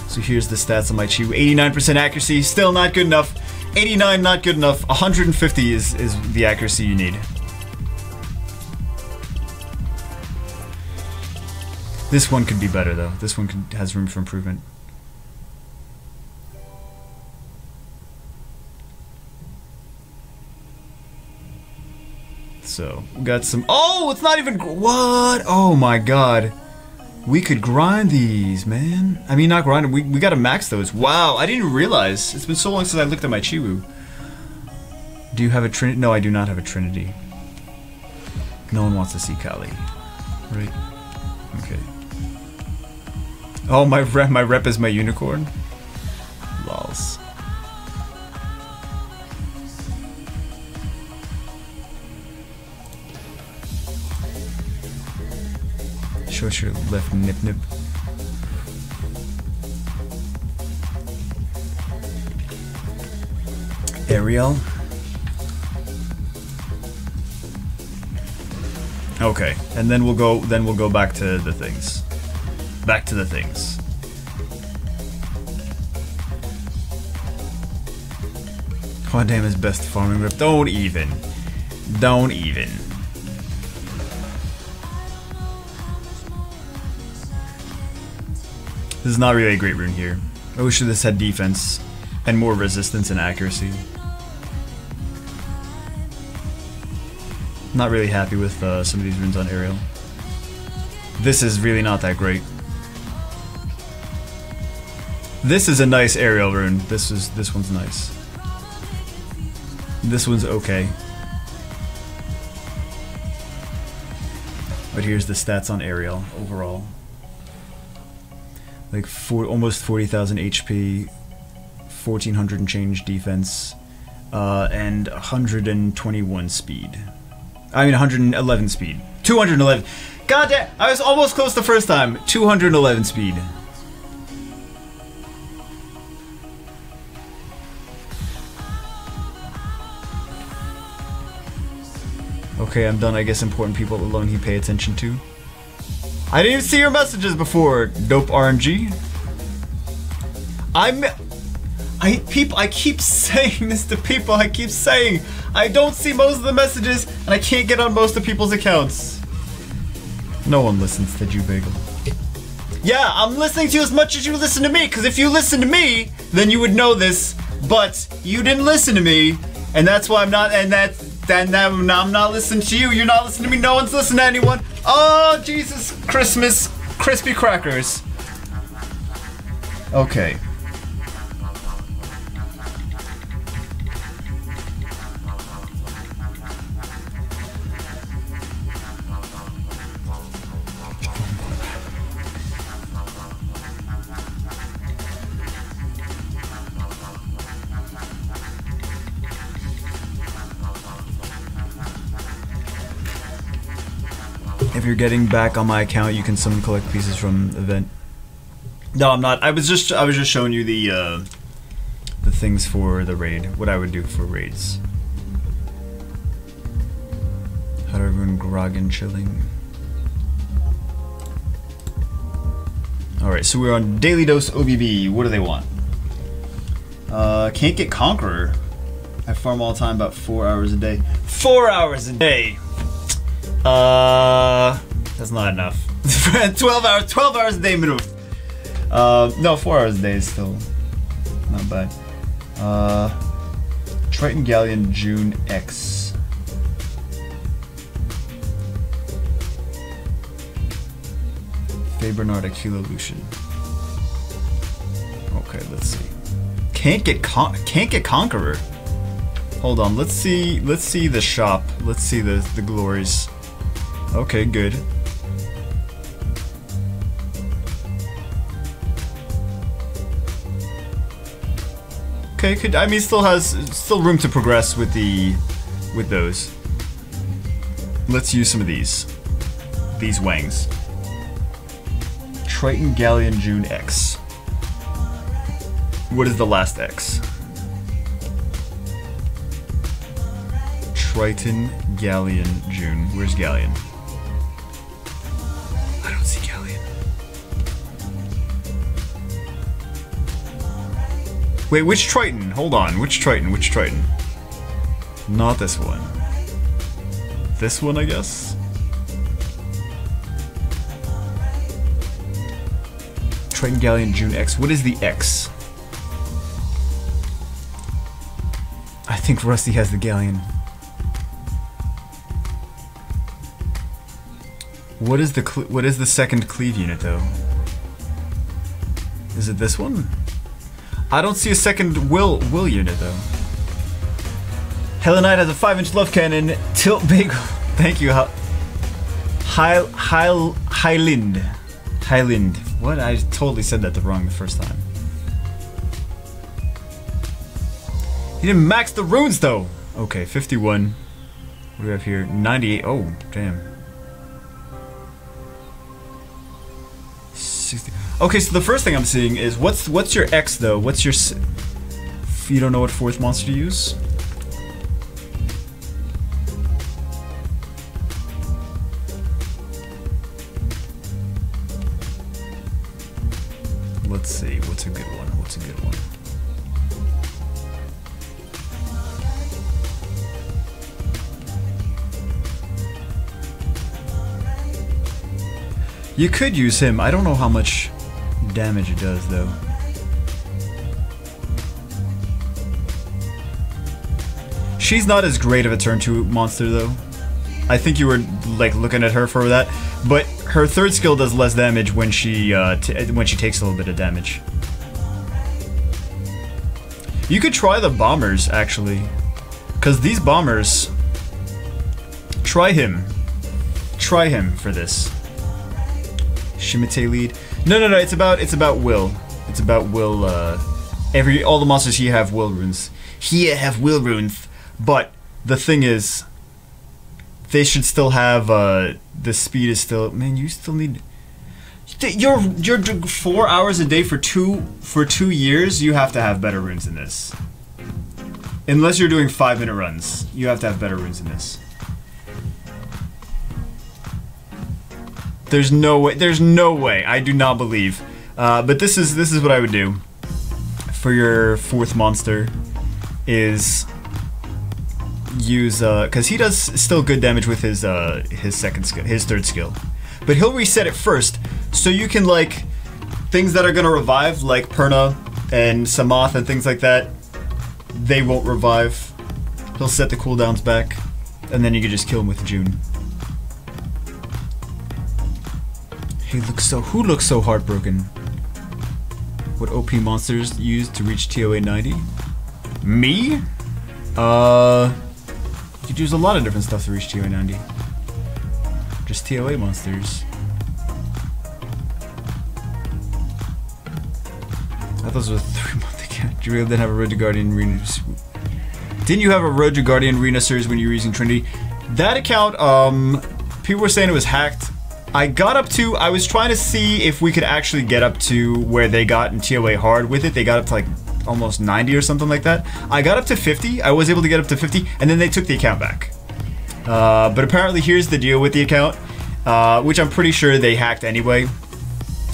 So here's the stats on my Chiwu. 89% accuracy. Still not good enough. 89 not good enough. 150 is the accuracy you need. This one could be better though. This one has room for improvement. So, we got some. Oh, it's not even. What? Oh my god. We could grind these, man. I mean, not grind them. We gotta max those. Wow, I didn't realize. It's been so long since I looked at my Chiwu. Do you have a Trinity? No, I do not have a Trinity. No one wants to see Kali. Right? Okay. Oh, my rep is my unicorn? Lols. Show us your left nip nip. Ariel. Okay, and then we'll go back to the things. Back to the things. God damn his best farming rep. Don't even. Don't even. This is not really a great rune here. I wish this had defense and more resistance and accuracy. Not really happy with some of these runes on Ariel. This is really not that great. This is a nice Ariel rune. This one's nice. This one's okay. But here's the stats on Ariel overall. Like almost 40,000 HP, 1400 and change defense, and 121 speed. I mean 111 speed. 211. God damn! I was almost close the first time. 211 speed. Okay, I'm done. I guess important people alone he pay attention to. I didn't even see your messages before, dope RNG. I keep saying this to people. I keep saying I don't see most of the messages and I can't get on most of people's accounts. No one listens to Jew Bagel. Yeah, I'm listening to you as much as you listen to me, because if you listen to me, then you would know this, but you didn't listen to me, and that's why I'm not, and I'm not listening to you. You're not listening to me. No one's listening to anyone. Oh, Jesus Christmas crispy crackers. Okay. If you're getting back on my account, you can summon collect pieces from event. No, I'm not. I was just showing you the things for the raid. What I would do for raids. How do I ruin grog and chilling? Alright, so we're on daily dose OBB. What do they want? Can't get Conqueror. I farm all the time, about 4 hours a day. 4 hours a day! That's not enough. 12 hours a day minimum. No, 4 hours a day is still not bad. Triton Galleon June X. Faye Bernard Aquila Lucian. Okay, let's see. Can't get Conqueror. Hold on, let's see the shop. Let's see the glories. Okay, good. Okay, I mean, still room to progress with those. Let's use some of these wangs. Triton Galleon June X. What is the last X? Triton Galleon June. Where's Galleon? I don't see Galleon. Wait, which Triton? Hold on, which Triton? Which Triton? Not this one. This one, I guess? Triton Galleon June X. What is the X? I think Rusty has the Galleon. What is the second cleave unit though? Is it this one? I don't see a second will unit though. Hella Knight has a 5-inch love cannon. Tilt big. Thank you. Highland. What? I totally said that wrong the first time. He didn't max the runes though. Okay, 51. What do we have here? 98. Oh, damn. 60. Okay, so the first thing I'm seeing is what's your X though? What's your? If you don't know what fourth monster to use. Let's see. What's a good one? What's a good one? You could use him. I don't know how much damage it does, though. She's not as great of a turn 2 monster, though. I think you were like looking at her for that, but her third skill does less damage when she takes a little bit of damage. You could try the bombers actually, because these bombers. Try him for this. Shimite lead. No, it's about will. It's about will. All the monsters here have will runes. But the thing is, they should still have the speed is still. Man, you still need. You're 4 hours a day for 2 years. You have to have better runes than this. Unless you're doing 5-minute runs, you have to have better runes than this. There's no way. There's no way. I do not believe. But this is what I would do for your fourth monster. Is use because he does still good damage with his second skill, his third skill, but he'll reset it first, so you can like things that are gonna revive like Perna and Samath and things like that. They won't revive. He'll set the cooldowns back, and then you can just kill him with June. Who looks so heartbroken? What OP monsters use to reach TOA 90? Me? You could use a lot of different stuff to reach TOA 90. Just TOA monsters. I thought this was a 3-month account. You really didn't have a Road to Guardian Rune. Didn't you have a Road to Guardian Rune series when you were using Trinity? That account, people were saying it was hacked. I was trying to see if we could actually get up to where they got in TOA hard with it. They got up to like almost 90 or something like that. I got up to 50. I was able to get up to 50, and then they took the account back. But apparently here's the deal with the account, which I'm pretty sure they hacked anyway.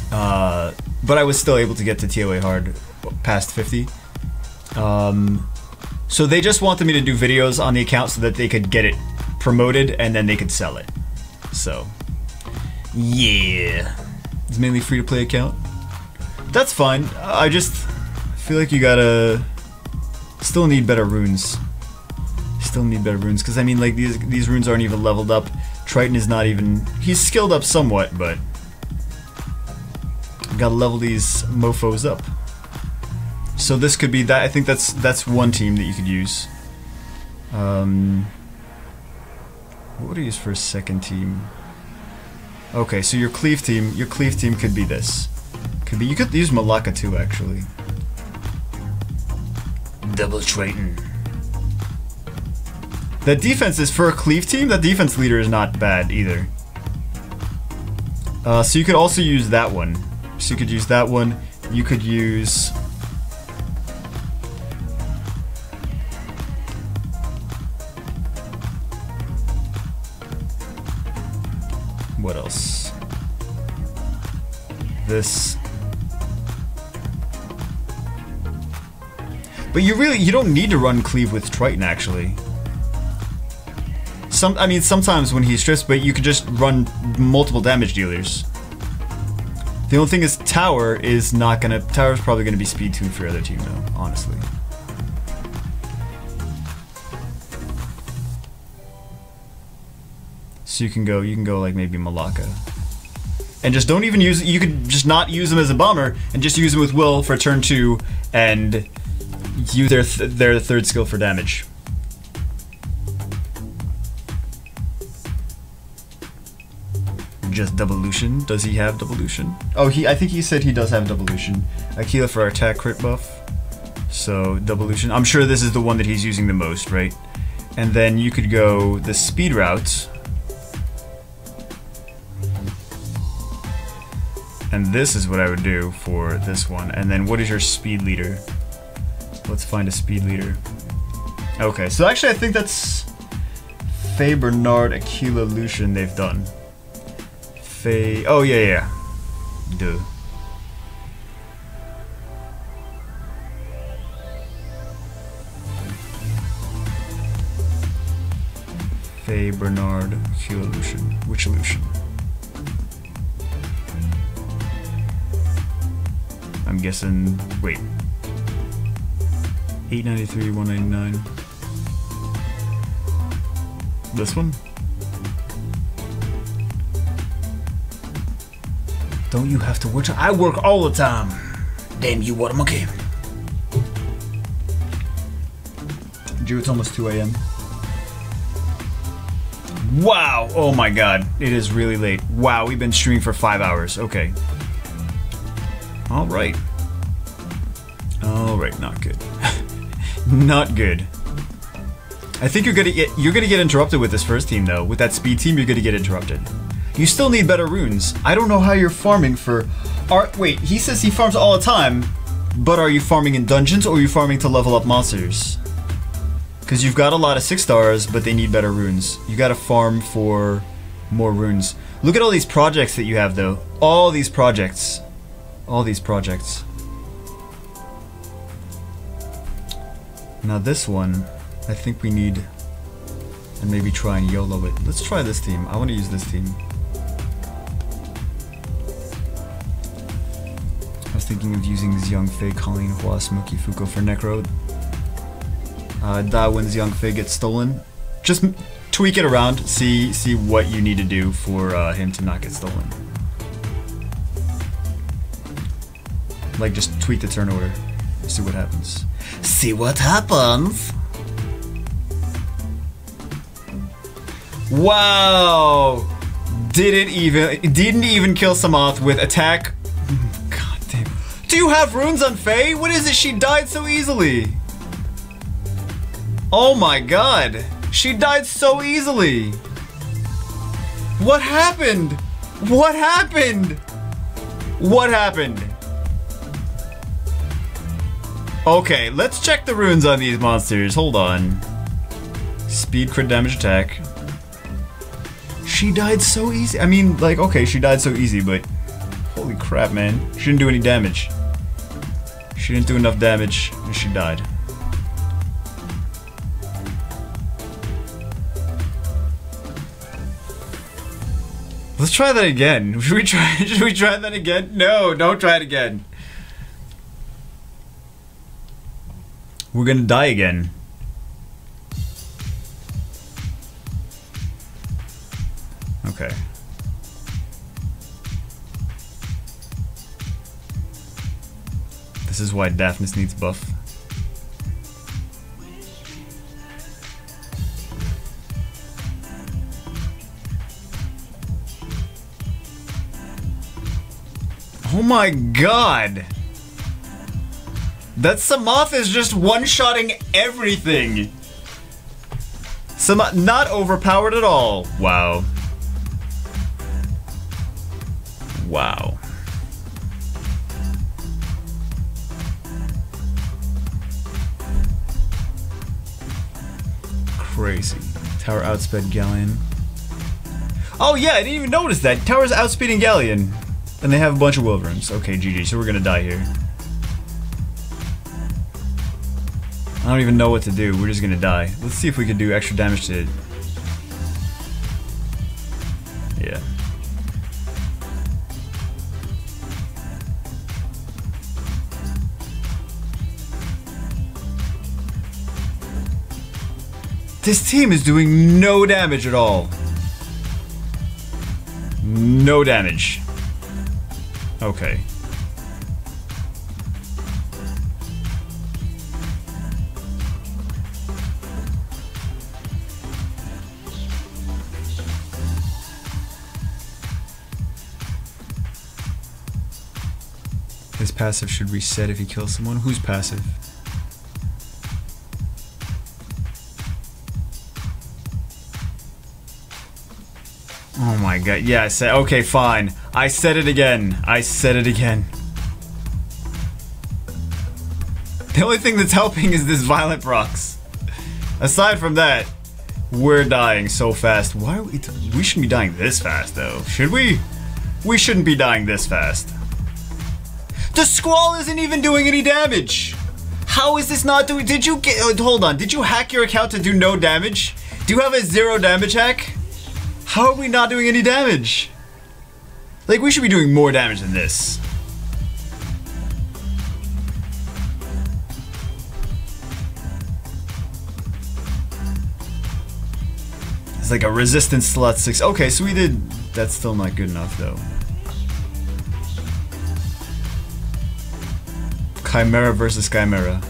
But I was still able to get to TOA hard past 50. So they just wanted me to do videos on the account so that they could get it promoted and then they could sell it. So, yeah. It's mainly free-to-play account. That's fine. I just feel like you gotta still need better runes. Still need better runes, because I mean, like, these runes aren't even leveled up. Triton is not even... He's skilled up somewhat, but... Gotta level these mofos up. So this could be that. I think that's one team that you could use. What would I use for a second team? Okay, so your cleave team could be this. Could be, you could use Malaka too, actually. Double Triton. That defense is for a cleave team. That defense leader is not bad either. So you could also use that one. So you could use that one. You could use... What else? This. But you don't need to run cleave with Triton, actually. I mean, sometimes when he strips, but you could just run multiple damage dealers. The only thing is Tower's probably gonna be speed 2 for your other team though, honestly. So you can go like maybe Malaka. And just don't even use, you could just not use them as a bomber and just use them with Will for turn 2 and use their third skill for damage. Just Devolution. Does he have Devolution? Oh, I think he said he does have Devolution. Aquila for our attack crit buff. So Devolution. I'm sure this is the one that he's using the most, right? And then you could go the speed route. And this is what I would do for this one. And then what is your speed leader? Let's find a speed leader. Okay, so actually I think that's Faye, Bernard, Aquila, Lucian they've done. Faye... Oh, yeah. Duh. Faye, Bernard, Aquila, Lucian. Which Lucian? I'm guessing... Wait. 893, 199. This one? Don't you have to work? I work all the time. Damn you, what am okay? Drew, it's almost 2 AM. Wow! Oh my god. It is really late. Wow, we've been streaming for 5 hours. Okay. Alright. Alright, not good. Not good. I think you're gonna get interrupted with this first team though. With that speed team, you're gonna get interrupted. You still need better runes. I don't know how you're farming for... Wait, he says he farms all the time, but are you farming in dungeons or are you farming to level up monsters? Because you've got a lot of 6 stars, but they need better runes. You gotta farm for more runes. Look at all these projects that you have though. All these projects. All these projects. Now this one, I think we need... And maybe try and YOLO it. Let's try this team. I want to use this team. I was thinking of using Xiang Fei, Colleen, Hua, Smoky, Fuko for Necro. Die when Xiang Fei gets stolen. Just tweak it around, see what you need to do for him to not get stolen. Like, just tweak the turn order. See what happens. See what happens! Wow! Didn't even kill Samoth with attack. God damn. Do you have runes on Faye? What is it? She died so easily. Oh my god. She died so easily. What happened? What happened? What happened? Okay, let's check the runes on these monsters. Hold on. Speed, crit damage, attack. She died so easy. I mean, like, okay, she died so easy, but holy crap, man. She didn't do any damage. She didn't do enough damage, and she died. Let's try that again. Should we try that again? No, don't try it again. We're gonna die again. Okay. This is why Daphnis needs buff. Oh my god! That Samoth is just one-shotting everything! Not overpowered at all. Wow. Wow. Crazy. Tower outsped Galleon. Oh yeah, I didn't even notice that. Tower's outspeeding Galleon. And they have a bunch of Wyverns. Okay, GG, so we're gonna die here. I don't even know what to do. We're just gonna die. Let's see if we can do extra damage to it. Yeah. This team is doing no damage at all. No damage. Okay. His passive should reset if he kills someone. Who's passive? Oh my god, yeah, I said, okay, fine. I said it again. I said it again. The only thing that's helping is this violent procs. Aside from that, we're dying so fast. Why are we shouldn't be dying this fast, though. Should we? We shouldn't be dying this fast. The Squall isn't even doing any damage! How is this not doing- did you get- hold on, did you hack your account to do no damage? Do you have a 0 damage hack? How are we not doing any damage? Like, we should be doing more damage than this. It's like a resistance slot 6. Okay, so we did... That's still not good enough, though. Chimera versus Chimera.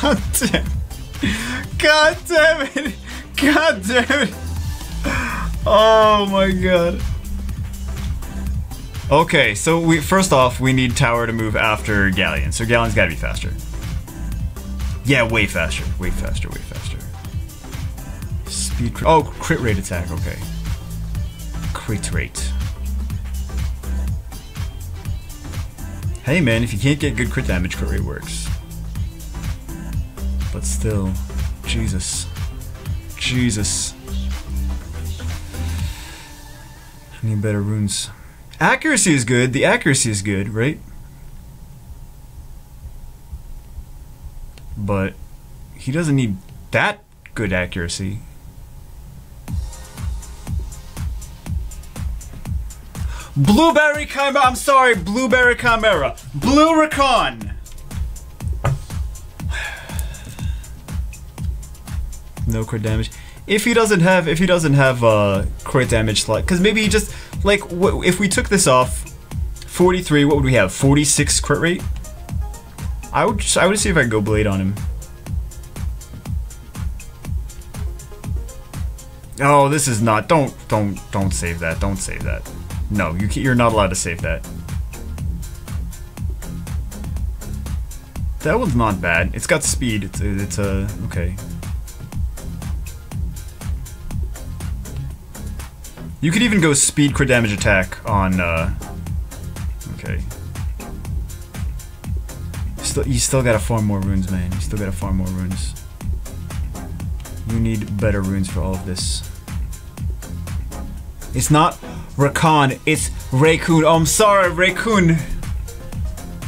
God damn. God damn it. God damn it. Oh my god. Okay, so first off, we need Tower to move after Galleon. So Galleon's gotta be faster. Yeah, way faster. Way faster, way faster. Speed crit. Oh, crit rate attack, okay. Crit rate. Hey man, if you can't get good crit damage, crit rate works. But still, Jesus. Jesus. I need better runes. Accuracy is good. The accuracy is good, right? But he doesn't need that good accuracy. Blueberry Chimera. I'm sorry, Blueberry Chimera. Blue Recon. No crit damage. If he doesn't have crit damage slot, because maybe he just like if we took this off, 43. What would we have? 46 crit rate. I would see if I could go blade on him. Oh, this is not. Don't save that. Don't save that. No, you're not allowed to save that. That one's not bad. It's got speed. It's okay. You could even go speed crit damage attack on, okay. You still gotta farm more runes, man. You still gotta farm more runes. You need better runes for all of this. It's not Rakan, it's Raycoon. Oh, I'm sorry, Raycoon.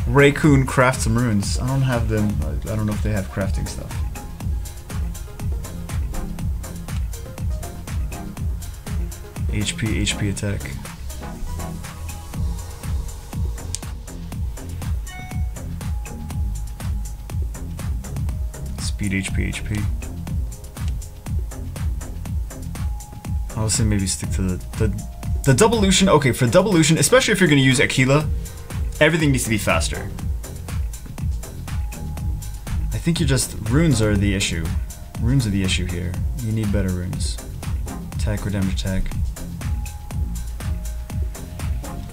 Raycoon craft some runes. I don't have them. I don't know if they have crafting stuff. HP attack. Speed HP. I'll say maybe stick to the Doublelution. Okay, for Doublelution, especially if you're going to use Aquila, everything needs to be faster. I think runes are the issue. Runes are the issue here. You need better runes. Attack or damage attack.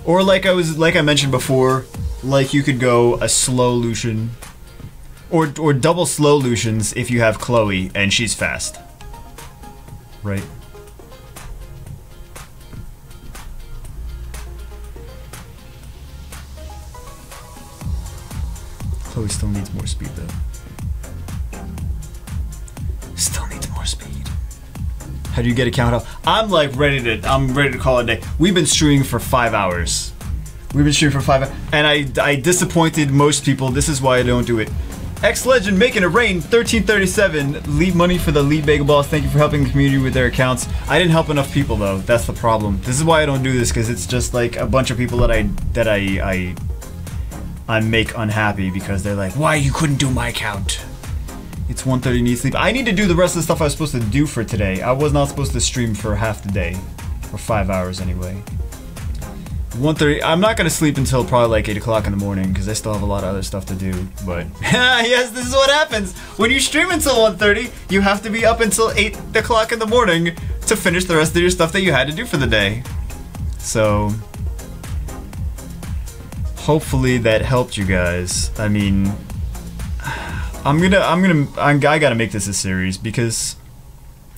Or like I mentioned before, like you could go a slow Lucian. Or double slow Lucians if you have Chloe and she's fast. Right? Chloe still needs more speed though. Still needs more speed. How do you get a count up? I'm ready to call it a day. We've been streaming for 5 hours. We've been streaming for 5 hours. And I disappointed most people. This is why I don't do it. X-Legend making it rain, 1337. Leave money for the lead bagel boss. Thank you for helping the community with their accounts. I didn't help enough people though. That's the problem. This is why I don't do this, because it's just like a bunch of people that I make unhappy because they're like, why you couldn't do my count? It's 1:30, need sleep. I need to do the rest of the stuff I was supposed to do for today. I was not supposed to stream for half the day. Or 5 hours anyway. 1:30, I'm not gonna sleep until probably like 8 o'clock in the morning because I still have a lot of other stuff to do, but yes, this is what happens. When you stream until 1:30, you have to be up until 8 o'clock in the morning to finish the rest of your stuff that you had to do for the day. So, hopefully that helped you guys. I mean, I gotta make this a series because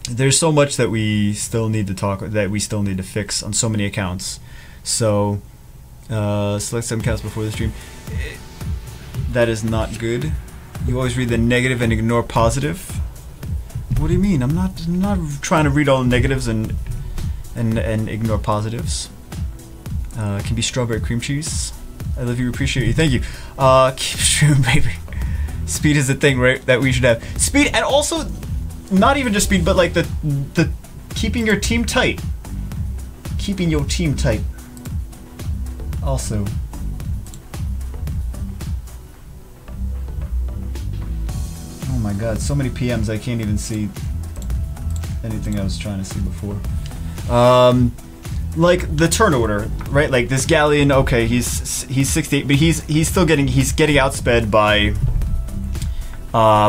there's so much that we still need to fix on so many accounts. So, select some accounts before the stream. That is not good. You always read the negative and ignore positive. What do you mean? I'm not trying to read all the negatives and ignore positives. Can be strawberry cream cheese. I love you, appreciate you, thank you. Keep streaming, baby. Speed is the thing, right? That we should have. Speed, and also, not even just speed, but like the keeping your team tight. Keeping your team tight. Also. Oh my god, so many PMs I can't even see anything I was trying to see before. Like the turn order, right? Like this Galleon, okay, he's 68, but he's still getting outsped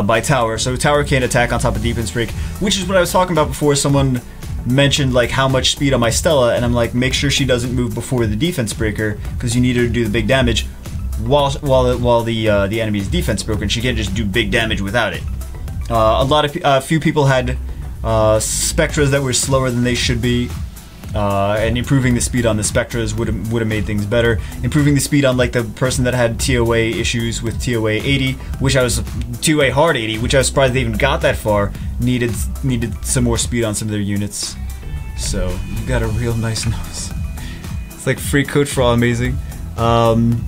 by Tower. So Tower can't attack on top of Defense Break, which is what I was talking about before. Someone mentioned like how much speed on my Stella, and I'm like, make sure she doesn't move before the Defense Breaker because you need her to do the big damage while the enemy's defense broken. She can't just do big damage without it. A few people had Spectras that were slower than they should be. And improving the speed on the Spectras would have made things better. Improving the speed on like the person that had TOA issues with TOA 80, TOA hard 80, which I was surprised they even got that far. Needed some more speed on some of their units. So you got a real nice nose. It's like free code for all amazing. And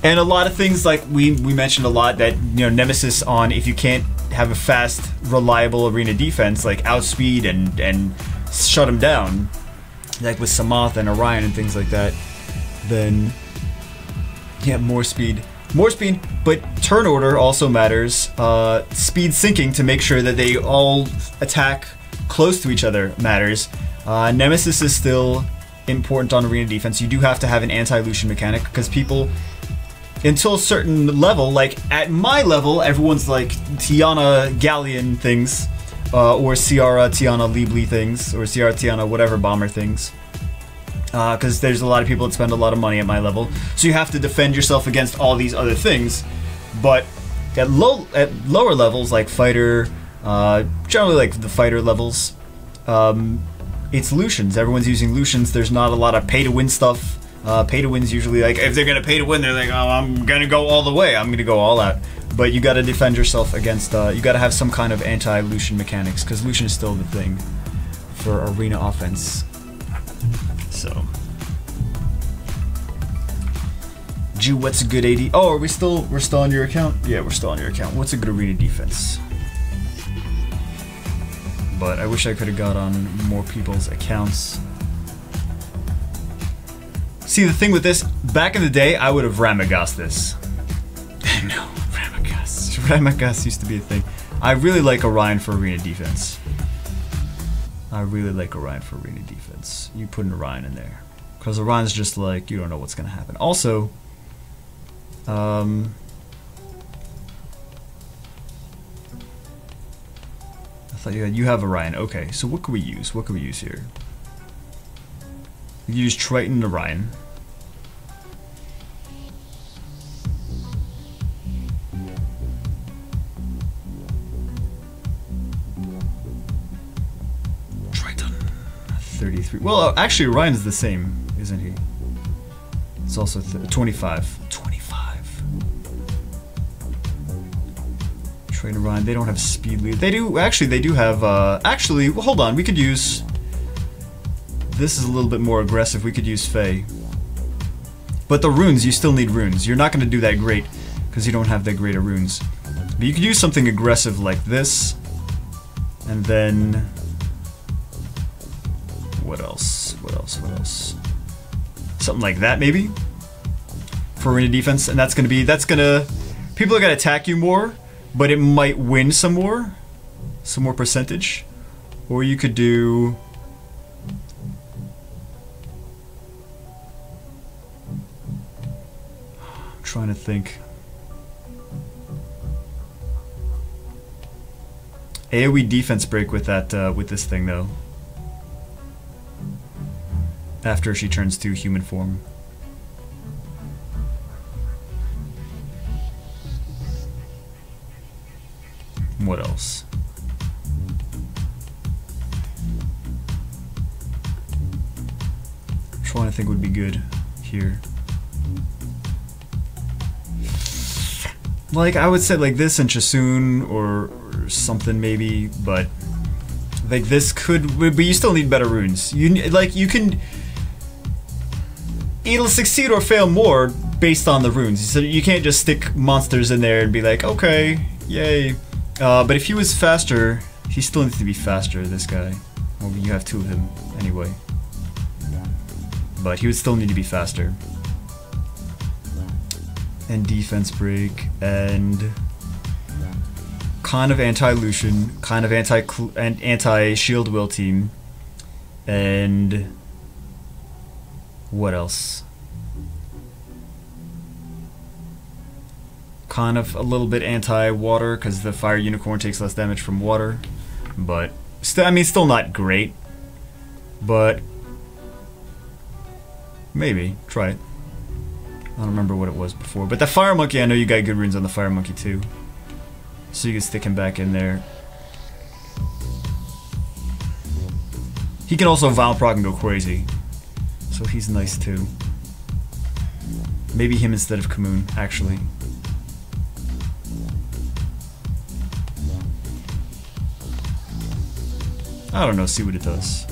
a lot of things like we mentioned a lot that, you know, Nemesis on if you can't have a fast, reliable arena defense, like outspeed and shut them down. Like with Samath and Orion and things like that, then yeah, more speed, but turn order also matters. Speed syncing to make sure that they all attack close to each other matters. Nemesis is still important on arena defense. You do have to have an anti-Lucian mechanic because people, until a certain level, like at my level, everyone's like Tiana Galleon things. Or Ciara Tiana Libli things, or Ciara Tiana whatever bomber things. Because there's a lot of people that spend a lot of money at my level. So you have to defend yourself against all these other things. But at lower levels like fighter, generally like the fighter levels, it's Lucians. Everyone's using Lucians. There's not a lot of pay to win stuff. Pay to win's usually like, if they're gonna pay to win, they're like, oh, I'm gonna go all the way. I'm gonna go all out. But you gotta defend yourself against. You gotta have some kind of anti-Lucian mechanics, because Lucian is still the thing for arena offense. So, Jew, what's a good AD? Oh, we're still on your account? Yeah, we're still on your account. What's a good arena defense? But I wish I could have got on more people's accounts. See, the thing with this, back in the day, I would have Ramagas this. No, Ramagas. Ramagas used to be a thing. I really like Orion for arena defense. I really like Orion for arena defense. You put an Orion in there. Because Orion's just like, you don't know what's going to happen. Also, I thought you have Orion. Okay, so what can we use? What can we use here? We use Triton and Orion. Triton. 33. Well, actually, Orion is the same, isn't he? It's also 25. 25. Triton and Orion. They don't have speed lead. They do. Actually, they do have. Actually, well, hold on. We could use. This is a little bit more aggressive. We could use Faye. But the runes, you still need runes. You're not going to do that great because you don't have that great of runes. But you could use something aggressive like this. And then... What else? What else? What else? Something like that, maybe? For arena defense. And that's going to be... People are going to attack you more, but it might win some more. Some more percentage. Or you could do... Trying to think. AoE defense break with that with this thing though. After she turns to human form. What else? Trying to think would be good here. Like, I would say like this in Chasun or something maybe, but like this could, but you still need better runes. You can, it'll succeed or fail more based on the runes. So you can't just stick monsters in there and be like, okay, yay. But if he was faster, he still needs to be faster, this guy. Well, you have two of him anyway. But he would still need to be faster. And defense break, and kind of anti-Lucian, kind of anti-shield will team, and what else? Kind of a little bit anti-water because the fire unicorn takes less damage from water, but still, I mean, still not great, but maybe try it. I don't remember what it was before. But the Fire Monkey, I know you got good runes on the Fire Monkey too. So you can stick him back in there. He can also Vile Proc and go crazy. So he's nice too. Maybe him instead of Kamoon, actually. I don't know, see what it does.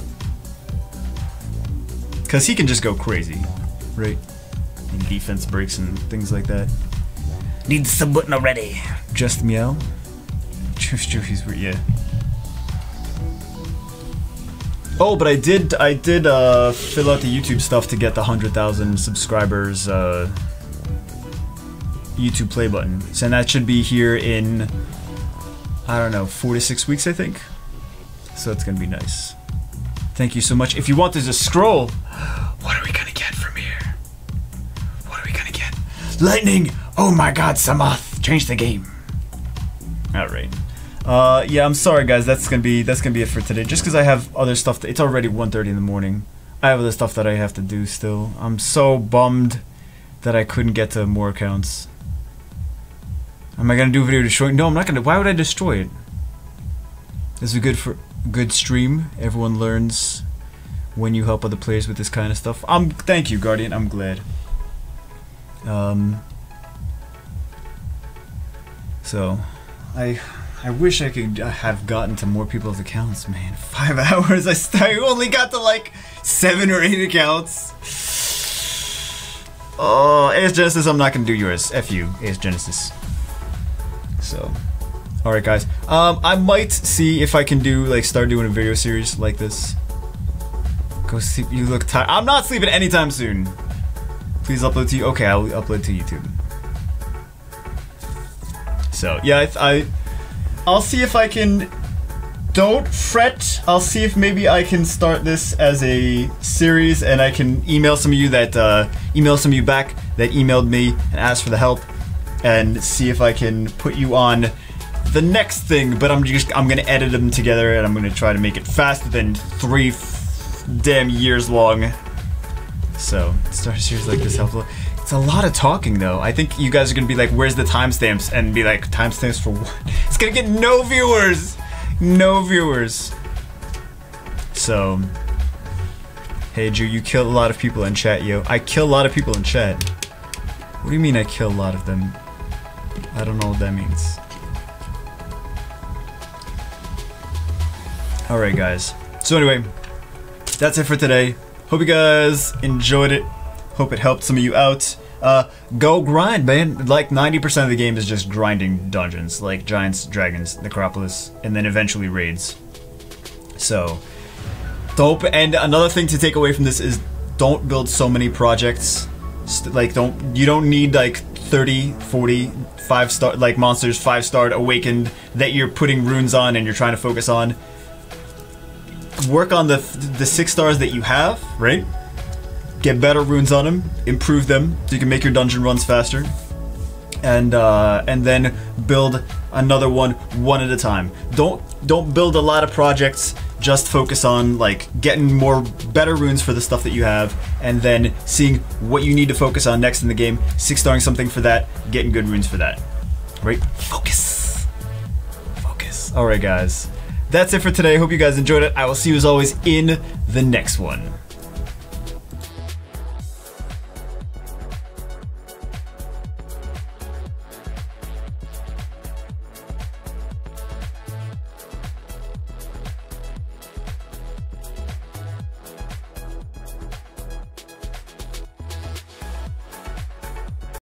Because he can just go crazy, right? And defense breaks and things like that. Need some button already. Just meow. He's weird, yeah. Oh, but I did fill out the YouTube stuff to get the 100,000 subscribers YouTube play button. So that should be here in, I don't know, 4 to 6 weeks, I think. So it's gonna be nice. Thank you so much. If you want to just scroll, what are we gonna get from here? What are we gonna get? Lightning! Oh my god, Samoth! Change the game. Alright. Yeah, I'm sorry guys, that's gonna be it for today. Just because I have other stuff it's already 1:30 in the morning. I have other stuff that I have to do still. I'm so bummed that I couldn't get to more accounts. Am I gonna do a video destroying? No, I'm not gonna. Why would I destroy it? This is good stream. Everyone learns when you help other players with this kind of stuff. Thank you, Guardian. I'm glad. So, I wish I could have gotten to more people's accounts, man. 5 hours. I only got to like 7 or 8 accounts. Oh, Ace Genesis, I'm not gonna do yours. F you, Ace Genesis. So, alright guys. I might see if I can do, like, start doing a video series like this. Go sleep, you look tired. I'm not sleeping anytime soon. Please upload to you. Okay, I'll upload to YouTube. So, yeah, I'll see if I can... Don't fret. I'll see if maybe I can start this as a series and I can email some of you that, email some of you back that emailed me and asked for the help and see if I can put you on the next thing, but I'm gonna edit them together and I'm gonna try to make it faster than 3 damn years long. So, start a series like this helpful. It's a lot of talking though. I think you guys are gonna be like, where's the timestamps? And be like, timestamps for what? It's gonna get no viewers! No viewers. So, hey Drew, you kill a lot of people in chat, yo. I kill a lot of people in chat. What do you mean I kill a lot of them? I don't know what that means. Alright guys. So anyway, that's it for today. Hope you guys enjoyed it. Hope it helped some of you out. Go grind, man. Like 90% of the game is just grinding dungeons, like giants, dragons, Necropolis, and then eventually raids. So, dope. And another thing to take away from this is don't build so many projects. Like, you don't need like 30, 40, 5-star, like monsters, 5-star awakened that you're putting runes on and you're trying to focus on. Work on the 6 stars that you have, right? Get better runes on them, improve them, so you can make your dungeon runs faster, and then build another one at a time. Don't build a lot of projects. Just focus on like getting better runes for the stuff that you have, and then seeing what you need to focus on next in the game. 6-starring something for that, getting good runes for that. Right? Focus. Focus. All right, guys. That's it for today. Hope you guys enjoyed it. I will see you as always in the next one.